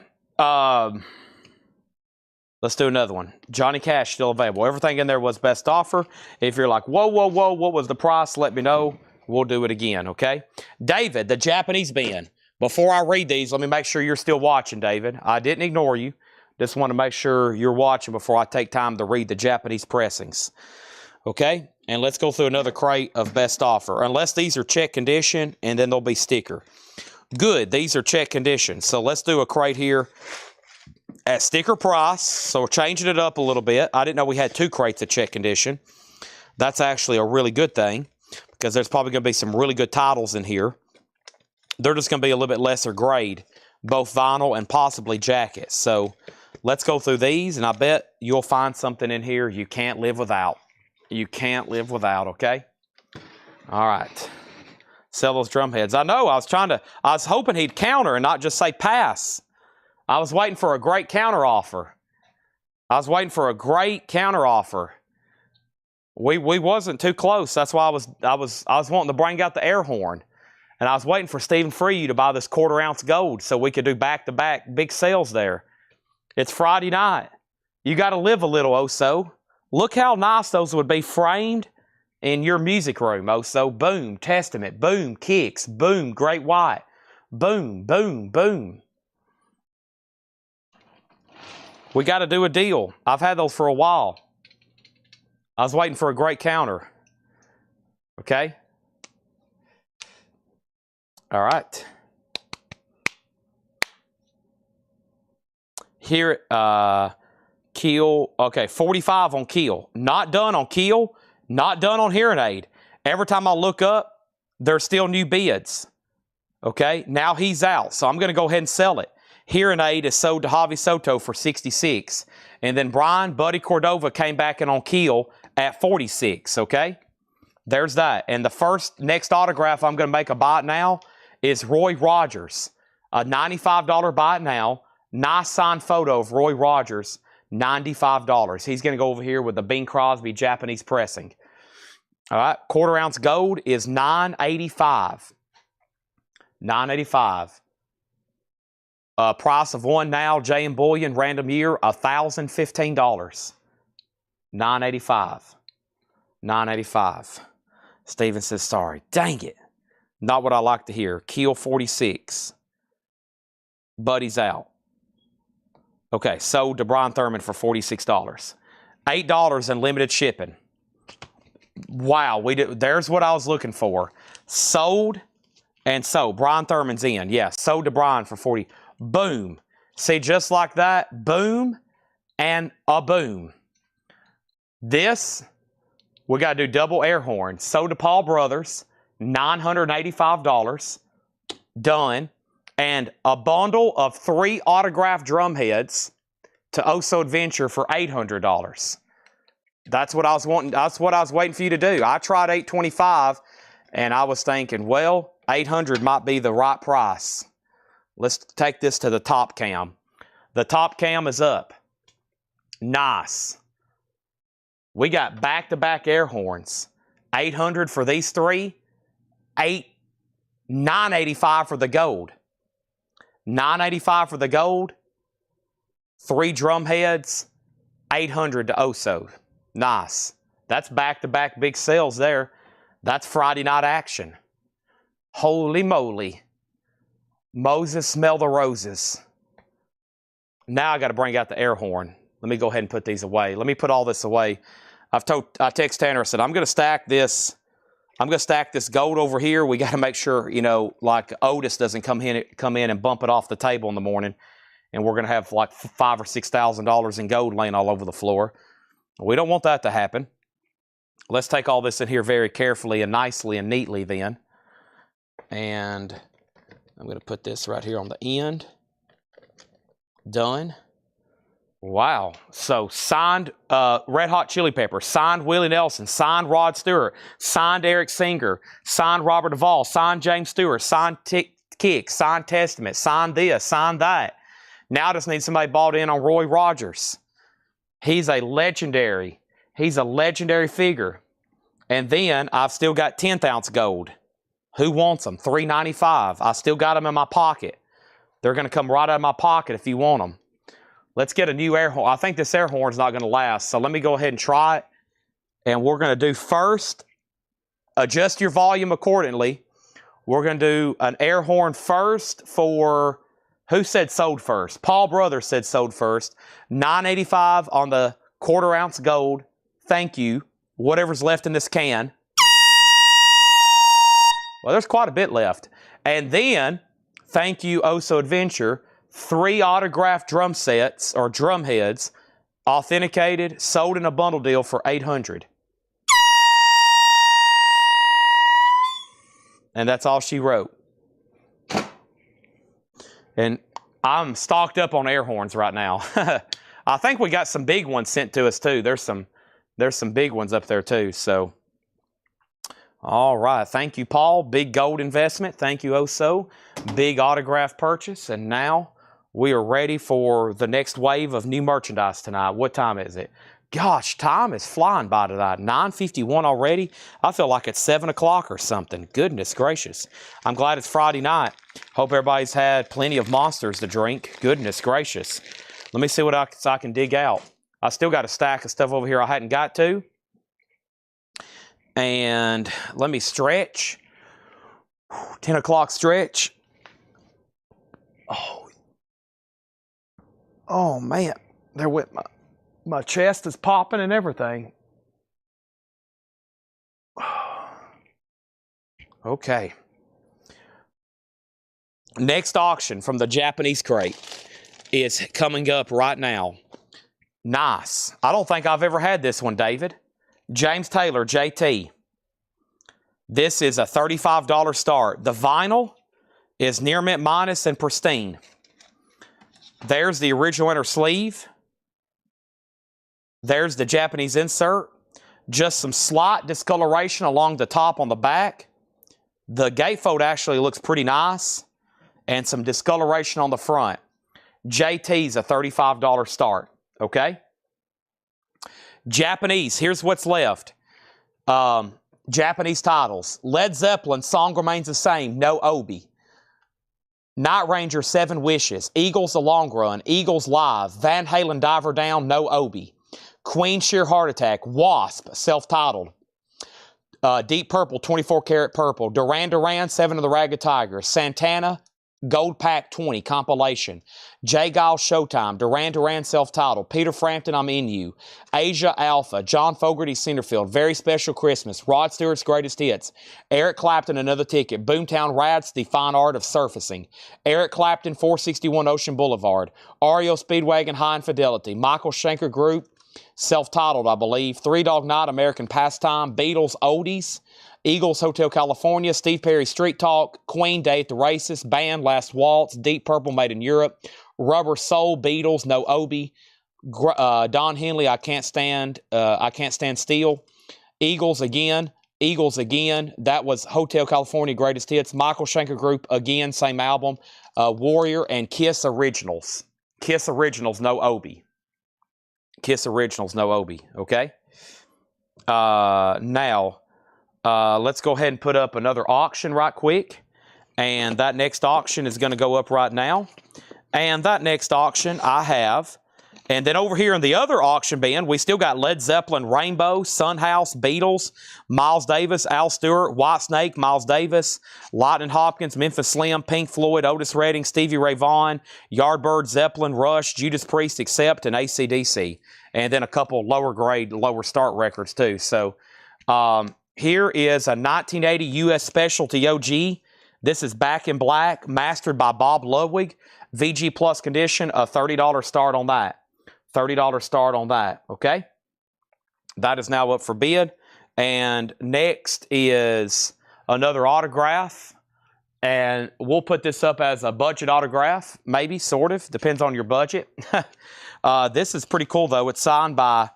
Let's do another one. Johnny Cash still available. Everything in there was best offer. If you're like, whoa, what was the price? Let me know. We'll do it again, okay? David, the Japanese band. Before I read these, let me make sure you're still watching, David. I didn't ignore you. Just want to make sure you're watching before I take time to read the Japanese pressings. Okay? And let's go through another crate of best offer. Unless these are check condition, and then they'll be sticker. Good, these are check condition. So let's do a crate here at sticker price. So we're changing it up a little bit. I didn't know we had two crates of check condition. That's actually a really good thing because there's probably going to be some really good titles in here. They're just going to be a little bit lesser grade, both vinyl and possibly jackets. So let's go through these, and I bet you'll find something in here you can't live without. You can't live without, okay? All right. Sell those drum heads. I know, I was hoping he'd counter and not just say pass. I was waiting for a great counter offer. We wasn't too close. That's why I was wanting to bring out the air horn. And I was waiting for Stephen Free to buy this 1/4 ounce gold so we could do back-to-back big sales there. It's Friday night. You got to live a little, Oso. Look how nice those would be framed in your music room, Oso. Boom, Testament. Boom, Kicks. Boom, Great White. Boom, boom, boom. We got to do a deal. I've had those for a while. I was waiting for a great counter. Okay? All right. Here, Keel. Okay, 45 on Keel. Not done on Keel. Not done on hearing aid. Every time I look up, there's still new bids. Okay, now he's out, so I'm going to go ahead and sell it. Hearing aid is sold to Javi Soto for 66. And then Brian Buddy Cordova came back in on Keel at 46, okay? There's that. And the next autograph I'm going to make a buy now is Roy Rogers. A $95 buy now. Nice signed photo of Roy Rogers. $95. He's going to go over here with the Bing Crosby Japanese pressing. All right, quarter ounce gold is $9.85. $9.85. Price of one now, J and Bullion, random year, $1,015. $9.85. $9.85. Steven says, sorry. Dang it. Not what I like to hear. Keel 46. Buddy's out. Okay, sold to Brian Thurman for $46. $8 in limited shipping. Wow, there's what I was looking for. Sold and sold. Brian Thurman's in. Yeah, sold to Brian for 40. Boom. See, just like that, boom and a boom. This, we got to do double air horn. Sold to Paul Brothers, $985. Done. And a bundle of 3 autographed drum heads to Oso Adventure for $800. That's what I was wanting. That's what I was waiting for you to do. I tried $825, and I was thinking, well, $800 might be the right price. Let's take this to the top cam. The top cam is up. Nice. We got back-to-back air horns. $800 for these 3. $985 for the gold. $985 for the gold. 3 drum heads. $800 to Oso. Nice. That's back-to-back big sales there. That's Friday night action. Holy moly. Moses, smell the roses. Now I got to bring out the air horn. Let me go ahead and put these away. Let me put all this away. I text Tanner, I said, I'm going to stack this. I'm going to stack this gold over here. We got to make sure, you know, like Otis doesn't come in and bump it off the table in the morning. And we're going to have like $5,000 or $6,000 in gold laying all over the floor. We don't want that to happen. Let's take all this in here very carefully and nicely and neatly then. And I'm going to put this right here on the end. Done. Wow. So signed Red Hot Chili Peppers, signed Willie Nelson, signed Rod Stewart, signed Eric Singer, signed Robert Duvall, signed James Stewart, signed Kick, signed Testament, signed this, signed that. Now I just need somebody bought in on Roy Rogers. He's a legendary figure. And then I've still got 10th ounce gold. Who wants them? $3.95. I still got them in my pocket. They're going to come right out of my pocket if you want them. Let's get a new air horn. I think this air horn's not going to last, so let me go ahead and try it. And we're going to do first, adjust your volume accordingly. We're going to do an air horn first for, who said sold first? Paul Brothers said sold first. $9.85 on the quarter ounce gold. Thank you. Whatever's left in this can. Well, there's quite a bit left. And then, thank you, Oso Adventure. 3 autographed drum sets, or drum heads, authenticated, sold in a bundle deal for $800. And that's all she wrote. And I'm stocked up on air horns right now. I think we got some big ones sent to us too. There's some big ones up there too. So, all right. Thank you, Paul. Big gold investment. Thank you, Oso. Big autograph purchase. And now we are ready for the next wave of new merchandise tonight. What time is it? Gosh, time is flying by tonight. 9:51 already. I feel like it's 7 o'clock or something. Goodness gracious. I'm glad it's Friday night. Hope everybody's had plenty of monsters to drink. Goodness gracious. Let me see what I can dig out. I still got a stack of stuff over here I hadn't got to. And let me stretch. 10 o'clock stretch. Oh, man. There went my chest is popping and everything. Okay. Next auction from the Japanese crate is coming up right now. Nice. I don't think I've ever had this one, David. James Taylor, JT. This is a $35 start. The vinyl is near mint minus and pristine. There's the original inner sleeve. There's the Japanese insert. Just some slight discoloration along the top on the back. The gatefold actually looks pretty nice. And some discoloration on the front. JT's a $35 start. Okay? Japanese, here's what's left. Japanese titles. Led Zeppelin, song remains the same, no Obi. Night Ranger, 7 Wishes. Eagles, The Long Run. Eagles Live. Van Halen, Diver Down, no Obi. Queen, Sheer Heart Attack. Wasp, self-titled. Deep Purple, 24 Karat Purple. Duran Duran, 7 of the Ragged Tiger. Santana, Gold Pack 20 compilation. J. Giles Showtime. Duran Duran self-titled. Peter Frampton, I'm In You. Asia Alpha. John Fogerty Centerfield. Very Special Christmas. Rod Stewart's Greatest Hits. Eric Clapton, Another Ticket. Boomtown Rats, The Fine Art of Surfacing. Eric Clapton, 461 Ocean Boulevard. REO Speedwagon, High Infidelity. Michael Schenker Group, self-titled, I believe. Three Dog Night, American Pastime. Beatles Oldies. Eagles, Hotel California. Steve Perry, Street Talk. Queen, Day at the Races. Band, Last Waltz. Deep Purple, Made in Europe. Rubber Soul, Beatles, No Obi. Don Henley, I Can't Stand Steel. Eagles Again. That was Hotel California, Greatest Hits. Michael Schenker Group, again, same album. Warrior and Kiss Originals. Kiss Originals, No Obi. Kiss Originals, no Obi, okay? Now, let's go ahead and put up another auction right quick. And that next auction is going to go up right now. And that next auction I have. And then over here in the other auction bin, we still got Led Zeppelin, Rainbow, Sunhouse, Beatles, Miles Davis, Al Stewart, Whitesnake, Miles Davis, Lightning Hopkins, Memphis Slim, Pink Floyd, Otis Redding, Stevie Ray Vaughan, Yardbird, Zeppelin, Rush, Judas Priest, Accept, and AC/DC. And then a couple lower grade, lower start records too. So here is a 1980 U.S. Specialty OG. This is Back in Black, mastered by Bob Ludwig. VG Plus condition, a $30 start on that. $30 start on that, okay? That is now up for bid. And next is another autograph. And we'll put this up as a budget autograph, maybe, sort of. Depends on your budget. This is pretty cool, though. It's signed by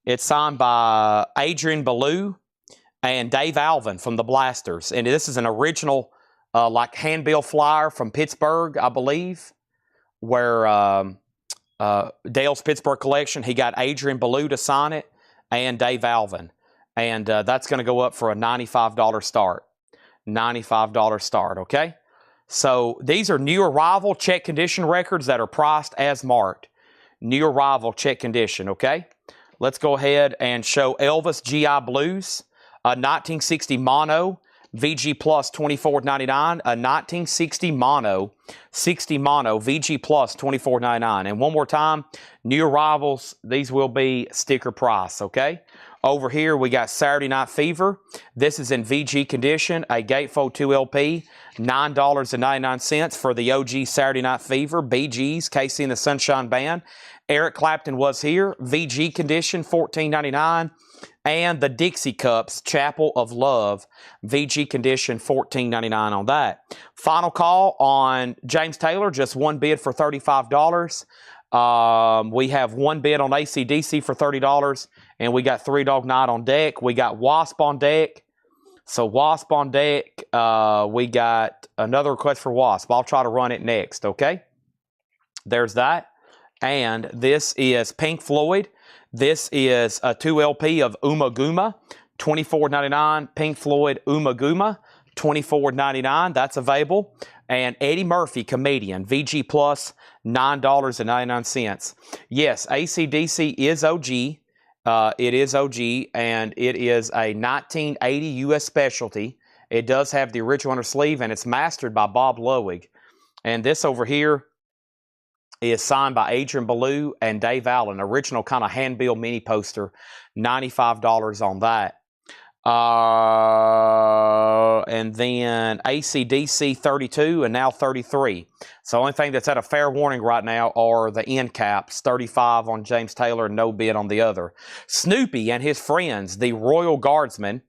Adrian Belew and Dave Alvin from the Blasters. And this is an original, like, handbill flyer from Pittsburgh, I believe, where Dale's Pittsburgh collection, he got Adrian Belew to sign it and Dave Alvin. And that's going to go up for a $95 start. $95 start, okay? So these are new arrival check condition records that are priced as marked. New arrival check condition, okay? Let's go ahead and show Elvis GI Blues, a 1960 mono, VG Plus $24.99, a 1960 mono, 60 mono, VG Plus $24.99. And one more time, new arrivals, these will be sticker price, okay? Over here, we got Saturday Night Fever. This is in VG condition, a Gatefold 2 LP, $9.99 for the OG Saturday Night Fever, BG's, Casey and the Sunshine Band. Eric Clapton Was Here, VG condition, $14.99. And the Dixie Cups, Chapel of Love, VG condition, $14.99 on that. Final call on James Taylor, just one bid for $35. We have one bid on AC/DC for $30, and we got Three Dog Night on deck. We got Wasp on deck. So Wasp on deck, we got another request for Wasp. I'll try to run it next, okay? There's that. And this is Pink Floyd. This is a 2 LP of Uma Guma, $24.99. Pink Floyd Uma Guma, $24.99. That's available. And Eddie Murphy, Comedian, VG Plus, $9.99. Yes, AC/DC is OG. It is OG, and it is a 1980 U.S. Specialty. It does have the original inner sleeve, and it's mastered by Bob Ludwig. And this over here is signed by Adrian Belew and Dave Allen. Original kind of hand-built mini poster. $95 on that. And then AC/DC 32 and now 33. So the only thing that's at a fair warning right now are the end caps. 35 on James Taylor and no bid on the other. Snoopy and his friends, the Royal Guardsmen.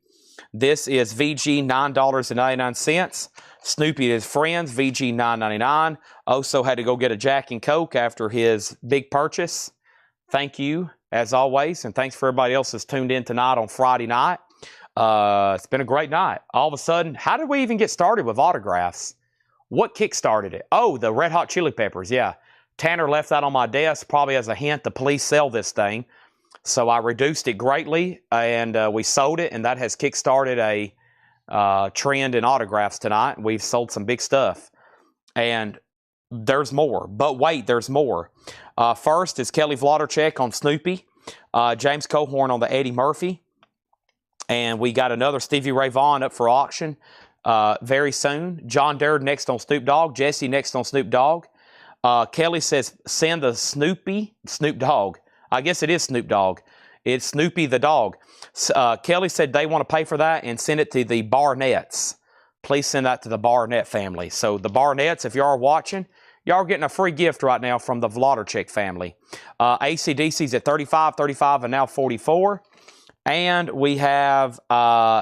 This is VG $9.99. Snoopy and his friends, VG $9.99. Also had to go get a Jack and Coke after his big purchase. Thank you, as always, and thanks for everybody else that's tuned in tonight on Friday night. It's been a great night. All of a sudden, how did we even get started with autographs? What kick-started it? Oh, the Red Hot Chili Peppers, yeah. Tanner left that on my desk, probably as a hint to please sell this thing. So I reduced it greatly, and we sold it, and that has kick-started a trend in autographs tonight. We've sold some big stuff. And there's more. But wait, there's more. First is Kelly Vlodarchek on Snoopy. James Cohorn on the Eddie Murphy. And we got another Stevie Ray Vaughan up for auction very soon. John Dare next on Snoop Dogg. Jesse next on Snoop Dogg. Kelly says, send the Snoop Dogg. I guess it is Snoop Dogg. It's Snoopy the dog. Kelly said they want to pay for that and send it to the Barnetts. Please send that to the Barnett family. So the Barnetts, if you are watching, y'all are getting a free gift right now from the Vlodarchek family. AC/DC's at 35, 35, and now 44. And we have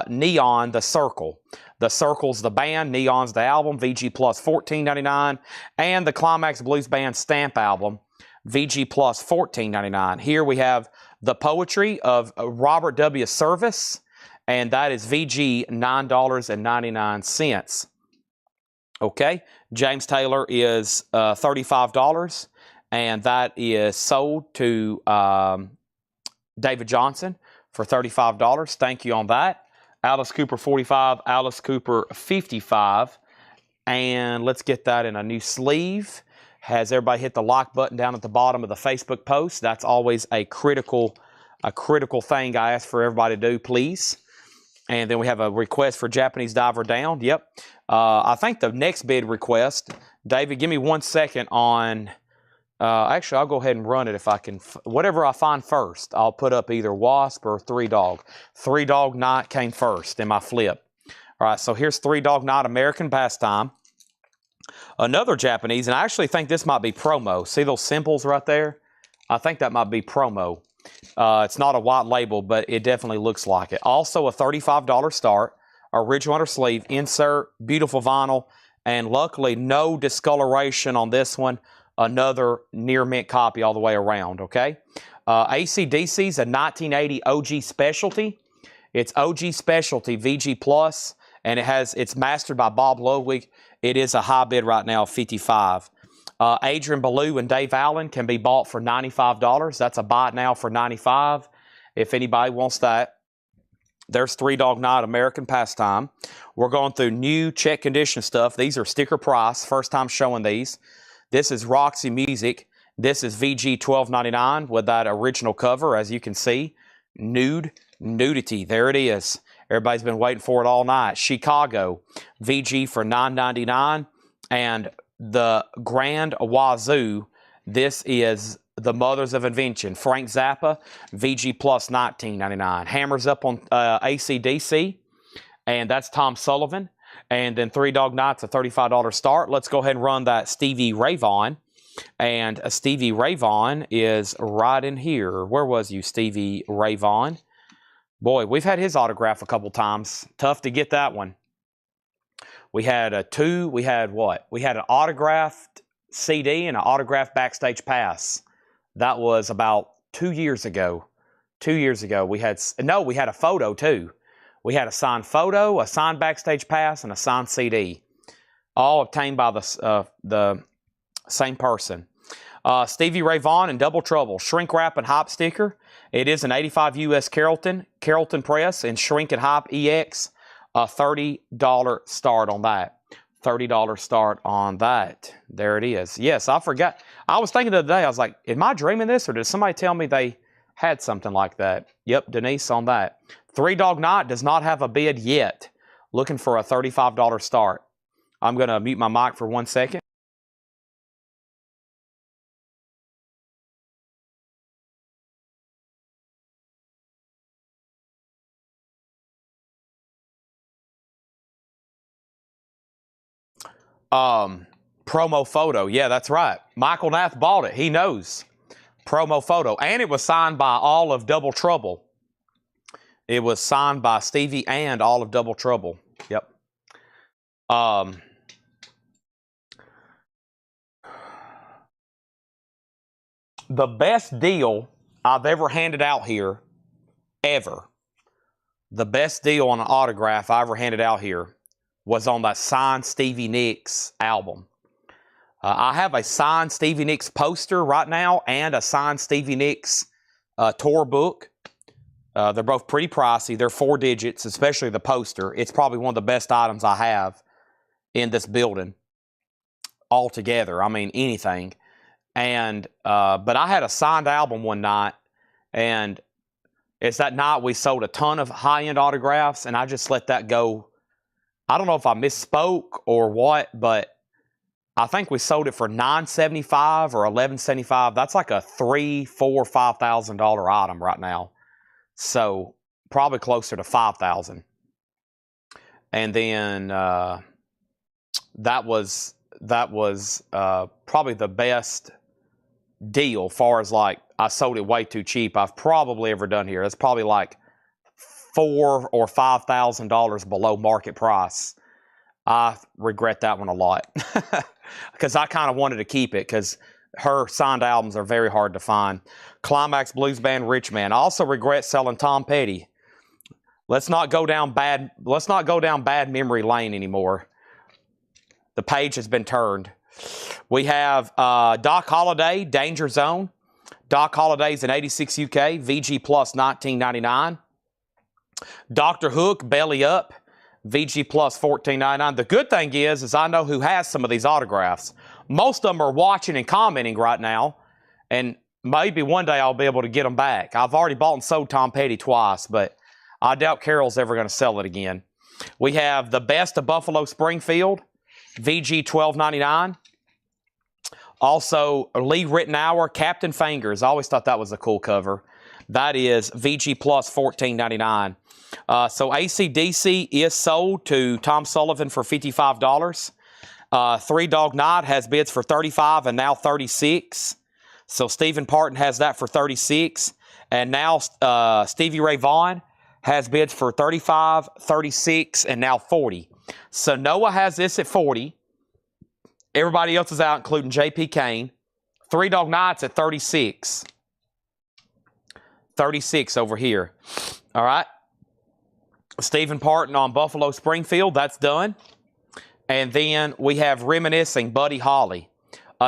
Neon, the Circle. The Circle's the band, Neon's the album, VG Plus $14.99. And the Climax Blues Band Stamp album, VG Plus $14.99. Here we have the poetry of Robert W. Service, and that is VG $9.99. Okay, James Taylor is $35, and that is sold to David Johnson for $35. Thank you on that. Alice Cooper 45, Alice Cooper 55. And let's get that in a new sleeve. Has everybody hit the like button down at the bottom of the Facebook post? That's always a critical thing I ask for everybody to do, please. And then we have a request for Japanese Diver Down. Yep. I think the next bid request, David, give me 1 second on... actually, I'll go ahead and run it if I can. Whatever I find first, I'll put up either Wasp or Three Dog. Three Dog Night came first in my flip. All right, so here's Three Dog Night American Pastime. Another Japanese, and I actually think this might be promo. See those symbols right there? I think that might be promo. It's not a white label, but it definitely looks like it. Also a $35 start, original under sleeve, insert, beautiful vinyl, and luckily no discoloration on this one. Another near mint copy all the way around, okay? AC/DC's a 1980 OG Specialty. It's OG Specialty VG Plus, and it's mastered by Bob Ludwig. It is a high bid right now of $55. Adrian Belew and Dave Allen can be bought for $95. That's a buy it now for $95 if anybody wants that. There's Three Dog Night American Pastime. We're going through new check condition stuff. These are sticker price. First time showing these. This is Roxy Music. This is VG $12.99 with that original cover, as you can see. Nudity. There it is. Everybody's been waiting for it all night. Chicago. VG for $9.99. And the Grand Wazoo. This is the Mothers of Invention. Frank Zappa. VG plus $19.99. Hammers up on AC/DC. And that's Tom Sullivan. And then Three Dog Night's a $35 start. Let's go ahead and run that Stevie Ray Vaughan. And Stevie Ray Vaughan is right in here. Where was you, Stevie Ray Vaughan? Boy, we've had his autograph a couple times. Tough to get that one. We had what? We had an autographed CD and an autographed backstage pass. That was about 2 years ago. 2 years ago. We had a photo too. We had a signed photo, a signed backstage pass, and a signed CD. All obtained by the same person. Stevie Ray Vaughan and Double Trouble. Shrink wrap and hype sticker. It is an 85 US Carrollton press and shrink and hype EX. A $30 start on that. $30 start on that. There it is. Yes, I forgot. I was thinking the other day, I was like, am I dreaming this, or did somebody tell me they had something like that? Yep, Denise on that. Three Dog Night does not have a bid yet. Looking for a $35 start. I'm going to mute my mic for 1 second. Promo photo. Yeah, that's right. Michael Nath bought it. He knows. Promo photo. And it was signed by all of Double Trouble. It was signed by Stevie and all of Double Trouble. Yep. The best deal I've ever handed out here, ever. The best deal on an autograph I ever handed out here was on that signed Stevie Nicks album. I have a signed Stevie Nicks poster right now and a signed Stevie Nicks tour book. They're both pretty pricey. They're 4 digits, especially the poster. It's probably one of the best items I have in this building altogether. I mean, anything. And but I had a signed album one night, and it's that night we sold a ton of high-end autographs, and I just let that go. I don't know if I misspoke or what, but I think we sold it for $975 or $1175. That's like a $3,000, $4,000, $5,000 item right now. So probably closer to $5,000. And then that was probably the best deal, far as like I sold it way too cheap I've probably ever done here. It's probably like $4,000 or $5,000 below market price. I regret that one a lot because I kind of wanted to keep it because her signed albums are very hard to find. Climax Blues Band, Rich Man. I also regret selling Tom Petty. Let's not go down bad memory lane anymore. The page has been turned. We have Doc Holliday, Danger Zone. Doc Holliday's in 86 UK, VG Plus $19.99. Dr. Hook, Belly Up, VG Plus $14.99. The good thing is I know who has some of these autographs. Most of them are watching and commenting right now, and maybe one day I'll be able to get them back. I've already bought and sold Tom Petty twice, but I doubt Carol's ever going to sell it again. We have The Best of Buffalo Springfield, VG $12.99. Also, Lee Ritenour, Captain Fingers. I always thought that was a cool cover. That is VG Plus $14.99. So AC/DC is sold to Tom Sullivan for $55. Three Dog Night has bids for $35 and now $36. So Stephen Parton has that for $36. And now Stevie Ray Vaughan has bids for $35, $36, and now $40. So Noah has this at $40. Everybody else is out, including J.P. Kane. Three Dog Night's at $36. $36 over here. All right. Stephen Parton on Buffalo Springfield. That's done. And then we have Reminiscing, Buddy Holly.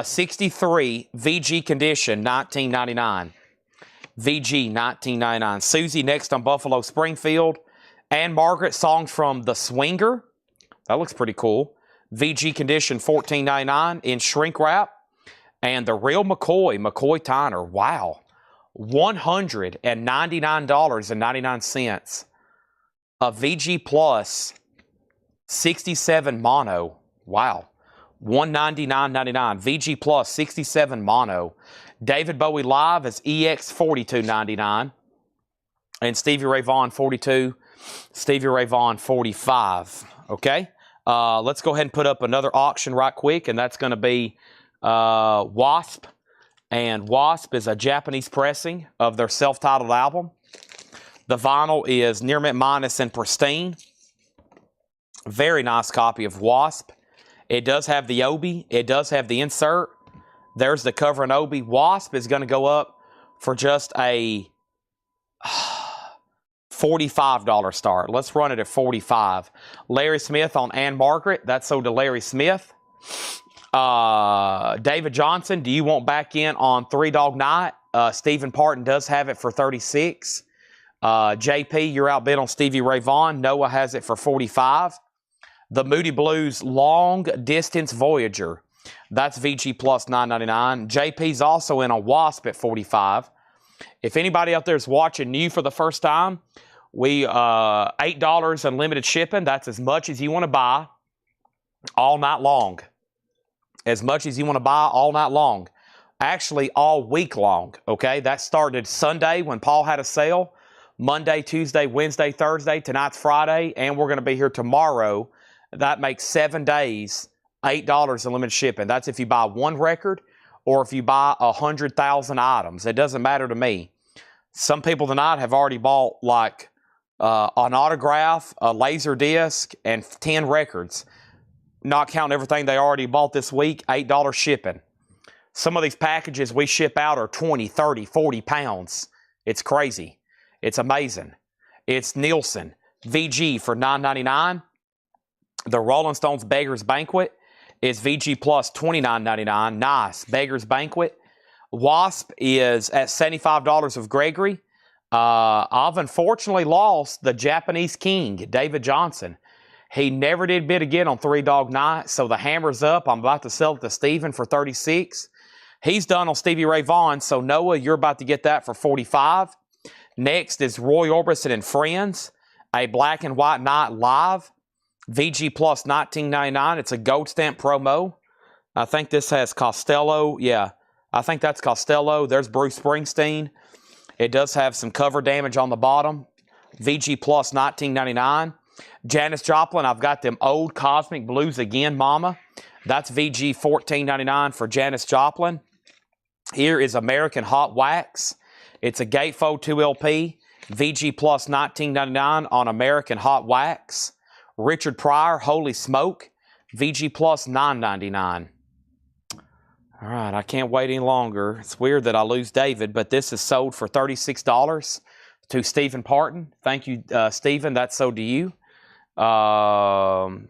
63 VG condition, $19.99. VG, $19.99. Susie next on Buffalo Springfield. And Margaret, songs from The Swinger. That looks pretty cool. VG condition, $14.99 in shrink wrap. And the real McCoy Tyner. Wow. $199.99. A VG Plus 67 mono. Wow. $199.99. VG Plus 67 mono. David Bowie Live is EX $42.99. And Stevie Ray Vaughan 42. Stevie Ray Vaughan 45. Okay. Let's go ahead and put up another auction right quick, and that's going to be Wasp. And Wasp is a Japanese pressing of their self-titled album. The vinyl is near mint minus and pristine. Very nice copy of Wasp. It does have the Obi. It does have the insert. There's the cover and Obi. Wasp is going to go up for just a $45 start. Let's run it at $45. Larry Smith on Ann Margaret. That's sold to Larry Smith. David Johnson, do you want back in on Three Dog Night? Stephen Parton does have it for $36. JP, you're outbid on Stevie Ray Vaughan. Noah has it for $45. The Moody Blues Long Distance Voyager. That's VG Plus $9.99. JP's also in a Wasp at $45. If anybody out there is watching new for the first time, we $8 unlimited shipping. That's as much as you want to buy all night long. As much as you want to buy all night long. Actually, all week long, okay? That started Sunday when Paul had a sale. Monday, Tuesday, Wednesday, Thursday. Tonight's Friday, and we're going to be here tomorrow. That makes 7 days $8 in limited shipping. That's if you buy one record or if you buy 100,000 items. It doesn't matter to me. Some people tonight have already bought like an autograph, a laser disc, and 10 records. Not counting everything they already bought this week, $8 shipping. Some of these packages we ship out are 20, 30, 40 pounds. It's crazy. It's amazing. It's Nielsen. VG for $9.99. The Rolling Stones Beggar's Banquet is VG plus $29.99. Nice. Beggar's Banquet. Wasp is at $75 of Gregory. I've unfortunately lost the Japanese King, David Johnson. He never did bid again on Three Dog Night, so the hammer's up. I'm about to sell it to Steven for $36. He's done on Stevie Ray Vaughan, so Noah, you're about to get that for $45. Next is Roy Orbison and Friends, a black and white night live. VG plus $19.99. It's a gold stamp promo. I think this has Costello. Yeah, I think that's Costello. There's Bruce Springsteen. It does have some cover damage on the bottom. VG plus $19.99. Janis Joplin, I've got them old Cosmic Blues Again, Mama. That's VG $14.99 for Janis Joplin. Here is American Hot Wax. It's a Gatefold 2 LP. VG plus $19.99 on American Hot Wax. Richard Pryor, Holy Smoke. VG plus $9.99. All right, I can't wait any longer. It's weird that I lose David, but this is sold for $36 to Stephen Parton. Thank you, Stephen. That's sold to you.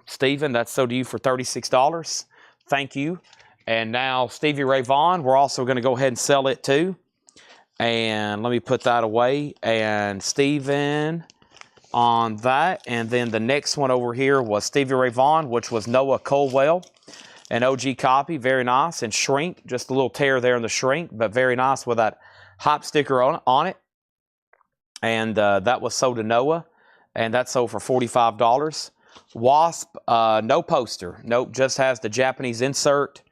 Stephen, that's sold to you for $36. Thank you. And now Stevie Ray Vaughan, we're also going to go ahead and sell it too. And let me put that away. And Stephen on that. And then the next one over here was Stevie Ray Vaughan, which was Noah Colwell. An OG copy, very nice. And shrink, just a little tear there in the shrink, but very nice with that hype sticker on it. And that was sold to Noah. And that sold for $45. Wasp, no poster. Nope, just has the Japanese insert.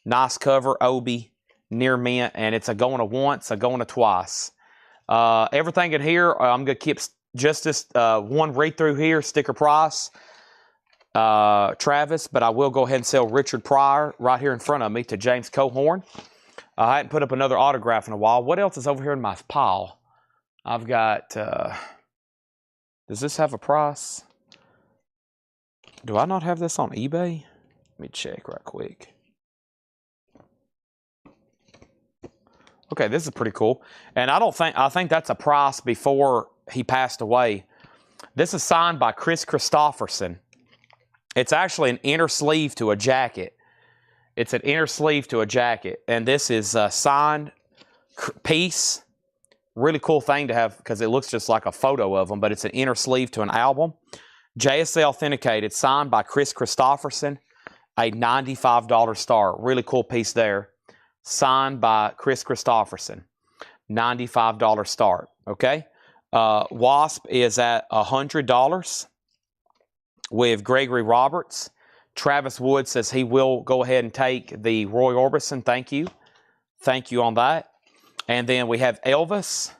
Nice cover, Obi, near mint. And it's a going to once, a going to twice. Everything in here, I'm going to keep just this one read through here, sticker price. Travis, but I will go ahead and sell Richard Pryor right here in front of me to James Cohorn. I hadn't put up another autograph in a while. What else is over here in my pile? I've got, does this have a price? Do I not have this on eBay? Let me check right quick. Okay, this is pretty cool. And I think that's a price before he passed away. This is signed by Chris Christopherson. It's actually an inner sleeve to a jacket. It's an inner sleeve to a jacket. And this is a signed piece. Really cool thing to have because it looks just like a photo of them, but it's an inner sleeve to an album. JSA authenticated, signed by Chris Christopherson, a $95 star. Really cool piece there. Signed by Chris Christopherson, $95 start. Okay. Wasp is at $100 with Gregory Roberts. Travis Wood says he will go ahead and take the Roy Orbison. Thank you. Thank you on that. And then we have Elvis.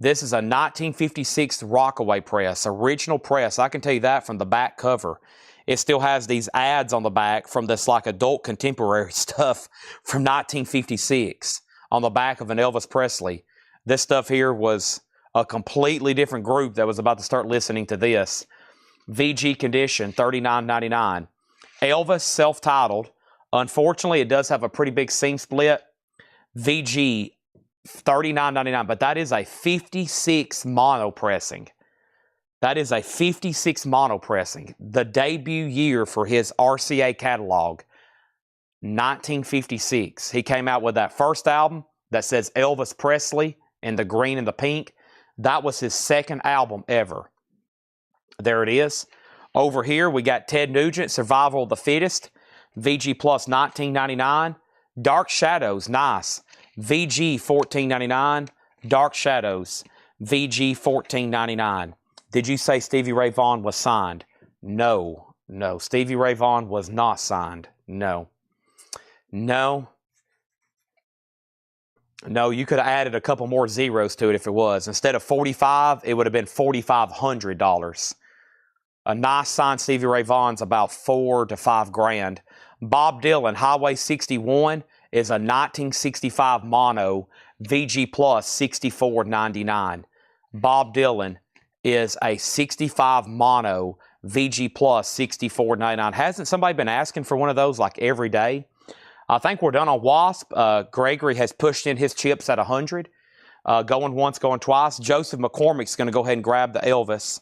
This is a 1956 Rockaway press, original press. I can tell you that from the back cover. It still has these ads on the back from this like adult contemporary stuff from 1956 on the back of an Elvis Presley. This stuff here was a completely different group that was about to start listening to this. VG condition, $39.99. Elvis, self-titled. Unfortunately, it does have a pretty big seam split. VG, $39.99, but that is a 56 mono pressing. That is a 56 mono pressing. The debut year for his RCA catalog, 1956. He came out with that first album that says Elvis Presley in the green and the pink. That was his second album ever. There it is. Over here, we got Ted Nugent, Survival of the Fittest. VG plus $19.99. Dark Shadows, nice. VG $14.99. Dark Shadows, VG $14.99. Did you say Stevie Ray Vaughan was signed? No. No. Stevie Ray Vaughan was not signed. No. No. No, you could have added a couple more zeros to it if it was. Instead of $45, it would have been $4,500. A nice signed Stevie Ray Vaughan's about $4 to $5 grand. Bob Dylan Highway 61 is a 1965 mono VG Plus $64.99. Bob Dylan is a 65 mono VG Plus $64.99. Hasn't somebody been asking for one of those like every day? I think we're done on Wasp. Gregory has pushed in his chips at 100. Going once, going twice. Joseph McCormick's going to go ahead and grab the Elvis.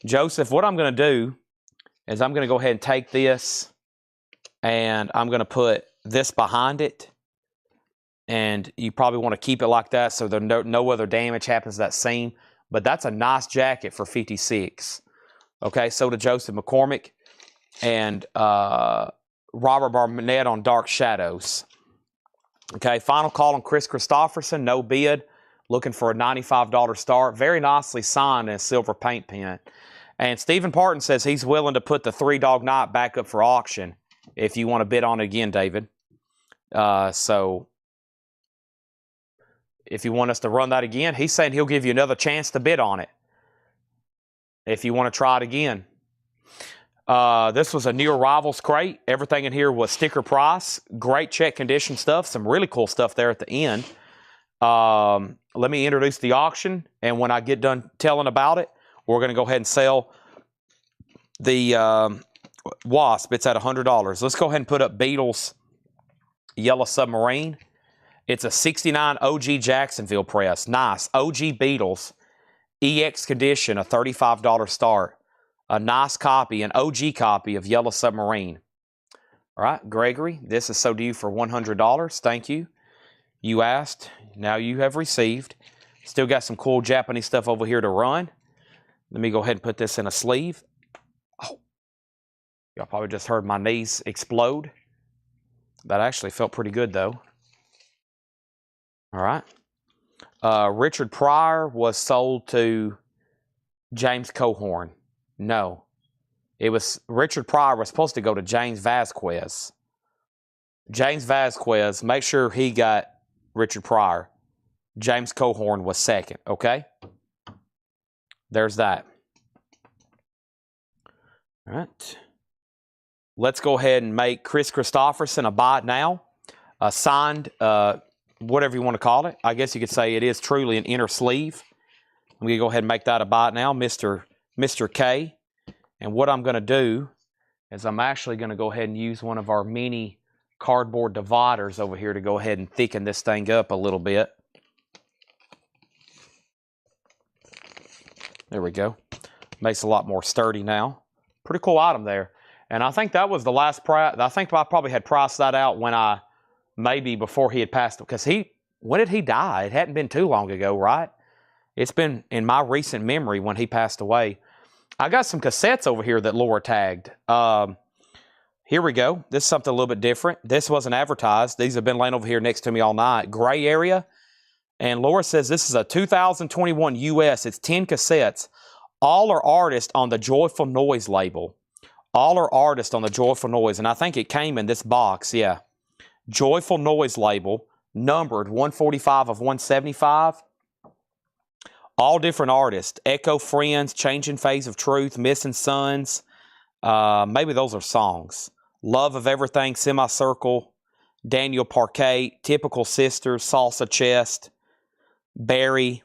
Joseph, what I'm going to do is I'm going to go ahead and take this and I'm going to put this behind it. And you probably want to keep it like that so no other damage happens to that seam. But that's a nice jacket for 56. Okay, so to Joseph McCormick and Robert Barnett on Dark Shadows. Okay, final call on Chris Christopherson, no bid. Looking for a $95 start. Very nicely signed in a silver paint pen. And Stephen Parton says he's willing to put the Three Dog Night back up for auction if you want to bid on it again, David. So if you want us to run that again, he's saying he'll give you another chance to bid on it if you want to try it again. This was a new arrivals crate. Everything in here was sticker price. Great check condition stuff. Some really cool stuff there at the end. Let me introduce the auction, and when I get done telling about it, we're going to go ahead and sell the Wasp. It's at $100. Let's go ahead and put up Beatles Yellow Submarine. It's a 69 OG Jacksonville press. Nice. OG Beatles EX condition, a $35 start. A nice copy, an OG copy of Yellow Submarine. All right, Gregory, this is so due for $100. Thank you. You asked, now you have received. Still got some cool Japanese stuff over here to run. Let me go ahead and put this in a sleeve. Oh, y'all probably just heard my knees explode. That actually felt pretty good, though. All right. Richard Pryor was sold to James Cohorn. No. It was Richard Pryor was supposed to go to James Vasquez. James Vasquez, make sure he got Richard Pryor. James Cohorn was second, okay? There's that. All right. Let's go ahead and make Chris Christopherson a buy it now. Signed, whatever you want to call it. I guess you could say it is truly an inner sleeve. I'm going to go ahead and make that a buy it now, Mr. K. And what I'm going to do is I'm actually going to go ahead and use one of our mini cardboard dividers over here to go ahead and thicken this thing up a little bit. There we go. Makes it a lot more sturdy now. Pretty cool item there. And I think that was the last price. I think I probably had priced that out when maybe before he had passed. Because when did he die? It hadn't been too long ago, right? It's been in my recent memory when he passed away. I got some cassettes over here that Laura tagged. Here we go. This is something a little bit different. This wasn't advertised. These have been laying over here next to me all night. Gray area. And Laura says this is a 2021 US. It's 10 cassettes. All are artists on the Joyful Noise label. All are artists on the Joyful Noise. And I think it came in this box, yeah. Joyful Noise label, numbered 145 of 175. All different artists. Echo Friends, Changing Phase of Truth, Missing Sons. Maybe those are songs. Love of Everything, Semicircle, Daniel Parquet, Typical Sisters, Salsa Chest, Barry,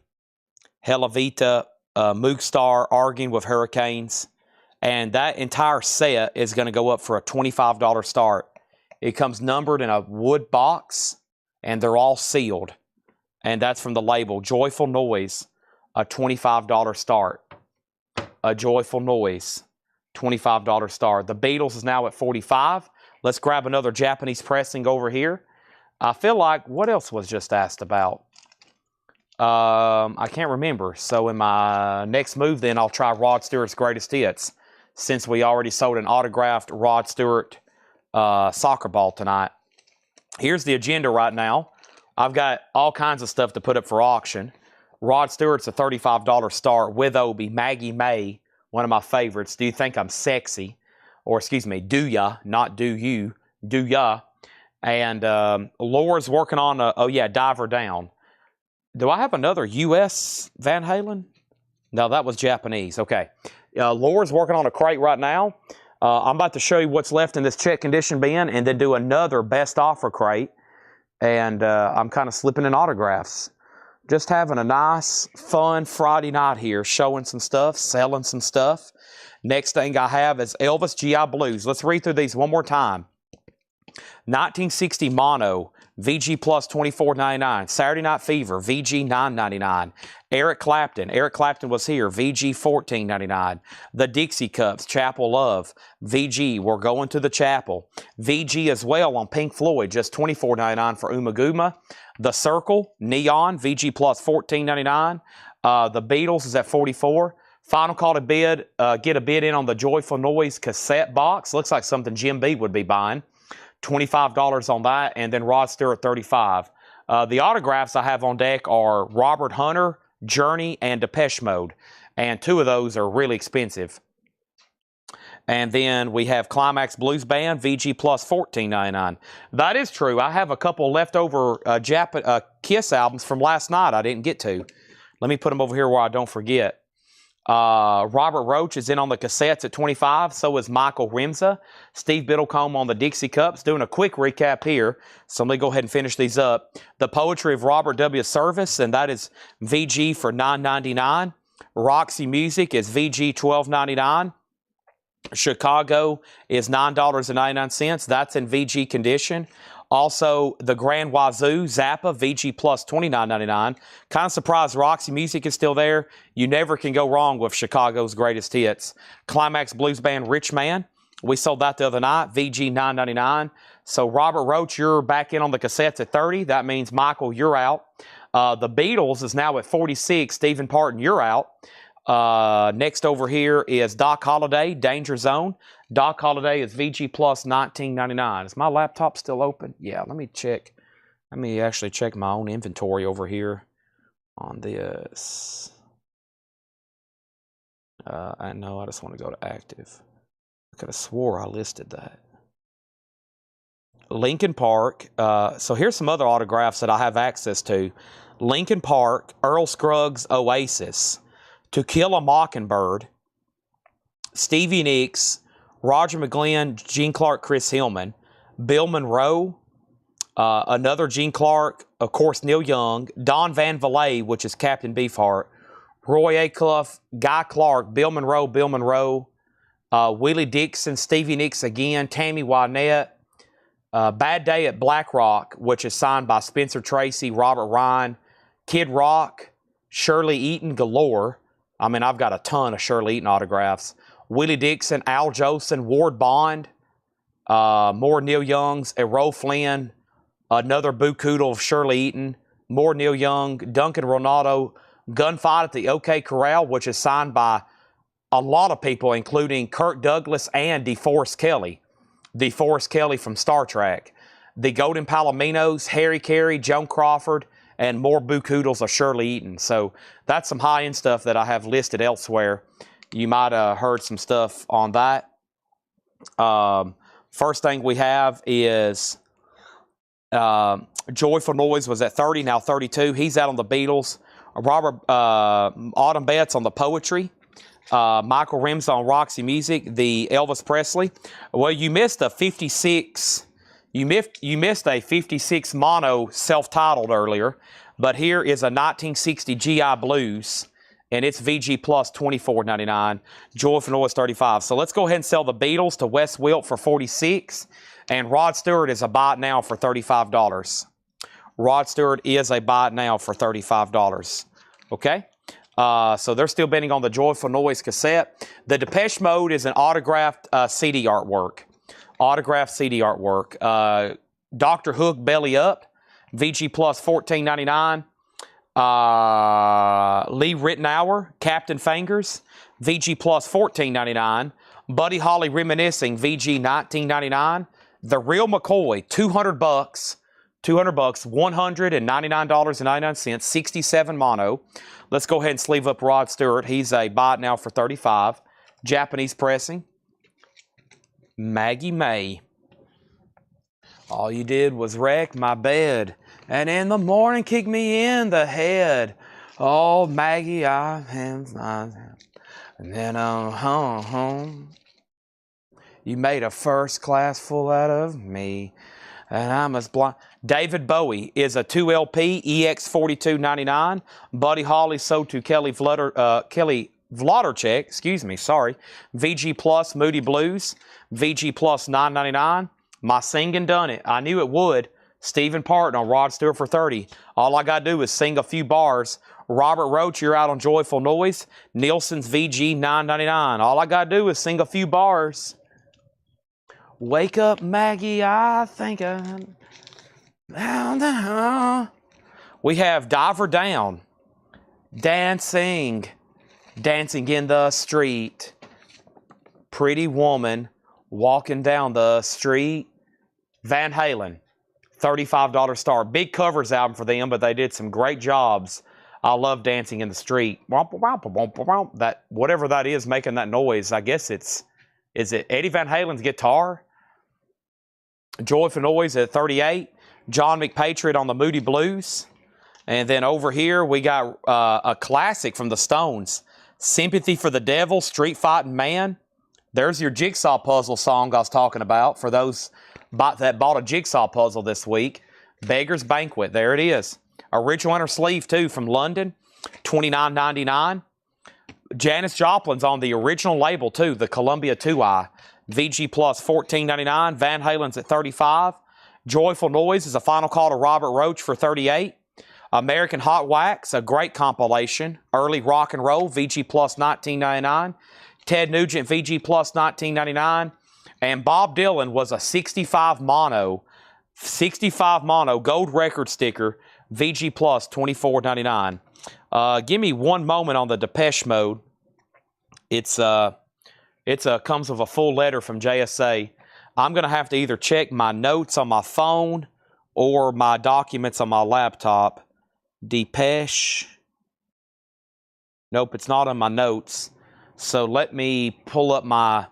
Helavita, Moogstar, Arguing with Hurricanes. And that entire set is going to go up for a $25 start. It comes numbered in a wood box, and they're all sealed. And that's from the label Joyful Noise, a $25 start. A Joyful Noise, $25 start. The Beatles is now at $45. Let's grab another Japanese pressing over here. I feel like, what else was just asked about? I can't remember. So in my next move, then, I'll try Rod Stewart's Greatest Hits, since we already sold an autographed Rod Stewart soccer ball tonight. Here's the agenda right now. I've got all kinds of stuff to put up for auction. Rod Stewart's a $35 start with Obi. Maggie May, one of my favorites. Do you think I'm sexy? Or excuse me, do ya, not do you, do ya. And Laura's working on Diver Down. Do I have another U.S. Van Halen? No, that was Japanese. Okay. Laura's working on a crate right now. I'm about to show you what's left in this check condition bin and then do another best offer crate. And I'm kind of slipping in autographs. Just having a nice, fun Friday night here, showing some stuff, selling some stuff. Next thing I have is Elvis GI Blues. Let's read through these one more time. 1960 Mono, VG Plus $24.99. Saturday Night Fever, VG $9.99. Eric Clapton was here, VG $14.99. The Dixie Cups, Chapel Love, VG, We're Going to the Chapel. VG as well on Pink Floyd, just $24.99 for Umaguma. The Circle, Neon, VG Plus $14.99. The Beatles is at $44. Final call to bid, get a bid in on the Joyful Noise cassette box. Looks like something Jim B would be buying. $25 on that, and then Rod Stewart $35. The autographs I have on deck are Robert Hunter, Journey, and Depeche Mode, and 2 of those are really expensive. And then we have Climax Blues Band, VG Plus $14.99. That is true. I have a couple leftover Kiss albums from last night I didn't get to. Let me put them over here where I don't forget. Robert Roach is in on the cassettes at $25. So is Michael Rimza. Steve Biddlecombe on the Dixie Cups. Doing a quick recap here. So let me go ahead and finish these up. The Poetry of Robert W. Service, and that is VG for $9.99. Roxy Music is VG $12.99. Chicago is $9.99. That's in VG condition. Also, the Grand Wazoo, Zappa, VG Plus $29.99. Kind of surprised Roxy Music is still there. You never can go wrong with Chicago's greatest hits. Climax Blues Band, Rich Man. We sold that the other night, VG $9.99. So, Robert Roach, you're back in on the cassettes at $30. That means, Michael, you're out. The Beatles is now at $46. Stephen Parton, you're out. Next over here is Doc Holliday, Danger Zone. Doc Holliday is VG Plus $19.99. Is my laptop still open? Yeah, let me check. Let me actually check my own inventory over here on this. I know, I just want to go to active. I could have swore I listed that. Lincoln Park. So here's some other autographs that I have access to. Lincoln Park, Earl Scruggs, Oasis. To Kill a Mockingbird, Stevie Nicks, Roger McGlynn, Gene Clark, Chris Hillman, Bill Monroe, another Gene Clark, of course Neil Young, Don Van Vliet, which is Captain Beefheart, Roy Acuff, Guy Clark, Bill Monroe, Willie Dixon, Stevie Nicks again, Tammy Wynette, Bad Day at Black Rock, which is signed by Spencer Tracy, Robert Ryan, Kid Rock, Shirley Eaton galore. I mean, I've got a ton of Shirley Eaton autographs. Willie Dixon, Al Jolson, Ward Bond, more Neil Youngs, Errol Flynn, another Boo Koodle of Shirley Eaton, more Neil Young, Duncan Ronaldo, Gunfight at the OK Corral, which is signed by a lot of people, including Kirk Douglas and DeForest Kelly. DeForest Kelly from Star Trek. The Golden Palominos, Harry Carey, Joan Crawford, and more Boo Koodles of Shirley Eaton. So that's some high-end stuff that I have listed elsewhere. You might have heard some stuff on that. First thing we have is Joyful Noise was at 30, now 32. He's out on the Beatles. Robert Autumn Betts on the Poetry. Michael Rims on Roxy Music. The Elvis Presley. Well, you missed a 56... You missed a 56 mono self-titled earlier, but here is a 1960 GI Blues, and it's VG Plus $24.99. Joyful Noise $35. So let's go ahead and sell the Beatles to Wes Wilt for $46, and Rod Stewart is a buy it now for $35. Rod Stewart is a buy it now for $35. Okay? So they're still bidding on the Joyful Noise cassette. The Depeche Mode is an autographed CD artwork. Autographed CD artwork. Dr. Hook, Belly Up, VG Plus $14.99. Lee Ritenour, Captain Fingers, VG Plus $14.99. Buddy Holly Reminiscing, VG $19.99. The Real McCoy, $200, $199.99, 67 mono. Let's go ahead and sleeve up Rod Stewart. He's a buy it now for $35. Japanese pressing. Maggie May. All you did was wreck my bed, and in the morning kick me in the head. Oh, Maggie, I am, and then I'm home. You made a first class fool out of me. And I'm as blind. David Bowie is a 2LP EX42.99. Buddy Holly sold to Kelly Vlodarchek, excuse me, sorry. VG Plus Moody Blues, VG Plus $9.99. My singing done it. I knew it would. Stephen Parton on Rod Stewart for 30. All I gotta do is sing a few bars. Robert Roach, you're out on Joyful Noise. Nielsen's VG $9.99. All I gotta do is sing a few bars. Wake up, Maggie, I think I'm down. We have Diver Down. Dancing in the street. Pretty woman walking down the street. Van Halen, $35 star. Big covers album for them, but they did some great jobs. I love Dancing in the Street. That, whatever that is making that noise, I guess is it Eddie Van Halen's guitar? Joyful Noise at 38. John McPatriot on the Moody Blues. And then over here, we got a classic from the Stones. Sympathy for the Devil, Street Fighting Man. There's your jigsaw puzzle song I was talking about for those that bought a jigsaw puzzle this week. Beggar's Banquet, there it is. Original inner sleeve, too, from London, $29.99. Janis Joplin's on the original label, too, the Columbia 2i. VG Plus $14.99. Van Halen's at $35. Joyful Noise is a final call to Robert Roach for $38. American Hot Wax, a great compilation. Early rock and roll, VG Plus $19.99. Ted Nugent, VG Plus $19.99. And Bob Dylan was a 65 mono gold record sticker, VG Plus $24.99. Give me one moment on the Depeche Mode. It's comes with a full letter from JSA. I'm going to have to either check my notes on my phone or my documents on my laptop. Depeche. Nope, it's not on my notes. So let me pull up my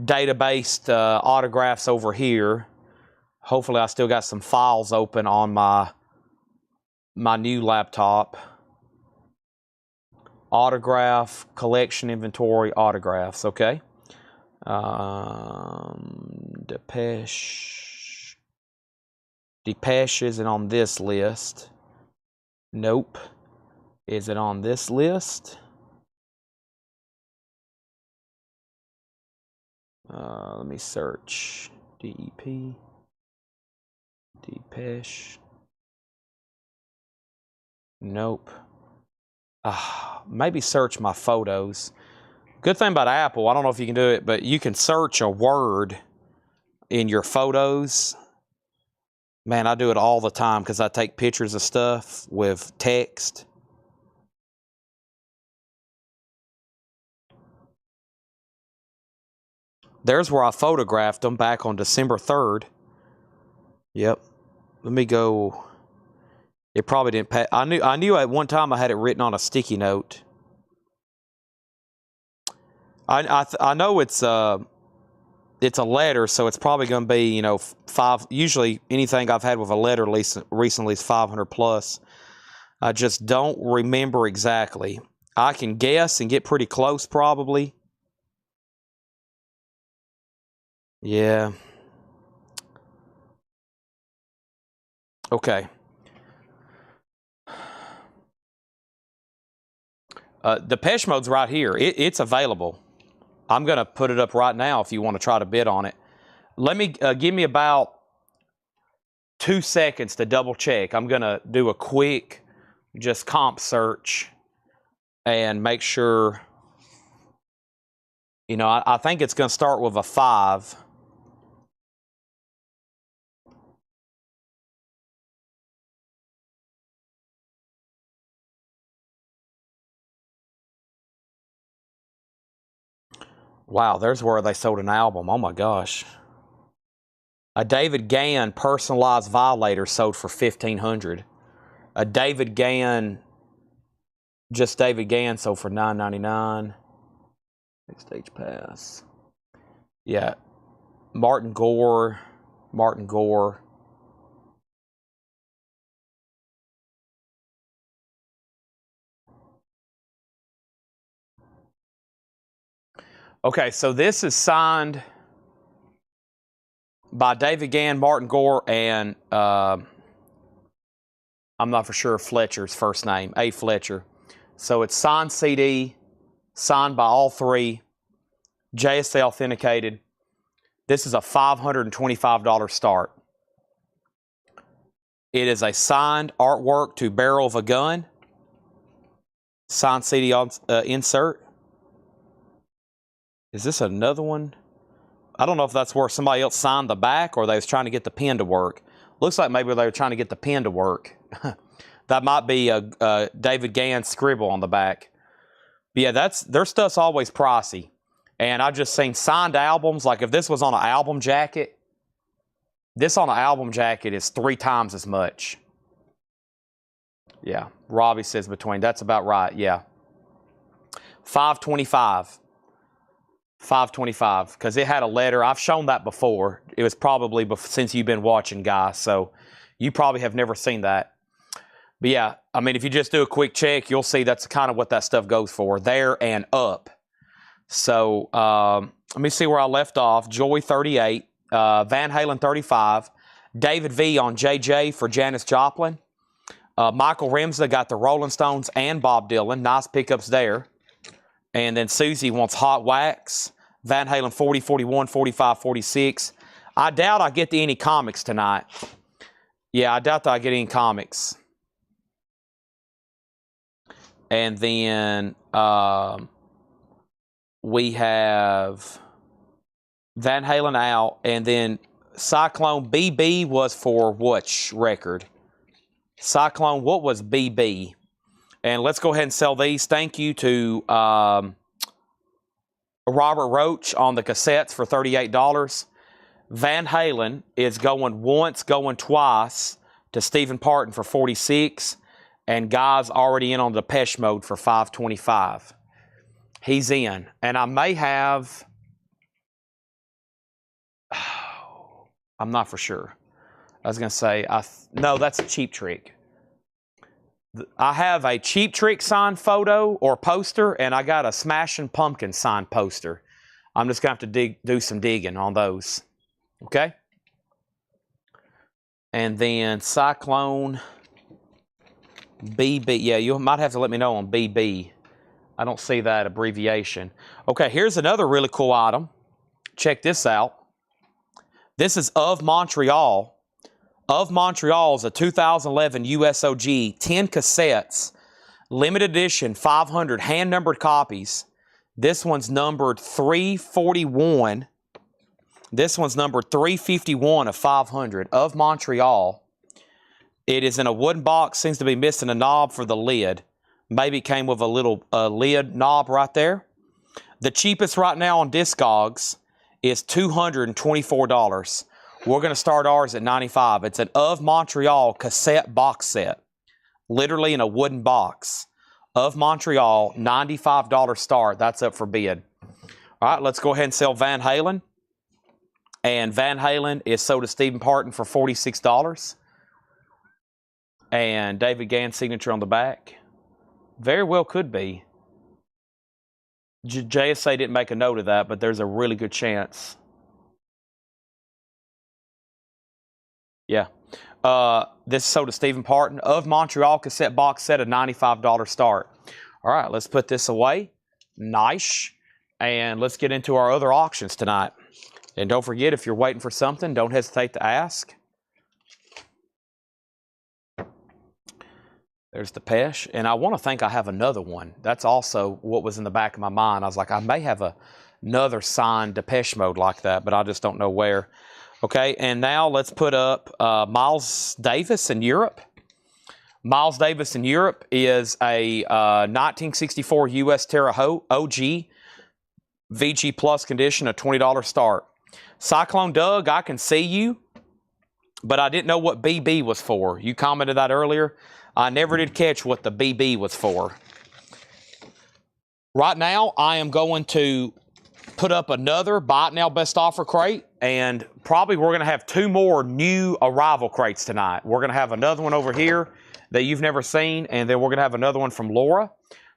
database autographs over here. Hopefully I still got some files open on my new laptop. Autograph, collection, inventory, autographs, okay? Depeche. Depeche isn't on this list. Nope. Is it on this list? Let me search. DEP. Depeche. Nope. Maybe search my photos. Good thing about Apple, I don't know if you can do it, but you can search a word in your photos. Man, I do it all the time because I take pictures of stuff with text. There's where I photographed them back on December 3rd. Yep. Let me go. It probably didn't pay. I knew at one time I had it written on a sticky note. I know it's a letter, so it's probably going to be, 5. Usually anything I've had with a letter recently is 500 plus. I just don't remember exactly. I can guess and get pretty close probably. Yeah. Okay. Depeche Mode's right here. It's available. I'm going to put it up right now if you want to try to bid on it. Let me give me about 2 seconds to double check. I'm going to do a quick just comp search and make sure. I think it's going to start with a 5. Wow, there's where they sold an album. Oh my gosh. A David Gann personalized violator sold for $1,500. A David Gann, just David Gann, sold for $9.99. Next stage pass. Yeah. Martin Gore. Okay, so this is signed by David Gann, Martin Gore, and I'm not for sure Fletcher's first name, A. Fletcher. So it's signed CD, signed by all three, JSA authenticated. This is a $525 start. It is a signed artwork to barrel of a gun. Signed CD insert. Is this another one? I don't know if that's where somebody else signed the back or they was trying to get the pen to work. Looks like maybe they were trying to get the pen to work. That might be a David Gann scribble on the back. But yeah, their stuff's always pricey. And I've just seen signed albums. Like if this was on an album jacket, this on an album jacket is 3 times as much. Yeah, Robbie says between. That's about right, yeah. $525. $525, because it had a letter. I've shown that before. It was probably since you've been watching, guys, so you probably have never seen that. But yeah, I mean, if you just do a quick check, you'll see that's kind of what that stuff goes for, there and up. So let me see where I left off. Joey 38, Van Halen 35, David V on JJ for Janis Joplin. Michael Remza got the Rolling Stones and Bob Dylan. Nice pickups there. And then Susie wants Hot Wax, Van Halen 40, 41, 45, 46. I doubt I get to any comics tonight. Yeah, I doubt that I get any comics. And then we have Van Halen out. And then Cyclone BB was for which record? Cyclone, what was BB? And let's go ahead and sell these. Thank you to Robert Roach on the cassettes for $38. Van Halen is going once, going twice to Stephen Parton for $46. And Guy's already in on Depeche Mode for $525. He's in. And I may have... I'm not for sure. I was going to say... no, that's a Cheap Trick. I have a Cheap Trick signed photo or poster, and I got a Smashing Pumpkin signed poster. I'm just going to have to do some digging on those. Okay? And then Cyclone BB. Yeah, you might have to let me know on BB. I don't see that abbreviation. Okay, here's another really cool item. Check this out. This is Of Montreal. Of Montreal is a 2011 USOG, 10 cassettes, limited edition, 500 hand-numbered copies. This one's numbered 341. This one's numbered 351 of 500. Of Montreal. It is in a wooden box. Seems to be missing a knob for the lid. Maybe it came with a little lid knob right there. The cheapest right now on Discogs is $224. We're going to start ours at $95. It's an Of Montreal cassette box set. Literally in a wooden box. Of Montreal, $95 start. That's up for bid. All right, let's go ahead and sell Van Halen. And Van Halen is sold to Stephen Parton for $46. And David Gann's signature on the back. Very well could be. JSA didn't make a note of that, but there's a really good chance. Yeah. This is sold to Stephen Parton. Of Montreal cassette box set, a $95 start. All right, let's put this away. Nice. And let's get into our other auctions tonight. And don't forget, if you're waiting for something, don't hesitate to ask. There's Depeche. And I want to think I have another one. That's also what was in the back of my mind. I was like, I may have another signed Depeche Mode like that, but I just don't know where. Okay, and now let's put up Miles Davis in Europe. Miles Davis in Europe is a 1964 US Terra OG VG Plus condition, a $20 start. Cyclone Doug, I can see you, but I didn't know what BB was for. You commented that earlier. I never did catch what the BB was for. Right now, I am going to put up another Buy It Now Best Offer crate, and probably we're going to have 2 more new arrival crates tonight. We're going to have another one over here that you've never seen, and then we're going to have another one from Laura.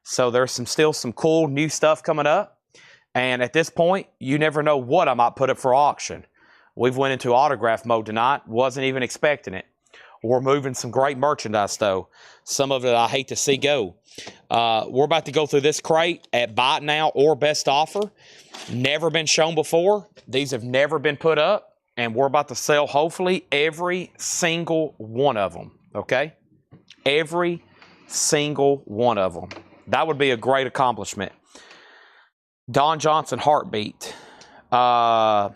So there's still some cool new stuff coming up. And at this point, you never know what I might put up for auction. We've went into autograph mode tonight. Wasn't even expecting it. We're moving some great merchandise, though. Some of it I hate to see go. We're about to go through this crate at Buy It Now or Best Offer. Never been shown before. These have never been put up. And we're about to sell, hopefully, every single one of them, okay? Every single one of them. That would be a great accomplishment. Don Johnson Heartbeat. I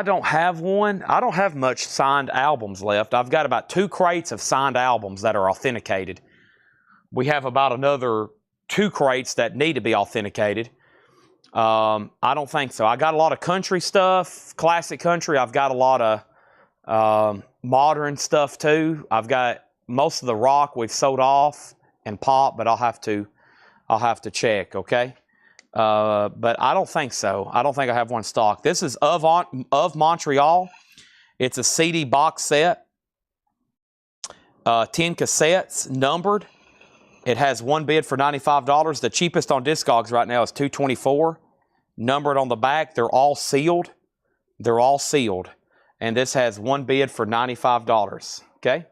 don't have one. I don't have much signed albums left. I've got about 2 crates of signed albums that are authenticated. We have about another 2 crates that need to be authenticated. I don't think so. I got a lot of country stuff, classic country. I've got a lot of modern stuff too. I've got most of the rock we've sold off and pop, but I'll have to check, okay? But I don't think so. I don't think I have one stock. This is of Montreal. It's a CD box set. 10 cassettes, numbered. It has one bid for $95. The cheapest on Discogs right now is $224. Numbered on the back. They're all sealed. They're all sealed. And this has one bid for $95. Okay?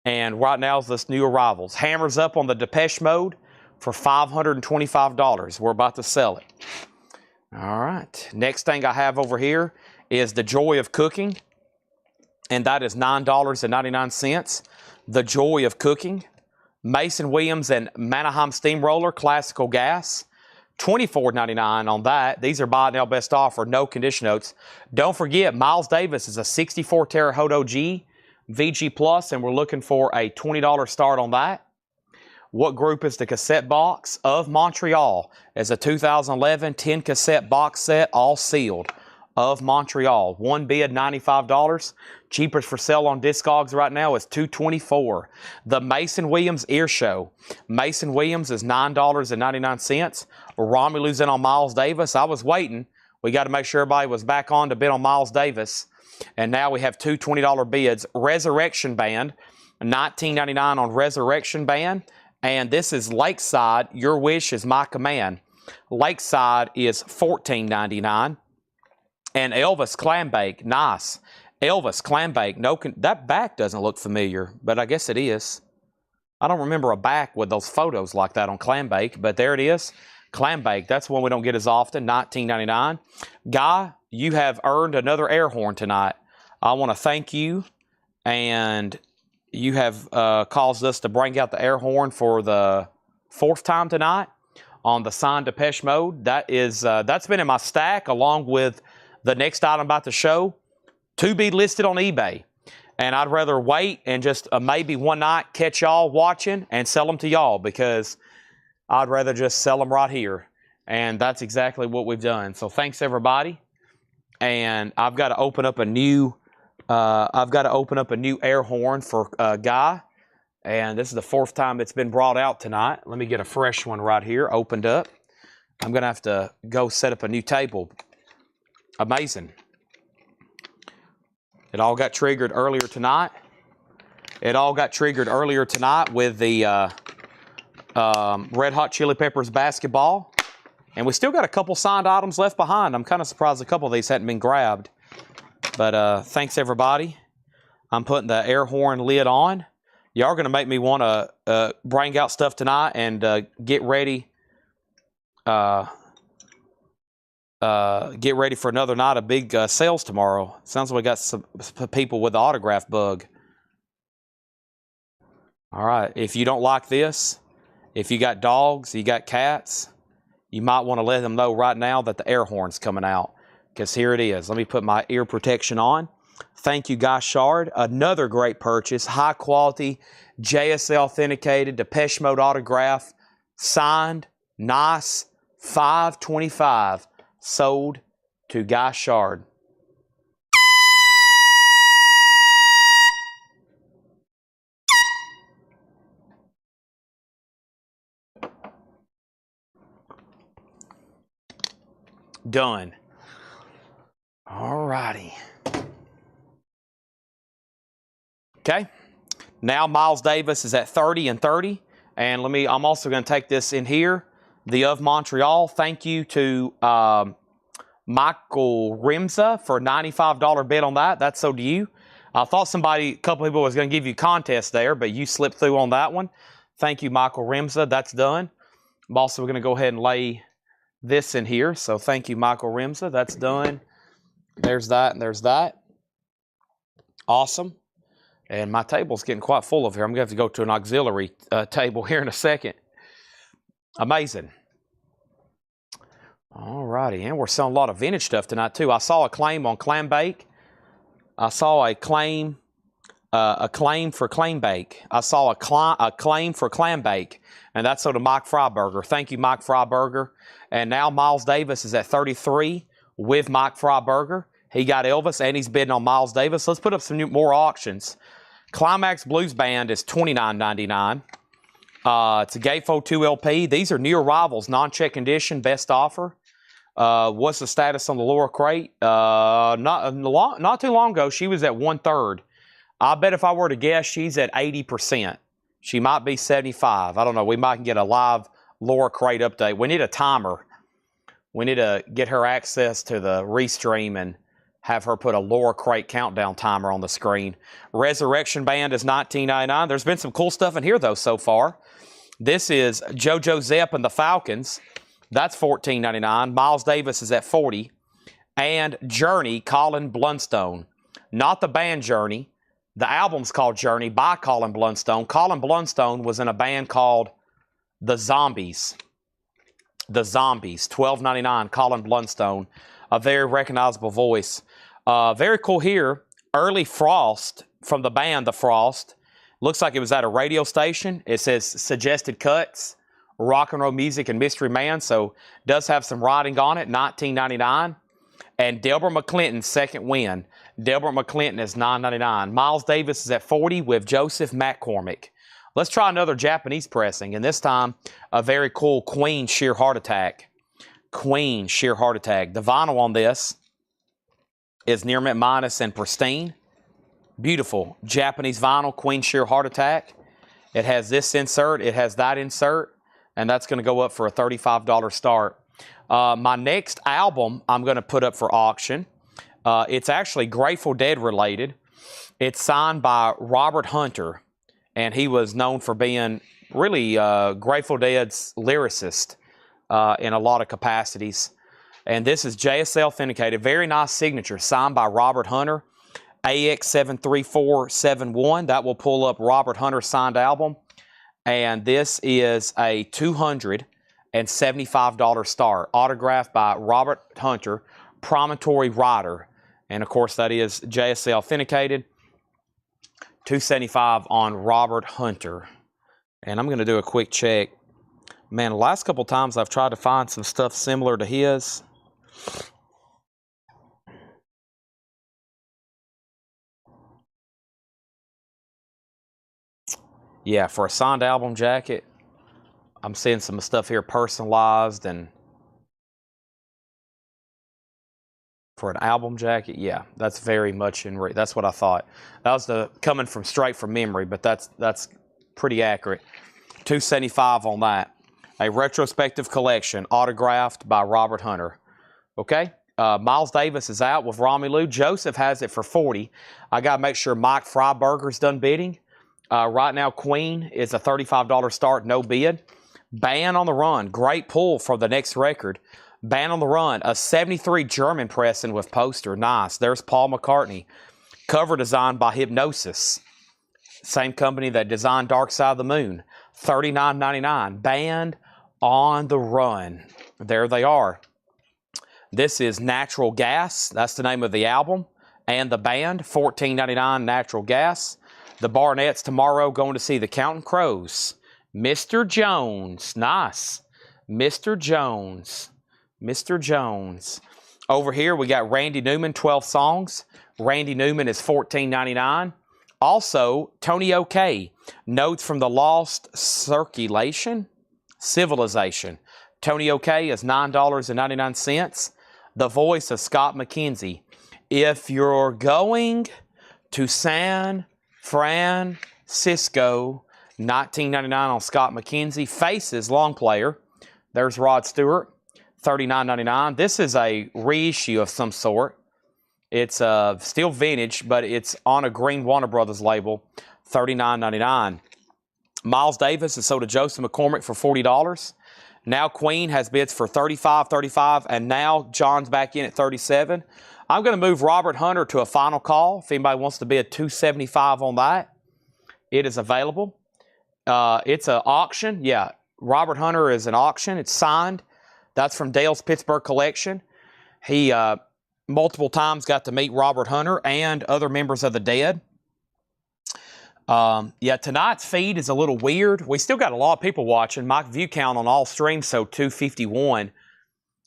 And right now is this new arrivals. Hammers up on the Depeche Mode for $525. We're about to sell it. All right. Next thing I have over here is The Joy of Cooking. And that is $9.99. The Joy of Cooking. Mason Williams and Manaheim Steamroller, classical gas. $24.99 on that. These are Buy It Now Best Offer, no condition notes. Don't forget, Miles Davis is a 64 Terre Haute OG, VG Plus, and we're looking for a $20 start on that. What group is the cassette box? Of Montreal. As a 2011 10 cassette box set, all sealed. Of Montreal. One bid, $95. Cheapest for sale on Discogs right now is $224. The Mason Williams Ear Show. Mason Williams is $9.99. Romulu's in on Miles Davis. I was waiting. We got to make sure everybody was back on to bid on Miles Davis. And now we have 2 $20 bids. Resurrection Band. $19.99 on Resurrection Band. And this is Lakeside. Your Wish is My Command. Lakeside is $14.99. And Elvis Clambake, nice. Elvis Clambake, that back doesn't look familiar, but I guess it is. I don't remember a back with those photos like that on Clambake, but there it is. Clambake, that's one we don't get as often, $19.99. Guy, you have earned another air horn tonight. I want to thank you, and you have caused us to bring out the air horn for the 4th time tonight on the signed Depeche Mode. That's been in my stack along with the next item about to show, to be listed on eBay. And I'd rather wait and just maybe one night catch y'all watching and sell them to y'all, because I'd rather just sell them right here. And that's exactly what we've done. So thanks everybody. And I've got to open up a new air horn for Guy. And this is the 4th time it's been brought out tonight. Let me get a fresh one right here opened up. I'm going to have to go set up a new table. Amazing. It all got triggered earlier tonight. It all got triggered earlier tonight with the Red Hot Chili Peppers basketball. And we still got a couple signed items left behind. I'm kind of surprised a couple of these hadn't been grabbed. But thanks, everybody. I'm putting the air horn lid on. Y'all are going to make me want to bring out stuff tonight and get ready. Get ready for another night of big sales tomorrow. Sounds like we got some people with the autograph bug. All right. If you don't like this, if you got dogs, you got cats, you might want to let them know right now that the air horn's coming out. Because here it is. Let me put my ear protection on. Thank you, Guy Shard. Another great purchase. High quality, JSL authenticated, Depeche Mode autograph, signed, nice, $525. Sold to Guy Shard. Done. All righty. Okay. Now Miles Davis is at 30 and 30. And I'm also going to take this in here, the of Montreal. Thank you to Michael Rimza for a $95 bid on that. That's so to you. I thought a couple people was going to give you a contest there, but you slipped through on that one. Thank you, Michael Rimza. That's done. I'm also going to go ahead and lay this in here. So thank you, Michael Rimza. That's done. There's that and there's that. Awesome. And my table's getting quite full of here. I'm going to have to go to an auxiliary table here in a second. Amazing. All righty. And we're selling a lot of vintage stuff tonight, too. I saw a claim on Clam Bake. I saw a claim for Clam Bake. I saw a claim for Clam Bake. And that's sold to Mike Freiberger. Thank you, Mike Freiberger. And now Miles Davis is at 33 with Mike Freiberger. He got Elvis, and he's bidding on Miles Davis. Let's put up some more auctions. Climax Blues Band is $29.99. It's a Gatefold 2 LP. These are new arrivals, non-check condition, best offer. What's the status on the Laura Crate? Not too long ago, she was at 1/3. I bet if I were to guess, she's at 80%. She might be 75. I don't know. We might get a live Laura Crate update. We need a timer. We need to get her access to the restream and have her put a Laura Crate countdown timer on the screen. Resurrection Band is $19.99. There's been some cool stuff in here, though, so far. This is JoJo Zepp and the Falcons. That's $14.99. Miles Davis is at $40. And Journey, Colin Blunstone. Not the band Journey. The album's called Journey by Colin Blunstone. Colin Blunstone was in a band called The Zombies. The Zombies, $12.99. Colin Blunstone. A very recognizable voice. Very cool here. Early Frost from the band The Frost. Looks like it was at a radio station. It says Suggested Cuts, Rock and Roll Music, and Mystery Man. So does have some writing on it. $19.99. And Delbert McClinton's Second Win. Delbert McClinton is $9.99. Miles Davis is at $40 with Joseph McCormick. Let's try another Japanese pressing. And this time, a very cool Queen Sheer Heart Attack. Queen Sheer Heart Attack. The vinyl on this is near mint minus and pristine. Beautiful Japanese vinyl, Queen Sheer Heart Attack. It has this insert, it has that insert, and that's going to go up for a $35 start. My next album I'm going to put up for auction. It's actually Grateful Dead related. It's signed by Robert Hunter, and he was known for being really Grateful Dead's lyricist in a lot of capacities. And this is JSL authenticated. Very nice signature, signed by Robert Hunter. AX73471. That will pull up Robert Hunter's signed album. And this is a $275 start. Autographed by Robert Hunter, Promontory Rider. And of course, that is JSL authenticated. $275 on Robert Hunter. And I'm going to do a quick check. Man, the last couple times I've tried to find some stuff similar to his. Yeah, for a signed album jacket, I'm seeing some stuff here personalized, and for an album jacket, yeah, that's very much that's what I thought. That was coming from straight from memory, but that's pretty accurate. $275 on that. A retrospective collection, autographed by Robert Hunter. Okay, Miles Davis is out with Romelu. Joseph has it for $40. I got to make sure Mike Freiberger's done bidding. Right now, Queen is a $35 start, no bid. Band on the Run, great pull for the next record. Band on the Run, a 73 German pressing with poster, nice. There's Paul McCartney. Cover designed by Hypnosis. Same company that designed Dark Side of the Moon. $39.99. Band on the Run. There they are. This is Natural Gas. That's the name of the album. And the band, $14.99 Natural Gas. The Barnetts tomorrow going to see the Counting Crows. Mr. Jones. Nice. Mr. Jones. Mr. Jones. Over here, we got Randy Newman, 12 songs. Randy Newman is $14.99. Also, Tony OK, Notes from the Lost Civilization. Tony OK is $9.99. The voice of Scott McKenzie. If you're going to San Francisco, $19.99 on Scott McKenzie. Faces, long player. There's Rod Stewart, $39.99. This is a reissue of some sort. It's still vintage, but it's on a green Warner Brothers label, $39.99. Miles Davis is sold to Joseph McCormick for $40. Now Queen has bids for $35, $35, and now John's back in at $37. I'm going to move Robert Hunter to a final call. If anybody wants to bid $275 on that, it is available. It's an auction. Yeah, Robert Hunter is an auction. It's signed. That's from Dale's Pittsburgh collection. He multiple times got to meet Robert Hunter and other members of the Dead. Yeah, tonight's feed is a little weird. We still got a lot of people watching. My view count on all streams, so 251.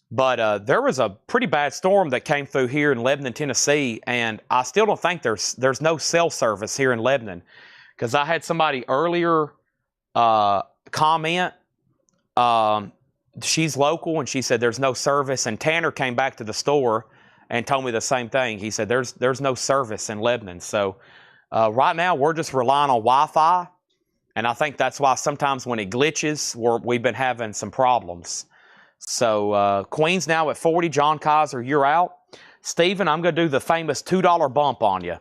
But there was a pretty bad storm that came through here in Lebanon, Tennessee, and I still don't think there's no cell service here in Lebanon, because I had somebody earlier comment. She's local, and she said there's no service, and Tanner came back to the store and told me the same thing. He said there's no service in Lebanon. So right now we're just relying on Wi-Fi, and I think that's why sometimes when it glitches, we've been having some problems. So Queen's now at 40. John Kaiser, you're out. Steven, I'm going to do the famous $2 bump on you.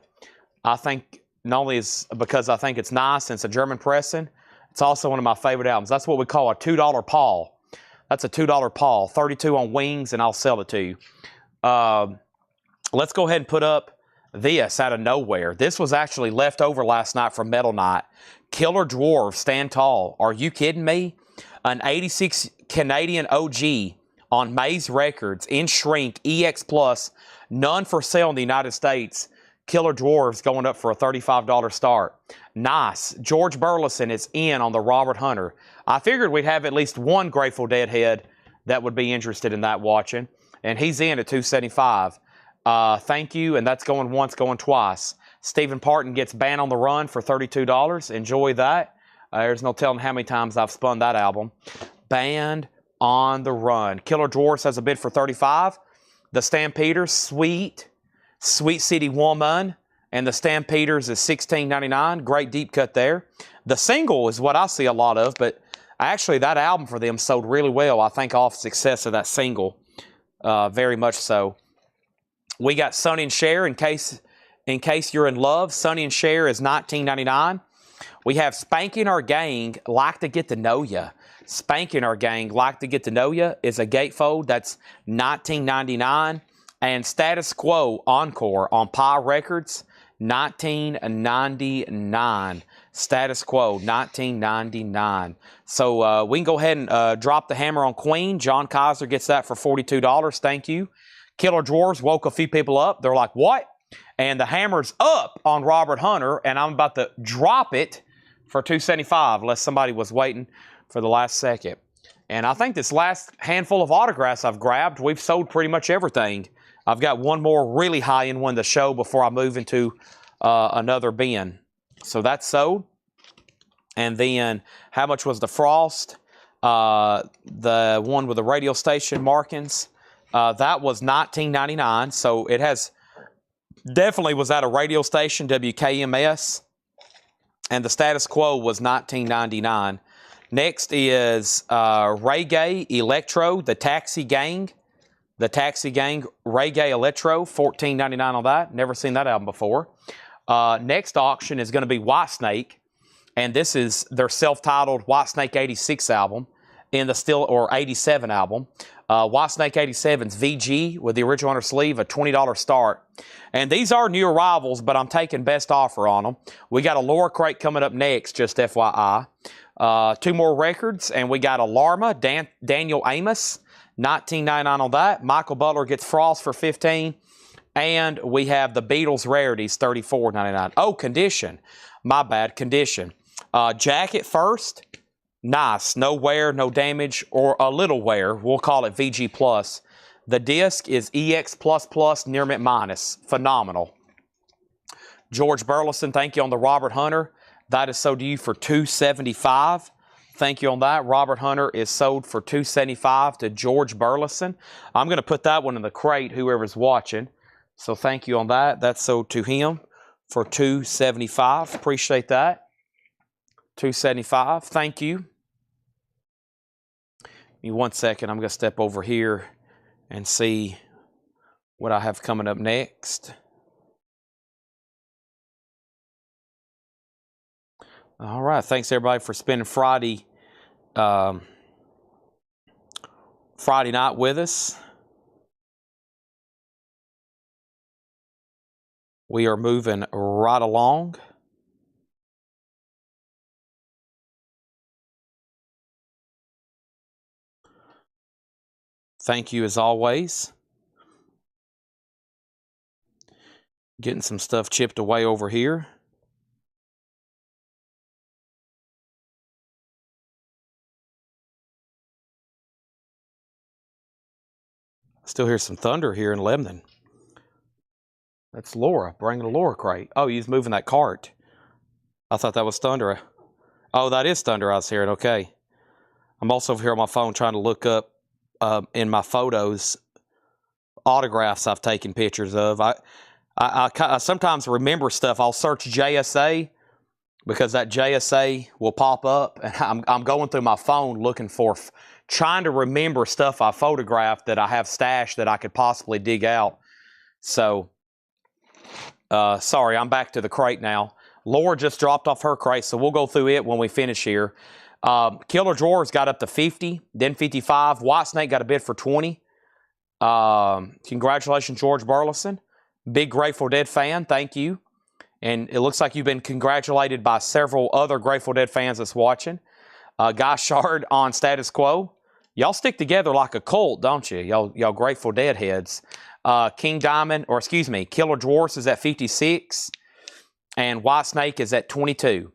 I think not only is because I think it's nice and it's a German pressing, it's also one of my favorite albums. That's what we call a $2 Paul. That's a $2 Paul. 32 on Wings, and I'll sell it to you. Let's go ahead and put up this out of nowhere. This was actually left over last night from Metal Night. Killer Dwarf, Stand Tall. Are you kidding me? An 86 Canadian OG on Maze Records in shrink, EX Plus, none for sale in the United States. Killer Dwarves going up for a $35 start. Nice. George Burleson is in on the Robert Hunter. I figured we'd have at least one Grateful Dead head that would be interested in that watching, and he's in at $275. Thank you, and that's going once, going twice. Stephen Parton gets Band on the Run for $32. Enjoy that. There's no telling how many times I've spun that album. Band on the Run. Killer Dwarfs has a bid for $35. The Stampeders, Sweet City Woman, and the Stampeders is $16.99. Great deep cut there. The single is what I see a lot of, but actually that album for them sold really well. I think off success of that single, very much so. We got Sonny and Cher, in case you're in love. Sonny and Cher is $19.99. We have Spanking Our Gang, Like to Get to Know Ya. Spanking Our Gang, Like to Get to Know Ya is a gatefold. That's $19.99. And Status Quo Encore on Pi Records, $19.99. Status Quo, $19.99. So we can go ahead and drop the hammer on Queen. John Kaiser gets that for $42. Thank you. Killer Dwarves woke a few people up. They're like, what? And the hammer's up on Robert Hunter, and I'm about to drop it for $275, unless somebody was waiting for the last second. And I think this last handful of autographs I've grabbed, we've sold pretty much everything. I've got one more really high-end one to show before I move into another bin. So that's sold. And then how much was the Frost? The one with the radio station markings. That was $19.99. So it has definitely was at a radio station, WKMS. And the Status Quo was $19.99. Next is Reggae Electro, the Taxi Gang. The Taxi Gang Reggae Electro, $14.99 on that. Never seen that album before. Next auction is going to be Whitesnake. And this is their self-titled Whitesnake 86 album in the 87 album. Whitesnake 87's VG with the original on her sleeve, a $20 start. And these are new arrivals, but I'm taking best offer on them. We got a Laura crate coming up next, just FYI. Two more records, and we got a Larma, Daniel Amos, $19.99 on that. Michael Butler gets Frost for $15. And we have the Beatles Rarities, $34.99. Oh, Condition. My bad, Condition. Jacket first. Nice. No wear, no damage, or a little wear. We'll call it VG+. The disc is EX++, near mint minus. Phenomenal. George Burleson, thank you on the Robert Hunter. That is sold to you for $275. Thank you on that. Robert Hunter is sold for $275 to George Burleson. I'm going to put that one in the crate, whoever's watching. So thank you on that. That's sold to him for $275. Appreciate that. $2.75. Thank you. Give me 1 second. I'm going to step over here and see what I have coming up next. All right. Thanks, everybody, for spending Friday night with us. We are moving right along. Thank you as always. Getting some stuff chipped away over here. Still hear some thunder here in Lebanon. That's Laura bringing a Laura crate. Oh, he's moving that cart. I thought that was thunder. Oh, that is thunder I was hearing. Okay. I'm also over here on my phone trying to look up in my photos autographs I've taken pictures of. I sometimes remember stuff. I'll search JSA because that JSA will pop up, and I'm going through my phone looking for, trying to remember stuff I photographed that I have stashed that I could possibly dig out. So, sorry, I'm back to the crate now. Laura just dropped off her crate, so we'll go through it when we finish here. Killer Drawers got up to 50, then 55. White Snake got a bid for 20. Congratulations, George Burleson. Big Grateful Dead fan, thank you. And it looks like you've been congratulated by several other Grateful Dead fans that's watching. Guy Shard on Status Quo. Y'all stick together like a cult, don't you? Y'all Grateful Dead heads. King Diamond, or excuse me, Killer Dwarfs is at 56. And White Snake is at 22.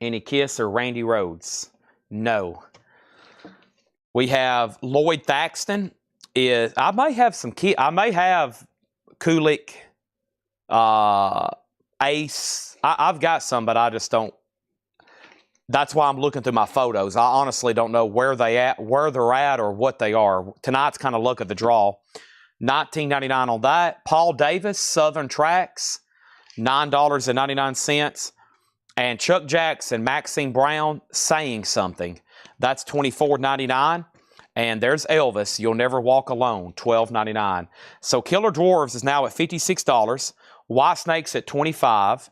Any Kiss or Randy Rhodes? No. We have Lloyd Thaxton. I may have some I may have Kulik, Ace. I've got some, but I just don't. That's why I'm looking through my photos. I honestly don't know where they're at, or what they are. Tonight's kind of luck of the draw. $19.99 on that. Paul Davis, Southern Tracks, $9.99. And Chuck Jackson, Maxine Brown, Saying Something. That's $24.99. And there's Elvis, You'll Never Walk Alone, $12.99. So Killer Dwarves is now at $56. White Snake's at $25.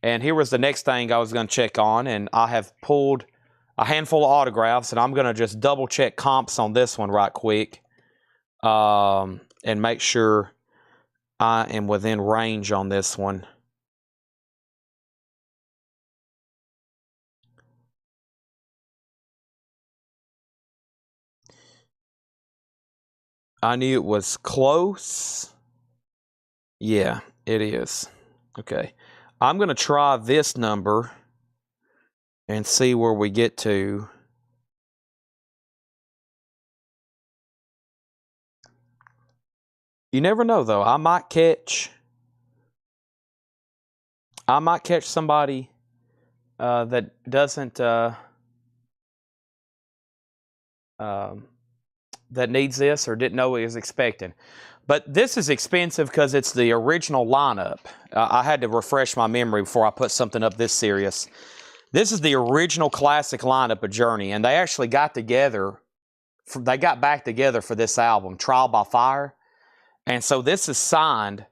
And here was the next thing I was going to check on. And I have pulled a handful of autographs. And I'm going to just double check comps on this one right quick. And make sure I am within range on this one. I knew it was close. Yeah, it is. Okay. I'm going to try this number and see where we get to. You never know, though. I might catch somebody that doesn't that needs this or didn't know what he was expecting. But this is expensive because it's the original lineup. I had to refresh my memory before I put something up this serious. This is the original classic lineup of Journey, and they actually got together. They got back together for this album, Trial by Fire. And so this is signed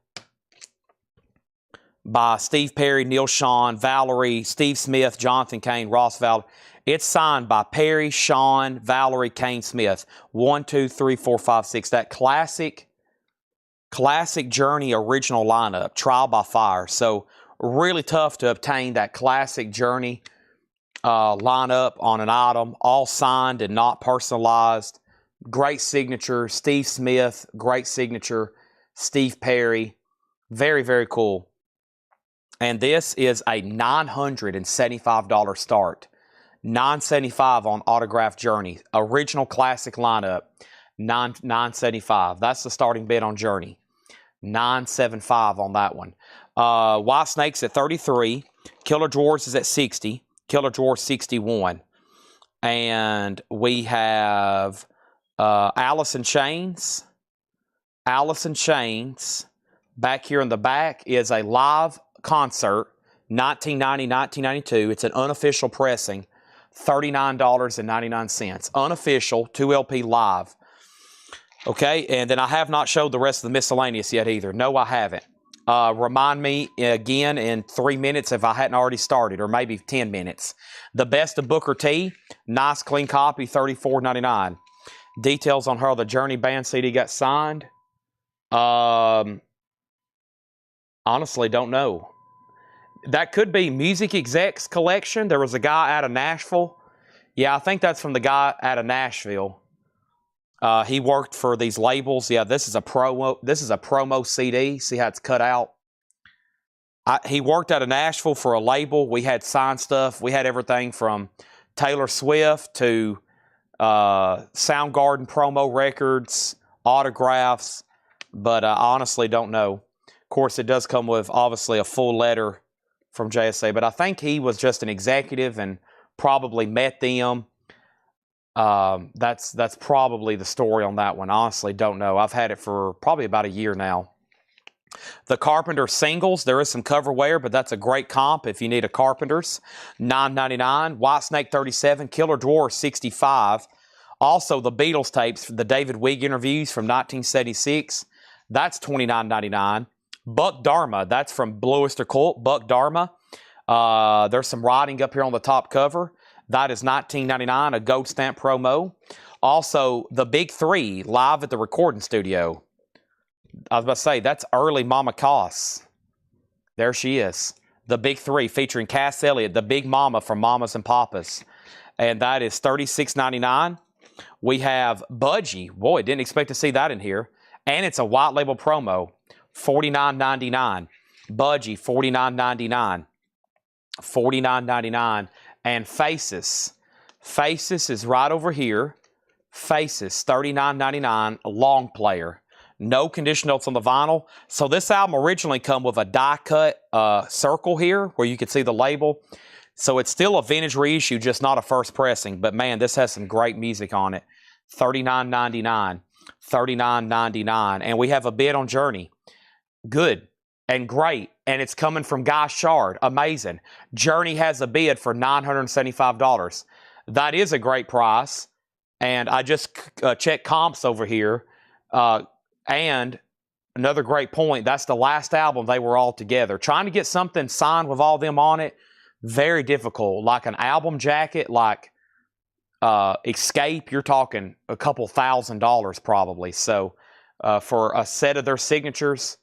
by Steve Perry, Neil Sean, Valerie, Steve Smith, Jonathan Cain, Ross Valerie. It's signed by Perry, Sean, Valerie, Cain, Smith. 1, 2, 3, 4, 5, 6. That classic Journey original lineup, Trial by Fire. So really tough to obtain that classic Journey lineup on an item, all signed and not personalized. Great signature, Steve Smith. Great signature, Steve Perry. Very, very cool. And this is a $975 start. $975 on Autograph Journey. Original classic lineup. $975. That's the starting bid on Journey. $975 on that one. White Snake's at $33. Killer Dwarfs is at $60. Killer Dwarfs $61. And we have Alice in Chains. Alice in Chains. Back here in the back is a live concert. 1990, 1992. It's an unofficial pressing, $39.99. Unofficial, 2LP live. Okay, and then I have not showed the rest of the miscellaneous yet either. No, I haven't. Remind me again in 3 minutes if I hadn't already started, or maybe 10 minutes. The Best of Booker T, nice clean copy, $34.99. Details on how the Journey band CD got signed. Honestly, don't know. That could be Music Execs Collection. There was a guy out of Nashville. Yeah, I think that's from the guy out of Nashville. He worked for these labels. Yeah, this is a promo CD. See how it's cut out? He worked out of Nashville for a label. We had signed stuff. We had everything from Taylor Swift to Soundgarden promo records, autographs, but I honestly don't know. Of course, it does come with, obviously, a full letter from JSA, but I think he was just an executive and probably met them. That's probably the story on that one. Honestly, don't know. I've had it for probably about a year now. The Carpenter singles, there is some coverware, but that's a great comp if you need a Carpenter's. $9.99. Whitesnake 37, Killer Dwarf 65. Also, the Beatles tapes, the David Wigg interviews from 1976. That's $29.99. Buck Dharma, that's from Blue Oyster Cult. Buck Dharma. There's some writing up here on the top cover. That is $19.99, a gold stamp promo. Also, the Big Three, live at the recording studio. I was about to say, that's early Mama Cass. There she is. The Big Three, featuring Cass Elliot, the Big Mama from Mamas and Papas. And that is $36.99. We have Budgie. Boy, didn't expect to see that in here. And it's a white label promo. $49.99. Budgie, $49.99. $49.99. And Faces. Faces is right over here. Faces, $39.99. Long player. No condition notes on the vinyl. So this album originally come with a die-cut circle here where you can see the label. So it's still a vintage reissue, just not a first pressing. But man, this has some great music on it. $39.99. $39.99. And we have a bid on Journey. Good and great. And it's coming from Guy Shard. Amazing. Journey has a bid for $975. That is a great price. And I just checked comps over here. And another great point, that's the last album they were all together. Trying to get something signed with all them on it, very difficult. Like an album jacket, like Escape, you're talking a couple $1,000s probably. So for a set of their signatures,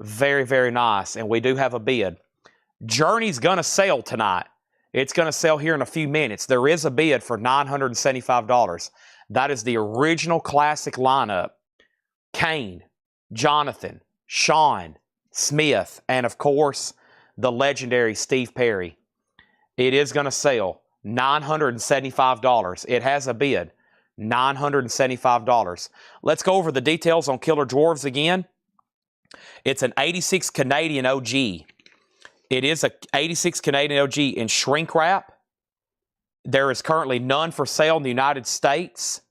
very, very nice. And we do have a bid. Journey's going to sell tonight. It's going to sell here in a few minutes. There is a bid for $975. That is the original classic lineup. Kane, Jonathan, Sean, Smith, and of course, the legendary Steve Perry. It is going to sell $975. It has a bid, $975. Let's go over the details on Killer Dwarves again. It's an 86 Canadian OG. It is a 86 Canadian OG in shrink wrap. There is currently none for sale in the United States.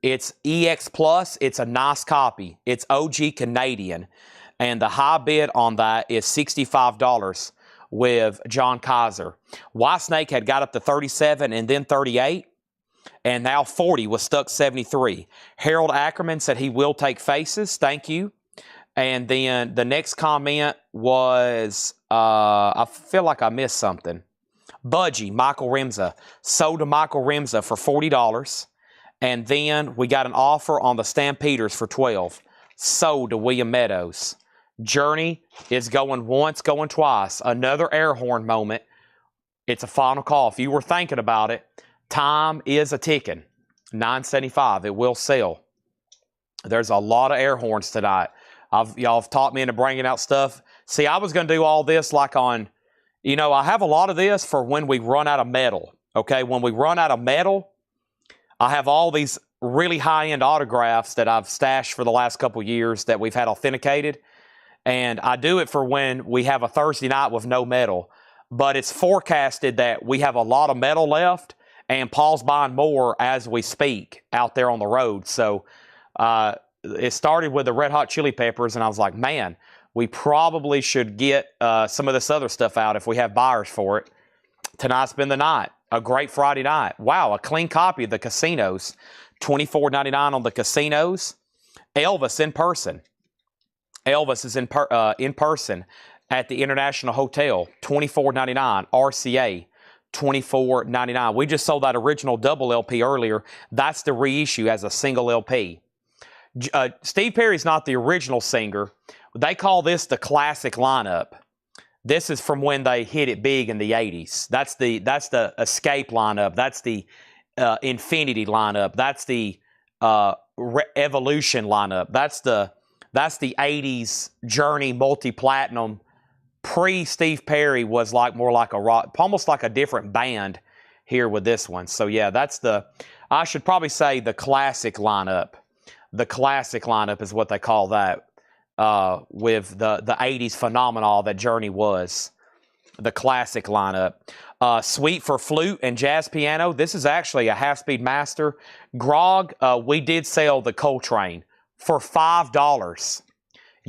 It's EX Plus. It's a nice copy. It's OG Canadian. And the high bid on that is $65 with John Kaiser. Whitesnake had got up to 37 and then 38. And now 40 was stuck 73. Harold Ackerman said he will take Faces. Thank you. And then the next comment was, I feel like I missed something. Budgie, Michael Remza. Sold to Michael Remza for $40. And then we got an offer on the Stampeders for $12. Sold to William Meadows. Journey is going once, going twice. Another air horn moment. It's a final call. If you were thinking about it, time is a ticking. $9.75. It will sell. There's a lot of air horns tonight. Y'all have taught me into bringing out stuff. See, I was going to do all this like on, I have a lot of this for when we run out of metal. Okay, when we run out of metal, I have all these really high-end autographs that I've stashed for the last couple years that we've had authenticated. And I do it for when we have a Thursday night with no metal. But it's forecasted that we have a lot of metal left, and Paul's buying more as we speak out there on the road. So it started with the Red Hot Chili Peppers, and I was like, man, we probably should get some of this other stuff out if we have buyers for it. Tonight's been the night. A great Friday night. Wow, a clean copy of the casinos. $24.99 on the casinos. Elvis in person. Elvis is in person at the International Hotel. $24.99. RCA. $24.99. We just sold that original double LP earlier. That's the reissue as a single LP. Steve Perry's not the original singer. They call this the classic lineup. This is from when they hit it big in the 80s. That's the Escape lineup. That's the Infinity lineup. That's the Evolution lineup. That's the 80s Journey multi-platinum. Pre-Steve Perry was more like a rock, almost like a different band here with this one. So yeah, that's I should probably say the classic lineup. The classic lineup is what they call that. With the 80s phenomenon that Journey was. The classic lineup. Suite for flute and jazz piano. This is actually a half-speed master. Grog, we did sell the Coltrane for $5.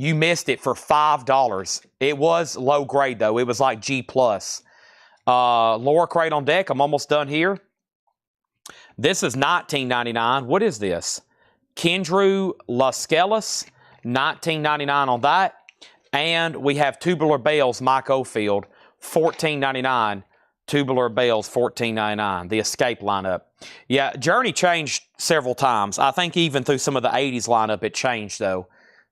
You missed it for $5. It was low grade, though. It was like G+. Laura Crate on deck. I'm almost done here. This is $19.99. What is this? Kendrew Lascelles. $19.99 on that. And we have Tubular Bells, Mike Oldfield, $14.99. Tubular Bells, $14.99. The Escape lineup. Yeah, Journey changed several times. I think even through some of the 80s lineup, it changed, though.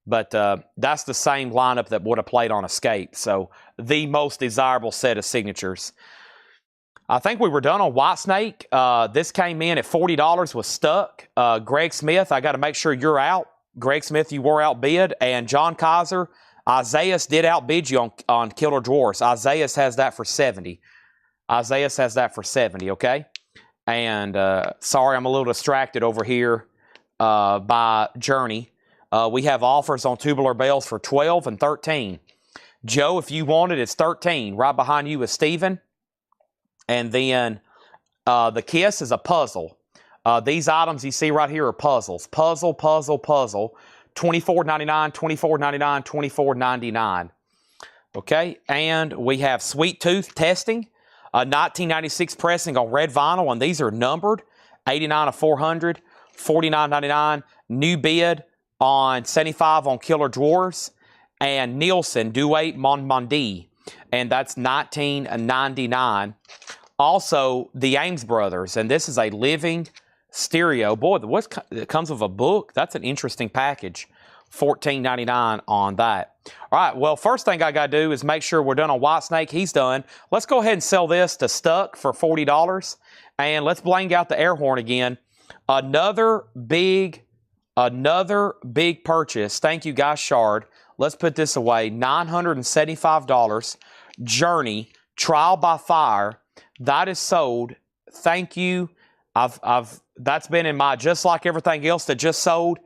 But that's the same lineup that would have played on Escape. So, the most desirable set of signatures. I think we were done on Whitesnake. This came in at $40, was stuck. Greg Smith, I got to make sure you're out. Greg Smith, you were outbid. And John Kaiser, Isaiah did outbid you on Killer Dwarfs. Isaiah has that for $70. Isaiah has that for $70, okay? And sorry, I'm a little distracted over here by Journey. We have offers on Tubular Bells for $12 and $13. Joe, if you want it, it's $13. Right behind you is Steven. And then the Kiss is a puzzle. These items you see right here are puzzles. Puzzle, puzzle, puzzle. $24.99, $24.99, $24.99. Okay, and we have Sweet Tooth testing. 1996 pressing on red vinyl, and these are numbered. 89 of 400, $49.99. New bid on 75 on Killer Dwarfs. And Nielsen, Duet Mon Mondi. And that's $19.99. Also, the Ames Brothers, and this is a living stereo. Boy, it comes with a book. That's an interesting package. $14.99 on that. All right, well, first thing I got to do is make sure we're done on Whitesnake. He's done. Let's go ahead and sell this to Stuck for $40. And let's blank out the air horn again. Another big purchase. Thank you, Guy Shard. Let's put this away. $975. Journey, Trial by Fire. That is sold. Thank you. That's been in my, just like everything else that just sold,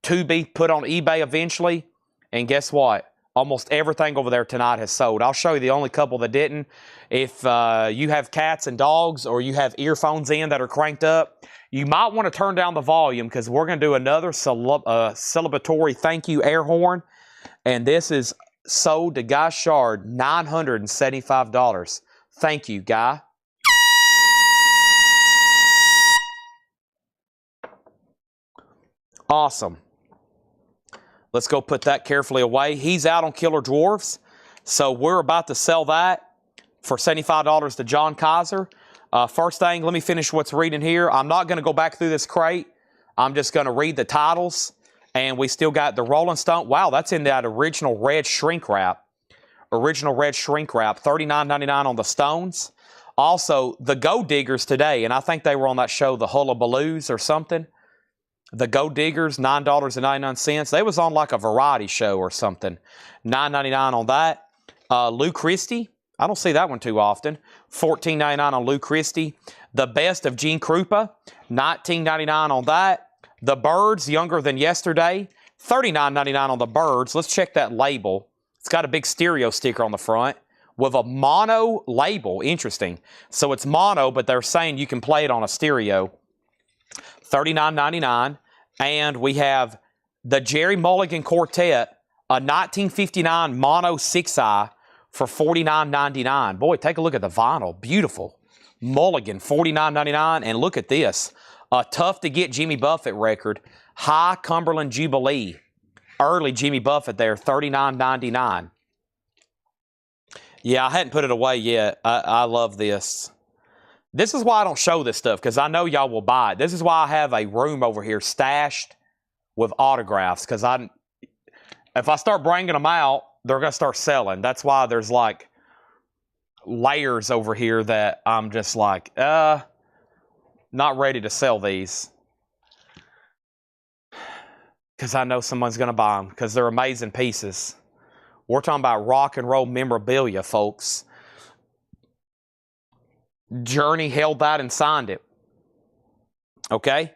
to be put on eBay eventually. And guess what? Almost everything over there tonight has sold. I'll show you the only couple that didn't. If you have cats and dogs, or you have earphones in that are cranked up, you might want to turn down the volume, because we're going to do another celebratory thank you air horn. And this is sold to Guy Shard, $975. Thank you, Guy. Awesome. Let's go put that carefully away. He's out on Killer Dwarfs. So we're about to sell that for $75 to John Kaiser. First thing, let me finish what's reading here. I'm not going to go back through this crate. I'm just going to read the titles. And we still got the Rolling Stone. Wow, that's in that original red shrink wrap. Original red shrink wrap. $39.99 on the Stones. Also, the Gold Diggers today. And I think they were on that show, the Hullabaloos or something. The Gold Diggers, $9.99. They was on like a variety show or something. $9.99 on that. Lou Christie. I don't see that one too often. $14.99 on Lou Christie. The Best of Gene Krupa. $19.99 on that. The Birds, Younger Than Yesterday. $39.99 on the Birds. Let's check that label. It's got a big stereo sticker on the front with a mono label. Interesting. So it's mono, but they're saying you can play it on a stereo. $39.99. And we have the Jerry Mulligan Quartet A 1959 mono 6-eye for $49.99. Boy, take a look at the vinyl. Beautiful. Mulligan, $49.99. And look at this. A tough-to-get Jimmy Buffett record. High Cumberland Jubilee. Early Jimmy Buffett there, $39.99. Yeah, I hadn't put it away yet. I love this. This is why I don't show this stuff, because I know y'all will buy it. This is why I have a room over here stashed with autographs, because if I start bringing them out, they're going to start selling. That's why there's like layers over here that I'm just like, not ready to sell these. Because I know someone's going to buy them, because they're amazing pieces. We're talking about rock and roll memorabilia, folks. Journey held that and signed it. Okay.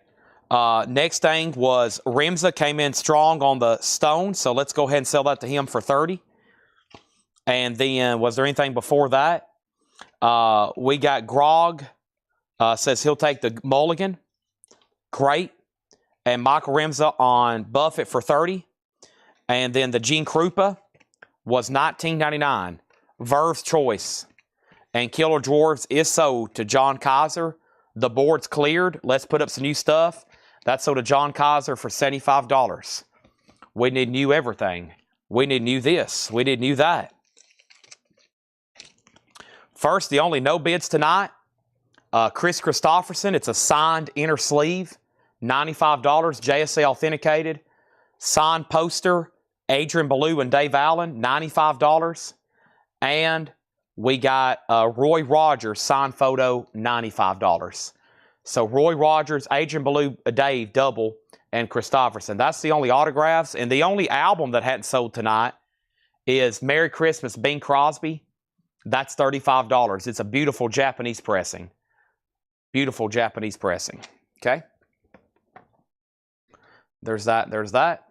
Next thing was Rimza came in strong on the stone, so let's go ahead and sell that to him for $30. And then, was there anything before that? We got Grog, says he'll take the Mulligan. Great. And Michael Rimza on Buffett for $30. And then the Gene Krupa was $19.99. Verve's Choice. And Killer Dwarves is sold to John Kaiser. The board's cleared. Let's put up some new stuff. That's sold to John Kaiser for $75. We need new everything. We need new this. We need new that. First, the only no bids tonight. Chris Christopherson. It's a signed inner sleeve. $95. JSA authenticated. Signed poster. Adrian Ballou and Dave Allen. $95. And we got Roy Rogers signed photo. $95. So Roy Rogers, Adrian Ballou, Dave, double, and Christopherson. That's the only autographs. And the only album that hadn't sold tonight is Merry Christmas, Bing Crosby. That's $35. It's a beautiful Japanese pressing. Beautiful Japanese pressing. Okay? There's that. There's that.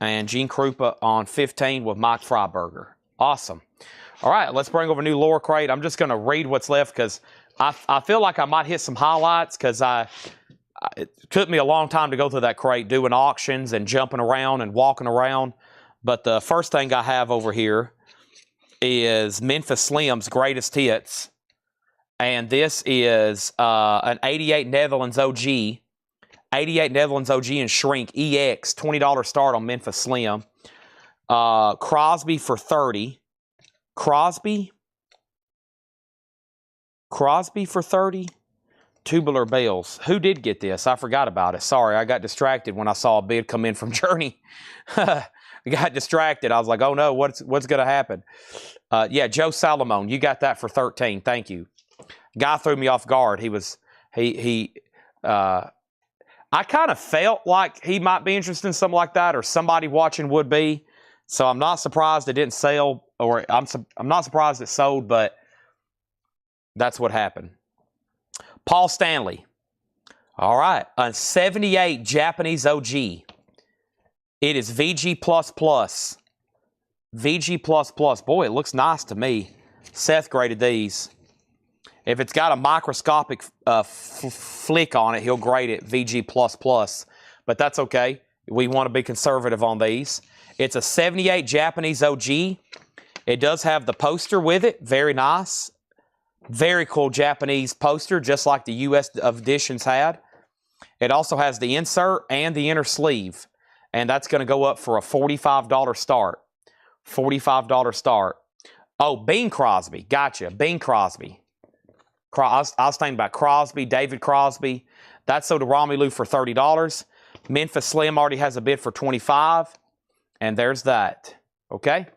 And Gene Krupa on 15 with Mike Freiberger. Awesome. All right, let's bring over a new lower crate. I'm just going to read what's left because I feel like I might hit some highlights because it took me a long time to go through that crate, doing auctions and jumping around and walking around. But the first thing I have over here is Memphis Slim's Greatest Hits. And this is an 88 Netherlands OG. 88 Netherlands OG and Shrink EX, $20 start on Memphis Slim. Crosby for $30. Crosby for $30. Tubular Bells. Who did get this? I forgot about it. Sorry, I got distracted when I saw a bid come in from Journey. I got distracted. I was like, oh no, what's going to happen? Yeah, Joe Salomon. You got that for $13. Thank you. Guy threw me off guard. I kind of felt like he might be interested in something like that, or somebody watching would be. So I'm not surprised it didn't sell, or I'm not surprised it sold, but that's what happened. Paul Stanley. All right, a 78 Japanese OG. It is VG++. VG++. Boy, it looks nice to me. Seth graded these. If it's got a microscopic flick on it, he'll grade it VG++. But that's okay. We want to be conservative on these. It's a 78 Japanese OG. It does have the poster with it. Very nice. Very cool Japanese poster, just like the U.S. editions had. It also has the insert and the inner sleeve. And that's going to go up for a $45 start. $45 start. Oh, Bing Crosby. Gotcha. Bing Crosby. I was thinking about Crosby, David Crosby. That's sold to Romelu for $30. Memphis Slim already has a bid for $25. And there's that. Okay?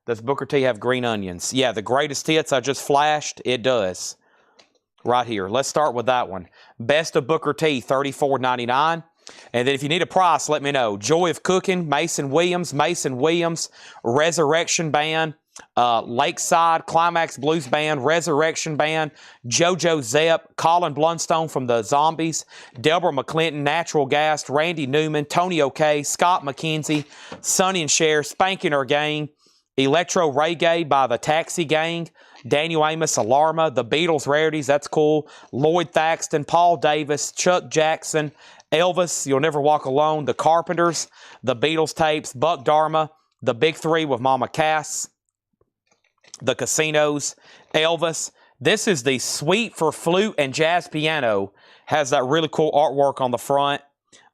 Does Booker T have green onions? Yeah, the greatest hits I just flashed. It does. Right here. Let's start with that one. Best of Booker T, $34.99. And then if you need a price, let me know. Joy of Cooking, Mason Williams, Resurrection Band, Lakeside, Climax Blues Band, Resurrection Band, JoJo Zepp, Colin Blunstone from the Zombies, Deborah McClinton, Natural Gas, Randy Newman, Tony O'Kay, Scott McKenzie, Sonny and Cher, Spanking Her Gang, Electro Reggae by the Taxi Gang, Daniel Amos, Alarma, The Beatles Rarities, that's cool, Lloyd Thaxton, Paul Davis, Chuck Jackson, Elvis, You'll Never Walk Alone, The Carpenters, The Beatles Tapes, Buck Dharma, the big three with Mama Cass, the Casinos, Elvis. This is the Suite for Flute and Jazz Piano. Has that really cool artwork on the front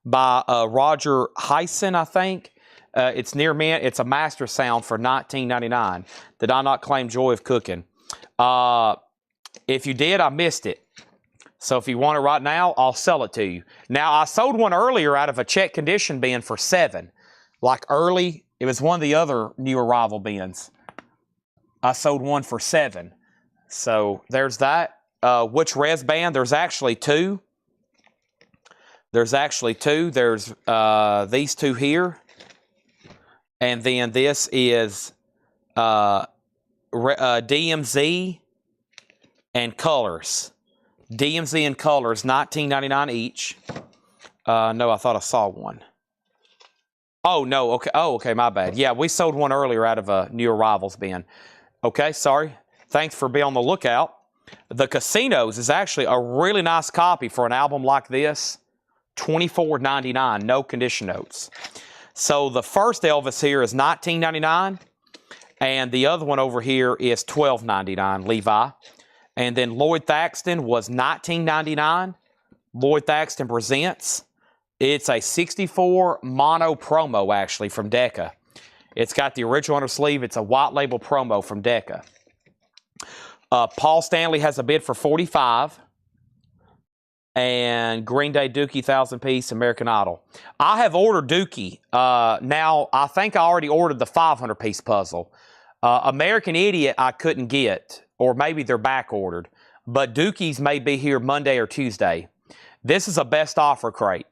by Roger Hyson, I think. It's near mint. It's a master sound for $19.99. Did I not claim joy of cooking? If you did, I missed it. So if you want it right now, I'll sell it to you. Now, I sold one earlier out of a check condition bin for $7. Like early, it was one of the other new arrival bins. I sold one for $7. So there's that. Which res band? There's actually two. There's these two here. And then this is DMZ and Colors. DMZ and Colors, $19.99 each. No, I thought I saw one. Oh, no. Okay. Oh, okay. My bad. Yeah, we sold one earlier out of a new arrivals bin. Okay, sorry. Thanks for being on the lookout. The Casinos is actually a really nice copy for an album like this. $24.99, no condition notes. So the first Elvis here is $19.99, and the other one over here is $12.99, Levi. And then Lloyd Thaxton was $19.99. Lloyd Thaxton Presents. It's a 64 mono promo, actually, from Decca. It's got the original under sleeve. It's a white label promo from Decca. Paul Stanley has a bid for $45. And Green Day Dookie 1000-piece American Idol. I have ordered Dookie. Now, I think I already ordered the 500-piece puzzle. American Idiot I couldn't get, or maybe they're back ordered. But Dookies may be here Monday or Tuesday. This is a best offer crate.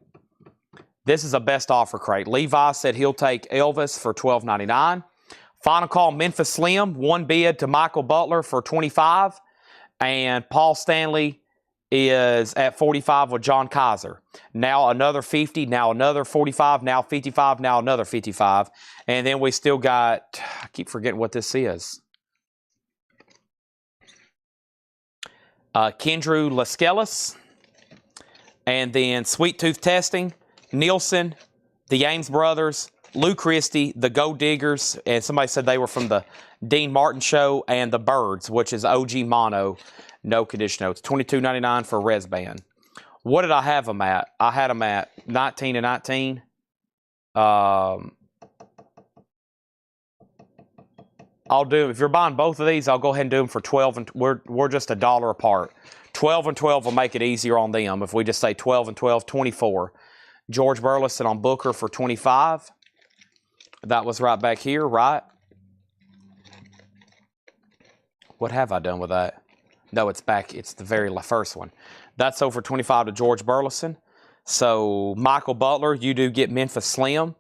Levi said he'll take Elvis for $12.99. Final call, Memphis Slim, one bid to Michael Butler for $25. And Paul Stanley is at $45 with John Kaiser. Now another $50, now another $45, now $55, now another $55. And then we still got, I keep forgetting what this is. Kendrew Lascelles. And then Sweet Tooth Testing, Nielsen, the Ames Brothers, Lou Christie, the Gold Diggers, and somebody said they were from the Dean Martin Show, and the Birds, which is OG Mono, no condition notes. $22.99 for res band. What did I have them at? I had them at 19 and 19. I'll do, if you're buying both of these, I'll go ahead and do them for 12, and we're just $1 apart. 12 and 12 will make it easier on them. If we just say 12 and 12, 24. George Burleson on Booker for 25. That was right back here, right? What have I done with that? No, it's back. It's the very first one. That's over 25 to George Burleson. So Michael Butler, you do get Memphis Slim.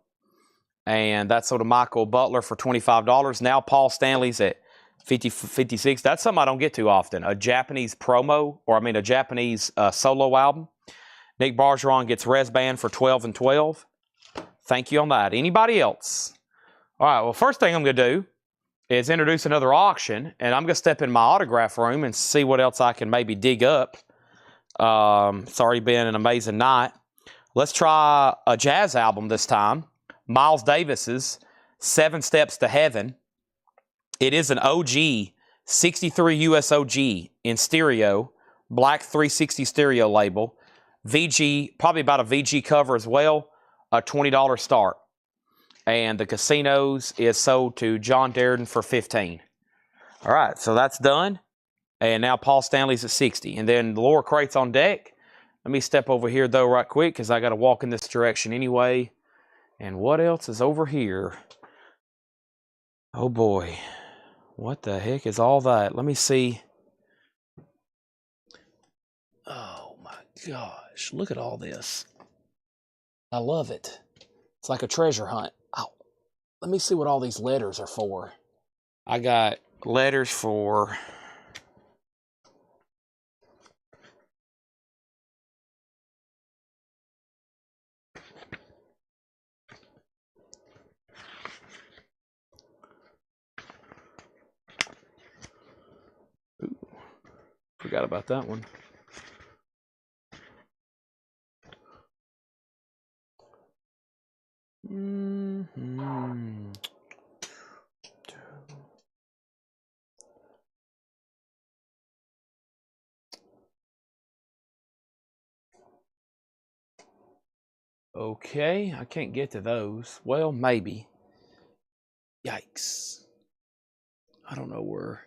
And that's sold to Michael Butler for $25. Now Paul Stanley's at 56. That's something I don't get too often. A Japanese promo, or I mean a Japanese solo album. Nick Bargeron gets res band for 12 and 12. Thank you on that. Anybody else? All right, well, first thing I'm going to do is introduce another auction, and I'm going to step in my autograph room and see what else I can maybe dig up. It's already been an amazing night. Let's try a jazz album this time. Miles Davis's 7 Steps to Heaven. It is an OG, 63 US OG in stereo, black 360 stereo label. VG, probably about a VG cover as well, a $20 start. And the Casinos is sold to John Darden for $15. All right, so that's done. And now Paul Stanley's at 60. And then the lower crate's on deck. Let me step over here, though, right quick, because I got to walk in this direction anyway. And what else is over here? Oh, boy. What the heck is all that? Let me see. Oh, my gosh. Look at all this. I love it. It's like a treasure hunt. Oh, let me see what all these letters are for. I got letters for... Ooh, forgot about that one. Okay, I can't get to those. Well, maybe. Yikes. I don't know where.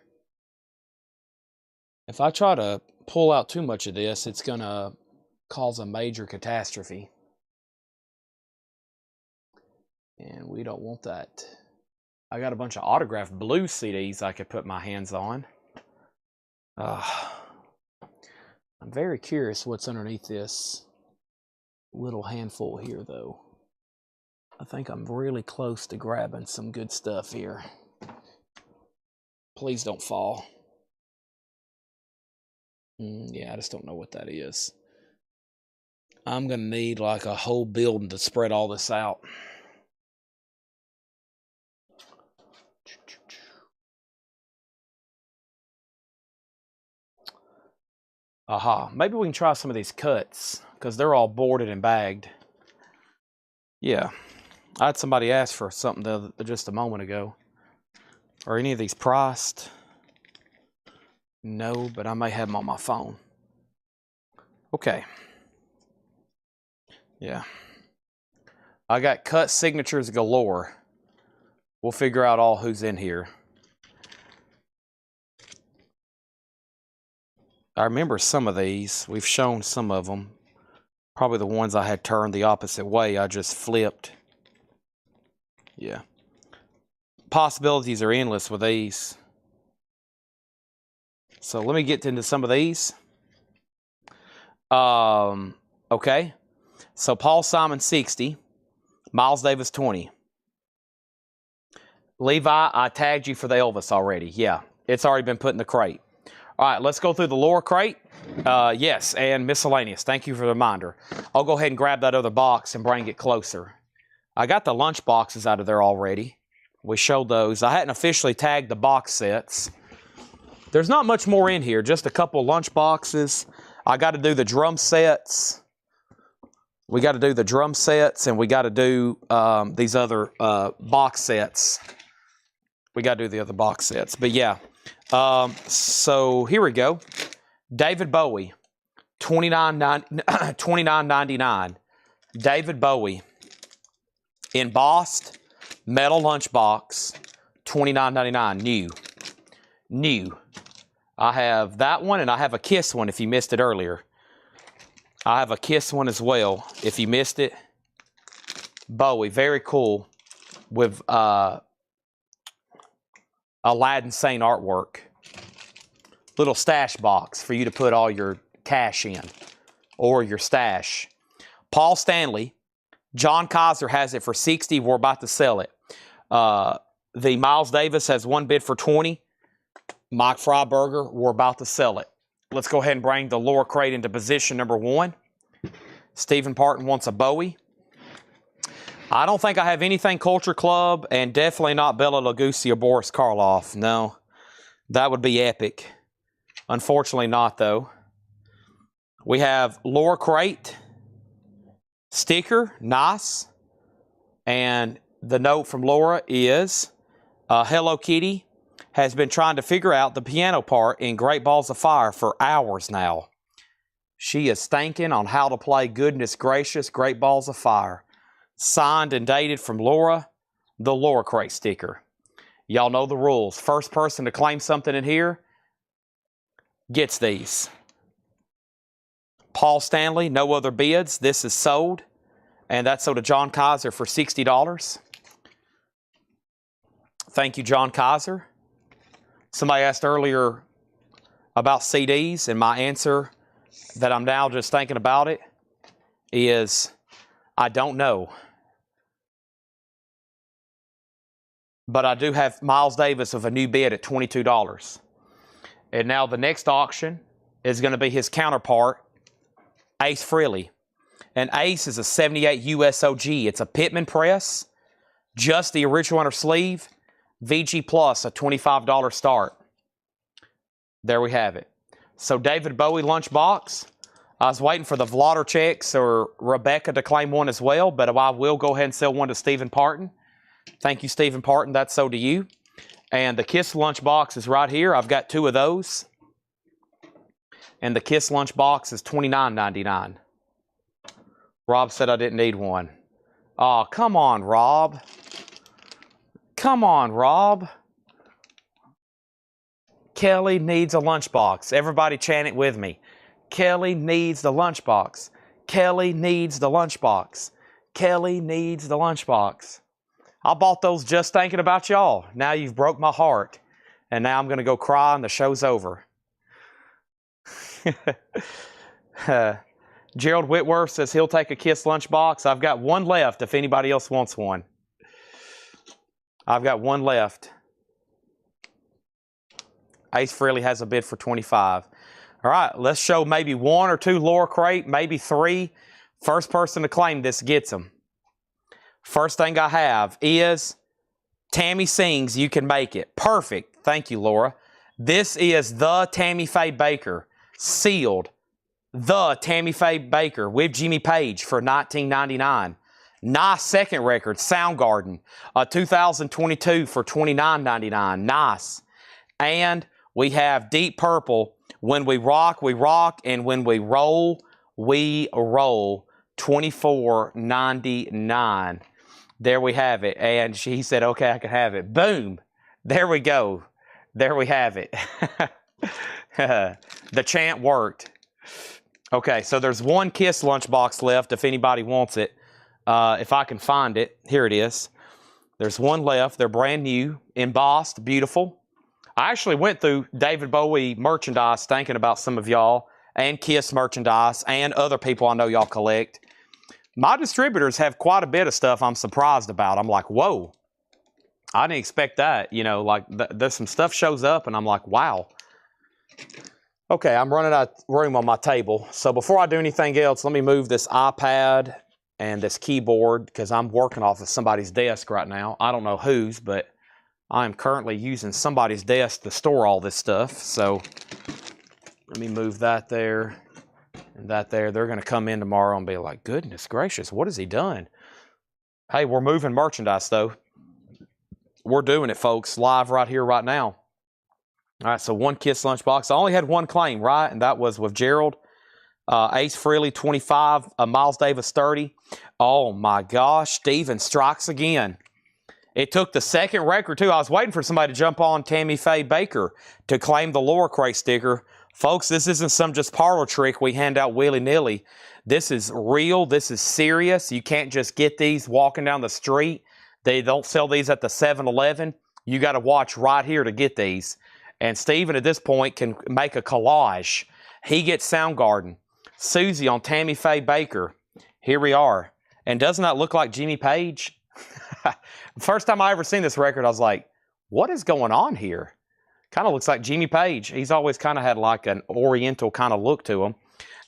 If I try to pull out too much of this, it's going to cause a major catastrophe. And we don't want that. I got a bunch of autographed blues CDs I could put my hands on. I'm very curious what's underneath this little handful here, though. I think I'm really close to grabbing some good stuff here. Please don't fall. Yeah, I just don't know what that is. I'm going to need like a whole building to spread all this out. Aha, maybe we can try some of these cuts because they're all boarded and bagged. Yeah, I had somebody ask for something just a moment ago. Are any of these priced? No, but I may have them on my phone. Okay. Yeah. I got cut signatures galore. We'll figure out all who's in here. I remember some of these. We've shown some of them. Probably the ones I had turned the opposite way. I just flipped. Yeah. Possibilities are endless with these. So let me get into some of these. Okay. So Paul Simon 60. Miles Davis 20. Levi, I tagged you for the Elvis already. Yeah. It's already been put in the crate. All right, let's go through the lower crate. Yes, and miscellaneous. Thank you for the reminder. I'll go ahead and grab that other box and bring it closer. I got the lunch boxes out of there already. We showed those. I hadn't officially tagged the box sets. There's not much more in here, just a couple lunch boxes. I got to do the drum sets. We got to do the drum sets, and we got to do these other box sets. We got to do the other box sets. But yeah. So here we go. David Bowie, $29.99. David Bowie, embossed metal lunchbox, $29.99. New. I have that one, and I have a Kiss one if you missed it earlier. I have a Kiss one as well if you missed it. Bowie, very cool, with Aladdin Sane artwork. Little stash box for you to put all your cash in or your stash. Paul Stanley. John Kaiser has it for $60. We're about to sell it. The Miles Davis has one bid for $20. Mike Freiberger, we're about to sell it. Let's go ahead and bring the lower crate into position number 1. Stephen Parton wants a Bowie. I don't think I have anything Culture Club, and definitely not Bela Lugosi or Boris Karloff. No, that would be epic. Unfortunately not, though. We have lower crate, sticker, nice. And the note from Laura is, Hello Kitty has been trying to figure out the piano part in Great Balls of Fire for hours now. She is thinking on how to play Goodness Gracious Great Balls of Fire. Signed and dated from Laura, the lower crate sticker. Y'all know the rules. First person to claim something in here gets these. Paul Stanley, no other bids. This is sold. And that's sold to John Kaiser for $60. Thank you, John Kaiser. Somebody asked earlier about CDs, and my answer that I'm now just thinking about it is I don't know. But I do have Miles Davis of a new bid at $22. And now the next auction is going to be his counterpart, Ace Frehley. And Ace is a 78 USOG. It's a Pittman press, just the original inner sleeve, VG Plus, a $25 start. There we have it. So David Bowie lunchbox. I was waiting for the Vlodarcheks or Rebecca to claim one as well, but I will go ahead and sell one to Stephen Parton. Thank you, Stephen Parton. That's sold to you. And the Kiss lunchbox is right here. I've got 2 of those. And the Kiss lunchbox is $29.99. Rob said I didn't need one. Oh, come on, Rob. Come on, Rob. Kelly needs a lunchbox. Everybody chant it with me. Kelly needs the lunchbox. Kelly needs the lunchbox. Kelly needs the lunchbox. I bought those just thinking about y'all. Now you've broke my heart. And now I'm going to go cry and the show's over. Gerald Whitworth says he'll take a Kiss lunchbox. I've got one left if anybody else wants one. I've got one left. Ace Frehley has a bid for 25. All right, let's show maybe one or two Laura crate, maybe three. First person to claim this gets them. First thing I have is Tammy Sings, You Can Make It. Perfect. Thank you, Laura. This is the Tammy Faye Bakker, sealed. The Tammy Faye Bakker with Jimmy Page for $19.99. Nice second record, Soundgarden, 2022 for $29.99. Nice. And we have Deep Purple, When We Rock, and When We Roll, $24.99. There we have it. And he said, okay, I can have it. Boom. There we go. There we have it. The chant worked. Okay, so there's one Kiss lunchbox left if anybody wants it. If I can find it. Here it is. There's one left. They're brand new, embossed, beautiful. I actually went through David Bowie merchandise thinking about some of y'all, and Kiss merchandise, and other people I know y'all collect. My distributors have quite a bit of stuff I'm surprised about. I'm like, whoa. I didn't expect that. You know, like there's some stuff shows up, and I'm like, wow. Okay, I'm running out of room on my table. So before I do anything else, let me move this iPad and this keyboard because I'm working off of somebody's desk right now. I don't know whose, but I'm currently using somebody's desk to store all this stuff. So let me move that there and that there. They're going to come in tomorrow and be like, goodness gracious, what has he done? Hey, we're moving merchandise, though. We're doing it, folks, live right here, right now. All right, so one Kiss lunchbox. I only had one claim, right? And that was with Gerald. Ace Frehley, 25. Miles Davis, 30. Oh, my gosh. Steven strikes again. It took the second record, too. I was waiting for somebody to jump on Tammy Faye Bakker to claim the Laura Crate sticker. Folks, this isn't some just parlor trick we hand out willy-nilly. This is real. This is serious. You can't just get these walking down the street. They don't sell these at the 7-Eleven. You got to watch right here to get these. And Steven, at this point, can make a collage. He gets Soundgarden. Susie on Tammy Faye Bakker. Here we are. And doesn't that look like Jimmy Page? First time I ever seen this record, I was like, what is going on here? Kind of looks like Jimmy Page. He's always kind of had like an oriental kind of look to him.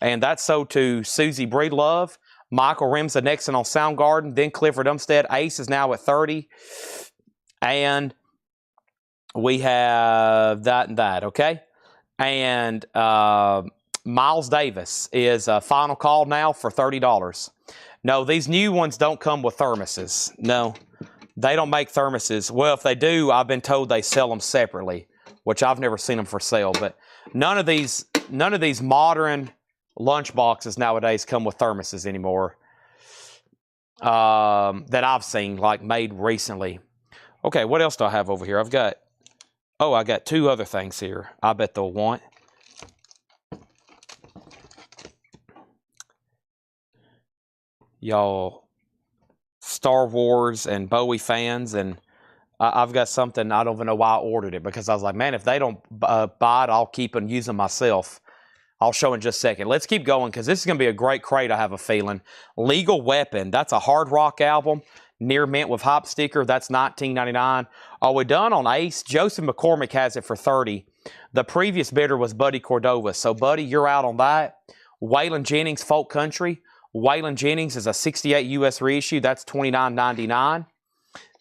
And that's so to Susie Breedlove. Michael Remza Nixon on Soundgarden. Then Clifford Umstead. Ace is now at 30. And we have that and that, okay? And Miles Davis is a final call now for $30. No, these new ones don't come with thermoses. No, they don't make thermoses. Well, if they do, I've been told they sell them separately, which I've never seen them for sale. But none of these modern lunch boxes nowadays come with thermoses anymore that I've seen, like made recently. Okay, what else do I have over here? I got two other things here I bet they'll want. Y'all Star Wars and Bowie fans, and I've got something, I don't even know why I ordered it, because I was like, man, if they don't buy it, I'll keep on using myself. I'll show in just a second. Let's keep going, because this is going to be a great crate, I have a feeling. Legal Weapon, that's a hard rock album. Near Mint with Hop sticker, that's $19.99. Are we done on Ace? Joseph McCormick has it for $30. The previous bidder was Buddy Cordova. So, Buddy, you're out on that. Waylon Jennings, Folk Country. Waylon Jennings is a 68 U.S. reissue. That's $29.99.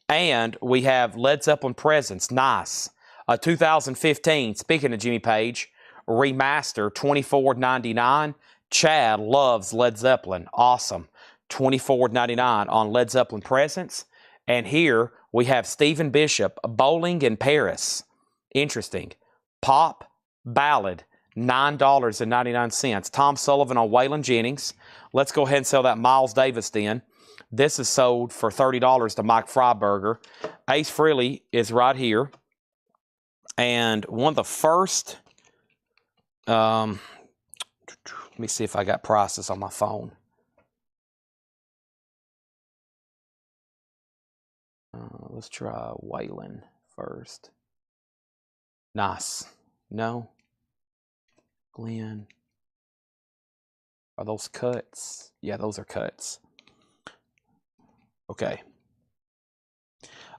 And we have Led Zeppelin Presence. Nice. 2015, speaking of Jimmy Page, remaster, $24.99. Chad loves Led Zeppelin. Awesome. $24.99 on Led Zeppelin Presence. And here we have Stephen Bishop, Bowling in Paris. Interesting. Pop, ballad, $9.99. Tom Sullivan on Waylon Jennings. Let's go ahead and sell that Miles Davis then. This is sold for $30 to Mike Freiberger. Ace Frehley is right here. And one of the first, let me see if I got prices on my phone. Let's try Waylon first. Nice. No. Glenn. Are those cuts? Yeah, those are cuts. Okay.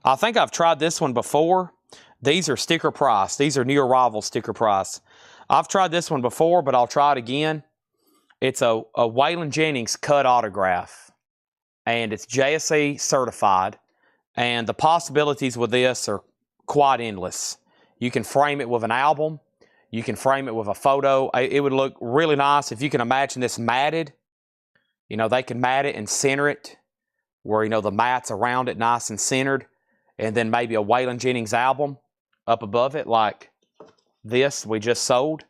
I think I've tried this one before. These are sticker price. These are New Arrival sticker price. I've tried this one before, but I'll try it again. It's a Waylon Jennings cut autograph. And it's JSE certified. And the possibilities with this are quite endless. You can frame it with an album. You can frame it with a photo. It would look really nice if you can imagine this matted. You know, they can mat it and center it where, you know, the mat's around it nice and centered. And then maybe a Waylon Jennings album up above it like this we just sold.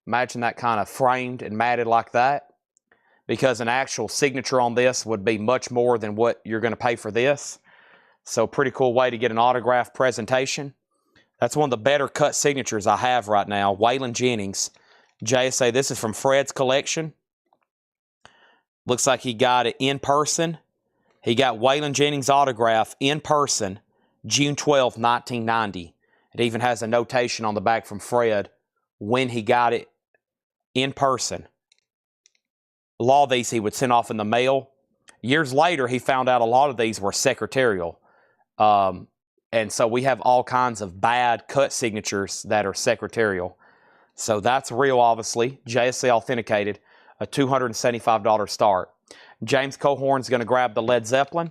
Imagine that kind of framed and matted like that. Because an actual signature on this would be much more than what you're going to pay for this. So pretty cool way to get an autograph presentation. That's one of the better cut signatures I have right now. Waylon Jennings. JSA, this is from Fred's collection. Looks like he got it in person. He got Waylon Jennings' autograph in person, June 12, 1990. It even has a notation on the back from Fred when he got it in person. A lot of these he would send off in the mail. Years later, he found out a lot of these were secretarial. And so we have all kinds of bad cut signatures that are secretarial. So that's real, obviously. JSA authenticated, a $275 start. James Cohorn's going to grab the Led Zeppelin.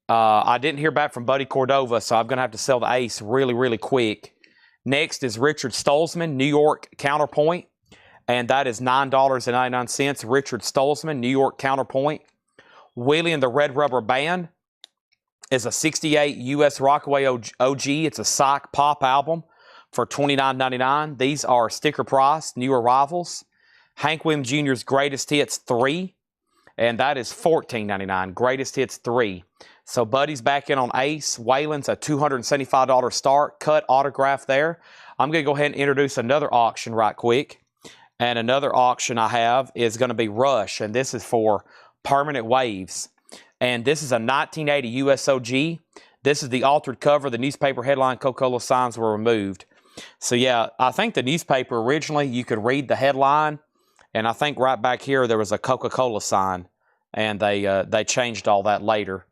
I didn't hear back from Buddy Cordova, so I'm going to have to sell the Ace really, really quick. Next is Richard Stolzman, New York Counterpoint. And that is $9.99. Richard Stolzman, New York Counterpoint. Willie and the Red Rubber Band is a 68 U.S. Rockaway OG. It's a psych pop album for $29.99. These are sticker price, New Arrivals. Hank Williams Jr.'s Greatest Hits 3, and that is $14.99. Greatest Hits 3. So Buddy's back in on Ace. Waylon's a $275 start. Cut autograph there. I'm going to go ahead and introduce another auction right quick. And another auction I have is going to be Rush, and this is for Permanent Waves. And this is a 1980 USOG. This is the altered cover. The newspaper headline Coca-Cola signs were removed. So yeah, I think the newspaper originally, you could read the headline. And I think right back here, there was a Coca-Cola sign. And they changed all that later.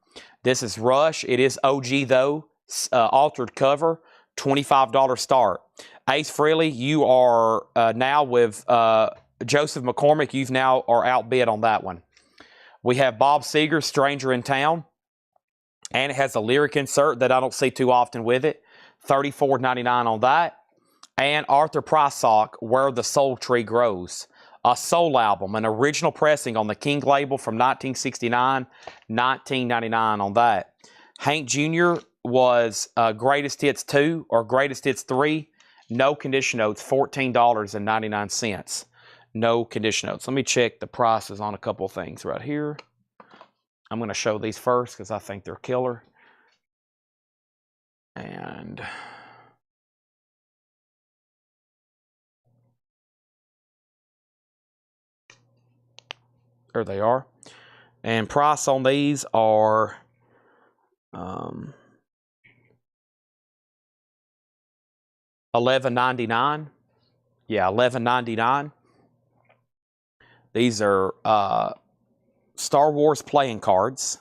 This is Rush. It is OG though. Altered cover. $25 start. Ace Frehley, you are now with Joseph McCormick. You've now are outbid on that one. We have Bob Seger, Stranger in Town. And it has a lyric insert that I don't see too often with it. $34.99 on that. And Arthur Prysock, Where the Soul Tree Grows. A soul album, an original pressing on the King label from 1969. $19.99 on that. Hank Jr. was Greatest Hits 2 or Greatest Hits 3. No condition notes, $14.99. No condition notes. Let me check the prices on a couple of things right here. I'm going to show these first because I think they're killer. And there they are. And price on these are $11.99. Yeah, $11.99. These are Star Wars playing cards.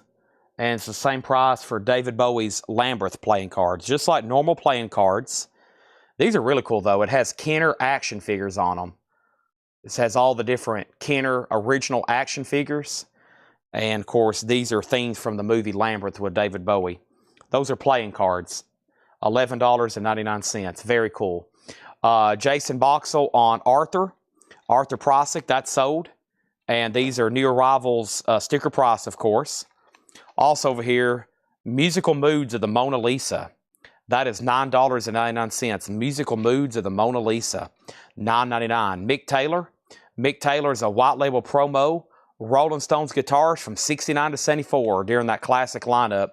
And it's the same price for David Bowie's Lambeth playing cards. Just like normal playing cards. These are really cool, though. It has Kenner action figures on them. This has all the different Kenner original action figures. And, of course, these are things from the movie Lambeth with David Bowie. Those are playing cards. $11.99. Very cool. Jason Boxell on Arthur. Arthur Prysock, that's sold. And these are New Arrivals sticker price, of course. Also over here, Musical Moods of the Mona Lisa. That is $9.99. Musical Moods of the Mona Lisa, $9.99. Mick Taylor. Mick Taylor is a white label promo. Rolling Stones guitars from 69 to 74 during that classic lineup.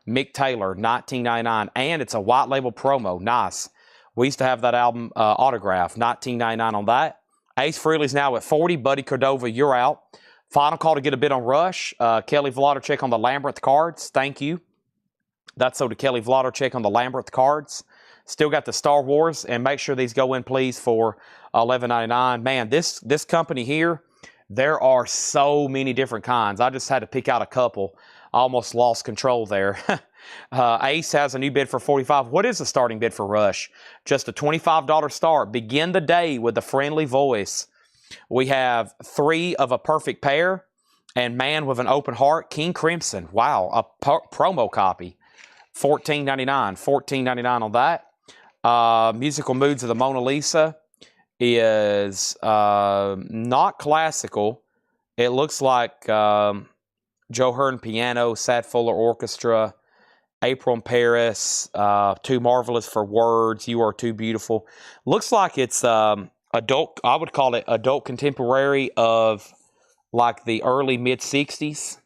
Mick Taylor, $19.99. And it's a white label promo. Nice. We used to have that album autographed. $19.99 on that. Ace Frehley's now at 40. Buddy Cordova, you're out. Final call to get a bid on Rush. Kelly Vladarchik on the Lambert cards. Thank you. That's so to Kelly Vladarchik on the Lambert cards. Still got the Star Wars. And make sure these go in, please, for $11.99. Man, this company here, there are so many different kinds. I just had to pick out a couple. I almost lost control there. Ace has a new bid for $45. What is the starting bid for Rush? Just a $25 start. Begin the day with a friendly voice. We have 3 of a perfect pair and Man with an Open Heart. King Crimson. Wow, a promo copy. $14.99. $14.99 on that. Musical Moods of the Mona Lisa is not classical. It looks like Joe Hearn piano, Sad Fuller orchestra, April in Paris, Too Marvelous for Words, You Are Too Beautiful. Looks like it's adult, I would call it adult contemporary of like the early mid-60s,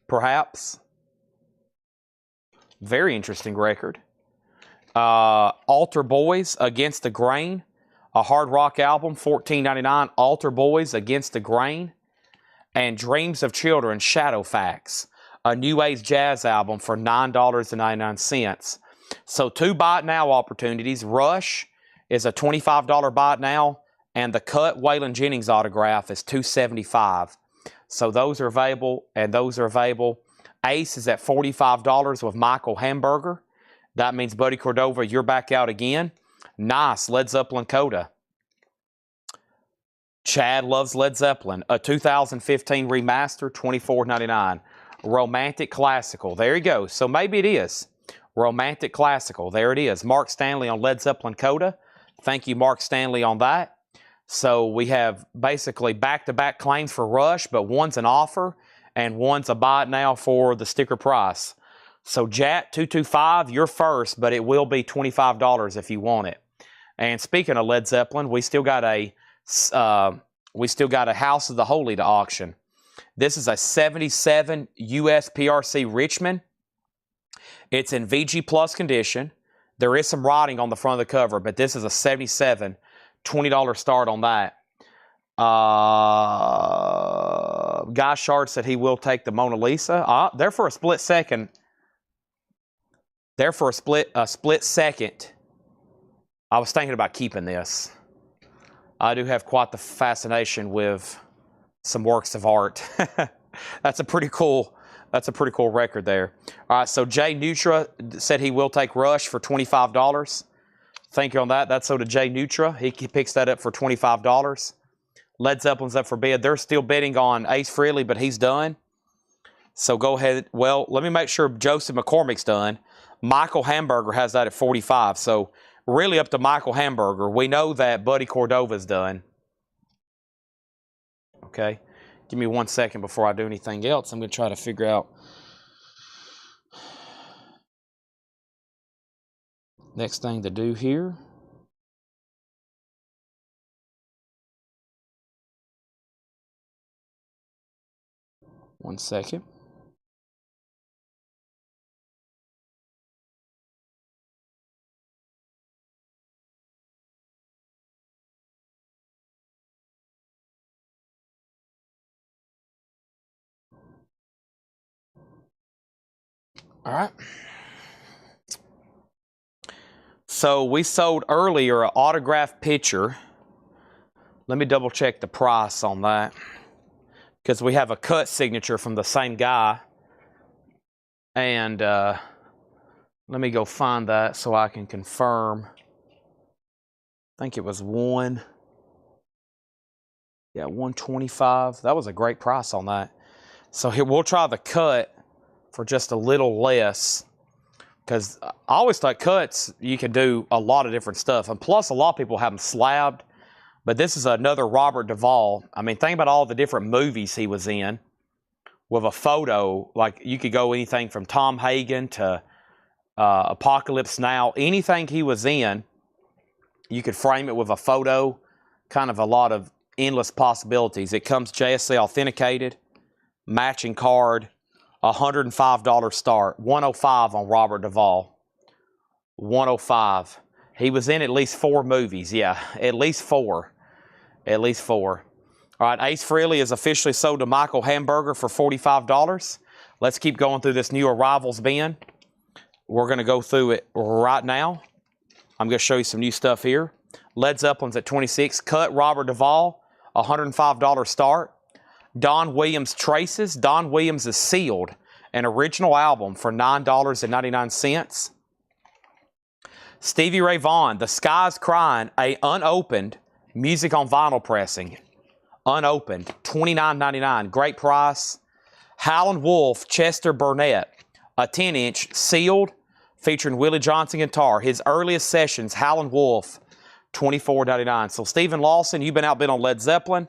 perhaps. Very interesting record. Altar Boys, Against the Grain, a hard rock album, $14.99. Altar Boys, Against the Grain. And Dreams of Children, Shadow Facts, a new age jazz album for $9.99. So 2 buy it now opportunities. Rush is a $25 buy it now, and the cut Waylon Jennings autograph is $275. So those are available, and those are available. Ace is at $45 with Michael Hamburger. That means Buddy Cordova, you're back out again. Nice, Led Zeppelin coda. Chad loves Led Zeppelin. A 2015 remaster, $24.99. Romantic Classical. There you go. So maybe it is. Romantic Classical. There it is. Mark Stanley on Led Zeppelin coda. Thank you, Mark Stanley, on that. So we have basically back-to-back claims for Rush, but one's an offer and one's a buy it now for the sticker price. So Jat225, you're first, but it will be $25 if you want it. And speaking of Led Zeppelin, we still got a House of the Holy to auction. This is a 77 US PRC Richmond. It's in VG Plus condition. There is some writing on the front of the cover, but this is a 77, $20 start on that. Guy Shard said he will take the Mona Lisa. There for a split second. I was thinking about keeping this. I do have quite the fascination with some works of art. That's a pretty cool record there. All right, so Jay Nutra said he will take Rush for $25. Thank you on that. That's so to Jay Nutra. He picks that up for $25. Led Zeppelin's up for bid. They're still bidding on Ace Frehley, but he's done. So go ahead. Well, let me make sure Joseph McCormick's done. Michael Hamburger has that at $45. So really up to Michael Hamburger. We know that Buddy Cordova's done. Okay. Give me 1 second before I do anything else. I'm going to try to figure out next thing to do here. One second. All right. So we sold earlier an autographed picture. Let me double check the price on that, because we have a cut signature from the same guy. And let me go find that so I can confirm. I think it was $125. That was a great price on that. So here, we'll try the cut for just a little less, because I always thought cuts, you can do a lot of different stuff. And plus, a lot of people have them slabbed. But this is another Robert Duvall. I mean, think about all the different movies he was in with a photo. Like, you could go anything from Tom Hagen to Apocalypse Now, anything he was in, you could frame it with a photo, kind of a lot of endless possibilities. It comes JSA authenticated, matching card, $105 start, 105 on Robert Duvall, 105. He was in at least 4 movies, yeah, at least 4, at least 4. All right, Ace Frehley is officially sold to Michael Hamburger for $45. Let's keep going through this new arrivals bin. We're going to go through it right now. I'm going to show you some new stuff here. Led Zeppelin's at 26. Cut Robert Duvall, $105 start. Don Williams Traces. Don Williams is sealed. An original album for $9.99. Stevie Ray Vaughan, The Sky's Crying, a unopened music on vinyl pressing. Unopened, $29.99. Great price. Howlin' Wolf, Chester Burnett, a 10-inch sealed, featuring Willie Johnson guitar. His earliest sessions, Howlin' Wolf, $24.99. So Stephen Lawson, you've been outbid on Led Zeppelin.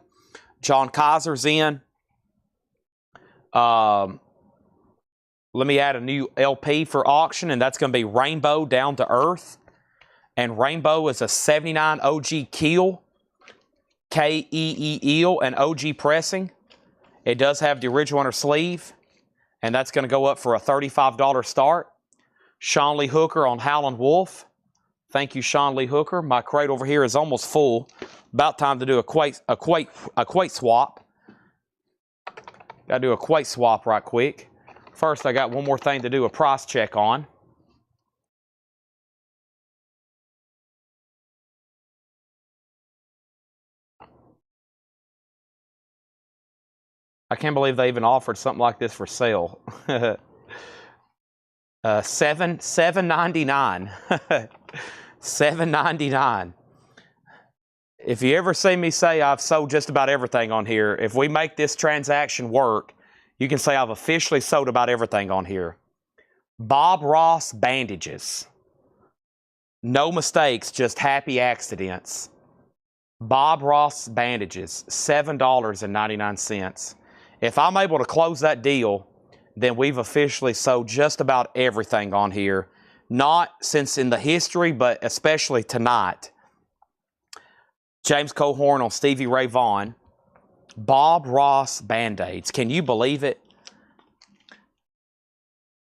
John Kaiser's in. Let me add a new LP for auction, and that's going to be Rainbow Down to Earth. And Rainbow is a 79 OG Keel, K-E-E-Eel, and OG pressing. It does have the original inner sleeve, and that's going to go up for a $35 start. Sean Lee Hooker on Howlin' Wolf. Thank you, Sean Lee Hooker. My crate over here is almost full. About time to do a quake swap. Got to do a quake swap right quick. First, I got one more thing to do a price check on. I can't believe they even offered something like this for sale. $7.99. $7.99. If you ever see me say I've sold just about everything on here, if we make this transaction work, you can say I've officially sold about everything on here. Bob Ross bandages. No mistakes, just happy accidents. Bob Ross bandages, $7.99. If I'm able to close that deal, then we've officially sold just about everything on here. Not since in the history, but especially tonight. James Cohorn on Stevie Ray Vaughan. Bob Ross Band-Aids. Can you believe it?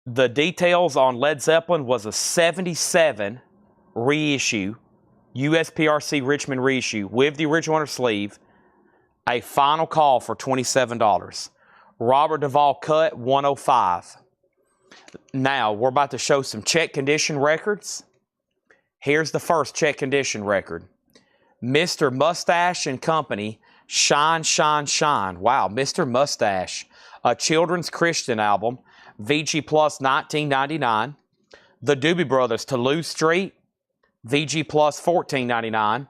The details on Led Zeppelin was a 77 reissue, USPRC Richmond reissue with the original inner sleeve. A final call for $27. Robert Duvall cut, $105. Now, we're about to show some check condition records. Here's the first check condition record. Mr. Mustache and Company, Shine, Shine, Shine. Wow, Mr. Mustache. A children's Christian album, VG Plus 1999. The Doobie Brothers, Toulouse Street, VG Plus $14.99.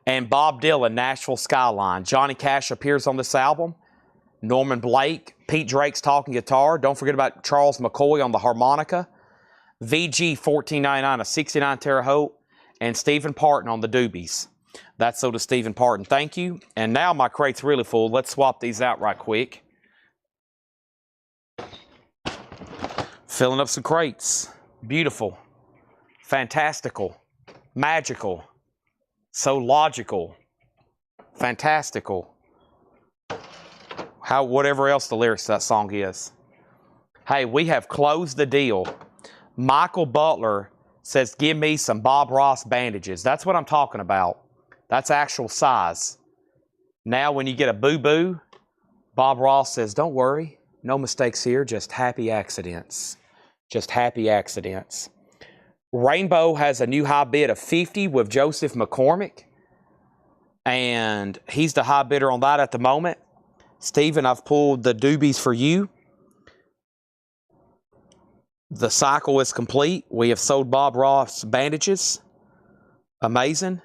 And Bob Dylan, Nashville Skyline. Johnny Cash appears on this album. Norman Blake, Pete Drake's talking guitar. Don't forget about Charles McCoy on the harmonica. VG $14.99, a 69 Terre Haute. And Stephen Parton on the Doobies. That's so to Stephen Parton. Thank you. And now my crate's really full. Let's swap these out right quick. Filling up some crates. Beautiful. Fantastical. Magical. So logical. Fantastical. Whatever else the lyrics to that song is. Hey, we have closed the deal. Michael Butler says, give me some Bob Ross bandages. That's what I'm talking about. That's actual size. Now when you get a boo-boo, Bob Ross says, don't worry. No mistakes here, just happy accidents. Just happy accidents. Rainbow has a new high bid of 50 with Joseph McCormick. And he's the high bidder on that at the moment. Stephen, I've pulled the Doobies for you. The cycle is complete. We have sold Bob Ross bandages. Amazing.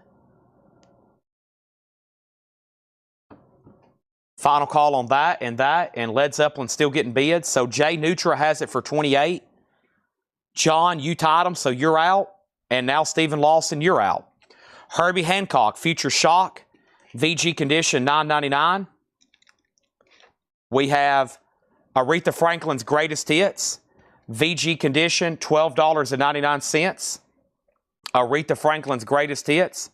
Final call on that, and Led Zeppelin still getting bids. So Jay Nutra has it for 28. John, you tied him, so you're out. And now Stephen Lawson, you're out. Herbie Hancock, Future Shock, VG Condition, $9.99. We have Aretha Franklin's Greatest Hits, VG Condition, $12.99. Aretha Franklin's Greatest Hits,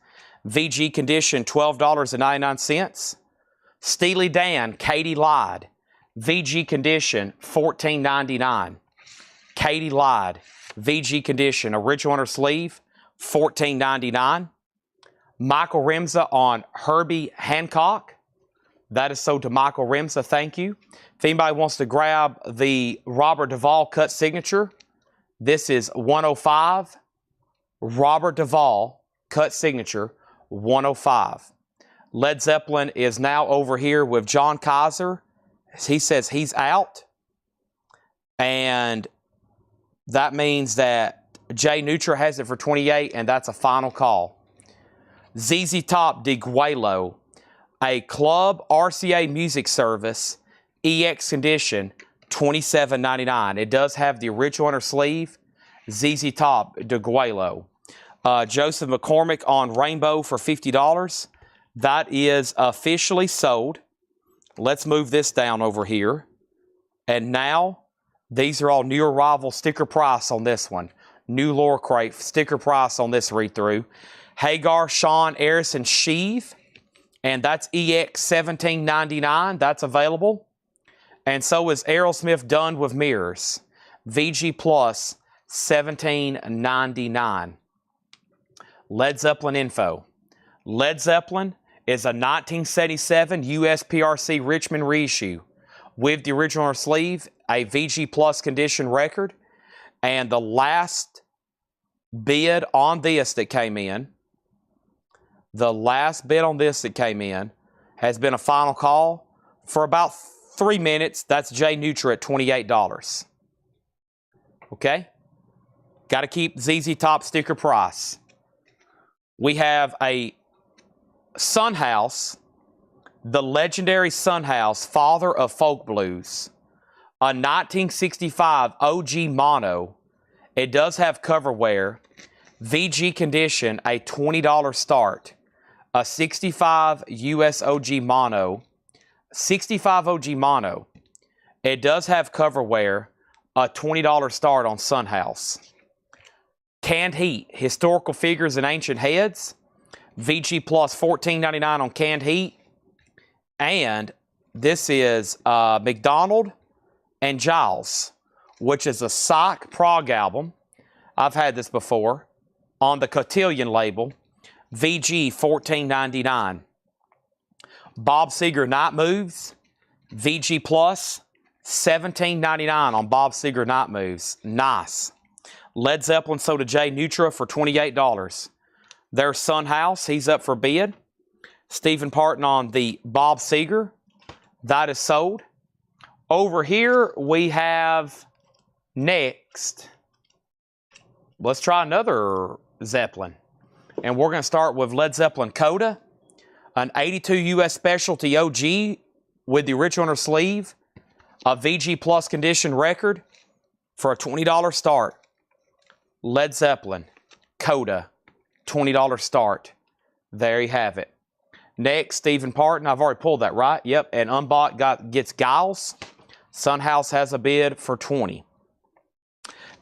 VG Condition, $12.99. Steely Dan, Katie Lied, VG Condition, $14.99. Katie Lied, VG Condition, original on her sleeve, $14.99. Michael Remza on Herbie Hancock. That is sold to Michael Remza. Thank you. If anybody wants to grab the Robert Duvall cut signature, this is 105. Robert Duvall cut signature, 105. Led Zeppelin is now over here with John Kaiser. He says he's out. And that means that Jay Nutra has it for 28, and that's a final call. ZZ Top de Guelo, a club RCA music service, EX Condition, $27.99. It does have the original on her sleeve, ZZ Top de Guelo. Joseph McCormick on Rainbow for $50. That is officially sold. Let's move this down over here. And now, these are all new arrival sticker price on this one. New Lore Crate sticker price on this read-through. Hagar, Sean, Eris, and Sheave. And that's EX $17.99. That's available. And so is Aerosmith Done with Mirrors. VG Plus $17.99. Led Zeppelin info. Led Zeppelin is a 1977 USPRC Richmond reissue with the original sleeve, a VG Plus condition record, and the last bid on this that came in, has been a final call for about 3 minutes. That's Jay Nutra at $28. Okay? Got to keep ZZ Top sticker price. We have a Son House, the legendary Son House, father of folk blues, a 1965 OG mono. It does have cover wear, VG condition, a $20 start, a 65 US OG mono, 65 OG mono. It does have cover wear, a $20 start on Son House. Canned Heat, historical figures and ancient heads, VG Plus $14.99 on Canned Heat. And this is McDonald and Giles, which is a Psych prog album. I've had this before on the Cotillion label, VG $14.99. Bob Seger Night Moves, VG Plus $17.99 on Bob Seger Night Moves. Nice. Led Zeppelin sold to Jay Nutra for $28. There's Son House. He's up for bid. Stephen Parton on the Bob Seger. That is sold. Over here we have next. Let's try another Zeppelin. And we're going to start with Led Zeppelin Coda, an 82 US Specialty OG with the original on her sleeve, a VG Plus condition record for a $20 start. Led Zeppelin Coda, $20 start. There you have it. Next, Stephen Parton. I've already pulled that, right? Yep. And Unbought gets Giles. Son House has a bid for $20.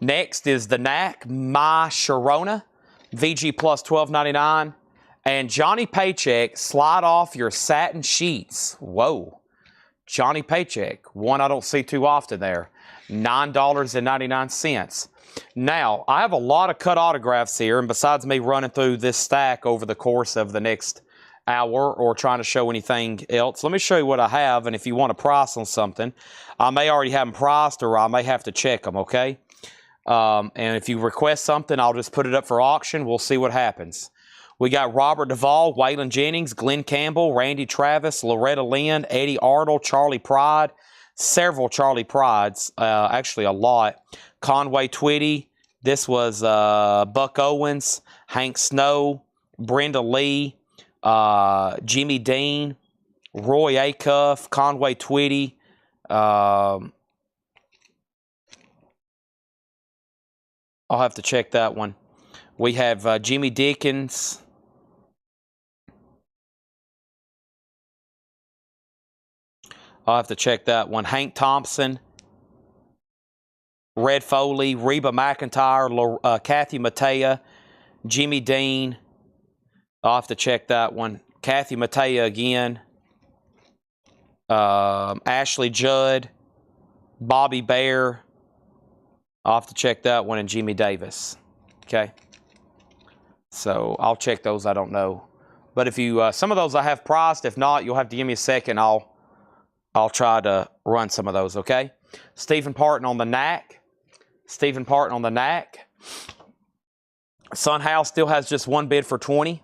Next is the Knack My Sharona, VG Plus $12.99. And Johnny Paycheck, Slide Off Your Satin Sheets. Whoa. Johnny Paycheck, one I don't see too often there. $9.99. Now, I have a lot of cut autographs here, and besides me running through this stack over the course of the next hour or trying to show anything else, let me show you what I have, and if you want a price on something, I may already have them priced or I may have to check them, okay? And if you request something, I'll just put it up for auction. We'll see what happens. We got Robert Duvall, Waylon Jennings, Glenn Campbell, Randy Travis, Loretta Lynn, Eddie Arnold, Charlie Pride, several Charlie Prides, actually a lot. Conway Twitty, this was Buck Owens, Hank Snow, Brenda Lee, Jimmy Dean, Roy Acuff, Conway Twitty, I'll have to check that one. We have Jimmy Dickens. I'll have to check that one. Hank Thompson. Red Foley, Reba McEntire, Kathy Mattea, Jimmy Dean. I'll have to check that one. Kathy Mattea again. Ashley Judd, Bobby Bear. I'll have to check that one, and Jimmy Davis. Okay. So I'll check those. I don't know. But if you, some of those I have priced. If not, you'll have to give me a second. I'll try to run some of those, okay? Stephen Parton on the knack. Stephen Parton on the knack. Son House still has just one bid for 20.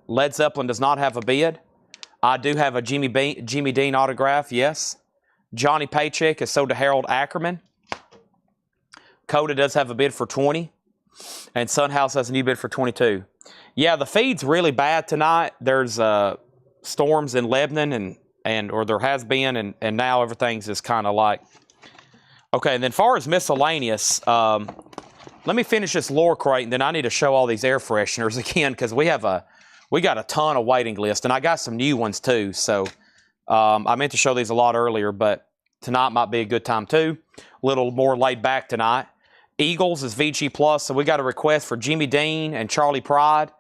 Led Zeppelin does not have a bid. I do have a Jimmy Dean autograph, yes. Johnny Paycheck is sold to Harold Ackerman. Coda does have a bid for 20. And Son House has a new bid for 22. Yeah, the feed's really bad tonight. There's storms in Lebanon, or there has been, and now everything's just kind of like... Okay, and then as far as miscellaneous, let me finish this lure crate, and then I need to show all these air fresheners again, because we got a ton of waiting list, and I got some new ones too. So I meant to show these a lot earlier, but tonight might be a good time too. A little more laid back tonight. Eagles is VG Plus, so we got a request for Jimmy Dean and Charlie Pride.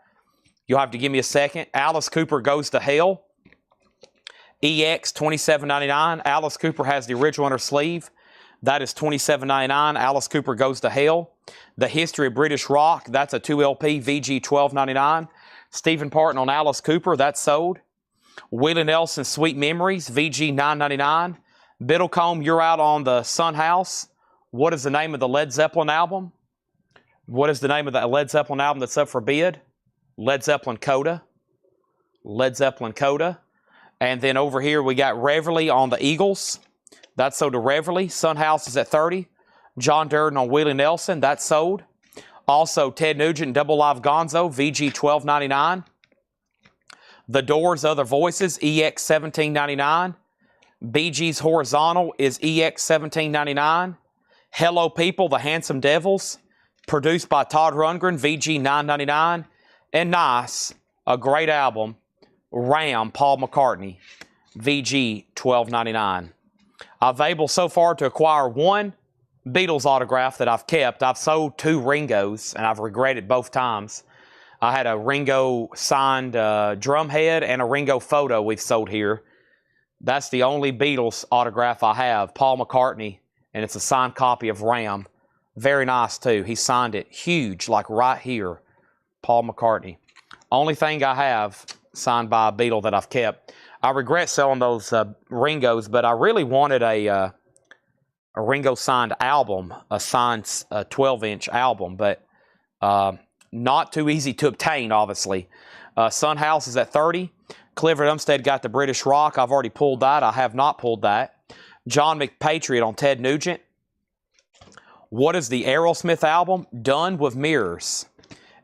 You'll have to give me a second. Alice Cooper Goes to Hell. EX $27.99. Alice Cooper has the original on her sleeve. That is $27.99. Alice Cooper Goes to Hell. The History of British Rock. That's a 2LP, VG $12.99. Stephen Parton on Alice Cooper. That's sold. Willie Nelson Sweet Memories, VG $9.99. Biddlecombe, You're Out on the Son House. What is the name of the Led Zeppelin album? What is the name of the Led Zeppelin album that's up for bid? Led Zeppelin Coda. Led Zeppelin Coda. And then over here we got Reveille on the Eagles. That's sold to Reveille. Son House is at 30. John Durden on Willie Nelson. That's sold. Also Ted Nugent Double Live Gonzo, VG $12.99. The Doors Other Voices, EX $17.99. Bee Gees Horizontal is EX $17.99. Hello People, The Handsome Devils, produced by Todd Rundgren, VG $9.99. And Nice, a great album, Ram, Paul McCartney, VG $12.99. I've able so far to acquire one Beatles autograph that I've kept. I've sold 2 Ringos, and I've regretted both times. I had a Ringo signed drumhead and a Ringo photo we've sold here. That's the only Beatles autograph I have, Paul McCartney, and it's a signed copy of Ram. Very nice, too. He signed it huge, like right here, Paul McCartney. Only thing I have signed by a Beatle that I've kept. I regret selling those Ringos, but I really wanted a Ringo signed album, a signed 12-inch album, but not too easy to obtain, obviously. Son House is at 30. Clifford Umstead got the British Rock. I've already pulled that. I have not pulled that. John McPatriot on Ted Nugent. What is the Aerosmith album? Done with Mirrors.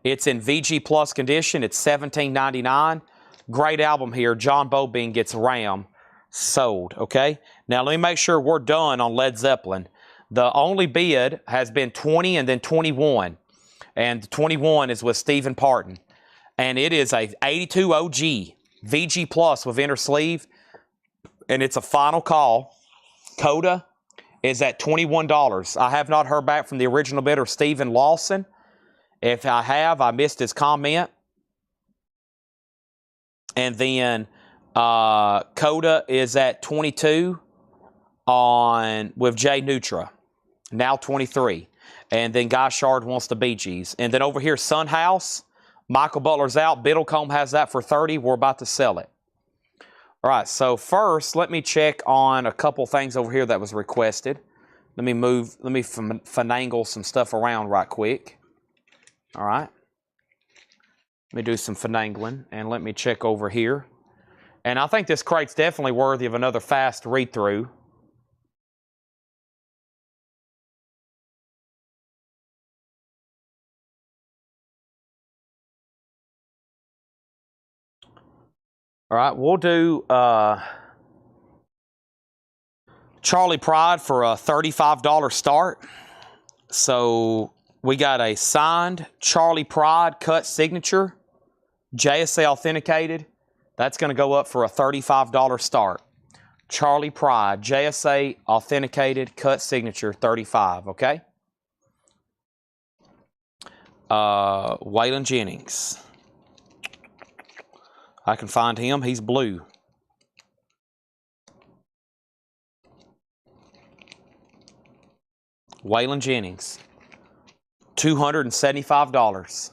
It's in VG Plus condition. It's $17.99. Great album here. John Bobine gets Ram sold, okay? Now, let me make sure we're done on Led Zeppelin. The only bid has been 20 and then 21. And 21 is with Stephen Parton. And it is a 82 OG VG Plus with inner sleeve. And it's a final call. Coda is at $21. I have not heard back from the original bidder, Stephen Lawson. If I have, I missed his comment. And then Coda is at 22 with Jay Nutra. Now 23. And then Guy Shard wants the Bee Gees. And then over here, Son House. Michael Butler's out. Biddlecombe has that for 30. We're about to sell it. All right, so first, let me check on a couple things over here that was requested. Let me finagle some stuff around right quick. All right. Let me do some finagling, and let me check over here. And I think this crate's definitely worthy of another fast read-through. All right, we'll do Charlie Pride for a $35 start. So we got a signed Charlie Pride cut signature, JSA authenticated. That's going to go up for a $35 start. Charlie Pride, JSA authenticated cut signature, $35, okay? Waylon Jennings. I can find him. He's blue. Waylon Jennings. $275.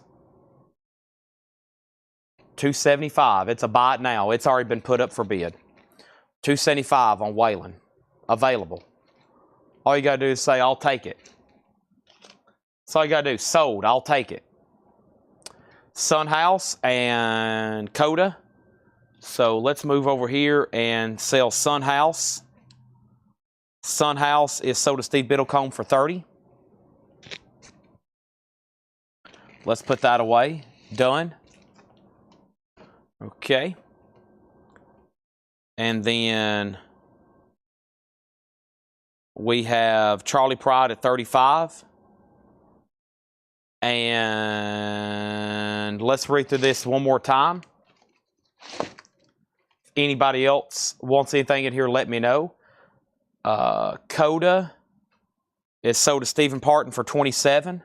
$275. It's a buy it now. It's already been put up for bid. $275 on Waylon. Available. All you got to do is say, I'll take it. That's all you got to do. Sold. I'll take it. Sunhouse and Coda. So let's move over here and sell Sunhouse. Sunhouse is sold to Steve Biddlecombe for $30. Let's put that away. Done. Okay. And then we have Charlie Pride at $35. And let's read through this one more time. If anybody else wants anything in here, let me know. Coda is sold to Stephen Parton for $27.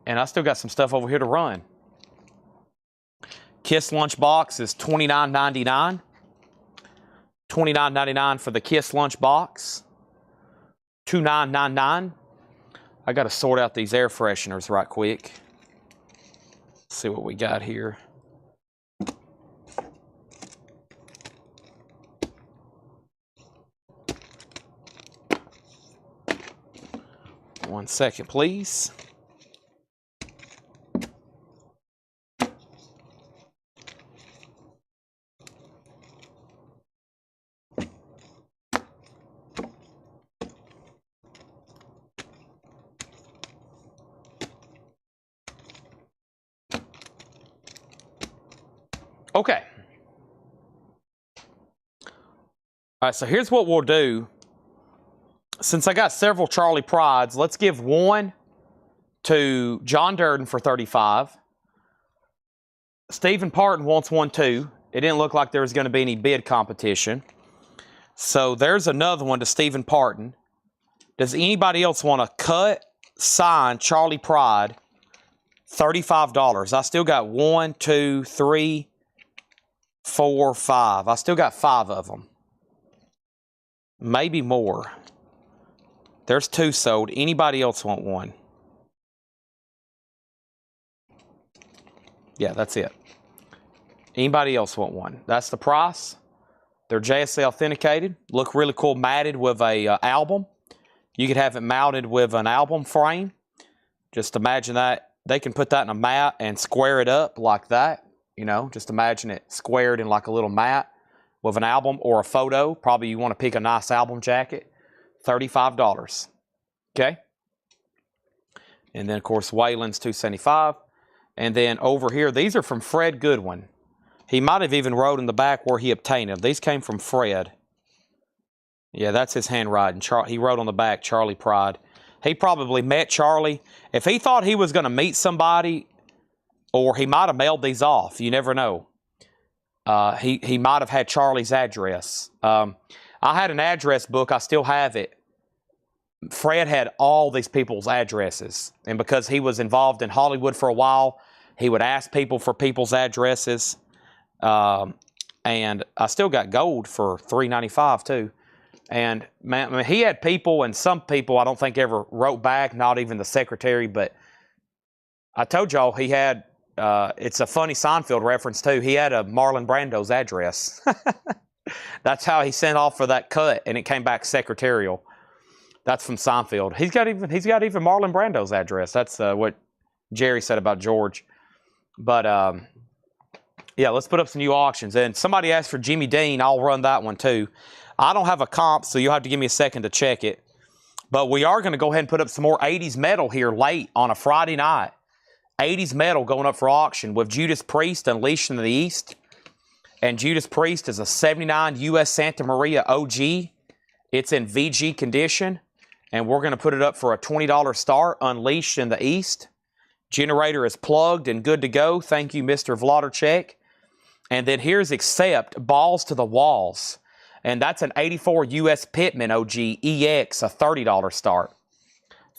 And I still got some stuff over here to run. Kiss Lunchbox is $29.99. $29.99 for the Kiss Lunchbox. $29.99. I got to sort out these air fresheners right quick. Let's see what we got here. One second, please. Okay. All right, so here's what we'll do. Since I got several Charlie Prides, let's give one to John Durden for $35. Stephen Parton wants one too. It didn't look like there was going to be any bid competition. So there's another one to Stephen Parton. Does anybody else want to cut, sign Charlie Pride? $35. I still got 1, 2, 3, 4, 5. I still got 5 of them. Maybe more. There's 2 sold. Anybody else want one? Yeah, that's it. Anybody else want one? That's the price. They're JSA authenticated. Look really cool matted with a album. You could have it mounted with an album frame. Just imagine that. They can put that in a mat and square it up like that. You know, just imagine it squared in like a little mat with an album or a photo. Probably you want to pick a nice album jacket. $35. Okay. And then, of course, Waylon's $275. And then over here, these are from Fred Goodwin. He might have even wrote in the back where he obtained them. These came from Fred. Yeah, that's his handwriting. He wrote on the back, Charlie Pride. He probably met Charlie. If he thought he was going to meet somebody, or he might have mailed these off. You never know. He might have had Charlie's address. I had an address book. I still have it. Fred had all these people's addresses. And because he was involved in Hollywood for a while, he would ask people for people's addresses. And I still got gold for $3.95 too. And man, I mean, he had people, and some people I don't think ever wrote back, not even the secretary. But I told y'all he had, it's a funny Seinfeld reference too. He had a Marlon Brando's address. That's how he sent off for that cut, and it came back secretarial. That's from Seinfeld. He's got even Marlon Brando's address. That's what Jerry said about George. But yeah, let's put up some new auctions. And somebody asked for Jimmy Dean. I'll run that one too. I don't have a comp, so you'll have to give me a second to check it. But we are going to go ahead and put up some more 80s metal here late on a Friday night. 80s metal going up for auction with Judas Priest Unleashed in the East. And Judas Priest is a 79 US Santa Maria OG. It's in VG condition. And we're going to put it up for a $20 start, Unleashed in the East. Generator is plugged and good to go. Thank you, Mr. Vladarchek. And then here's Accept, Balls to the Walls. And that's an 84 US Pittman OG EX, a $30 start.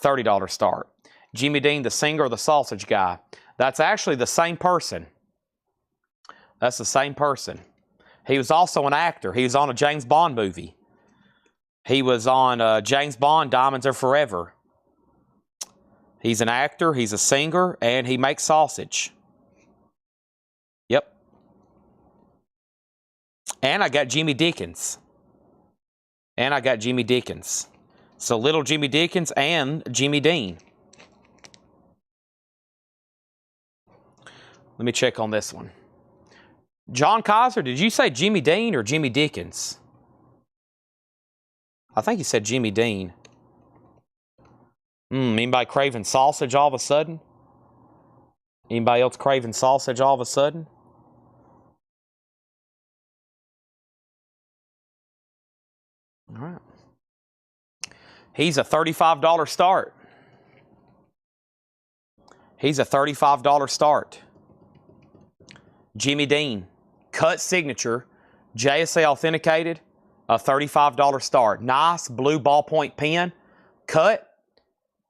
$30 start. Jimmy Dean, the singer, the sausage guy. That's actually the same person. That's the same person. He was also an actor. He was on a James Bond movie. He was on James Bond, Diamonds Are Forever. He's an actor, he's a singer, and he makes sausage. Yep. And I got Jimmy Dickens. So little Jimmy Dickens and Jimmy Dean. Let me check on this one. John Kaiser, did you say Jimmy Dean or Jimmy Dickens? I think he said Jimmy Dean. Anybody craving sausage all of a sudden? Anybody else craving sausage all of a sudden? All right. He's a $35 start. He's a $35 start. Jimmy Dean, cut signature, JSA authenticated, a $35 start. Nice blue ballpoint pen, cut,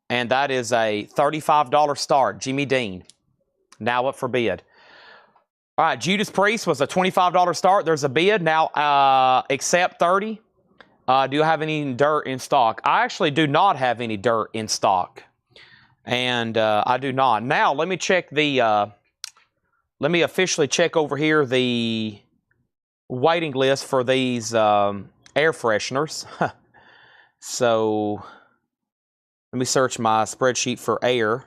and that is a $35 start. Jimmy Dean, now up for bid. All right, Judas Priest was a $25 start. There's a bid. Now accept 30. Do you have any dirt in stock? I actually do not have any dirt in stock. And I do not. Now, let me check the... let me officially check over here the waiting list for these air fresheners. So, let me search my spreadsheet for air.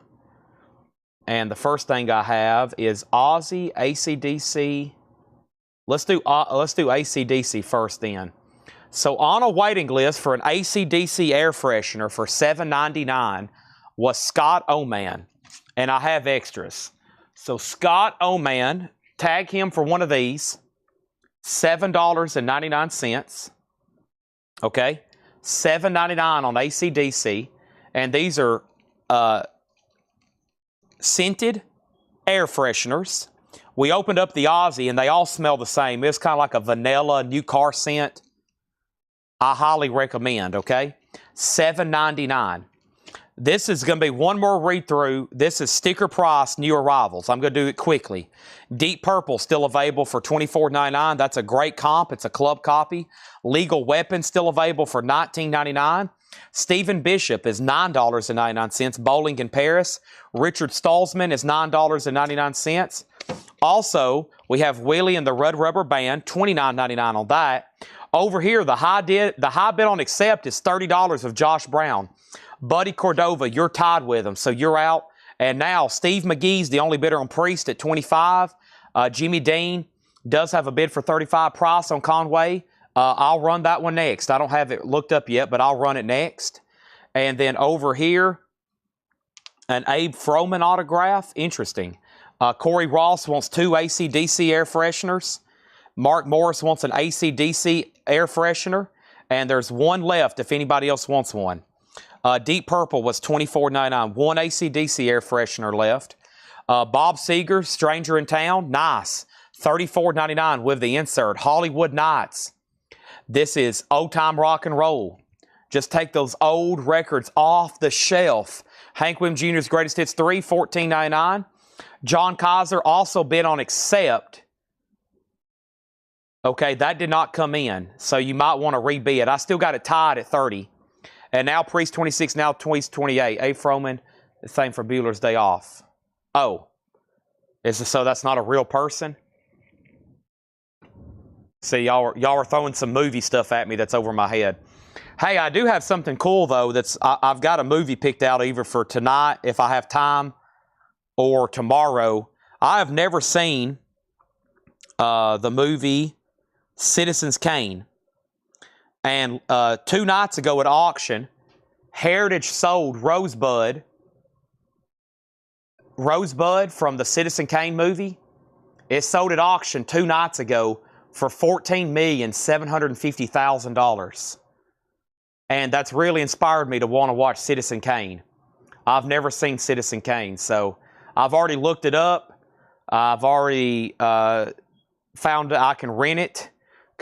And the first thing I have is Aussie, AC/DC. Let's do AC/DC first then. So on a waiting list for an AC/DC air freshener for $7.99 was Scott Oman. And I have extras. So Scott Oman, tag him for one of these. $7.99. Okay? $7.99 on AC/DC. And these are scented air fresheners. We opened up the Aussie and they all smell the same. It's kind of like a vanilla new car scent. I highly recommend, okay? $7.99. This is going to be one more read-through. This is sticker price, new arrivals. I'm going to do it quickly. Deep Purple still available for $24.99. That's a great comp. It's a club copy. Legal Weapon still available for $19.99. Stephen Bishop is $9.99. Bowling in Paris. Richard Stallsman is $9.99. Also, we have Willie and the Red Rubber Band, $29.99 on that. Over here, the high bid on accept is $30 of Josh Brown. Buddy Cordova, you're tied with him, so you're out. And now Steve McGee's the only bidder on Priest at $25. Jimmy Dean does have a bid for $35. Price on Conway. I'll run that one next. I don't have it looked up yet, but I'll run it next. And then over here, an Abe Froman autograph. Interesting. Corey Ross wants 2 AC/DC air fresheners. Mark Morris wants an AC/DC air freshener. And there's one left if anybody else wants one. Deep Purple was $24.99. One AC/DC air freshener left. Bob Seger, Stranger in Town. Nice. $34.99 with the insert. Hollywood Nights. This is old time rock and roll. Just take those old records off the shelf. Hank Williams Jr.'s Greatest Hits 3, $14.99. John Kaiser also bid on accept. Okay, that did not come in, so you might want to rebid. I still got it tied at 30. And now Priest 26, now Priest 28. A. Froman, the same for Bueller's Day Off. Oh, so that's not a real person? See, y'all are throwing some movie stuff at me that's over my head. Hey, I do have something cool, though. I've got a movie picked out either for tonight, if I have time, or tomorrow. I have never seen the movie Citizens Kane. And 2 nights ago at auction, Heritage sold Rosebud from the Citizen Kane movie. It sold at auction 2 nights ago for $14,750,000. And that's really inspired me to want to watch Citizen Kane. I've never seen Citizen Kane, so I've already looked it up. I've already found that I can rent it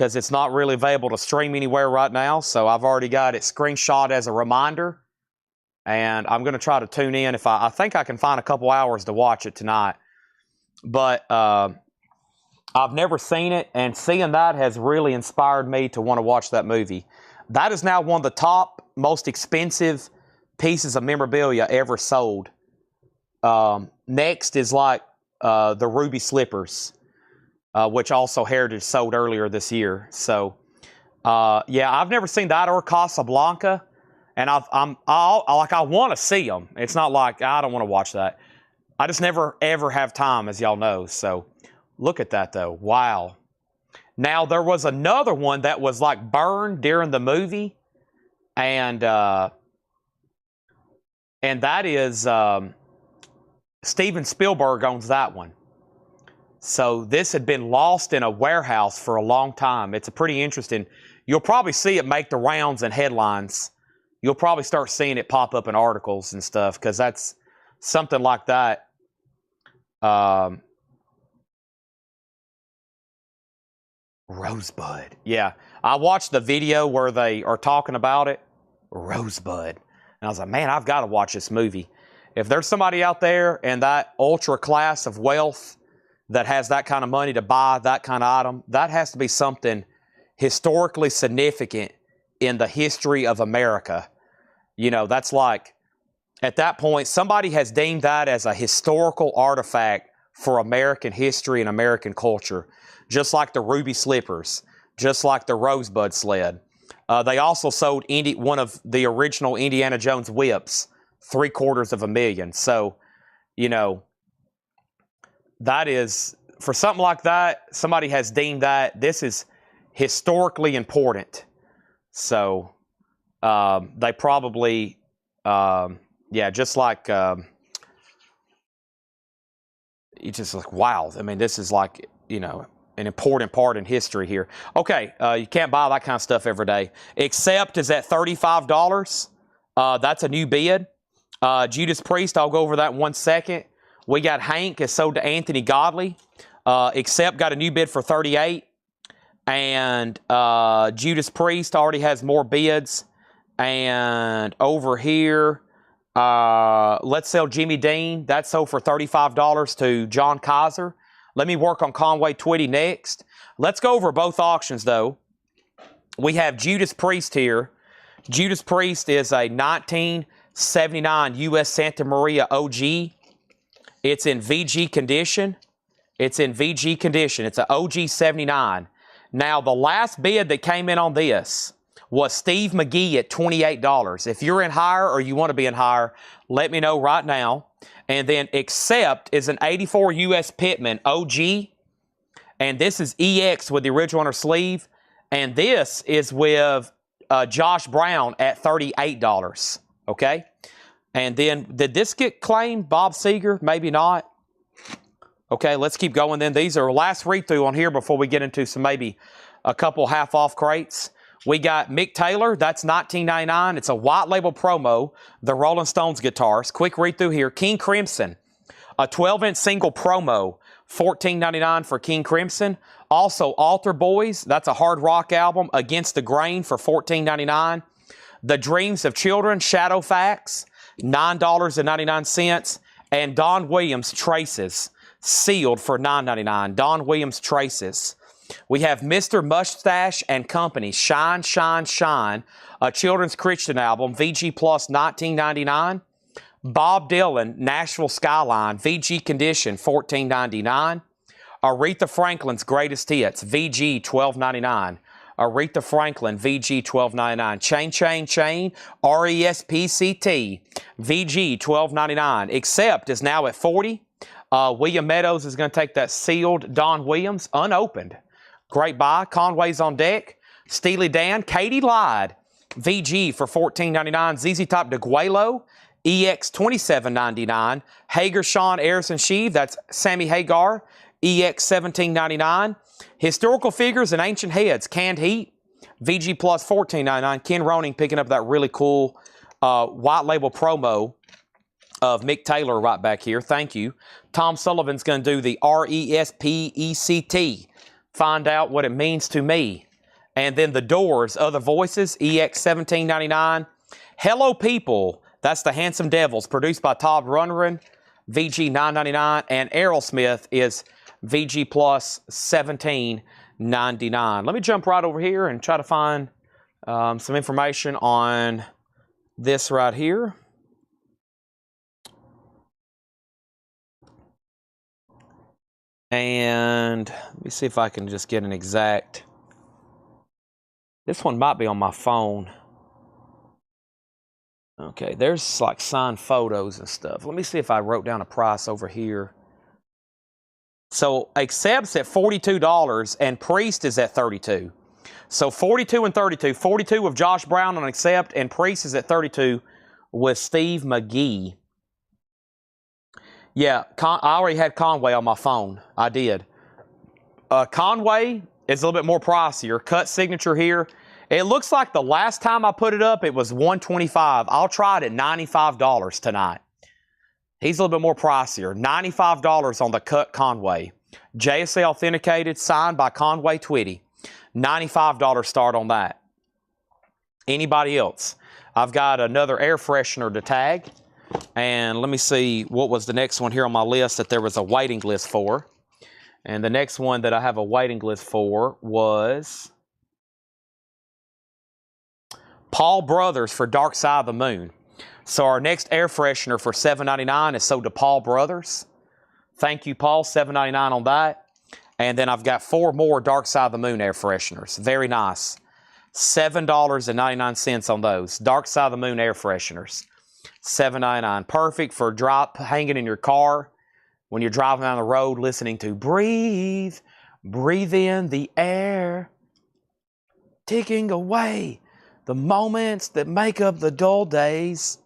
because it's not really available to stream anywhere right now. So I've already got it screenshot as a reminder. And I'm going to try to tune in. If I think I can find a couple hours to watch it tonight. But I've never seen it, and seeing that has really inspired me to want to watch that movie. That is now one of the top, most expensive pieces of memorabilia ever sold. Next is like the ruby slippers, which also Heritage sold earlier this year. So, yeah, I've never seen that or Casablanca, and I want to see them. It's not like I don't want to watch that. I just never ever have time, as y'all know. So, look at that though. Wow. Now there was another one that was like burned during the movie, and that is Steven Spielberg owns that one. So this had been lost in a warehouse for a long time. It's a pretty interesting. You'll probably see it make the rounds and headlines. You'll probably start seeing it pop up in articles and stuff, because that's something like that. Rosebud. Yeah. I watched the video where they are talking about it. Rosebud. And I was like, man, I've got to watch this movie. If there's somebody out there in that ultra class of wealth that has that kind of money to buy that kind of item, that has to be something historically significant in the history of America. You know, that's like, at that point, somebody has deemed that as a historical artifact for American history and American culture. Just like the ruby slippers, just like the Rosebud sled. They also sold one of the original Indiana Jones whips, $750,000. So, you know, that is, for something like that, somebody has deemed that this is historically important. So, they probably, yeah, just like, it's just like, wow. I mean, this is like, you know, an important part in history here. Okay, you can't buy that kind of stuff every day. Accept is at $35. That's a new bid. Judas Priest, I'll go over that in 1 second. We got Hank is sold to Anthony Godley. Accept got a new bid for $38. And Judas Priest already has more bids. And over here, Let's Sell Jimmy Dean. That's sold for $35 to John Kaiser. Let me work on Conway Twitty next. Let's go over both auctions, though. We have Judas Priest here. Judas Priest is a 1979 U.S. Santa Maria OG. It's in VG condition. It's in VG condition. It's an OG 79. Now, the last bid that came in on this was Steve McGee at $28. If you're in higher or you want to be in higher, let me know right now. And then Accept is an 84 U.S. Pittman OG. And this is EX with the original on her sleeve. And this is with Josh Brown at $38. Okay? And then, did this get claimed, Bob Seger? Maybe not. Okay, let's keep going then. These are last read-through on here before we get into some maybe a couple half-off crates. We got Mick Taylor. That's $19.99. It's a white label promo. The Rolling Stones guitars. Quick read-through here. King Crimson. A 12-inch single promo. $14.99 for King Crimson. Also, Altar Boys. That's a hard rock album. Against the Grain for $14.99. The Dreams of Children. Shadowfax. $9.99. And Don Williams Traces. Sealed for $9.99. Don Williams Traces. We have Mr. Mustache and Company, Shine, Shine, Shine, a children's Christian album, VG Plus $19.99. Bob Dylan, Nashville Skyline, VG Condition $14.99. Aretha Franklin's Greatest Hits, VG $12.99. Aretha Franklin, VG $12.99. Chain, Chain, Chain, RESPCT, VG $12.99. Accept is now at $40. William Meadows is going to take that sealed Don Williams, unopened. Great buy. Conway's on deck. Steely Dan, Katie Lied, VG for $14.99. ZZ Top DeGuelo, EX $27.99. Hager, Sean, Ayers, and Sheave, that's Sammy Hagar, EX $17.99. Historical Figures and Ancient Heads, Canned Heat, VG Plus $14.99. Ken Roning picking up that really cool white label promo of Mick Taylor right back here. Thank you. Tom Sullivan's going to do the RESPECT. Find out what it means to me. And then the Doors, Other Voices, EX 17.99. Hello People, that's the Handsome Devils, produced by Todd Rundgren, VG 9.99. And Aerosmith is VG Plus 17.99. Let me jump right over here and try to find some information on this right here. And let me see if I can just get an exact. This one might be on my phone. Okay, there's like signed photos and stuff. Let me see if I wrote down a price over here. So Accept's at $42 and Priest is at $32. So 42 and 32. 42 with Josh Brown on Accept, and Priest is at 32 with Steve McGee. Yeah, I already had Conway on my phone. I did. Conway is a little bit more pricier. Cut signature here. It looks like the last time I put it up, it was $125. I'll try it at $95 tonight. He's a little bit more pricier. $95 on the cut Conway. JSA authenticated, signed by Conway Twitty. $95 start on that. Anybody else? I've got another air freshener to tag. And let me see what was the next one here on my list that there was a waiting list for. And the next one that I have a waiting list for was Paul Brothers for Dark Side of the Moon. So our next air freshener for $7.99 is sold to Paul Brothers. Thank you, Paul. $7.99 on that. And then I've got 4 more Dark Side of the Moon air fresheners. Very nice. $7.99 on those. Dark Side of the Moon air fresheners. $7.99. Perfect for drop hanging in your car when you're driving down the road listening to Breathe. Breathe in the air. Ticking away the moments that make up the dull days.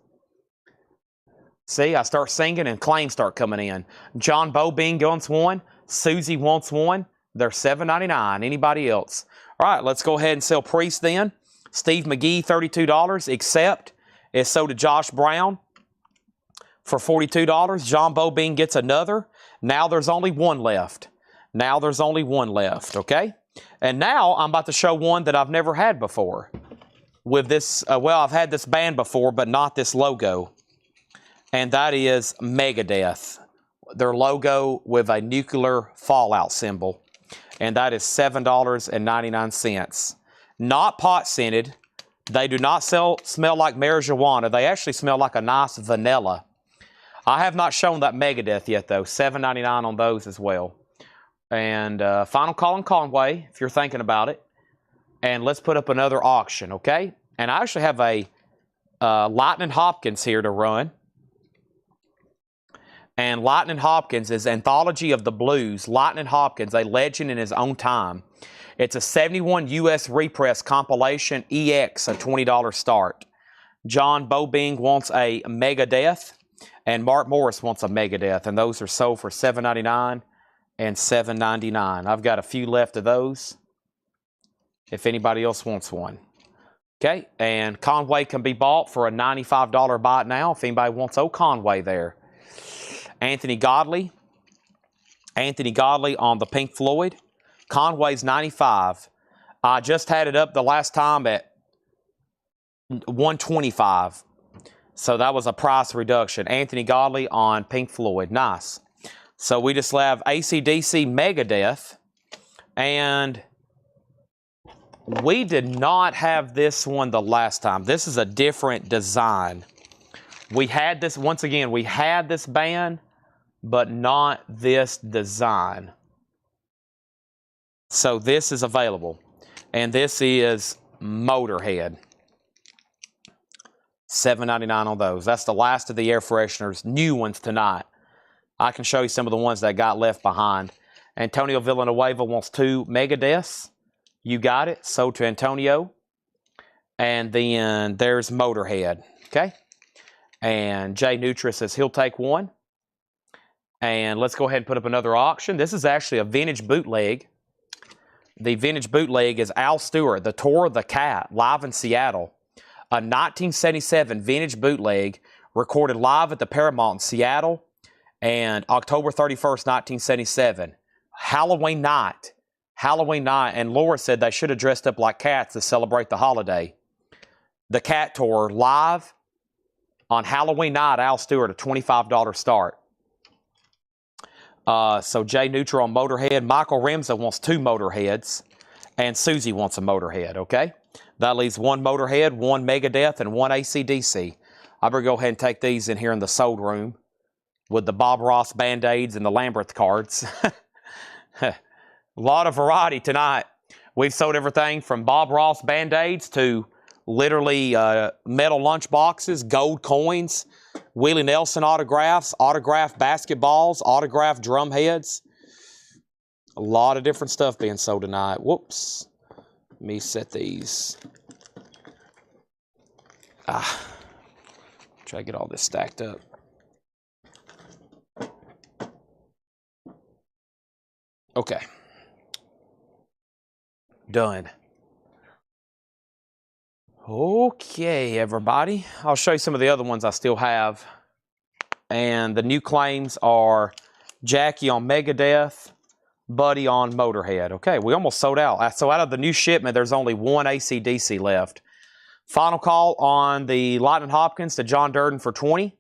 See, I start singing and claims start coming in. John Bobing wants one. Susie wants one. They're $7.99. Anybody else? All right, let's go ahead and sell Priest then. Steve McGee, $32. Accept is sold to Josh Brown for $42. John Bobing gets another. Now there's only one left. Now there's only one left, okay? And now I'm about to show one that I've never had before. With this, well, I've had this band before, but not this logo. And that is Megadeth. Their logo with a nuclear fallout symbol. And that is $7.99. Not pot scented. They do not smell like marijuana. They actually smell like a nice vanilla. I have not shown that Megadeth yet, though. $7.99 on those as well. And final call on Conway, if you're thinking about it. And let's put up another auction, okay? And I actually have a Lightning Hopkins here to run. And Lightning Hopkins is Anthology of the Blues. Lightning Hopkins, a legend in his own time. It's a 71 U.S. repress compilation, EX, a $20 start. John Bobing wants a Megadeth, and Mark Morris wants a Megadeth, and those are sold for $7.99 and $7.99. I've got a few left of those, if anybody else wants one. Okay, and Conway can be bought for a $95 buy it now, if anybody wants old Conway there. Anthony Godley on the Pink Floyd. Conway's $95. I just had it up the last time at $125. So that was a price reduction. Anthony Godley on Pink Floyd. Nice. So we just have AC/DC Megadeth. And we did not have this one the last time. This is a different design. We had this, once again, we had this band, but not this design. So this is available. And this is Motorhead. $7.99 on those. That's the last of the air fresheners. New ones tonight. I can show you some of the ones that got left behind. Antonio Villanueva wants 2 Megadeths. You got it. Sold to Antonio. And then there's Motorhead. Okay. And Jay Nutra says he'll take one. And let's go ahead and put up another auction. This is actually a vintage bootleg. The vintage bootleg is Al Stewart, The Tour of the Cat, live in Seattle. A 1977 vintage bootleg recorded live at the Paramount in Seattle and October 31st, 1977. Halloween night Halloween night, and Laura said they should have dressed up like cats to celebrate the holiday. The cat tour live on Halloween night, Al Stewart, a $25 start. So Jay Neutral on Motorhead. Michael Remza wants 2 Motorheads, and Susie wants a Motorhead, okay? That leaves 1 Motorhead, 1 Megadeth, and 1 AC/DC. I better go ahead and take these in here in the sold room with the Bob Ross Band-Aids and the Lambert cards. A lot of variety tonight. We've sold everything from Bob Ross Band-Aids to literally metal lunch boxes, gold coins, Willie Nelson autographs, autographed basketballs, autographed drum heads. A lot of different stuff being sold tonight. Whoops. Let me set these. Try to get all this stacked up. Okay. Done. Okay, everybody. I'll show you some of the other ones I still have. And the new claims are Jackie on Megadeth, Buddy on Motorhead. Okay, we almost sold out. So out of the new shipment, there's only 1 AC/DC left. Final call on the Lightning Hopkins to John Durden for 20.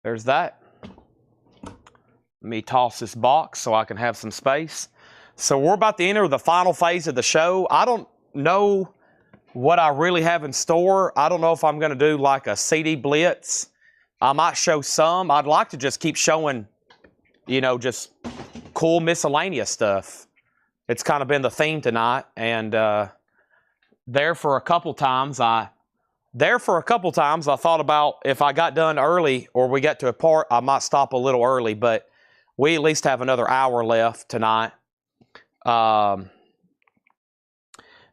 There's that. Let me toss this box so I can have some space. So we're about to enter the final phase of the show. I don't know what I really have in store. I don't know if I'm going to do like a CD blitz. I might show some. I'd like to just keep showing, you know, just cool miscellaneous stuff. It's kind of been the theme tonight. And there for a couple times, I thought about if I got done early or we got to a part, I might stop a little early. But we at least have another hour left tonight.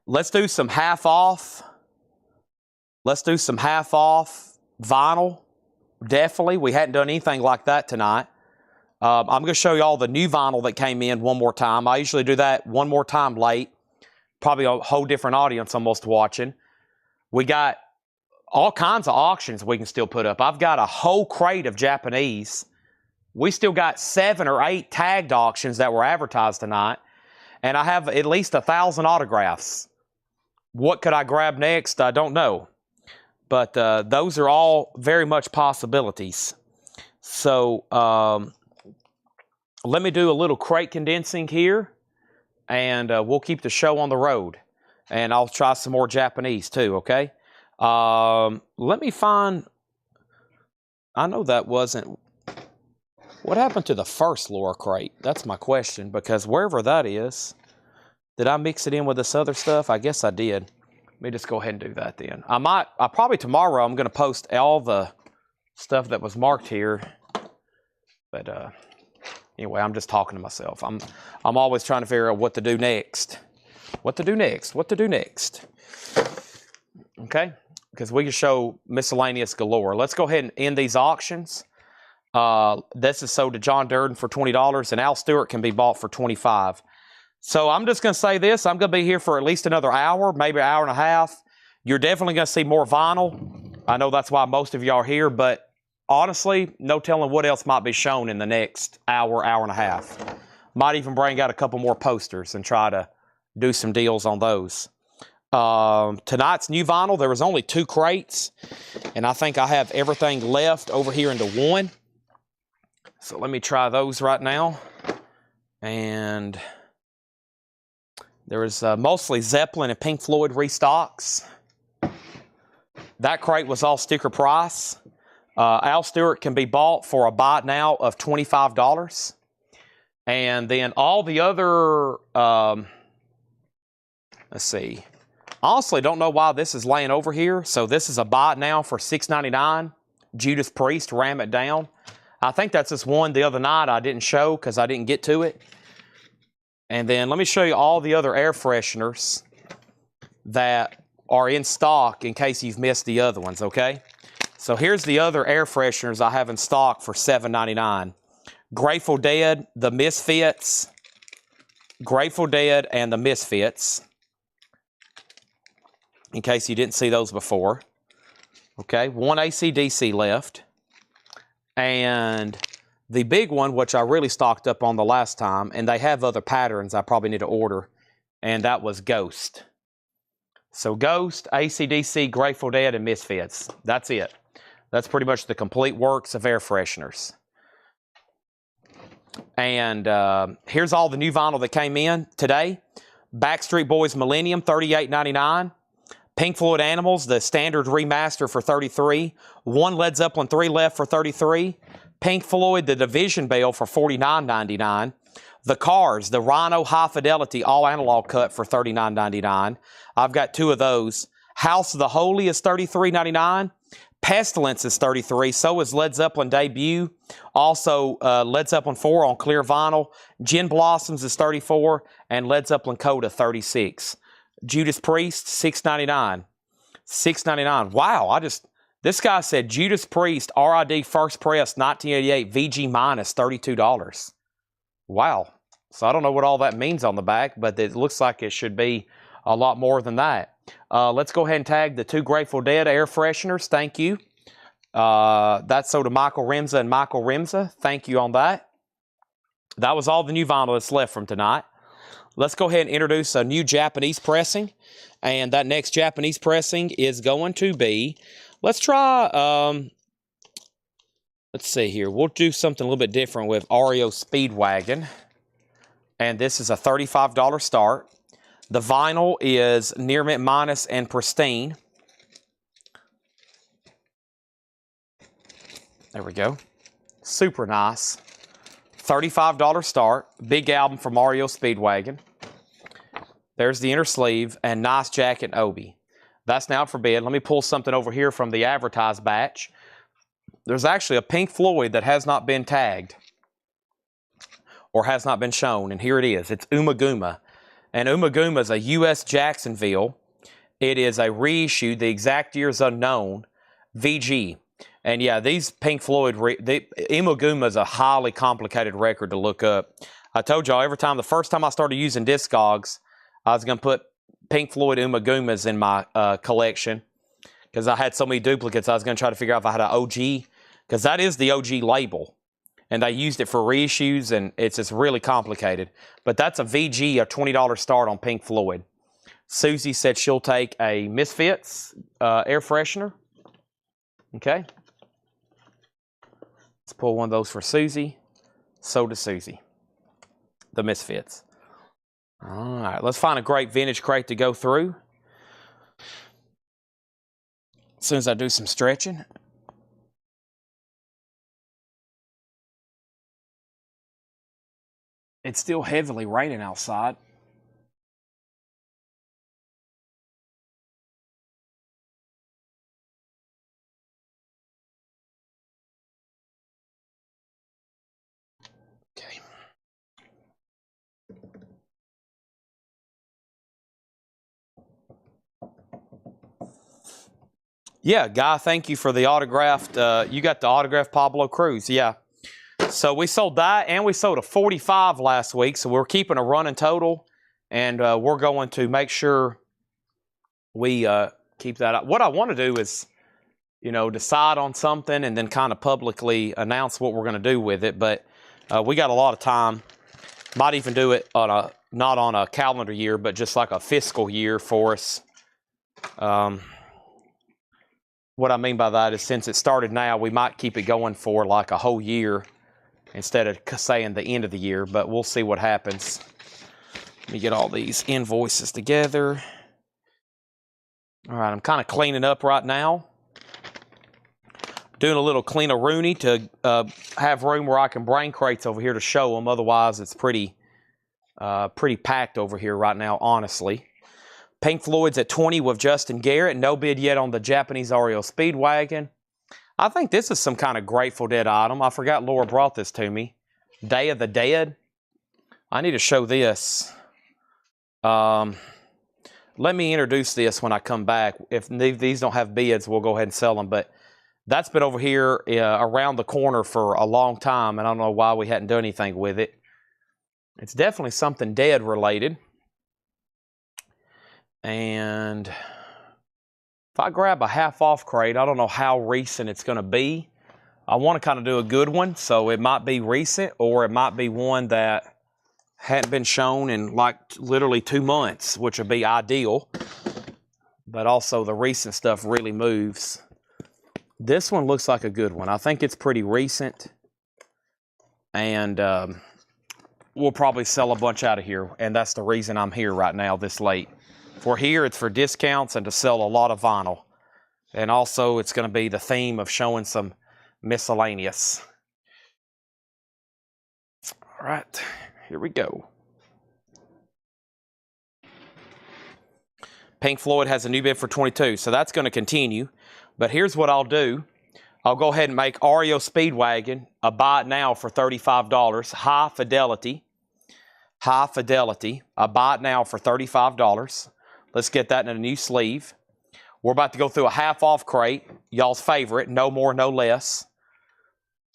Let's do some half off. Let's do some half off vinyl. Definitely. We hadn't done anything like that tonight. I'm going to show you all the new vinyl that came in one more time. I usually do that one more time late. Probably a whole different audience almost watching. We got all kinds of auctions we can still put up. I've got a whole crate of Japanese. We still got 7 or 8 tagged auctions that were advertised tonight. And I have at least 1,000 autographs. What could I grab next? I don't know. But those are all very much possibilities. So let me do a little crate condensing here. And we'll keep the show on the road. And I'll try some more Japanese too, okay? Let me find... I know that wasn't... What happened to the first Laura crate? That's my question, because wherever that is, did I mix it in with this other stuff? I guess I did. Let me just go ahead and do that then. Probably tomorrow I'm going to post all the stuff that was marked here. But anyway, I'm just talking to myself. I'm always trying to figure out what to do next. What to do next. Okay? Because we can show miscellaneous galore. Let's go ahead and end these auctions. This is sold to John Durden for $20, and Al Stewart can be bought for $25. So I'm just going to say this. I'm going to be here for at least another hour, maybe an hour and a half. You're definitely going to see more vinyl. I know that's why most of y'all are here, but honestly, no telling what else might be shown in the next hour, hour and a half. Might even bring out a couple more posters and try to do some deals on those. Tonight's new vinyl, there was only 2 crates, and I think I have everything left over here into one. So let me try those right now. And there was mostly Zeppelin and Pink Floyd restocks. That crate was all sticker price. Al Stewart can be bought for a buy now of $25. And then all the other, let's see. Honestly, don't know why this is laying over here. So this is a buy now for $6.99. Judas Priest, Ram It Down. I think that's this one the other night I didn't show because I didn't get to it. And then let me show you all the other air fresheners that are in stock in case you've missed the other ones, okay? So here's the other air fresheners I have in stock for $7.99. Grateful Dead, The Misfits. Grateful Dead and The Misfits. In case you didn't see those before. Okay, 1 AC/DC left. And The big one, which I really stocked up on the last time, and they have other patterns I probably need to order, and that was Ghost. So Ghost, AC/DC, Grateful Dead, and Misfits. That's it. That's pretty much the complete works of air fresheners. And here's all the new vinyl that came in today. Backstreet Boys Millennium, $38.99. Pink Floyd Animals, the standard remaster for $33. One Led Zeppelin 3 left for $33. Pink Floyd, the Division Bell for $49.99. The Cars, the Rhino High Fidelity All Analog Cut for $39.99. I've got two of those. House of the Holy is $33.99. Pestilence is $33. So is Led Zeppelin Debut. Also, Led Zeppelin 4 on clear vinyl. Gin Blossoms is $34. And Led Zeppelin Coda, $36. Judas Priest, $6.99. $6.99. Wow, this guy said Judas Priest, RID First Press, 1988, VG minus $32. Wow. So I don't know what all that means on the back, but it looks like it should be a lot more than that. Let's go ahead and tag the two Grateful Dead air fresheners. Thank you. That's so to Michael Remza and Michael Remza. Thank you on that. That was all the new vinyl that's left from tonight. Let's go ahead and introduce a new Japanese pressing. And that next Japanese pressing is going to be, let's try, let's see here. We'll do something a little bit different with REO Speedwagon. And this is a $35 start. The vinyl is Near Mint Minus and Pristine. There we go. Super nice. $35 start. Big album from REO Speedwagon. There's the inner sleeve and nice jacket and obi. That's now for bid. Let me pull something over here from the advertised batch. There's actually a Pink Floyd that has not been tagged or has not been shown, and here it is. It's Umaguma. And Umaguma is a U.S. Jacksonville. It is a reissue. The exact year is unknown. VG. And yeah, these Pink Floyd, Umaguma is a highly complicated record to look up. I told y'all the first time I started using Discogs, I was going to put Pink Floyd Umagumas in my collection because I had so many duplicates. I was going to try to figure out if I had an OG, because that is the OG label. And I used it for reissues, and it's just really complicated. But that's a VG, a $20 start on Pink Floyd. Susie said she'll take a Misfits air freshener. Okay. Let's pull one of those for Susie. So does Susie. The Misfits. All right, let's find a great vintage crate to go through. As soon as I do some stretching. It's still heavily raining outside. Okay. Yeah, Guy, thank you for the autographed. You got the autographed Pablo Cruz. Yeah. So we sold that, and we sold a 45 last week. So we're keeping a running total, and we're going to make sure we keep that up. What I want to do is, decide on something and then kind of publicly announce what we're going to do with it. But we got a lot of time. Might even do it on not on a calendar year, but just like a fiscal year for us. What I mean by that is, since it started now, we might keep it going for like a whole year instead of saying the end of the year, but we'll see what happens. Let me get all these invoices together. All right, I'm kind of cleaning up right now. Doing a little clean-a-rooney to have room where I can bring crates over here to show them. Otherwise, it's pretty packed over here right now, honestly. Pink Floyd's at 20 with Justin Garrett. No bid yet on the Japanese REO Speedwagon. I think this is some kind of Grateful Dead item. I forgot Laura brought this to me. Day of the Dead. I need to show this. Let me introduce this when I come back. If these don't have bids, we'll go ahead and sell them. But that's been over here around the corner for a long time, and I don't know why we hadn't done anything with it. It's definitely something Dead related. And if I grab a half-off crate, I don't know how recent it's going to be, I want to kind of do a good one, so it might be recent or it might be one that hadn't been shown in like literally 2 months, which would be ideal. But also the recent stuff really moves. This one looks like a good one. I think it's pretty recent. And we'll probably sell a bunch out of here. And that's the reason I'm here right now this late. If we're here, it's for discounts and to sell a lot of vinyl. And also it's going to be the theme of showing some miscellaneous. All right, here we go. Pink Floyd has a new bid for 22, so that's going to continue. But here's what I'll do. I'll go ahead and make REO Speedwagon a buy it now for $35. High fidelity. High fidelity. A buy it now for $35. Let's get that in a new sleeve. We're about to go through a half off crate. Y'all's favorite. No more, no less.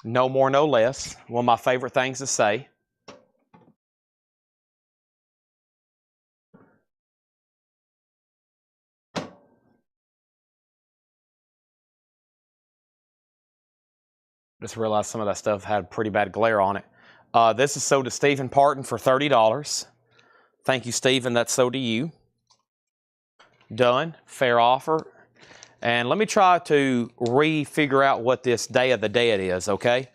No more, no less. One of my favorite things to say. Just realized some of that stuff had pretty bad glare on it. This is sold to Stephen Parton for $30. Thank you, Stephen. That's sold to you. Done. Fair offer. And let me try to figure out what this Day of the Dead is, okay?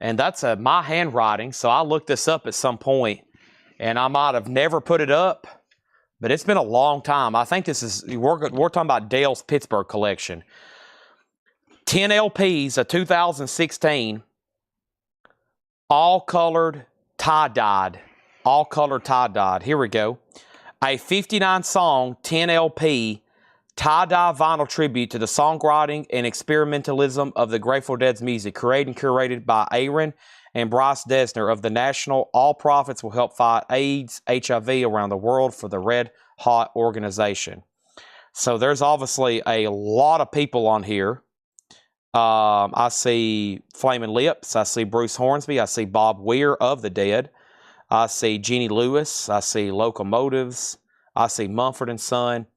And that's my handwriting, so I looked this up at some point, and I might have never put it up, but it's been a long time. I think this is, we're talking about Dale's Pittsburgh collection. 10 LPs of 2016, all colored tie-dyed. All colored tie-dyed. Here we go. A 59-song, 10 LP, tie-dye vinyl tribute to the songwriting and experimentalism of the Grateful Dead's music, created and curated by Aaron and Bryce Desner of the National All Profits Will Help Fight AIDS, HIV around the world for the Red Hot organization. So there's obviously a lot of people on here. I see Flaming Lips. I see Bruce Hornsby. I see Bob Weir of the Dead. I see Jeannie Lewis. I see Locomotives. I see Mumford & Son.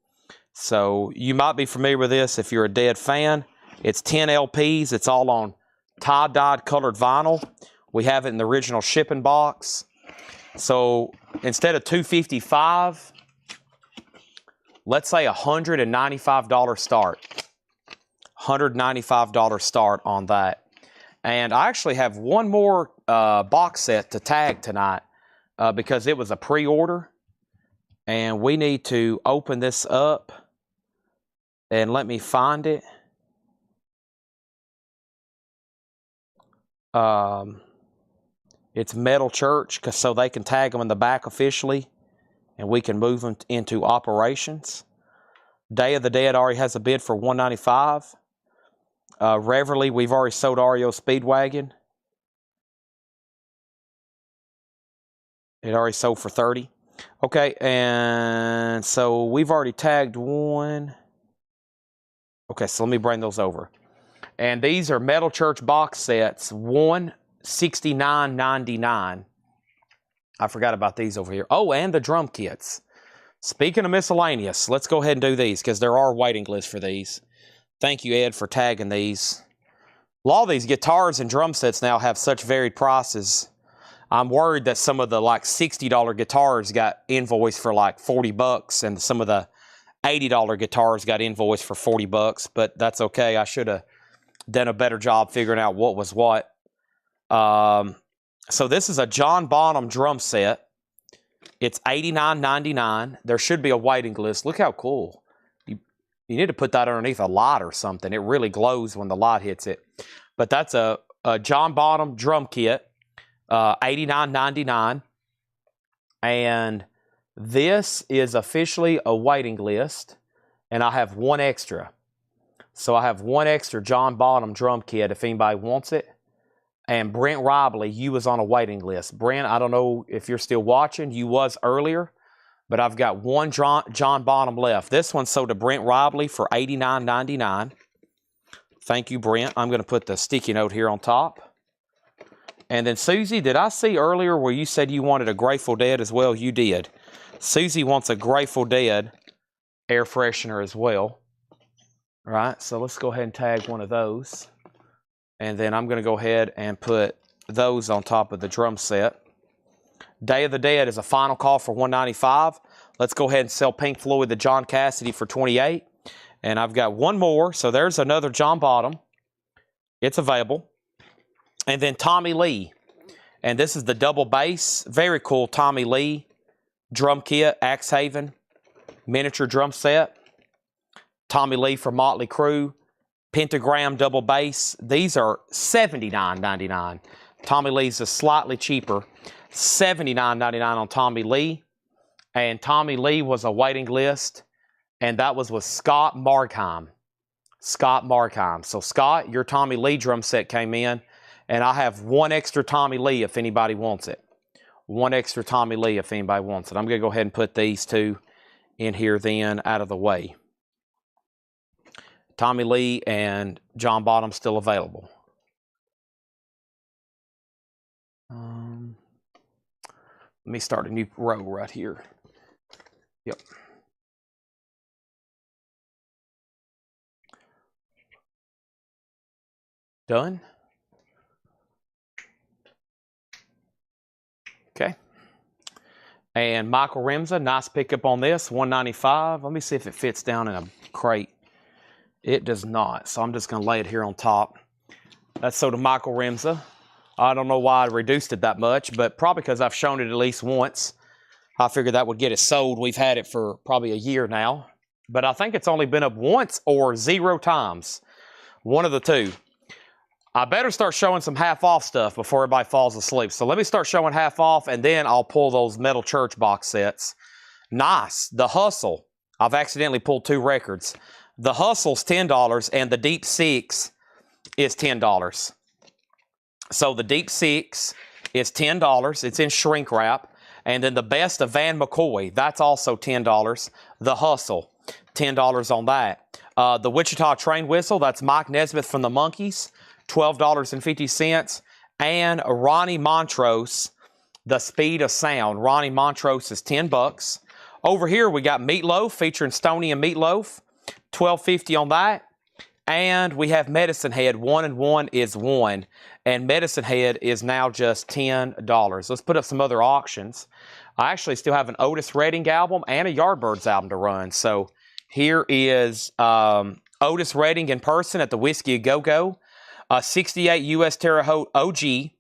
So you might be familiar with this if you're a Dead fan. It's 10 LPs. It's all on tie-dyed colored vinyl. We have it in the original shipping box. So instead of $255, let's say $195 start. $195 start on that. And I actually have one more box set to tag tonight because it was a pre-order. And we need to open this up and let me find it. It's Metal Church, so they can tag them in the back officially and we can move them into operations. Day of the Dead already has a bid for $195. Reverly, we've already sold REO Speedwagon. It already sold for $30. Okay, and so we've already tagged one. Okay, so let me bring those over. And these are Metal Church box sets, $169.99. I forgot about these over here. Oh, and the drum kits. Speaking of miscellaneous, let's go ahead and do these because there are waiting lists for these. Thank you, Ed, for tagging these. A lot of these guitars and drum sets now have such varied prices. I'm worried that some of the like $60 guitars got invoiced for like $40 and some of the $80 guitars got invoiced for $40, but that's okay. I should have done a better job figuring out what was what. So this is a John Bonham drum set. It's $89.99. There should be a waiting list. Look how cool. You need to put that underneath a light or something. It really glows when the light hits it. But that's a John Bonham drum kit. $89.99. And this is officially a waiting list. And I have one extra. So I have one extra John Bonham drum kit if anybody wants it. And Brent Robley, you was on a waiting list. Brent, I don't know if you're still watching. You was earlier. But I've got one John Bonham left. This one sold to Brent Robley for $89.99. Thank you, Brent. I'm going to put the sticky note here on top. And then, Susie, did I see earlier where you said you wanted a Grateful Dead as well? You did. Susie wants a Grateful Dead air freshener as well. All right, so let's go ahead and tag one of those. And then I'm going to go ahead and put those on top of the drum set. Day of the Dead is a final call for $195. Let's go ahead and sell Pink Floyd the John Cassidy for $28. And I've got one more. So there's another John Bottom. It's available. And then Tommy Lee. And this is the double bass. Very cool Tommy Lee drum kit, Axe Haven, miniature drum set. Tommy Lee from Motley Crue. Pentagram double bass. These are $79.99. Tommy Lee's is slightly cheaper. $79.99 on Tommy Lee. And Tommy Lee was a waiting list. And that was with Scott Markheim. Scott Markheim. So Scott, your Tommy Lee drum set came in. And I have one extra Tommy Lee if anybody wants it. One extra Tommy Lee if anybody wants it. I'm going to go ahead and put these two in here then out of the way. Tommy Lee and John Bottom still available. Let me start a new row right here. Yep. Done. Okay. And Michael Remza, nice pickup on this, $195. Let me see if it fits down in a crate. It does not, so I'm just going to lay it here on top. That's sold to Michael Remza. I don't know why I reduced it that much, but probably because I've shown it at least once. I figured that would get it sold. We've had it for probably a year now. But I think it's only been up once or 0 times. One of the two. I better start showing some half-off stuff before everybody falls asleep. So let me start showing half-off, and then I'll pull those metal church box sets. Nice. The Hustle. I've accidentally pulled 2 records. The Hustle's $10, and the Deep Six is $10. So the Deep Six is $10. It's in shrink wrap. And then the Best of Van McCoy, that's also $10. The Hustle, $10 on that. The Wichita Train Whistle, that's Mike Nesmith from the Monkees, $12.50. And Ronnie Montrose, The Speed of Sound. Ronnie Montrose is $10. Over here we got Meatloaf featuring Stoney and Meatloaf, $12.50 on that. And we have Medicine Head, 1 and 1 is 1. And Medicine Head is now just $10. Let's put up some other auctions. I actually still have an Otis Redding album and a Yardbirds album to run. So here is Otis Redding in person at the Whiskey A Go-Go. 68 US Terre Haute OG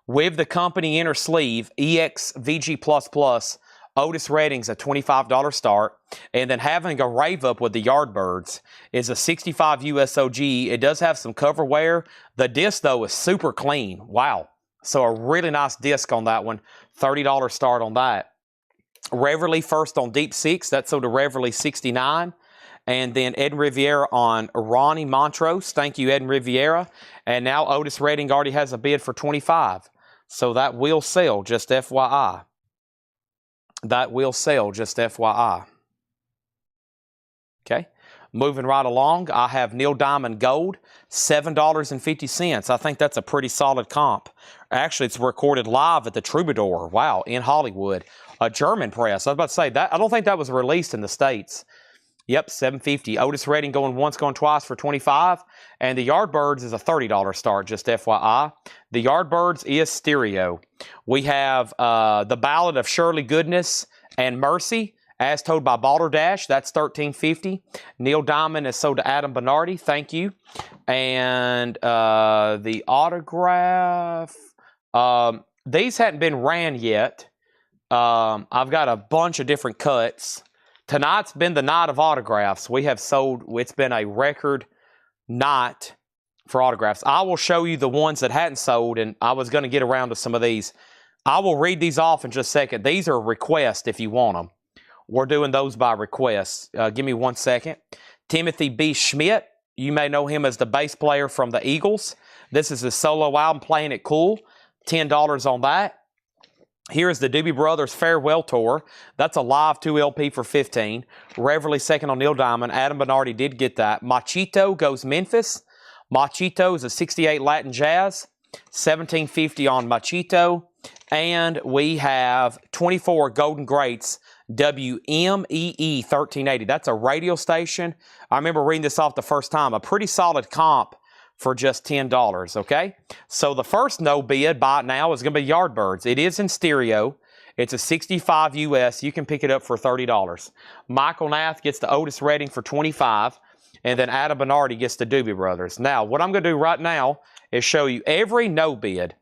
with the company inner sleeve, EX VG++. Otis Redding's a $25 start. And then having a rave up with the Yardbirds is a 65 US OG. It does have some cover wear. The disc, though, is super clean. Wow. So a really nice disc on that one. $30 start on that. Reverly first on Deep Six. That's sold to Reverly 69. And then Ed Riviera on Ronnie Montrose. Thank you, Ed Riviera. And now Otis Redding already has a bid for 25. So that will sell, just FYI. That will sell, just FYI. Okay. Moving right along, I have Neil Diamond Gold, $7.50. I think that's a pretty solid comp. Actually, it's recorded live at the Troubadour. Wow, in Hollywood. A German press. I was about to say, that I don't think that was released in the States. Yep, $7.50. Otis Redding going once, going twice for $25. And the Yardbirds is a $30 start, just FYI. The Yardbirds is stereo. We have the Ballad of Shirley Goodness and Mercy, as told by Balderdash. That's $13.50. Neil Diamond is sold to Adam Bernardi. Thank you. And the autograph. These hadn't been ran yet. I've got a bunch of different cuts. Tonight's been the night of autographs. We have sold, it's been a record night for autographs. I will show you the ones that hadn't sold, and I was going to get around to some of these. I will read these off in just a second. These are requests if you want them. We're doing those by request. Give me 1 second. Timothy B. Schmidt. You may know him as the bass player from the Eagles. This is his solo album, Playing It Cool. $10 on that. Here is the Doobie Brothers Farewell Tour. That's a live 2 LP for $15. Reverly second on Neil Diamond. Adam Bernardi did get that. Machito goes Memphis. Machito is a 68 Latin Jazz. $17.50 on Machito. And we have 24 Golden Greats WMEE 1380. That's a radio station. I remember reading this off the first time. A pretty solid comp for just $10, okay? So the first no bid buy it now is going to be Yardbirds. It is in stereo. It's a 65 US. You can pick it up for $30. Michael Nath gets the Otis Redding for $25, and then Adam Bernardi gets the Doobie Brothers. Now, what I'm going to do right now is show you every no bid.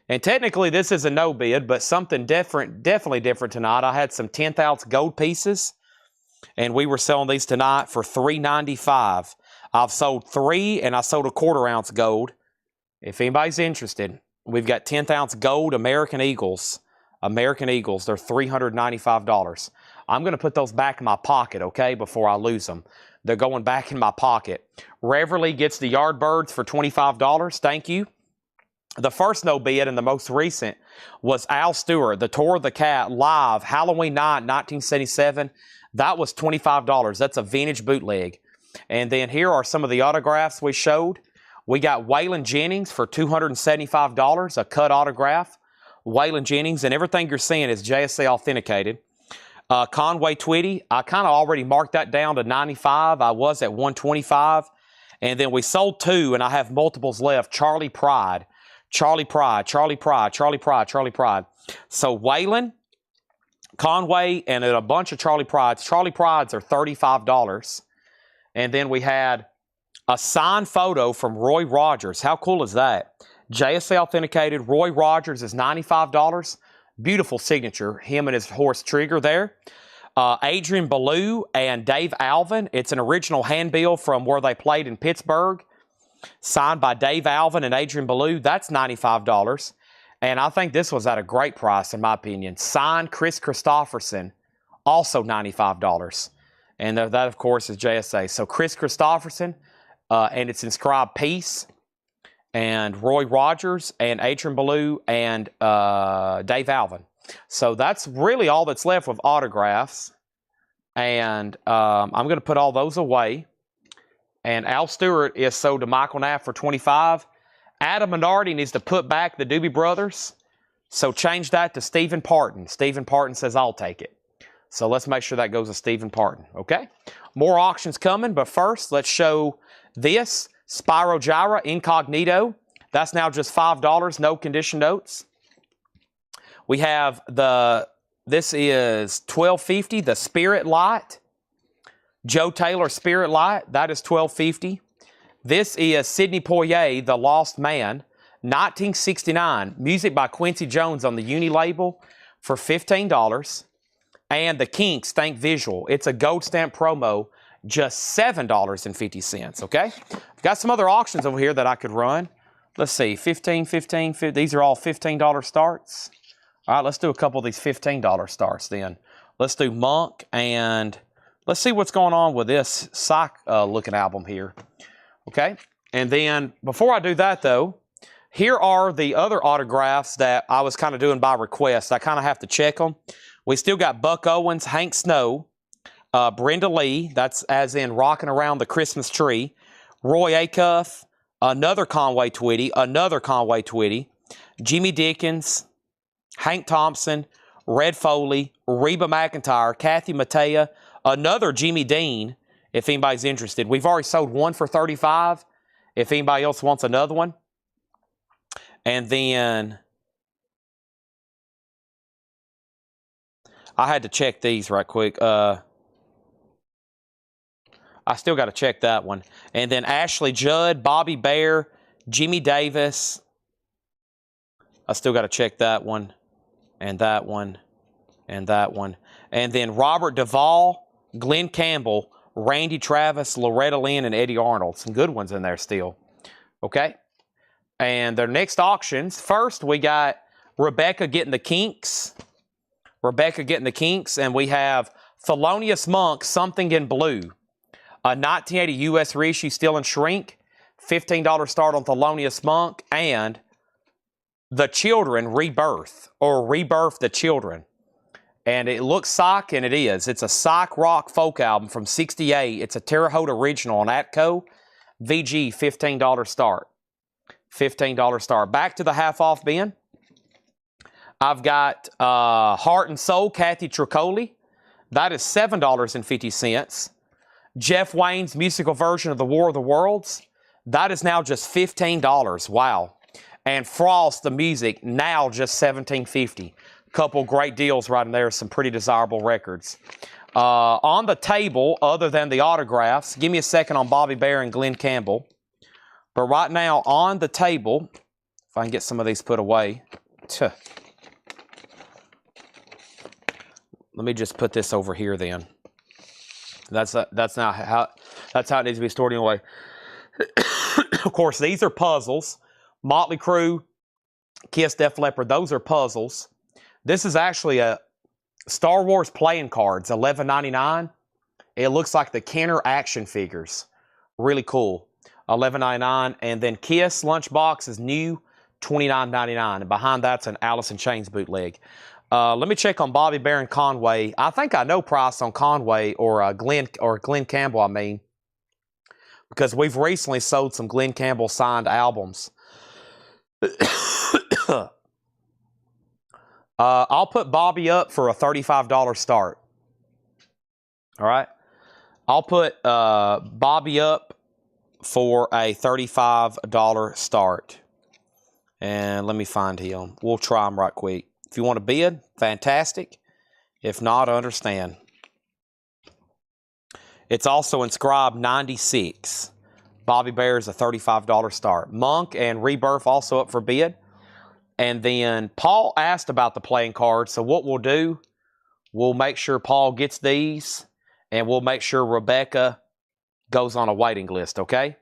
And technically, this is a no bid, but something different, definitely different tonight. I had some 10th ounce gold pieces, and we were selling these tonight for $3.95. I've sold 3, and I sold a 1/4 ounce gold. If anybody's interested, we've got 10th ounce gold American Eagles. American Eagles, they're $395. I'm going to put those back in my pocket, okay, before I lose them. They're going back in my pocket. Reverly gets the Yardbirds for $25. Thank you. The first no bid and the most recent was Al Stewart, the Tour of the Cat, live, Halloween night, 1977. That was $25. That's a vintage bootleg. And then here are some of the autographs we showed. We got Waylon Jennings for $275, a cut autograph. Waylon Jennings, and everything you're seeing is JSA authenticated. Conway Twitty, I kind of already marked that down to 95. I was at 125. And then we sold 2, and I have multiples left. Charlie Pride. Charlie Pride, Charlie Pride, Charlie Pride, Charlie Pride. So Waylon, Conway, and a bunch of Charlie Prides. Charlie Prides are $35. And then we had a signed photo from Roy Rogers. How cool is that? JSA authenticated. Roy Rogers is $95. Beautiful signature. Him and his horse Trigger there. Adrian Ballou and Dave Alvin. It's an original handbill from where they played in Pittsburgh. Signed by Dave Alvin and Adrian Ballou. That's $95. And I think this was at a great price, in my opinion. Signed Chris Christopherson, also $95. And that, of course, is JSA. So Chris Christopherson, and it's inscribed Peace, and Roy Rogers, and Adrian Ballou, and Dave Alvin. So that's really all that's left with autographs. And I'm going to put all those away. And Al Stewart is sold to Michael Knapp for $25. Adam Minardi needs to put back the Doobie Brothers. So change that to Stephen Parton. Stephen Parton says, I'll take it. So let's make sure that goes to Stephen Parton, okay? More auctions coming, but first, let's show this. Spyro Gyra Incognito. That's now just $5, no condition notes. We have this is $12.50, the Spirit Light. Joe Taylor Spirit Light, that is $12.50. This is Sidney Poitier, The Lost Man, 1969. Music by Quincy Jones on the Uni label for $15. And the Kinks, Think Visual. It's a gold stamp promo, just $7.50, okay? I've got some other auctions over here that I could run. Let's see, 15, 15, 15. These are all $15 starts. All right, let's do a couple of these $15 starts then. Let's do Monk, and let's see what's going on with this Psych-looking album here, okay? And then, before I do that, though, here are the other autographs that I was kind of doing by request. I kind of have to check them. We still got Buck Owens, Hank Snow, Brenda Lee, that's as in Rocking Around the Christmas Tree, Roy Acuff, another Conway Twitty, Jimmy Dickens, Hank Thompson, Red Foley, Reba McEntire, Kathy Mattea, another Jimmy Dean, if anybody's interested. We've already sold one for $35, if anybody else wants another one. And then I had to check these right quick. I still got to check that one. And then Ashley Judd, Bobby Bear, Jimmy Davis. I still got to check that one, and that one, and that one. And then Robert Duvall, Glenn Campbell, Randy Travis, Loretta Lynn, and Eddie Arnold. Some good ones in there still. Okay? And their next auctions. First, we got Rebecca getting the Kinks. And we have Thelonious Monk, Something in Blue. A 1980 U.S. reissue, still in shrink. $15 start on Thelonious Monk. And The Children Rebirth, or Rebirth the Children. And it looks psych, and it is. It's a psych rock folk album from '68. It's a Terre Haute original on Atco. VG, $15 start. $15 start. Back to the half off bin. I've got Heart and Soul, Kathy Tricoli. That is $7.50. Jeff Wayne's musical version of The War of the Worlds. That is now just $15. Wow. And Frost the Music, now just $17.50. Couple great deals right in there. Some pretty desirable records. On the table, other than the autographs, give me a second on Bobby Bear and Glenn Campbell. But right now, on the table, if I can get some of these put away. Let me just put this over here then. That's how it needs to be stored anyway. Of course, these are puzzles. Motley Crue, Kiss, Def Leppard, those are puzzles. This is actually a Star Wars playing cards, $11.99. It looks like the Kenner action figures. Really cool. $11.99. And then Kiss Lunchbox is new, $29.99. And behind that's an Alice in Chains bootleg. Let me check on Bobby Bear and Conway. I think I know price on Conway or Glenn Campbell, I mean. Because we've recently sold some Glenn Campbell signed albums. I'll put Bobby up for a $35 start. All right. I'll put Bobby up for a $35 start. And let me find him. We'll try him right quick. If you want to bid, fantastic. If not, I understand. It's also inscribed 96. Bobby Bear is a $35 start. Monk and Rebirth also up for bid. And then Paul asked about the playing cards. So what we'll do, we'll make sure Paul gets these. And we'll make sure Rebecca goes on a waiting list, okay?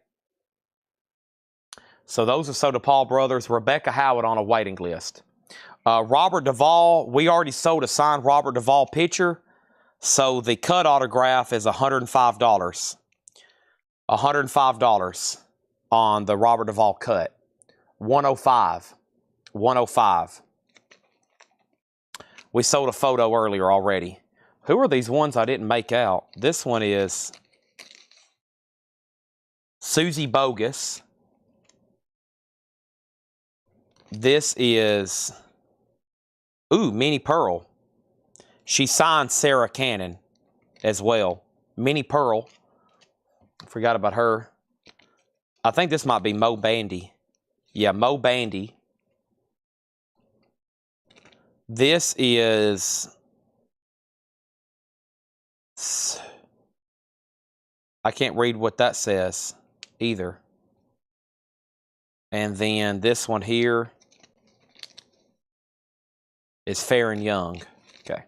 So those are Soda Paul brothers. Rebecca Howard on a waiting list. Robert Duvall, we already sold a signed Robert Duvall picture. So the cut autograph is $105. $105 on the Robert Duvall cut. $105. $105. We sold a photo earlier already. Who are these ones I didn't make out? This one is Susie Bogus. This is, Minnie Pearl. She signed Sarah Cannon as well. Minnie Pearl. Forgot about her. I think this might be Mo Bandy. Yeah, Mo Bandy. This is, I can't read what that says either. And then this one here is Fair and Young. Okay.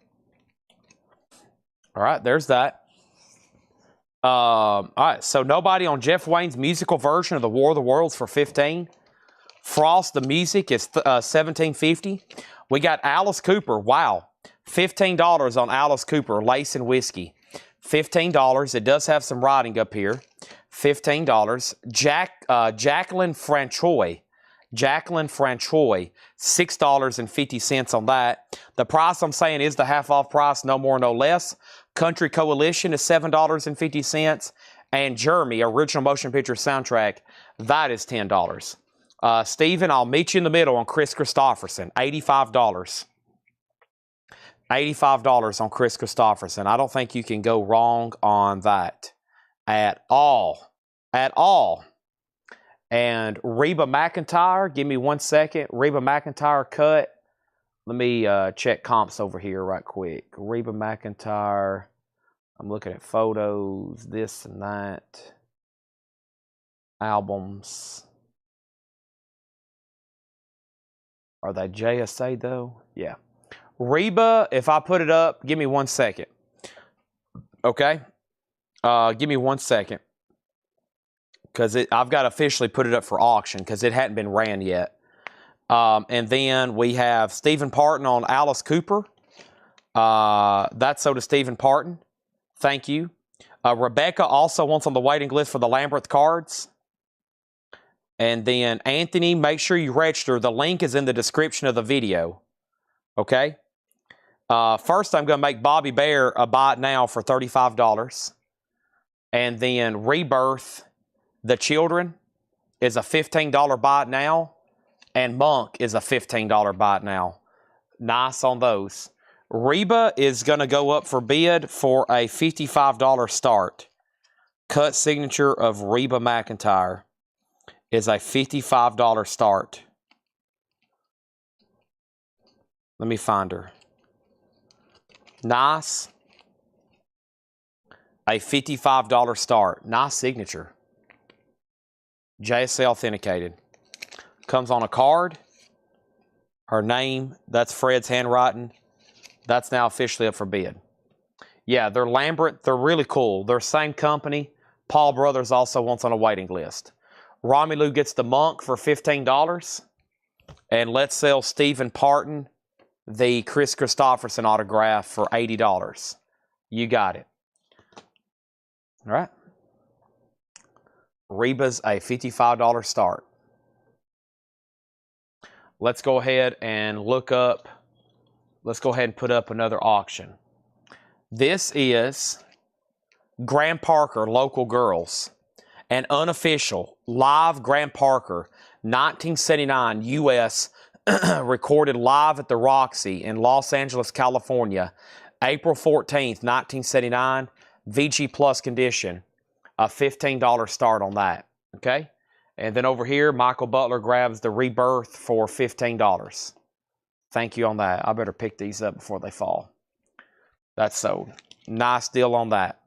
All right, there's that. All right, so nobody on Jeff Wayne's musical version of the War of the Worlds for $15. Frost the Music is $17.50. We got Alice Cooper. Wow, $15 on Alice Cooper, Lace and Whiskey. $15. It does have some writing up here. $15. Jacqueline Franchois. Jacqueline Franchois, $6.50 on that. The price I'm saying is the half off price, no more, no less. Country Coalition is $7.50. And Jeremy, original motion picture soundtrack, that is $10. Stephen, I'll meet you in the middle on Chris Christopherson, $85. $85 on Chris Christopherson. I don't think you can go wrong on that at all. At all. And Reba McEntire, give me 1 second. Reba McEntire cut. Let me check comps over here right quick. Reba McEntire. I'm looking at photos, this and that. Albums. Are they JSA though? Yeah. Reba, if I put it up, give me 1 second. Okay? Give me 1 second. Because I've got to officially put it up for auction because it hadn't been ran yet. And then we have Stephen Parton on Alice Cooper. That's so to Stephen Parton. Thank you. Rebecca also wants on the waiting list for the Lambert cards. And then Anthony, make sure you register. The link is in the description of the video. Okay? First, I'm going to make Bobby Bear a buy it now for $35. And then Rebirth, The Children, is a $15 buy it now. And Monk is a $15 buy it now. Nice on those. Reba is going to go up for bid for a $55 start. Cut signature of Reba McEntire. is a $55 start. Let me find her. Nice. A $55 start. Nice signature. JSA authenticated. Comes on a card. Her name, that's Fred's handwriting. That's now officially up for bid. Yeah, they're Lambert. They're really cool. They're same company. Paul Brothers also wants on a waiting list. Romelu gets the Monk for $15. And let's sell Stephen Parton the Chris Christopherson autograph for $80. You got it. All right. Reba's a $55 start. Let's go ahead and look up. Let's go ahead and put up another auction. This is Graham Parker, Local Girls. An unofficial, live Graham Parker, 1979 U.S., recorded live at the Roxy in Los Angeles, California, April 14th, 1979, VG Plus condition, a $15 start on that, okay? And then over here, Michael Butler grabs the Rebirth for $15. Thank you on that. I better pick these up before they fall. That's sold. Nice deal on that.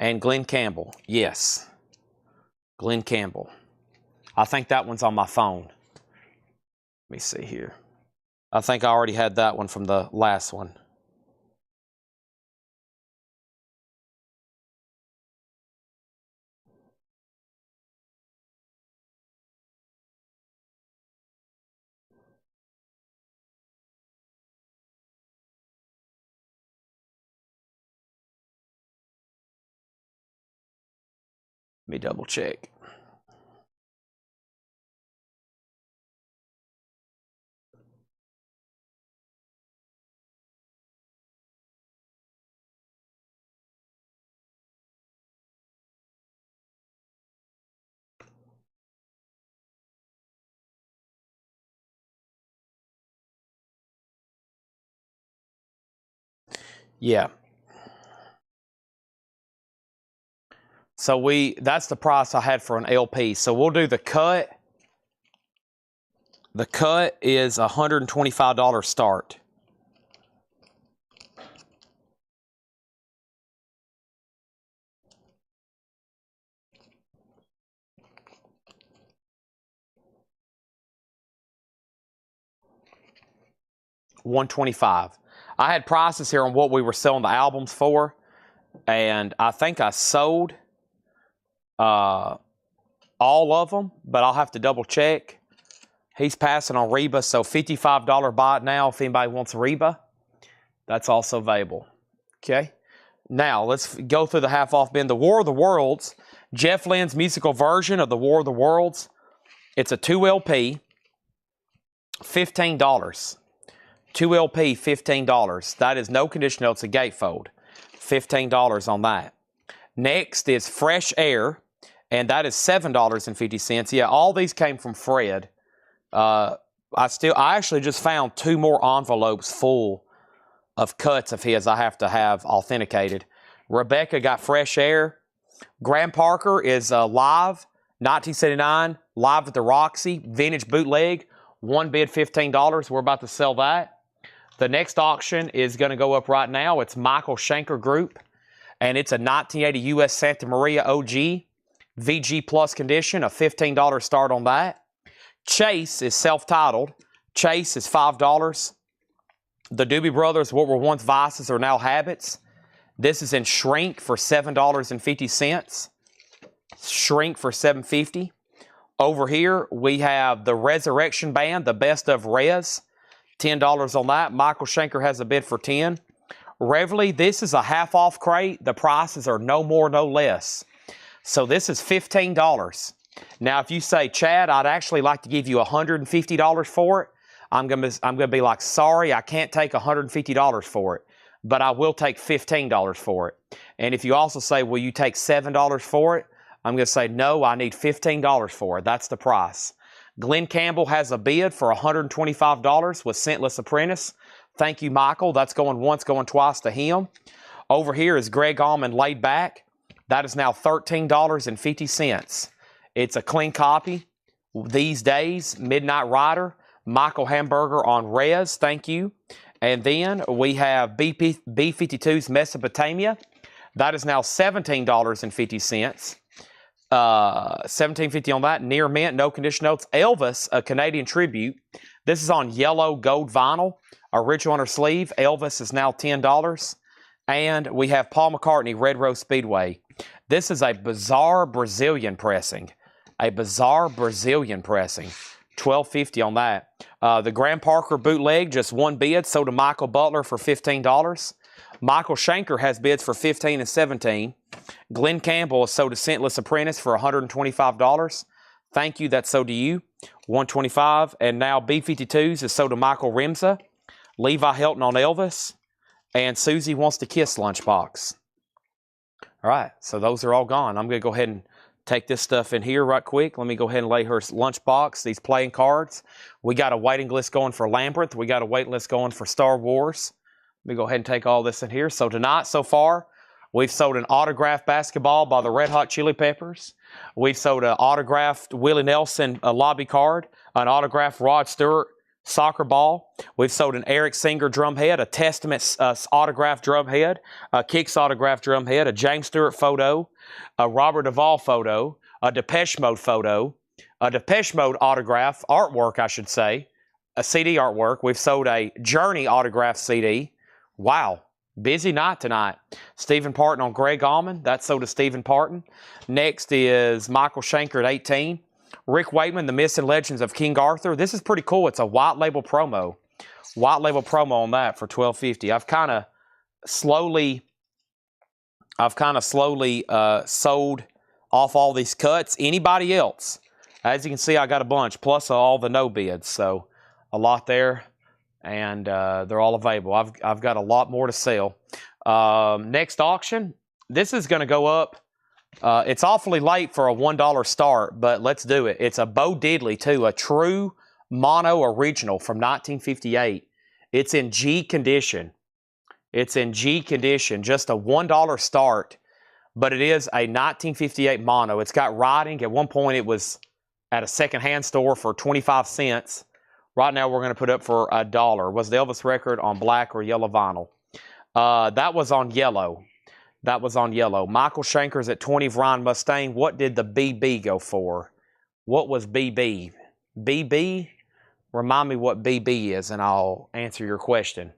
And Glenn Campbell, yes. Glenn Campbell. I think that one's on my phone. Let me see here. I think I already had that one from the last one. Let me double check. Yeah. So that's the price I had for an LP. So we'll do the cut. The cut is $125 start. $125. I had prices here on what we were selling the albums for, and I think I sold all of them, but I'll have to double check. He's passing on Reba, so $55 buy it now if anybody wants Reba. That's also available. Okay. Now, let's go through the half-off bin. The War of the Worlds, Jeff Lynne's musical version of the War of the Worlds. It's a 2 LP, $15. 2 LP, $15. That is no condition, it's a gatefold. $15 on that. Next is Fresh Air, and that is $7.50. Yeah, all these came from Fred. I actually just found 2 more envelopes full of cuts of his I have to have authenticated. Rebecca got Fresh Air. Graham Parker is live, 1979, live at the Roxy, vintage bootleg. One bid, $15. We're about to sell that. The next auction is going to go up right now. It's Michael Schenker Group, and it's a 1980 U.S. Santa Maria OG, VG Plus condition, a $15 start on that. Chase is self-titled. Chase is $5. The Doobie Brothers, what were once vices are now habits. This is in shrink for $7.50. Shrink for $7.50. Over here, we have the Resurrection Band, the Best of Rez. $10 on that. Michael Schenker has a bid for $10. Reveille, this is a half-off crate. The prices are no more, no less. So this is $15. Now, if you say, Chad, I'd actually like to give you $150 for it, I'm gonna be like, sorry, I can't take $150 for it, but I will take $15 for it. And if you also say, will you take $7 for it? I'm going to say, no, I need $15 for it. That's the price. Glenn Campbell has a bid for $125 with Scentless Apprentice. Thank you, Michael. That's going once, going twice to him. Over here is Greg Allman Laid Back. That is now $13.50. It's a clean copy. These days, Midnight Rider, Michael Hamburger on res, thank you. And then we have B52's Mesopotamia. That is now $17.50. $17.50 on that. Near mint, no condition notes. Elvis, a Canadian tribute. This is on yellow gold vinyl. Original on her sleeve. Elvis is now $10. And we have Paul McCartney, Red Rose Speedway. This is a bizarre Brazilian pressing. A bizarre Brazilian pressing. $12.50 on that. The Graham Parker bootleg, just one bid, sold to Michael Butler for $15. Michael Shanker has bids for $15 and $17. Glenn Campbell is sold to Scentless Apprentice for $125. Thank you, that's sold to you. $125. And now B52s is sold to Michael Remza. Levi Helton on Elvis. And Susie Wants to Kiss lunchbox. All right, so those are all gone. I'm going to go ahead and take this stuff in here right quick. Let me go ahead and lay her lunchbox, these playing cards. We got a waiting list going for Labyrinth. We got a waiting list going for Star Wars. Let me go ahead and take all this in here. So tonight, so far, we've sold an autographed basketball by the Red Hot Chili Peppers. We've sold an autographed Willie Nelson lobby card, an autographed Rod Stewart soccer ball. We've sold an Eric Singer drum head, a Testament autographed drum head, a Kicks autographed drum head, a James Stewart photo, a Robert Duvall photo, a Depeche Mode photo, a Depeche Mode autograph, artwork I should say, a CD artwork. We've sold a Journey autographed CD. Wow, busy night tonight. Stephen Parton on Greg Allman. That's sold to Stephen Parton. Next is Michael Shanker at 18. Rick Wakeman, The Myths and Legends of King Arthur. This is pretty cool. It's a white label promo. White label promo on that for $12.50. I've kind of slowly sold off all these cuts. Anybody else? As you can see, I got a bunch, plus all the no bids. So a lot there, and they're all available. I've got a lot more to sell. Next auction, this is going to go up. It's awfully late for a $1 start, but let's do it. It's a Bo Diddley, too, a true mono original from 1958. It's in G condition. It's in G condition, just a $1 start, but it is a 1958 mono. It's got writing. At one point, it was at a secondhand store for 25 cents. Right now, we're going to put up for $1. Was the Elvis record on black or yellow vinyl? That was on yellow. That was on yellow. Michael Shanker's at 20 of Ryan Mustaine. What did the BB go for? What was BB? BB? Remind me what BB is, and I'll answer your question.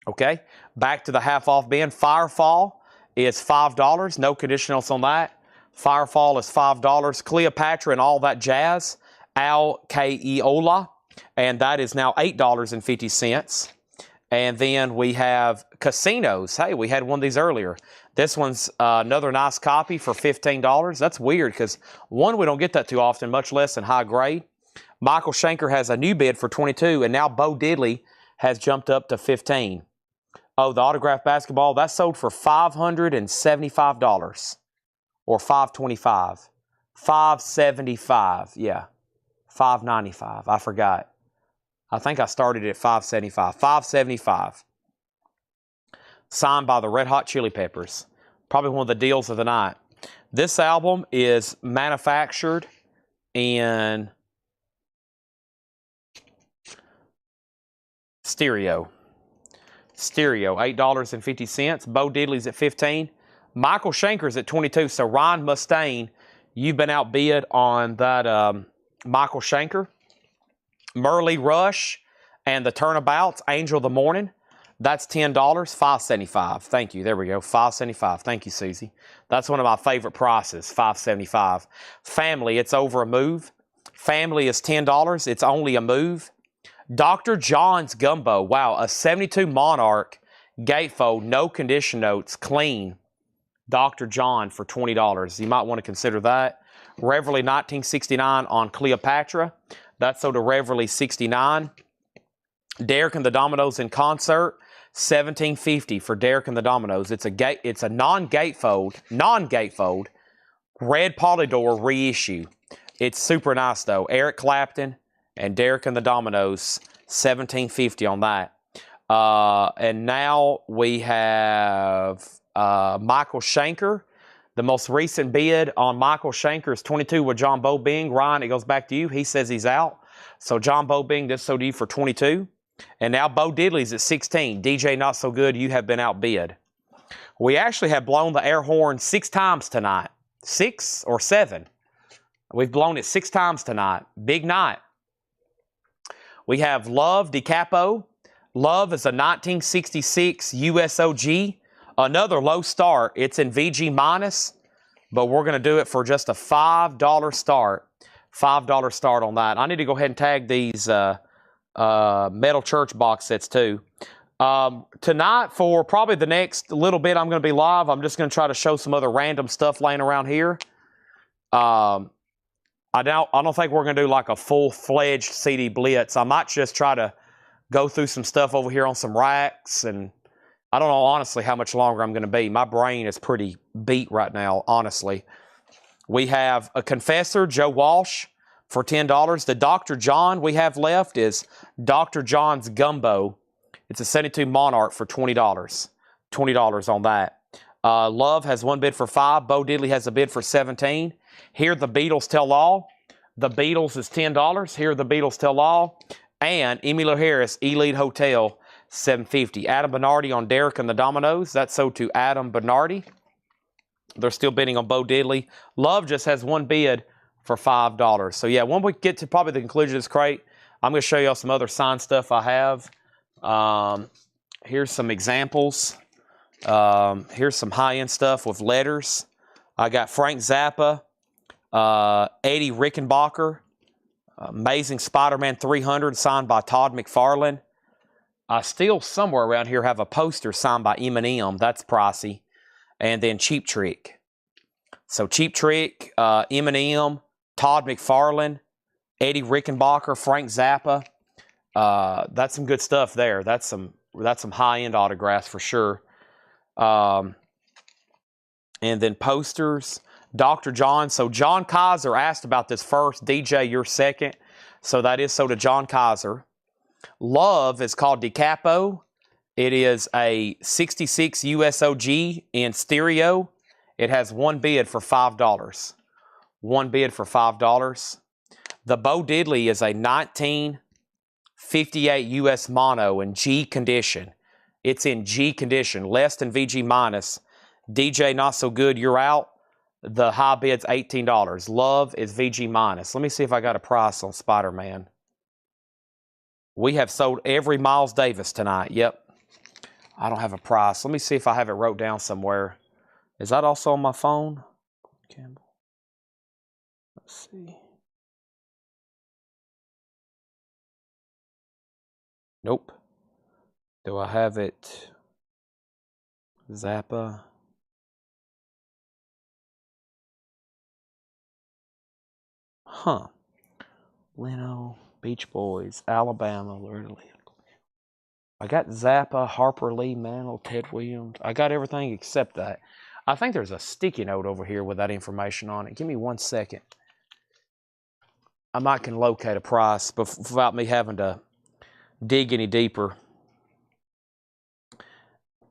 Okay, back to the half-off bin. Firefall is $5. No conditionals on that. Firefall is $5. Cleopatra and All That Jazz, Al Kaiola, and that is now $8.50. And then we have Casinos. Hey, we had one of these earlier. This one's another nice copy for $15. That's weird because, one, we don't get that too often, much less in high grade. Michael Shanker has a new bid for $22, and now Bo Diddley has jumped up to $15. Oh, the autographed basketball, that's sold for $575 or $525. $575, yeah. $595, I forgot. I think I started at $575. $575. Signed by the Red Hot Chili Peppers. Probably one of the deals of the night. This album is manufactured in stereo. Stereo, $8.50. Bo Diddley's at $15. Michael Shanker's at $22. So Ryan Mustaine, you've been outbid on that Michael Shanker. Merle Rush and the Turnabouts, Angel of the Morning. That's $10, $5.75. Thank you. There we go. $5.75. Thank you, Susie. That's one of my favorite prices, $5.75. Family, it's over a move. Family is $10. It's only a move. Dr. John's Gumbo. Wow, a 72 Monarch gatefold, no condition notes, clean. Dr. John for $20. You might want to consider that. Reverly 1969 on Cleopatra. That's sold to Reverly 69. Derek and the Dominoes in concert, $17.50 for Derek and the Dominoes. It's a non-gatefold, red Polydor reissue. It's super nice though. Eric Clapton and Derek and the Dominoes, $17.50 on that. And now we have Michael Shanker, The most recent bid on Michael Shanker is 22 with John Bo Bing. Ryan, it goes back to you. He says he's out. So John Bo Bing, this sold to you for 22. And now Bo Diddley's at 16. DJ Not So Good, you have been outbid. We actually have blown the air horn 6 times tonight. 6 or 7. We've blown it 6 times tonight. Big night. We have Love DiCapo. Love is a 1966 USOG. Another low start. It's in VG minus, but we're going to do it for just a $5 start. $5 start on that. I need to go ahead and tag these metal church box sets too. Tonight, for probably the next little bit, I'm going to be live. I'm just going to try to show some other random stuff laying around here. I don't think we're going to do like a full-fledged CD blitz. I might just try to go through some stuff over here on some racks, and I don't know honestly how much longer I'm going to be. My brain is pretty beat right now, honestly. We have a Confessor, Joe Walsh, for $10. The Dr. John we have left is Dr. John's Gumbo. It's a 72 Monarch for $20. $20 on that. Love has one bid for $5. Bo Diddley has a bid for $17. Here, the Beatles Tell All. The Beatles is $10. Here, the Beatles Tell All. And Emilio Harris, Elite Hotel, $7.50. Adam Bernardi on Derek and the Dominoes. That's sold to Adam Bernardi. They're still bidding on Bo Diddley. Love just has one bid for $5. So, yeah, when we get to probably the conclusion of this crate, I'm going to show y'all some other signed stuff I have. Here's some examples. Here's some high-end stuff with letters. I got Frank Zappa, Eddie Rickenbacker, Amazing Spider-Man 300 signed by Todd McFarlane. I still somewhere around here have a poster signed by Eminem. That's pricey. And then Cheap Trick. So Cheap Trick, Eminem, Todd McFarlane, Eddie Rickenbacker, Frank Zappa. That's some good stuff there. That's some high-end autographs for sure. And then posters. Dr. John. So John Kaiser asked about this first. DJ, you're second. So that is so to John Kaiser. Love is called DiCapo. It is a 66 USOG in stereo. It has one bid for $5. One bid for $5. The Bo Diddley is a 1958 US mono in G condition. It's in G condition, less than VG minus. DJ Not So Good, you're out. The high bid's $18. Love is VG minus. Let me see if I got a price on Spider-Man. We have sold every Miles Davis tonight. Yep. I don't have a price. Let me see if I have it wrote down somewhere. Is that also on my phone? Campbell. Let's see. Nope. Do I have it? Zappa. Huh. Leno, Beach Boys, Alabama, Loretta Lee. I got Zappa, Harper Lee, Mantle, Ted Williams. I got everything except that. I think there's a sticky note over here with that information on it. Give me 1 second. I might can locate a price without me having to dig any deeper.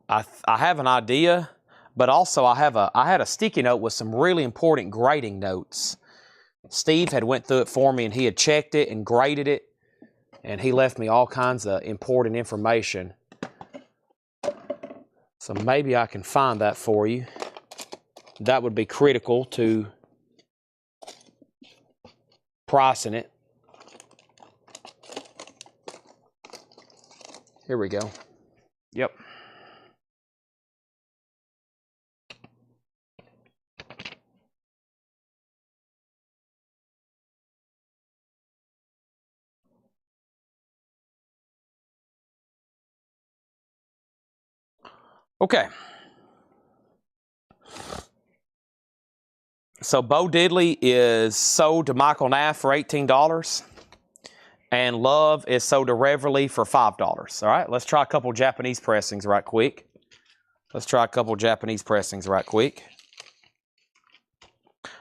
I have an idea, but also I had a sticky note with some really important grading notes. Steve had went through it for me, and he had checked it and graded it, and he left me all kinds of important information. So maybe I can find that for you. That would be critical to pricing it. Here we go. Yep. Okay. So Bo Diddley is sold to Michael Naff for $18. And Love is sold to Reverly for $5. All right, let's try a couple Japanese pressings right quick.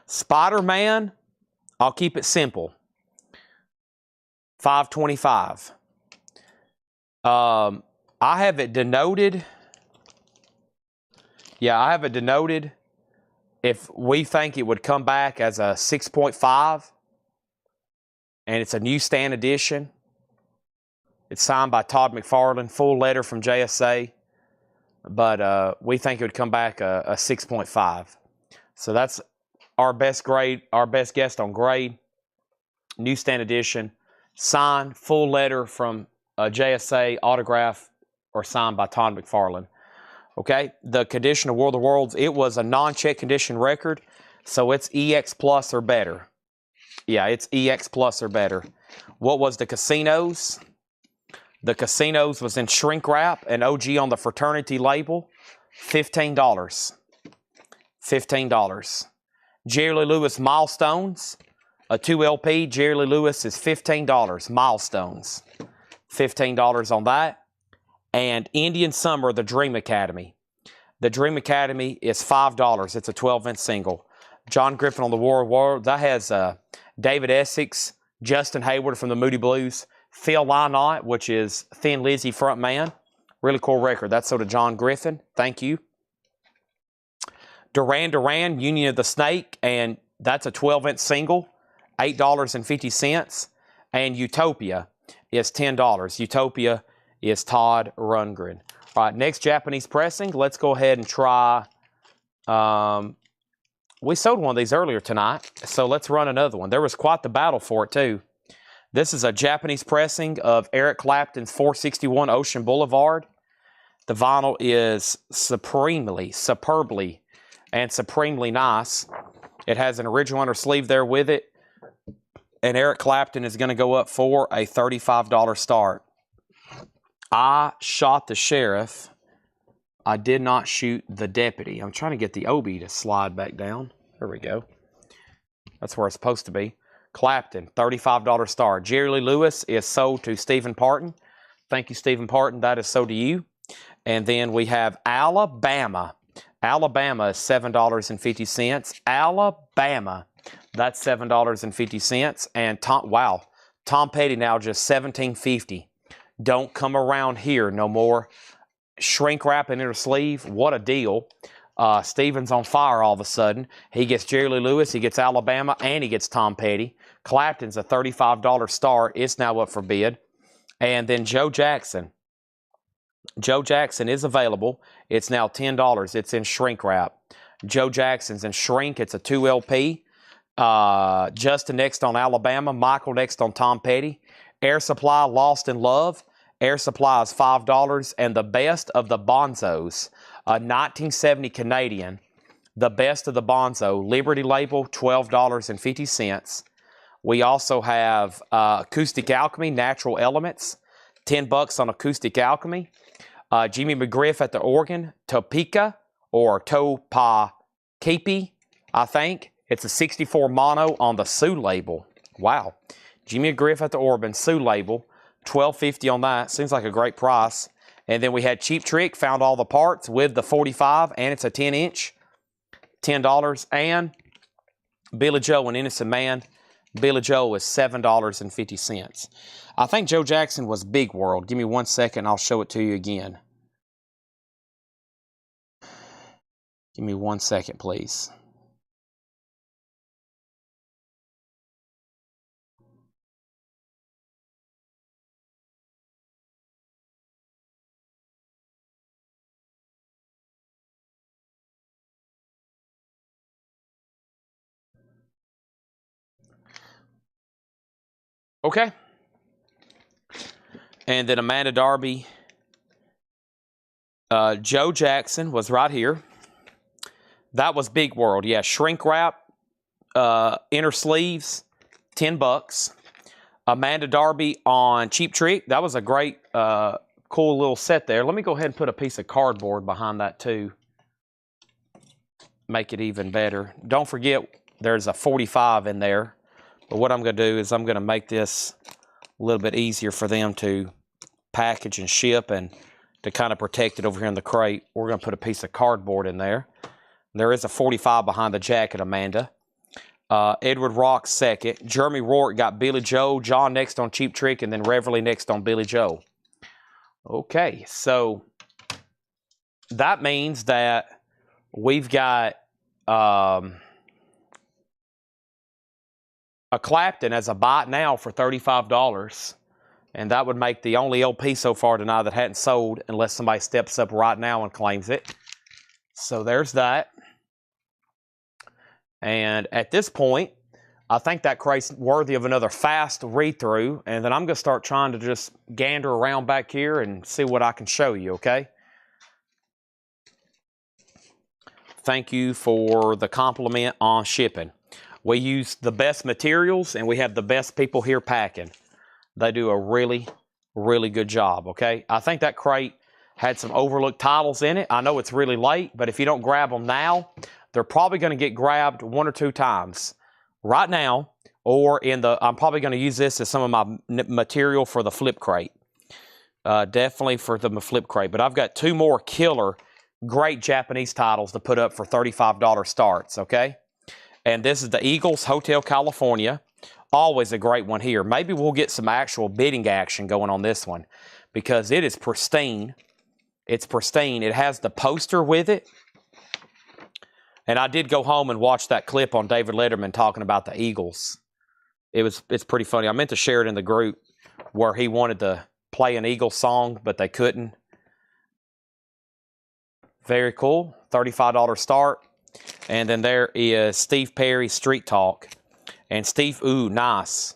Spider-Man, I'll keep it simple. $5.25. I have it denoted. Yeah, I have it denoted if we think it would come back as a 6.5, and it's a newsstand edition. It's signed by Todd McFarlane, full letter from JSA, but we think it would come back a 6.5. So that's our best grade, our best guess on grade. Newsstand edition, signed, full letter from JSA, autograph, or signed by Todd McFarlane. Okay, the condition of World of Worlds, it was a non-check condition record, so it's EX Plus or better. Yeah, it's EX Plus or better. What was the casinos? The casinos was in shrink wrap and OG on the fraternity label, $15. $15. Jerry Lee Lewis Milestones, a 2 LP, Jerry Lee Lewis is $15. Milestones, $15 on that. And Indian Summer, the Dream Academy. The Dream Academy is $5. It's a 12-inch single. John Griffin on the War of War. That has David Essex, Justin Hayward from the Moody Blues, Phil Lynott, which is Thin Lizzy front man. Really cool record. That's sort of John Griffin. Thank you. Duran Duran, Union of the Snake, and that's a 12-inch single, $8.50. And Utopia is $10. Utopia is Todd Rundgren. All right, next Japanese pressing. Let's go ahead and try. We sold one of these earlier tonight, so let's run another one. There was quite the battle for it, too. This is a Japanese pressing of Eric Clapton's 461 Ocean Boulevard. The vinyl is superbly, and supremely nice. It has an original under sleeve there with it. And Eric Clapton is going to go up for a $35 start. I shot the sheriff. I did not shoot the deputy. I'm trying to get the OB to slide back down. There we go. That's where it's supposed to be. Clapton, $35 start. Jerry Lee Lewis is sold to Stephen Parton. Thank you, Stephen Parton. That is sold to you. And then we have Alabama. Alabama is $7.50. Alabama, that's $7.50. And Tom Petty now just $17.50. Don't come around here no more. Shrink wrap and inner sleeve. What a deal. Stephen's on fire all of a sudden. He gets Jerry Lee Lewis, he gets Alabama, and he gets Tom Petty. Clapton's a $35 start. It's now up for bid. And then Joe Jackson. Joe Jackson is available. It's now $10. It's in shrink wrap. Joe Jackson's in shrink. It's a 2 LP. Justin next on Alabama. Michael next on Tom Petty. Air Supply, Lost in Love. Air Supply is $5. And the best of the Bonzos, a 1970 Canadian, the best of the Bonzo, Liberty label, $12.50. We also have Acoustic Alchemy, Natural Elements, $10 on Acoustic Alchemy. Jimmy McGriff at the organ, Topeka or Topa-Kepi, I think. It's a 64 mono on the Sioux label. Wow. Jimmy McGriff at the organ, Sioux label, $12.50 on that. Seems like a great price. And then we had Cheap Trick, found all the parts with the 45, and it's a 10-inch, $10. And Billy Joe, An Innocent Man. Billy Joe is $7.50. I think Joe Jackson was Big World. Give me 1 second, I'll show it to you again. Give me 1 second, please. Okay. And then Amanda Darby. Joe Jackson was right here. That was Big World. Yeah, shrink wrap, inner sleeves, $10. Amanda Darby on Cheap Trick. That was a great, cool little set there. Let me go ahead and put a piece of cardboard behind that too. Make it even better. Don't forget, there's a 45 in there. But what I'm going to do is I'm going to make this a little bit easier for them to package and ship, and to kind of protect it over here in the crate, we're going to put a piece of cardboard in there. There is a 45 behind the jacket, Amanda. Edward Rock second. Jeremy Rourke got Billy Joe. John next on Cheap Trick, and then Reverly next on Billy Joe. Okay, so that means that we've got a Clapton as a buy it now for $35. And that would make the only LP so far tonight that hadn't sold unless somebody steps up right now and claims it. So there's that. And at this point, I think that crate's worthy of another fast read-through. And then I'm going to start trying to just gander around back here and see what I can show you, okay? Thank you for the compliment on shipping. We use the best materials, and we have the best people here packing. They do a really, really good job, okay? I think that crate had some overlooked titles in it. I know it's really late, but if you don't grab them now, they're probably going to get grabbed 1 or 2 times. Right now, or in the, I'm probably going to use this as some of my material for the flip crate. Definitely for the flip crate. But I've got 2 more killer, great Japanese titles to put up for $35 starts, okay? And this is the Eagles Hotel California. Always a great one here. Maybe we'll get some actual bidding action going on this one because it is pristine. It's pristine. It has the poster with it. And I did go home and watch that clip on David Letterman talking about the Eagles. It's pretty funny. I meant to share it in the group where he wanted to play an Eagles song, but they couldn't. Very cool. $35 start. And then there is Steve Perry Street Talk. And Steve, ooh, nice.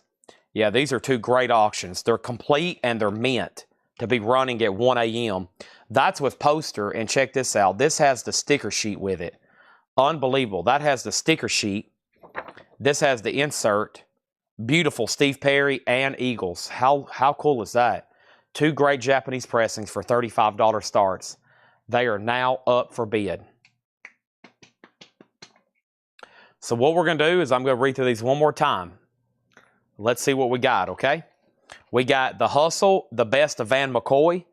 Yeah, these are 2 great auctions. They're complete and they're meant to be running at 1 a.m. That's with poster. And check this out. This has the sticker sheet with it. Unbelievable. That has the sticker sheet. This has the insert. Beautiful Steve Perry and Eagles. How cool is that? 2 great Japanese pressings for $35 starts. They are now up for bid. So what we're going to do is I'm going to read through these one more time. Let's see what we got, okay? We got The Hustle, the best of Van McCoy.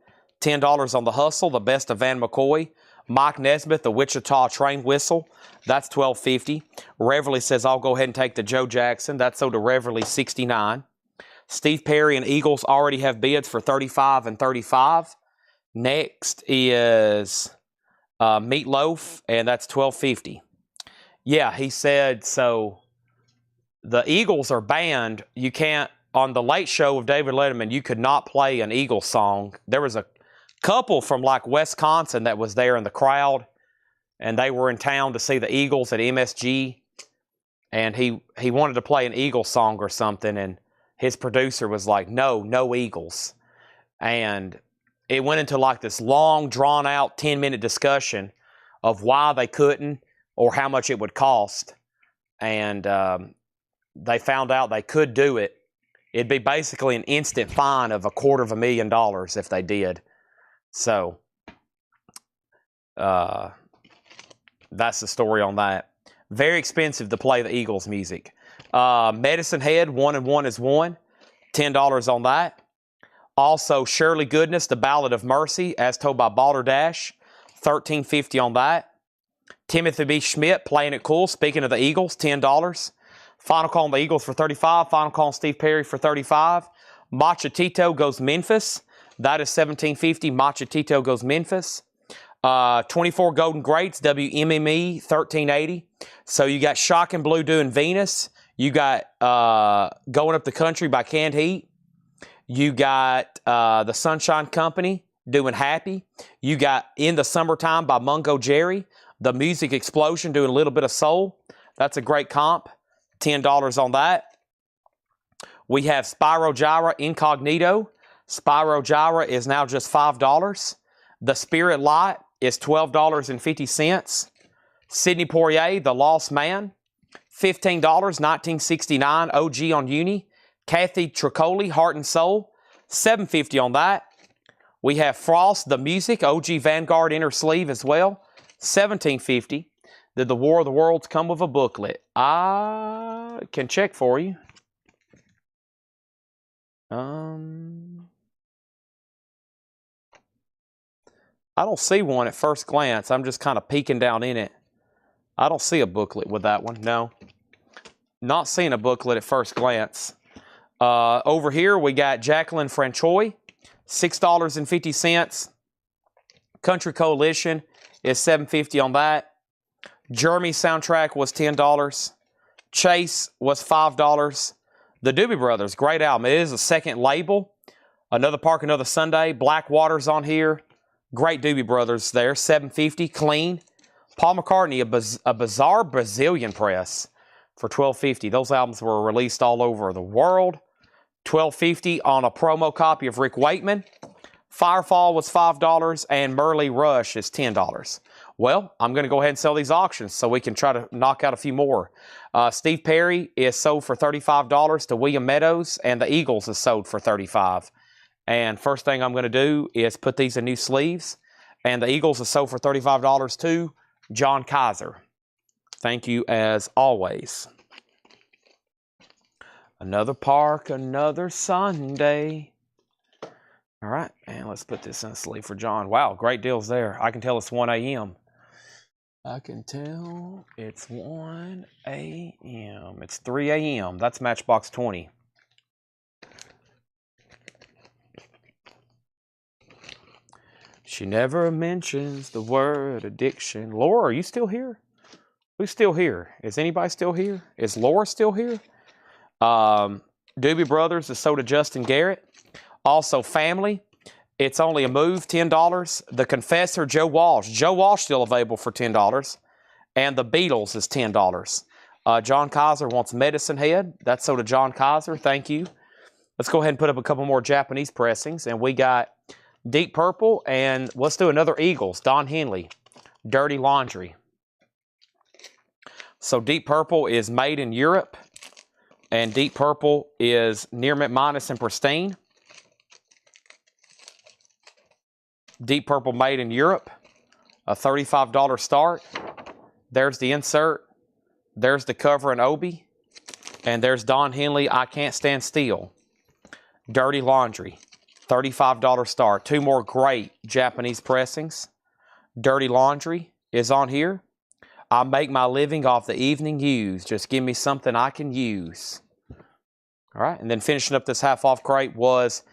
$10 on The Hustle, the best of Van McCoy. Mike Nesmith, the Wichita Train Whistle. That's $12.50. Reverly says, I'll go ahead and take the Joe Jackson. That's sold to Reverly, $69. Steve Perry and Eagles already have bids for $35 and $35. Next is Meatloaf, and that's $12.50. Yeah, he said, so the Eagles are banned. You can't, on the Late Show of David Letterman, you could not play an Eagles song. There was a couple from like Wisconsin that was there in the crowd, and they were in town to see the Eagles at MSG, and he wanted to play an Eagles song or something, and his producer was like, no Eagles. And it went into like this long, drawn-out 10-minute discussion of why they couldn't or how much it would cost. And they found out they could do it. It'd be basically an instant fine of $250,000 if they did. So that's the story on that. Very expensive to play the Eagles music. Medicine Head, 1 and 1 is 1. $10 on that. Also, Shirley Goodness, The Ballad of Mercy, as told by Balderdash, $13.50 on that. Timothy B. Schmidt, Playing It Cool, speaking of the Eagles, $10. Final Call on the Eagles for $35. Final Call on Steve Perry for $35. Machatito Goes Memphis. That is $17.50. Machatito Goes Memphis. 24 Golden Greats, WMME, $13.80. So you got Shocking Blue doing Venus. You got Going Up the Country by Canned Heat. You got The Sunshine Company doing Happy. You got In the Summertime by Mungo Jerry. The Music Explosion doing A Little Bit of Soul. That's a great comp. $10 on that. We have Spyro Gyra Incognito. Spyro Gyra is now just $5. The Spirit Light is $12.50. Sidney Poirier, The Lost Man, $15, 1969, OG on Uni. Kathy Tricoli, Heart and Soul, $7.50 on that. We have Frost, The Music, OG Vanguard Inner Sleeve as well, $17.50. Did The War of the Worlds come with a booklet? I can check for you. I don't see one at first glance. I'm just kind of peeking down in it. I don't see a booklet with that one. No. Not seeing a booklet at first glance. Over here, we got Jacqueline Franchois, $6.50. Country Coalition is $7.50 on that. Jeremy soundtrack was $10. Chase was $5. The Doobie Brothers, great album. It is a second label. Another Park, Another Sunday. Blackwater's on here. Great Doobie Brothers there. $7.50, clean. Paul McCartney, a Bizarre Brazilian Press for $12.50. Those albums were released all over the world. $12.50 on a promo copy of Rick Wakeman. Firefall was $5, and Merle Rush is $10. Well, I'm going to go ahead and sell these auctions so we can try to knock out a few more. Steve Perry is sold for $35 to William Meadows, and the Eagles is sold for $35. And first thing I'm going to do is put these in new sleeves, and the Eagles is sold for $35 to John Kaiser. Thank you as always. Another Park, Another Sunday. All right, and let's put this in a sleeve for John. Wow, great deals there. I can tell it's 1 a.m. I can tell it's 1 a.m. It's 3 a.m. That's Matchbox 20. She never mentions the word addiction. Laura, are you still here? Who's still here? Is anybody still here? Is Laura still here? Doobie Brothers is sold to Justin Garrett. Also, Family. It's only a move, $10. The Confessor, Joe Walsh. Joe Walsh still available for $10. And the Beatles is $10. John Kaiser wants Medicine Head. That's sold to John Kaiser. Thank you. Let's go ahead and put up a couple more Japanese pressings. And we got Deep Purple, and let's do another Eagles. Don Henley, Dirty Laundry. So Deep Purple is made in Europe, and Deep Purple is near mint minus and pristine. Deep Purple made in Europe, a $35 start. There's the insert. There's the cover and Obi. And there's Don Henley, I Can't Stand Still. Dirty Laundry, $35 start. Two more great Japanese pressings. Dirty Laundry is on here. I make my living off the evening news. Just give me something I can use. All right, and then finishing up this half-off crate was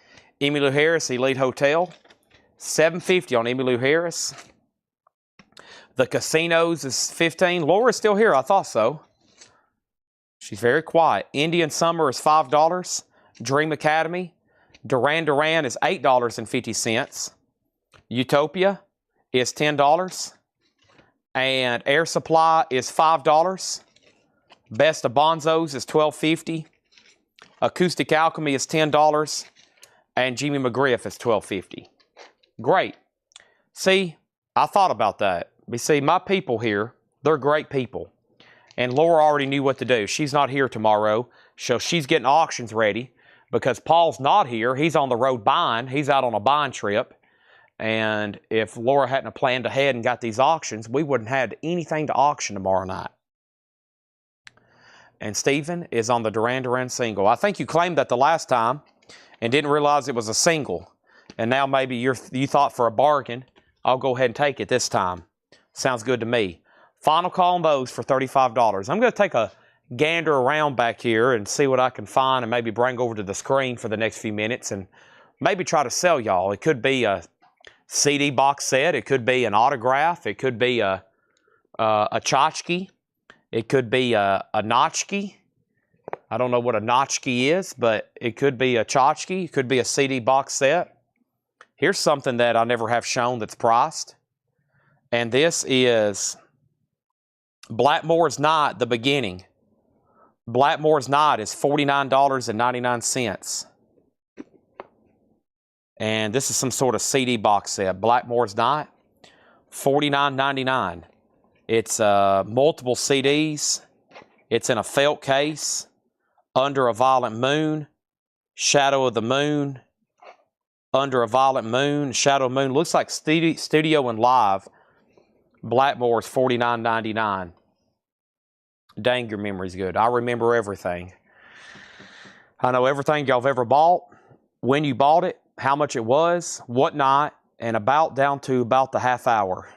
Emmylou Harris, Elite Hotel. $7.50 on Emmylou Harris. The Casinos is $15. Laura's still here. I thought so. She's very quiet. Indian Summer is $5. Dream Academy. Duran Duran is $8.50. Utopia is $10. And Air Supply is $5. Best of Bonzos is $12.50. Acoustic Alchemy is $10. And Jimmy McGriff is $12.50. Great. See, I thought about that. But see, my people here, they're great people. And Laura already knew what to do. She's not here tomorrow, so she's getting auctions ready because Paul's not here. He's on the road buying. He's out on a buying trip. And if Laura hadn't planned ahead and got these auctions, we wouldn't have had anything to auction tomorrow night. And Stephen is on the Duran Duran single. I think you claimed that the last time and didn't realize it was a single. And now maybe you thought for a bargain. I'll go ahead and take it this time. Sounds good to me. Final call on those for $35. I'm going to take a gander around back here and see what I can find and maybe bring over to the screen for the next few minutes and maybe try to sell y'all. It could be a CD box set. It could be an autograph. It could be a tchotchke. It could be a notchke. I don't know what a notchke is, but it could be a tchotchke. It could be a CD box set. Here's something that I never have shown that's priced. And this is Blackmore's Night, the beginning. Blackmore's Night is $49.99. And this is some sort of CD box set. Blackmore's Night, $49.99. It's multiple CDs. It's in a felt case. Under a Violet Moon. Shadow of the Moon. Under a Violet Moon. Shadow of Moon. Looks like studio and live. Blackmore's $49.99. Dang, your memory's good. I remember everything. I know everything y'all have ever bought, when you bought it, how much it was, what night, and down to about the half hour.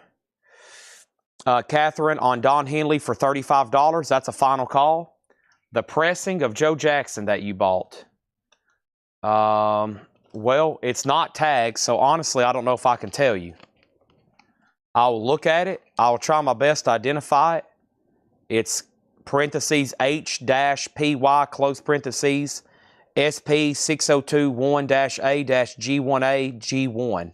Catherine on Don Henley for $35. That's a final call. The pressing of Joe Jackson that you bought. Well, it's not tagged, so honestly, I don't know if I can tell you. I'll look at it. I'll try my best to identify it. It's parentheses H-PY close parentheses SP 6021-A-G1A G1.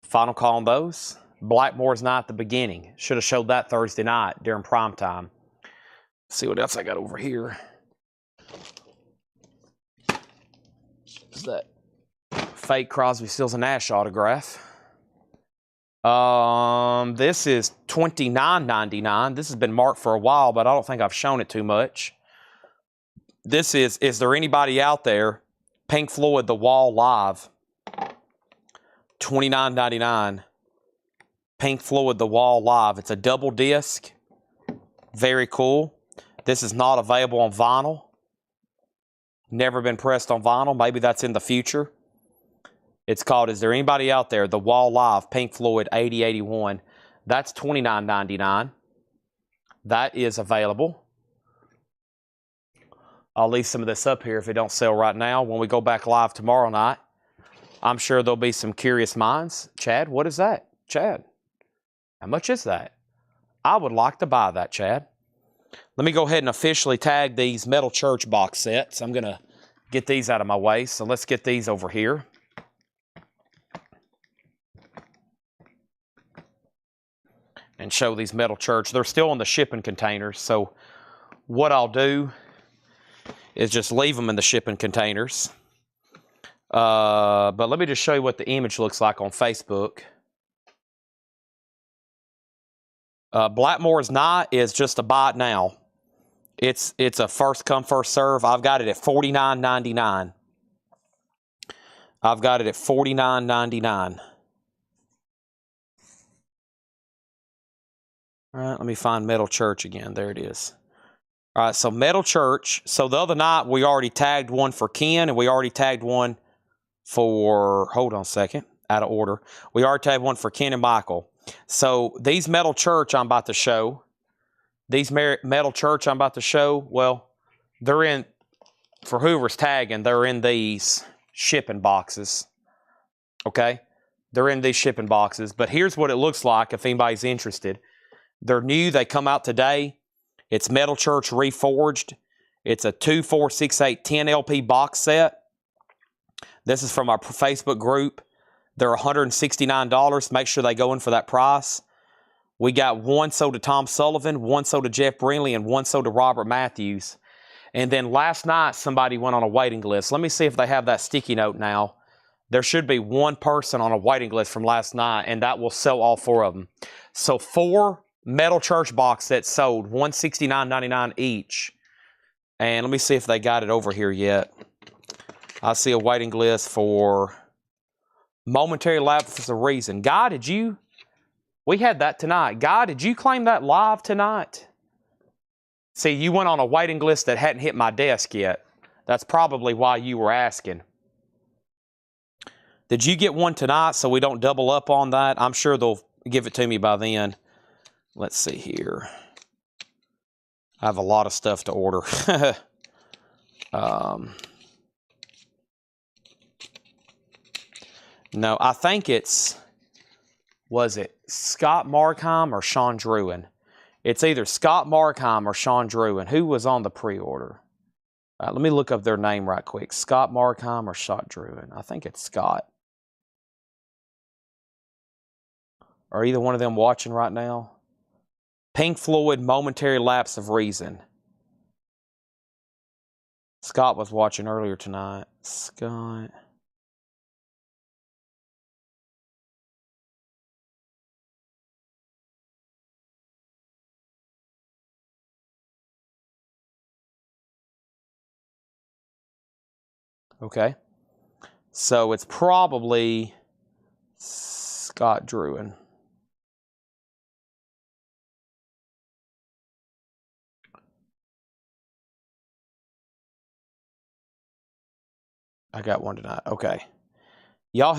Final call on those. Blackmore's not at the beginning. Should have showed that Thursday night during prime time. Let's see what else I got over here. Is that fake Crosby, Stills, and Nash autograph? This is $29.99. This has been marked for a while, but I don't think I've shown it too much. This is there anybody out there? Pink Floyd, The Wall Live. $29.99. Pink Floyd, The Wall Live. It's a double disc. Very cool. This is not available on vinyl. Never been pressed on vinyl. Maybe that's in the future. It's called Is There Anybody Out There? The Wall Live, Pink Floyd, 8081. That's $29.99. That is available. I'll leave some of this up here if it don't sell right now. When we go back live tomorrow night, I'm sure there'll be some curious minds. Chad, what is that? Chad, how much is that? I would like to buy that, Chad. Let me go ahead and officially tag these Metal Church box sets. I'm going to get these out of my way, so let's get these over here. And show these Metal Church. They're still in the shipping containers, so what I'll do is just leave them in the shipping containers. But let me just show you what the image looks like on Facebook. Blackmore's Night is just a buy it now. It's a first come, first serve. I've got it at $49.99. I've got it at $49.99. All right, let me find Metal Church again. There it is. All right, so Metal Church. So the other night, we already tagged one for Ken, and we already tagged one for, hold on a second, out of order. We already tagged one for Ken and Michael. So these Metal Church I'm about to show, well, they're in, for whoever's tagging, they're in these shipping boxes. Okay? They're in these shipping boxes. But here's what it looks like if anybody's interested. They're new. They come out today. It's Metal Church Reforged. It's a 2, 4, 6, 8, 10 LP box set. This is from our Facebook group. They're $169. Make sure they go in for that price. We got one sold to Tom Sullivan, one sold to Jeff Brinley, and one sold to Robert Matthews. And then last night, somebody went on a waiting list. Let me see if they have that sticky note now. There should be one person on a waiting list from last night, and that will sell all 4 of them. So 4 Metal Church box sets sold, $169.99 each. And let me see if they got it over here yet. I see a waiting list for Momentary Lapse of Reason. Guy, did you? We had that tonight. Guy, did you claim that live tonight? See, you went on a waiting list that hadn't hit my desk yet. That's probably why you were asking. Did you get one tonight so we don't double up on that? I'm sure they'll give it to me by then. Let's see here. I have a lot of stuff to order. No, I think it's, was it Scott Markheim or Sean Druin? It's either Scott Markheim or Sean Druin. Who was on the pre-order? Let me look up their name right quick. Scott Markheim or Scott Druin? I think it's Scott. Are either one of them watching right now? Pink Floyd, Momentary Lapse of Reason. Scott was watching earlier tonight. Scott. Okay. So it's probably Scott Druin. I got one tonight. Okay. Y'all,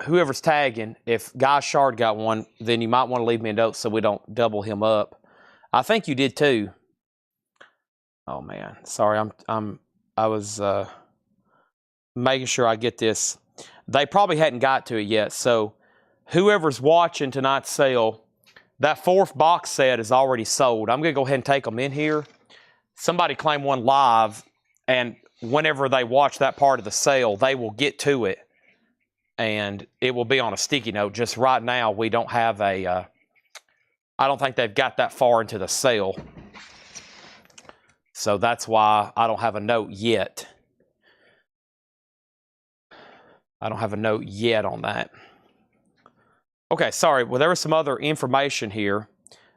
whoever's tagging, if Guy Shard got one, then you might want to leave me a note so we don't double him up. I think you did too. Oh man, sorry. I was making sure I get this They probably hadn't got to it yet. So whoever's watching tonight's sale, that 4th box set is already sold. I'm going to go ahead and take them in here. Somebody claimed one live, and whenever they watch that part of the sale, they will get to it, and it will be on a sticky note. Just right now, we don't have a, I don't think they've got that far into the sale. So that's why I don't have a note yet. I don't have a note yet on that. Okay, sorry. Well, there was some other information here,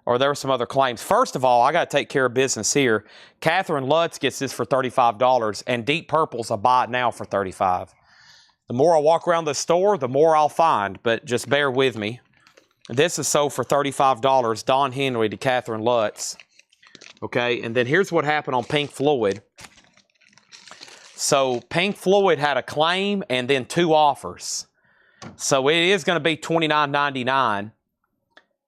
or there were some other claims. First of all, I got to take care of business here. Catherine Lutz gets this for $35, and Deep Purple's a buy it now for $35. The more I walk around the store, the more I'll find, but just bear with me. This is sold for $35, Don Henry to Catherine Lutz. Okay, and then here's what happened on Pink Floyd. So Pink Floyd had a claim and then 2 offers. So it is going to be $29.99.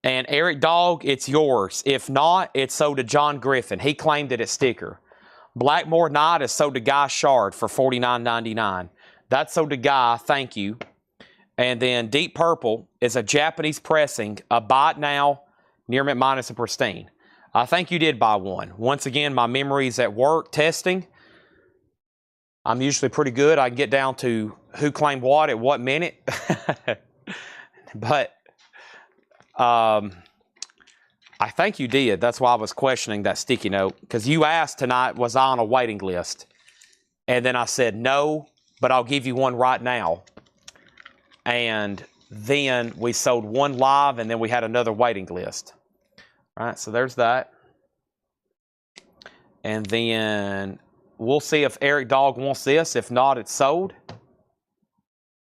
And Eric Dog, it's yours. If not, it's sold to John Griffin. He claimed it at sticker. Blackmore Night is sold to Guy Shard for $49.99. That's sold to Guy, thank you. And then Deep Purple is a Japanese pressing, a buy it now, near mint minus and pristine. I think you did buy one. Once again, my memory's at work testing. I'm usually pretty good. I can get down to who claimed what at what minute. But I think you did. That's why I was questioning that sticky note. Because you asked tonight, was I on a waiting list? And then I said, no, but I'll give you one right now. And then we sold one live, and then we had another waiting list. All right, so there's that. And then we'll see if Eric Dog wants this. If not, it's sold.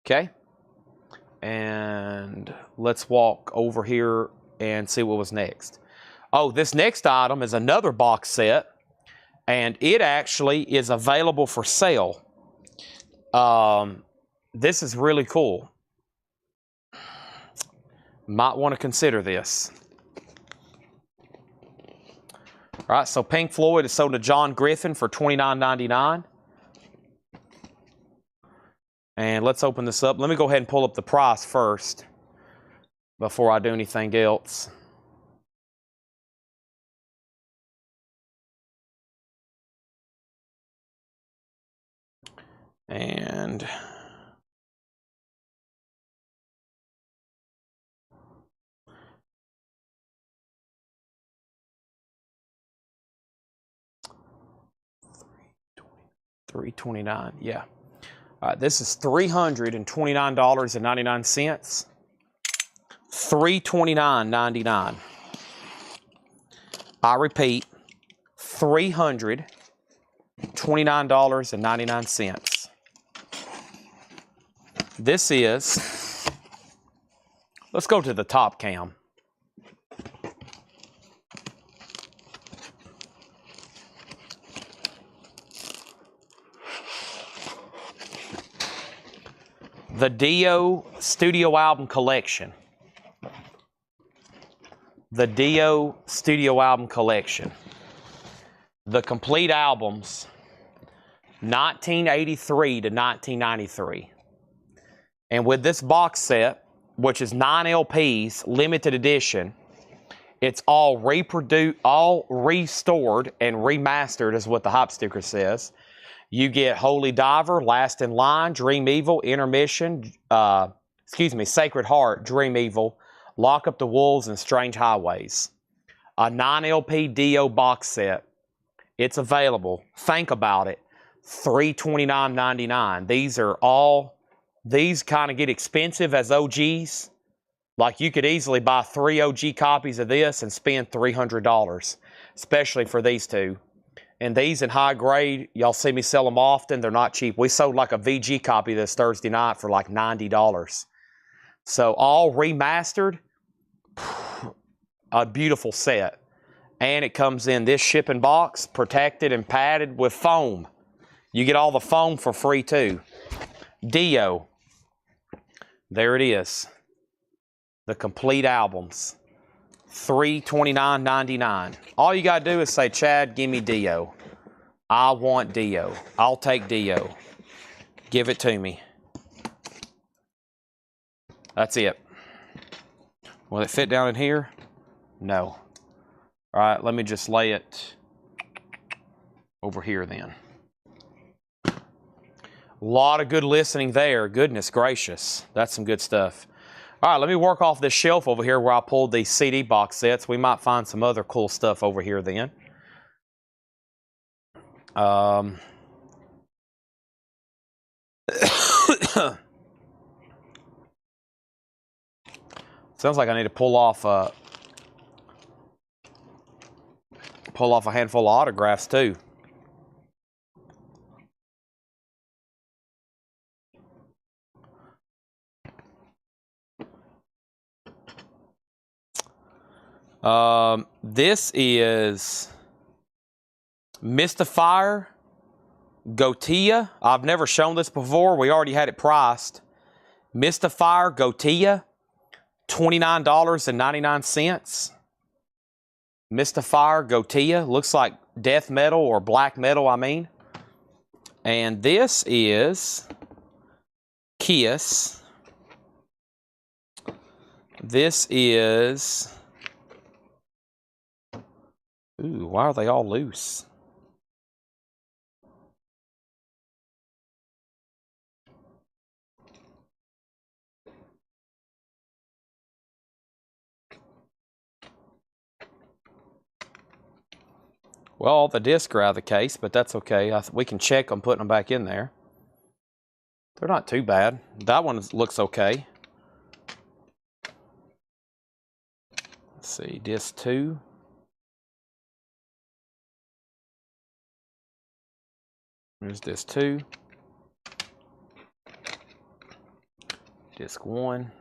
Okay. And let's walk over here and see what was next. Oh, this next item is another box set, and it actually is available for sale. This is really cool. Might want to consider this. All right, so Pink Floyd is sold to John Griffin for $29.99. And let's open this up. Let me go ahead and pull up the price first before I do anything else. And $329, yeah. This is $329.99. $329.99. I repeat, $329.99. This is, let's go to the top cam. The Dio Studio Album Collection. The Dio Studio Album Collection. The complete albums, 1983 to 1993. And with this box set, which is 9 LPs, limited edition, it's all reproduced, all restored and remastered, is what the hop sticker says. You get Holy Diver, Last in Line, Dream Evil, Intermission, Sacred Heart, Dream Evil, Lock Up the Wolves, and Strange Highways. A 9 LP Dio box set. It's available. Think about it. $329.99. These are all, these kind of get expensive as OGs. Like you could easily buy 3 OG copies of this and spend $300, especially for these two. And these in high grade, y'all see me sell them often. They're not cheap. We sold like a VG copy this Thursday night for like $90. So all remastered, a beautiful set. And it comes in this shipping box, protected and padded with foam. You get all the foam for free too. Dio. There it is. The complete albums. $329.99. All you got to do is say, Chad, give me Dio. I want Dio. I'll take Dio. Give it to me. That's it. Will it fit down in here? No. All right, let me just lay it over here then. A lot of good listening there. Goodness gracious. That's some good stuff. All right, let me work off this shelf over here where I pulled these CD box sets. We might find some other cool stuff over here then. Sounds like I need to pull off a handful of autographs too. This is Mystifier Gotia. I've never shown this before. We already had it priced. Mystifier Gotia, $29.99. Mystifier Gotia. Looks like death metal or black metal, I mean. And this is Kiss. This is... Ooh, why are they all loose? Well, all the discs are out of the case, but that's okay. We can check them putting them back in there. They're not too bad. That one looks okay. Let's see, disc 2. There's disc 2. Disc 1.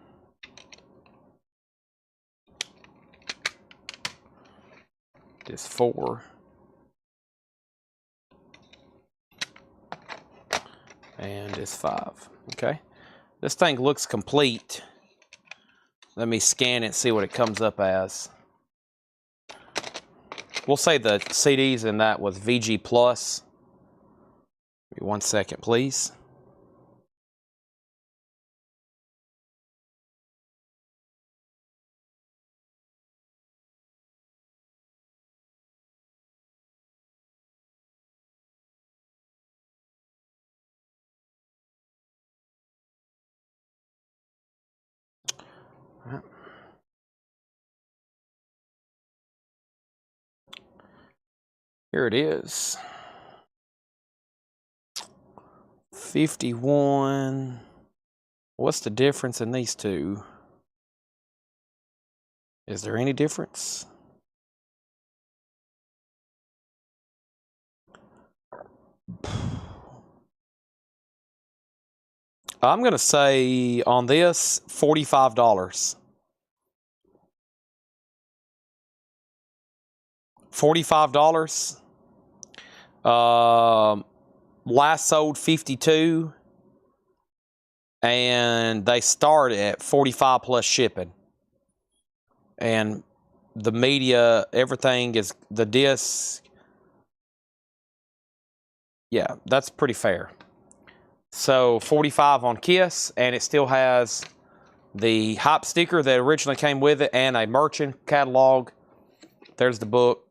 Disc 4. And disc 5. Okay. This thing looks complete. Let me scan it and see what it comes up as. We'll say the CDs in that was VG+. Give me 1 second, please. Here it is. 51. What's the difference in these two? Is there any difference? I'm going to say on this, $45. $45. Last sold 52. And they start at 45 plus shipping. And the media, everything is the disc. Yeah, that's pretty fair. So 45 on Kiss, and it still has the hype sticker that originally came with it and a merchant catalog. There's the book,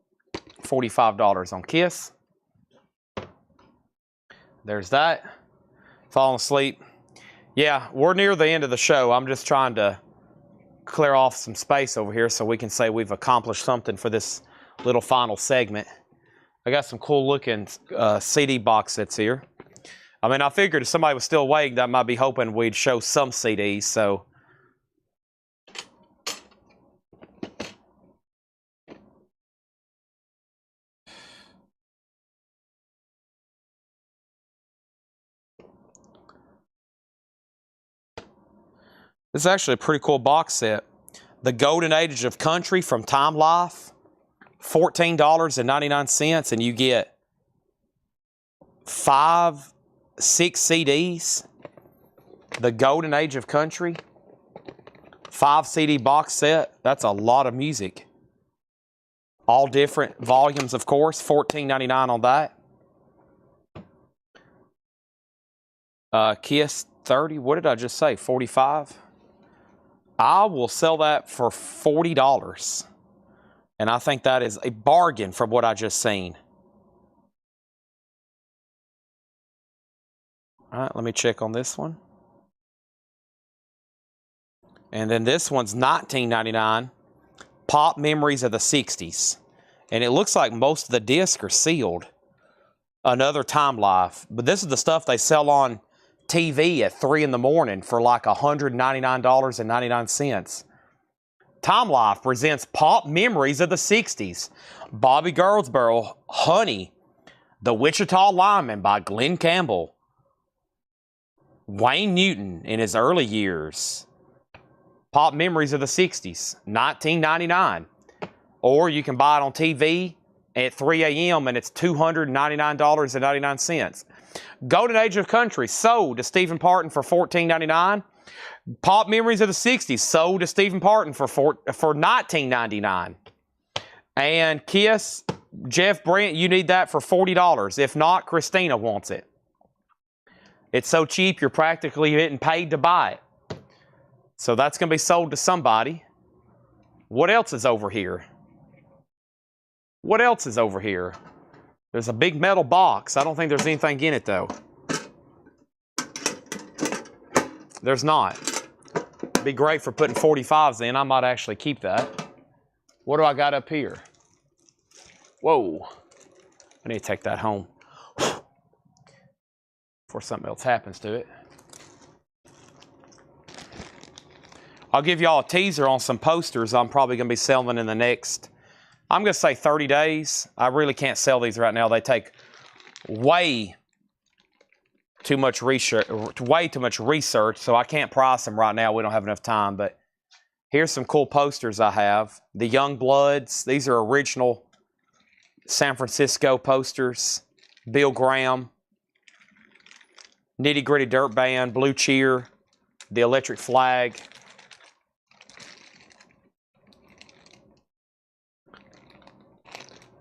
$45 on Kiss. There's that. Falling asleep. Yeah, we're near the end of the show. I'm just trying to clear off some space over here so we can say we've accomplished something for this little final segment. I got some cool looking CD box sets here. I mean, I figured if somebody was still awake, that might be hoping we'd show some CDs, so. This is actually a pretty cool box set. The Golden Age of Country from Time Life, $14.99, and you get 6 CDs. The Golden Age of Country, 5 CD box set. That's a lot of music. All different volumes, of course. $14.99 on that. Kiss 30. What did I just say? 45. I will sell that for $40. And I think that is a bargain from what I just seen. All right, let me check on this one. And then this one's $19.99. Pop Memories of the 60s. And it looks like most of the discs are sealed. Another Time Life. But this is the stuff they sell on TV at 3 in the morning for like $199.99. Time Life presents Pop Memories of the 60s. Bobby Goldsboro, Honey, The Wichita Lineman by Glenn Campbell. Wayne Newton in his early years. Pop Memories of the 60s, $19.99. Or you can buy it on TV at 3 a.m. and it's $299.99. Golden Age of Country, sold to Stephen Parton for $14.99. Pop Memories of the 60s, sold to Stephen Parton for $19.99. And Kiss, Jeff Brent, you need that for $40. If not, Christina wants it. It's so cheap, you're practically getting paid to buy it. So that's going to be sold to somebody. What else is over here? What else is over here? There's a big metal box. I don't think there's anything in it, though. There's not. It'd be great for putting 45s in. I might actually keep that. What do I got up here? Whoa. I need to take that home before something else happens to it. I'll give y'all a teaser on some posters I'm probably going to be selling in the next, I'm going to say 30 days. I really can't sell these right now. They take way too much research, so I can't price them right now. We don't have enough time, but here's some cool posters I have. The Young Bloods. These are original San Francisco posters. Bill Graham. Nitty Gritty Dirt Band. Blue Cheer. The Electric Flag.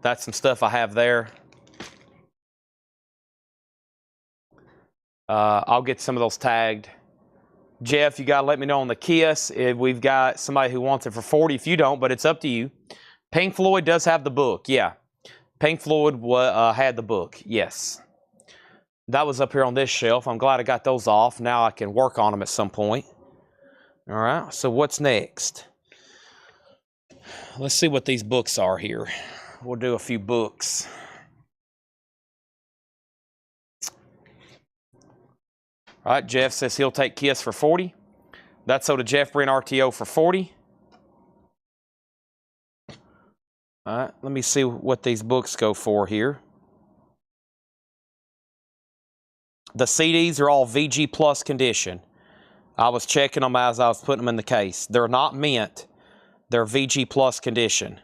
That's some stuff I have there. I'll get some of those tagged. Jeff, you got to let me know on the Kiss if we've got somebody who wants it for $40. If you don't, but it's up to you. Pink Floyd does have the book. Yeah. Pink Floyd had the book. Yes. That was up here on this shelf. I'm glad I got those off. Now I can work on them at some point. All right. So what's next? Let's see what these books are here. We'll do a few books. All right, Jeff says he'll take Kiss for $40. That's sold to Jeff Brent RTO for $40. All right, let me see what these books go for here. The CDs are all VG Plus condition. I was checking them as I was putting them in the case. They're not mint. They're VG Plus condition.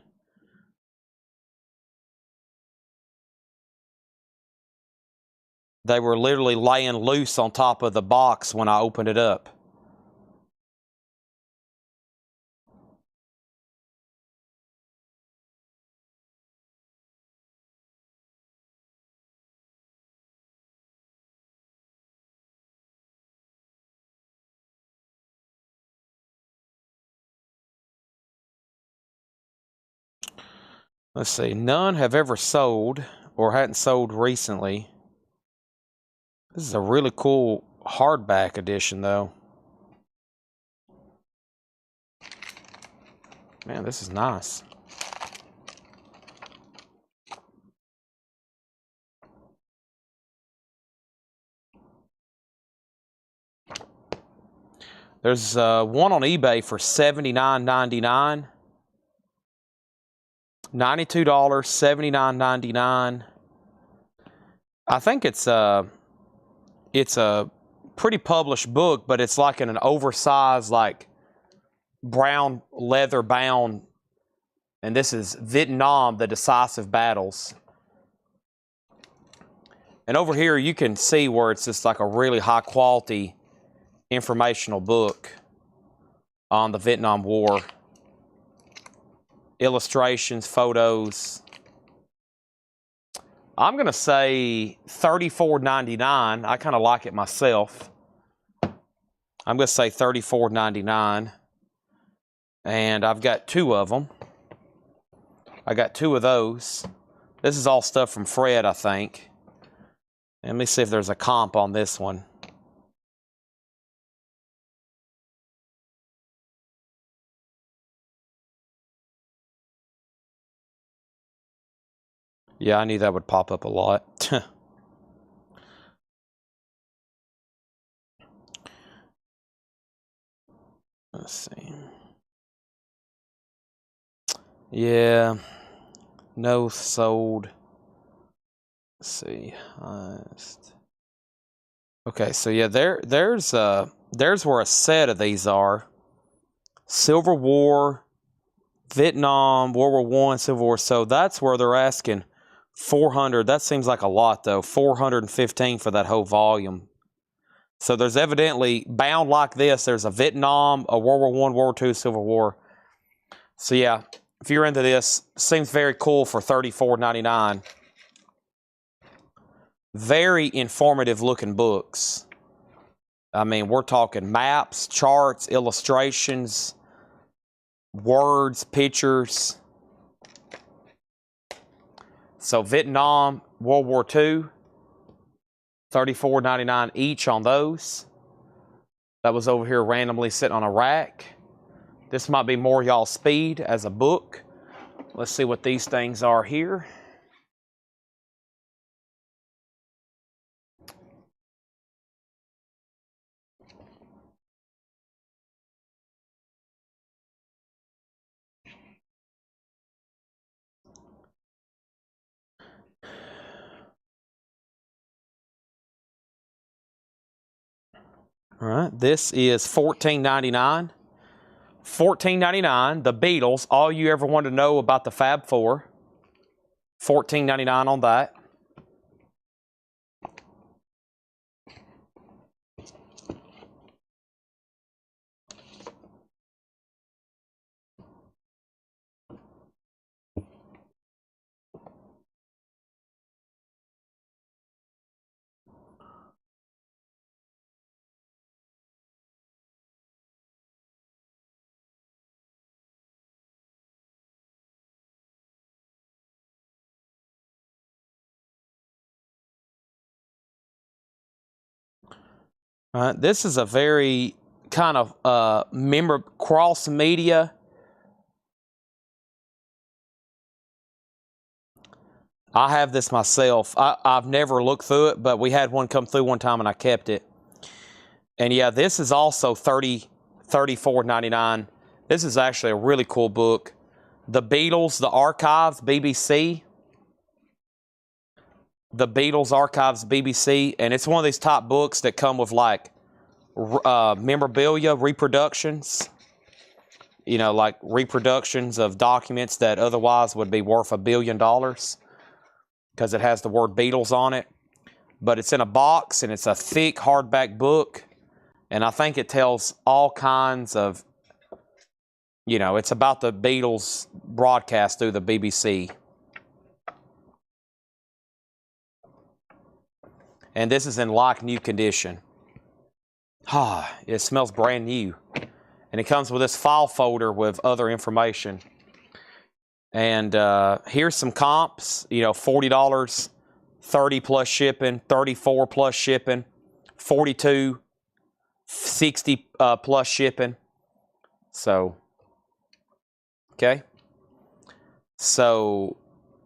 They were literally laying loose on top of the box when I opened it up. Let's see. None have ever sold or hadn't sold recently. This is a really cool hardback edition, though. Man, this is nice. There's one on eBay for $79.99. $92, $79.99. I think it's a pretty published book, but it's like in an oversized, like brown leather bound. And this is Vietnam, the Decisive Battles. And over here you can see where it's just like a really high quality informational book on the Vietnam War. Illustrations, photos. I'm going to say $34.99. I kind of like it myself. I'm going to say $34.99. And I've got 2 of them. I got 2 of those. This is all stuff from Fred, I think. Let me see if there's a comp on this one. Yeah, I knew that would pop up a lot. Let's see. Yeah, no sold. Let's see. Okay, so yeah, there's where a set of these are. Civil War, Vietnam, World War One, Civil War. So that's where they're asking 400. That seems like a lot though. 415 for that whole volume. So there's evidently, bound like this, there's a Vietnam, a World War One, World War II, Civil War. So yeah, if you're into this, seems very cool for $34.99. Very informative looking books. I mean, we're talking maps, charts, illustrations, words, pictures. So Vietnam, World War II, $34.99 each on those. That was over here randomly sitting on a rack. This might be more y'all's speed as a book. Let's see what these things are here. All right, this is $14.99. $14.99, the Beatles, all you ever wanted to know about the Fab Four. $14.99 on that. All right, this is a very kind of cross media. I have this myself. I've never looked through it, but we had one come through one time and I kept it. And yeah, this is also $34.99. This is actually a really cool book. The Beatles, the Archives, BBC. The Beatles Archives, BBC. And it's one of these top books that come with like memorabilia, reproductions. You know, like reproductions of documents that otherwise would be worth $1 billion because it has the word Beatles on it. But it's in a box and it's a thick hardback book. And I think it tells all kinds of, you know, it's about the Beatles broadcast through the BBC. And this is in like new condition. Ah, it smells brand new. And it comes with this file folder with other information. And here's some comps, you know, $40, 30 plus shipping, 34 plus shipping, 42, 60 plus shipping. So, okay. So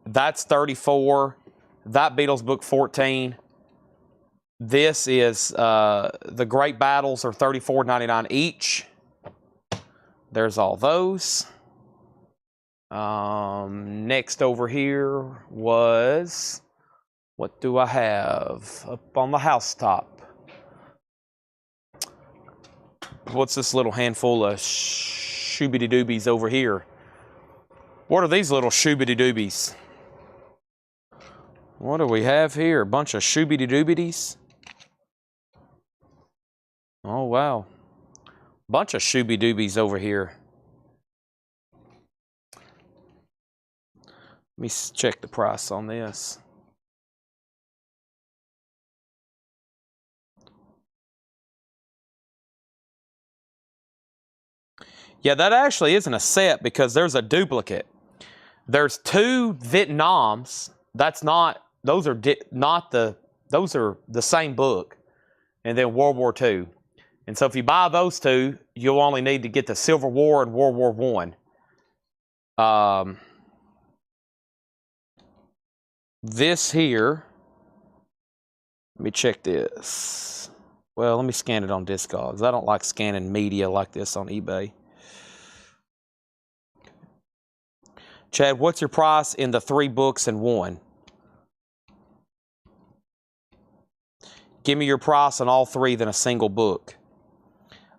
that's 34. That Beatles book 14. This is the Great Battles are $34.99 each. There's all those. Next over here was, what do I have up on the housetop? What's this little handful of shoobity doobies over here? What are these little shoobity doobies? What do we have here? A bunch of shoobity doobities. Oh wow, bunch of shooby doobies over here. Let me check the price on this. Yeah, that actually isn't a set because there's a duplicate. There's 2 Vietnams. That's not, those are those are the same book. And then World War II. And so if you buy those 2, you'll only need to get the Civil War and World War I. This here, let me check this. Well, let me scan it on Discogs. I don't like scanning media like this on eBay. Chad, what's your price in the 3 books and 1? Give me your price on all 3 than a single book.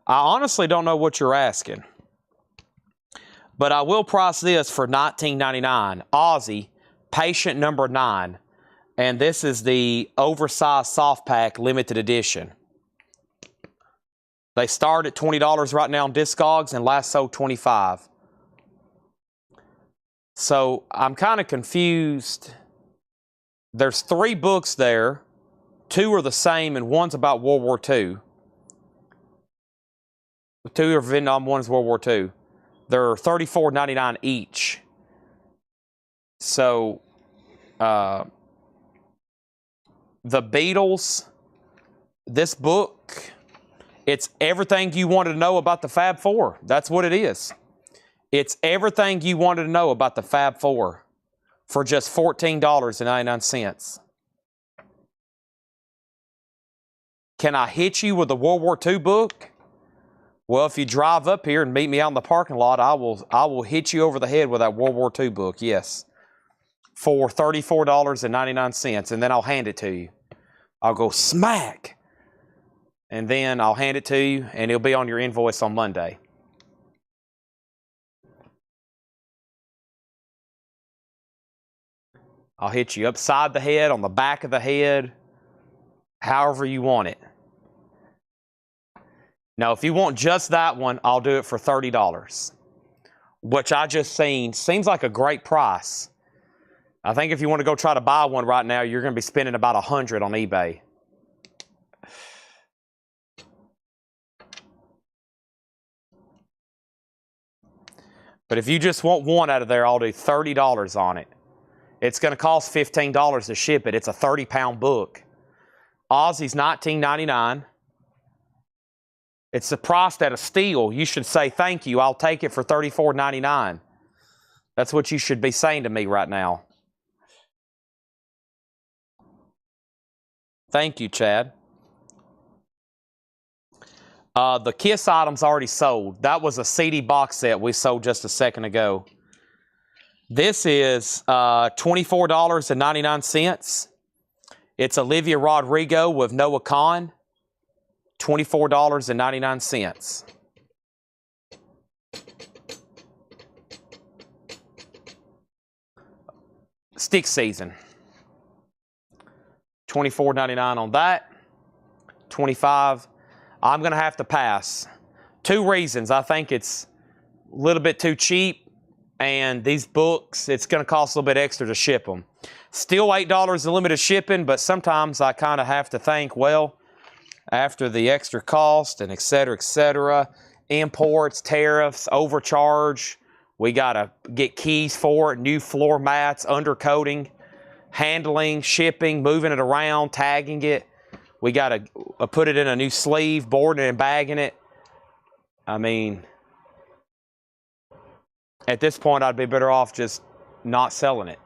I honestly don't know what you're asking. But I will price this for $19.99. Aussie, patient number 9. And this is the oversized soft pack limited edition. They start at $20 right now on Discogs and last sold $25. So I'm kind of confused. There's 3 books there. 2 are the same and one's about World War II. 2 are Vietnam, one's World War II. They're $34.99 each. So, the Beatles, this book, it's everything you wanted to know about the Fab Four. That's what it is. It's everything you wanted to know about the Fab Four for just $14.99. Can I hit you with a World War II book? Well, if you drive up here and meet me out in the parking lot, I will hit you over the head with that World War II book, yes. For $34.99, and then I'll hand it to you. I'll go smack. And then I'll hand it to you, and it'll be on your invoice on Monday. I'll hit you upside the head, on the back of the head, however you want it. Now, if you want just that one, I'll do it for $30, which I just seen. Seems like a great price. I think if you want to go try to buy one right now, you're going to be spending about $100 on eBay. But if you just want one out of there, I'll do $30 on it. It's going to cost $15 to ship it. It's a 30-pound book. Aussie's $19.99. It's the price at a steal. You should say, thank you, I'll take it for $34.99. That's what you should be saying to me right now. Thank you, Chad. The Kiss item's already sold. That was a CD box set we sold just a second ago. This is $24.99. It's Olivia Rodrigo with Noah Kahan. $24.99. Stick season. $24.99 on that. $25. I'm going to have to pass. 2 reasons. I think it's a little bit too cheap, and these books, it's going to cost a little bit extra to ship them. Still $8 in limited shipping, but sometimes I kind of have to think, well, after the extra cost and et cetera, imports, tariffs, overcharge, we got to get keys for it, new floor mats, undercoating, handling, shipping, moving it around, tagging it. We got to put it in a new sleeve, boarding and bagging it. I mean, at this point, I'd be better off just not selling it.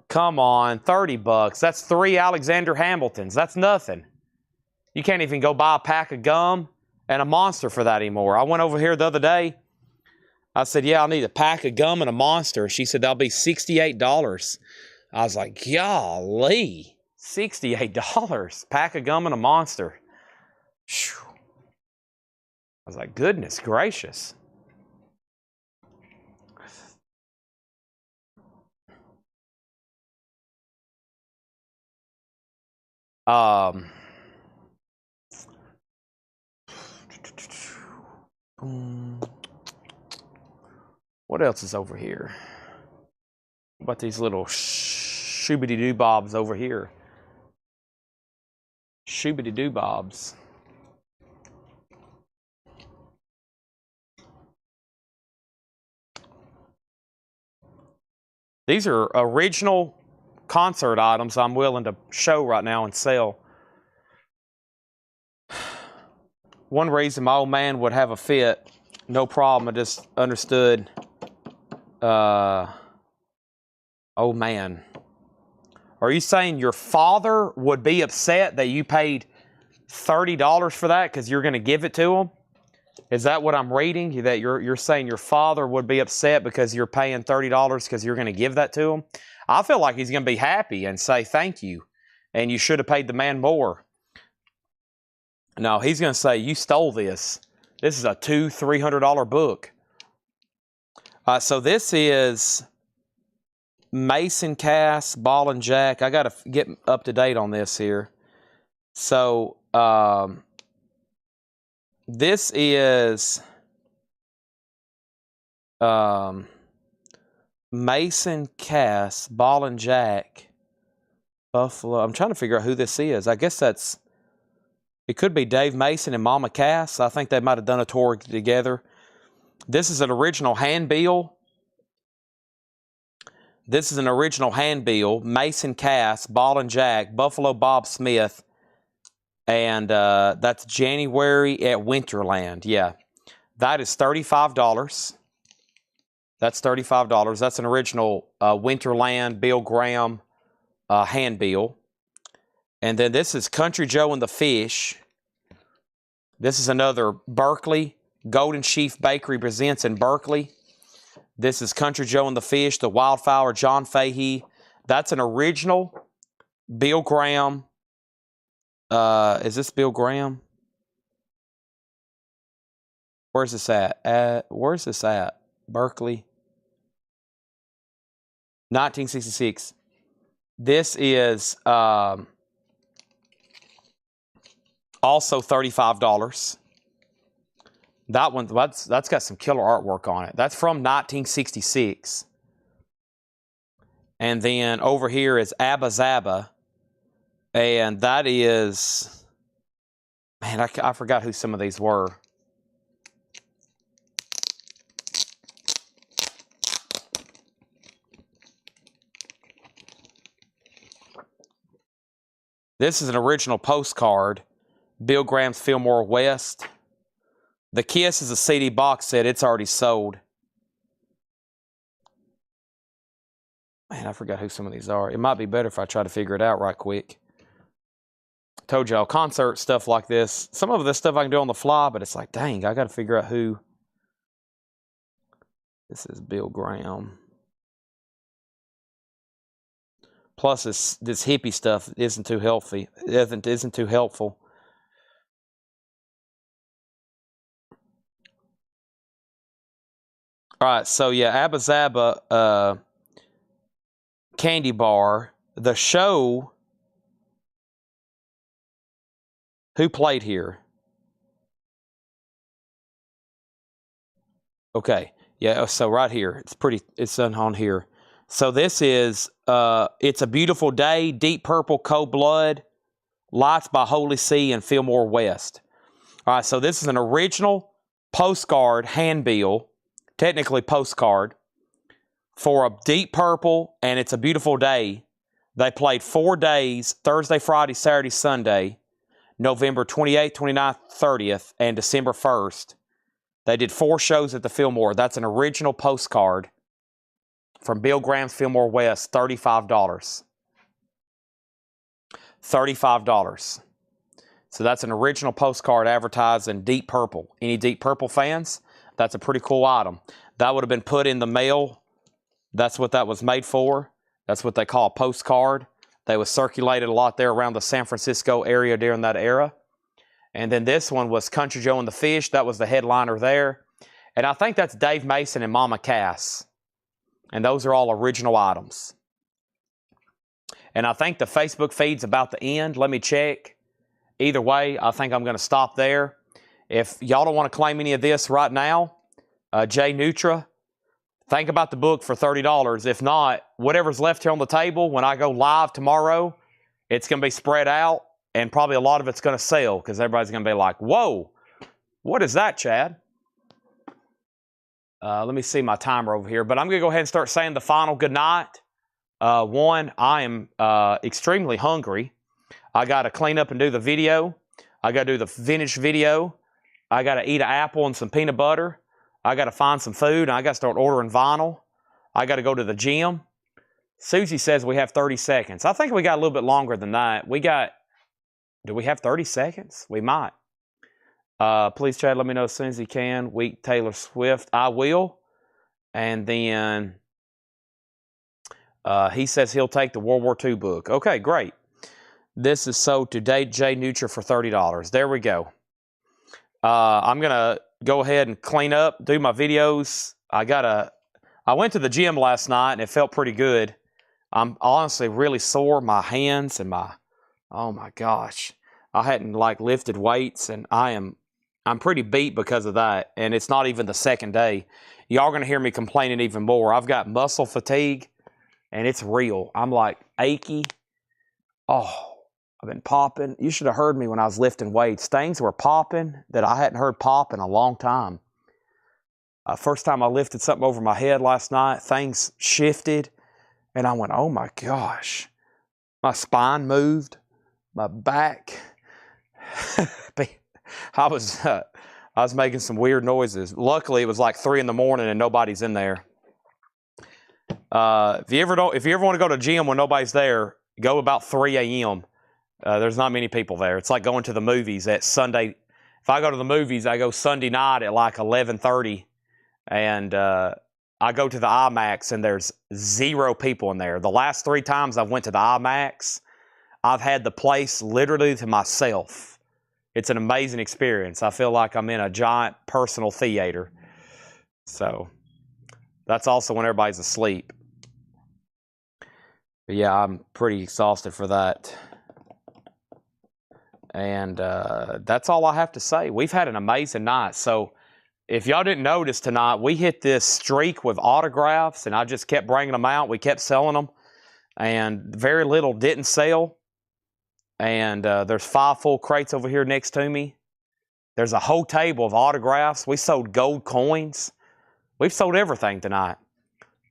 Come on, $30. That's 3 Alexander Hamiltons. That's nothing. You can't even go buy a pack of gum and a Monster for that anymore. I went over here the other day. I said, yeah, I'll need a pack of gum and a Monster. She said, that'll be $68. I was like, golly, $68. Pack of gum and a Monster. Whew. I was like, goodness gracious. What else is over here? What about these little shoobity-doo bobs over here? Shoobity-doo bobs. These are original concert items I'm willing to show right now and sell. One reason my old man would have a fit, no problem. I just understood. Oh man. Are you saying your father would be upset that you paid $30 for that because you're going to give it to him? Is that what I'm reading? That you're saying your father would be upset because you're paying $30 because you're going to give that to him? I feel like he's going to be happy and say thank you, and you should have paid the man more. No, he's going to say you stole this. This is a $200-300 book. So this is Mason cast, ball and jack. I got to get up to date on this here. So this is Mason cast, ball and jack, Buffalo. I'm trying to figure out who this is. I guess it could be Dave Mason and Mama Cass. I think they might have done a tour together. This is an original handbill. This is an original handbill. Mason Cass, ball and jack, Buffalo Bob Smith. And that's January at Winterland. Yeah. That is $35. That's $35. That's an original Winterland Bill Graham handbill. And then this is Country Joe and the Fish. This is another Berkeley. Golden Sheaf Bakery presents in Berkeley. This is Country Joe and the Fish, the Wildflower, John Fahey. That's an original Bill Graham. Is this Bill Graham? Where's this at? Where's this at? Berkeley. 1966. This is also $35. That one, that's got some killer artwork on it. That's from 1966. And then over here is Abba Zaba. And that is, man, I forgot who some of these were. This is an original postcard. Bill Graham's Fillmore West. The Kiss is a CD box set. It's already sold. Man, I forgot who some of these are. It might be better if I try to figure it out right quick. Told y'all, concert stuff like this. Some of this stuff I can do on the fly, but it's like, dang, I got to figure out who. This is Bill Graham. Plus, this hippie stuff isn't too healthy. Isn't too helpful. All right, so yeah, Abba Zaba candy bar. The show. Who played here? Okay, yeah. So right here, it's on here. So this is, It's a Beautiful Day, Deep Purple, Cold Blood, Lights by Holy See, and Fillmore West. All right, so this is an original postcard handbill, technically postcard, for a Deep Purple, and It's a Beautiful Day. They played 4 days, Thursday, Friday, Saturday, Sunday, November 28th, 29th, 30th, and December 1st. They did 4 shows at the Fillmore. That's an original postcard from Bill Graham's Fillmore West, $35. $35. So that's an original postcard advertised in Deep Purple. Any Deep Purple fans? That's a pretty cool item. That would have been put in the mail. That's what that was made for. That's what they call a postcard. They was circulated a lot there around the San Francisco area during that era. And then this one was Country Joe and the Fish. That was the headliner there. And I think that's Dave Mason and Mama Cass. And those are all original items. And I think the Facebook feed's about to end. Let me check. Either way, I think I'm going to stop there. If y'all don't want to claim any of this right now, Jay Nutra, think about the book for $30. If not, whatever's left here on the table, when I go live tomorrow, it's going to be spread out, and probably a lot of it's going to sell because everybody's going to be like, whoa, what is that, Chad? Let me see my timer over here. But I'm going to go ahead and start saying the final good night. One, I am extremely hungry. I got to clean up and do the video. I got to do the finished video. I got to eat an apple and some peanut butter. I got to find some food, and I got to start ordering vinyl. I got to go to the gym. Susie says we have 30 seconds. I think we got a little bit longer than that. Do we have 30 seconds? We might. Please, Chad, let me know as soon as you can. Week Taylor Swift. I will. And then he says he'll take the World War II book. Okay, great. This is sold today, J Nutra for $30. There we go. I'm going to go ahead and clean up, do my videos. I went to the gym last night, and it felt pretty good. I'm honestly really sore. My hands and oh my gosh. I hadn't lifted weights, and I'm pretty beat because of that, and it's not even the second day. Y'all going to hear me complaining even more. I've got muscle fatigue, and it's real. I'm achy. Oh, I've been popping. You should have heard me when I was lifting weights. Things were popping that I hadn't heard pop in a long time. First time I lifted something over my head last night, things shifted, and I went, oh my gosh. My spine moved, my back. I was making some weird noises. Luckily, it was 3 in the morning and nobody's in there. If you ever want to go to the gym when nobody's there, go about 3 a.m. There's not many people there. It's like going to the movies at Sunday. If I go to the movies, I go Sunday night at 11:30, and I go to the IMAX, and there's 0 people in there. The last 3 times I went to the IMAX, I've had the place literally to myself. It's an amazing experience. I feel like I'm in a giant personal theater. So that's also when everybody's asleep. But yeah, I'm pretty exhausted for that. And that's all I have to say. We've had an amazing night. So if y'all didn't notice tonight, we hit this streak with autographs, and I just kept bringing them out. We kept selling them, and very little didn't sell. And there's 5 full crates over here next to me. There's a whole table of autographs. We sold gold coins. We've sold everything tonight.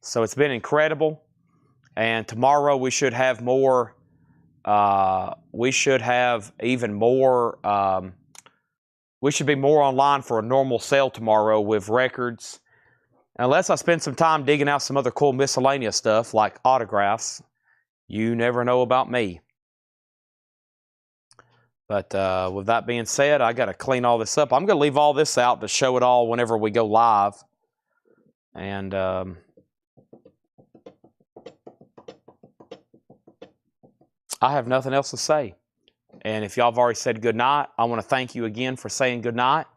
So it's been incredible. And tomorrow we should have more. We should have even more. We should be more online for a normal sale tomorrow with records. Unless I spend some time digging out some other cool miscellaneous stuff like autographs. You never know about me. But with that being said, I got to clean all this up. I'm going to leave all this out to show it all whenever we go live. And I have nothing else to say. And if y'all have already said good night, I want to thank you again for saying good night.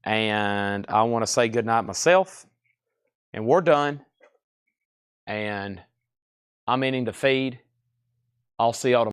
And I want to say good night myself. And we're done. And I'm ending the feed. I'll see y'all tomorrow.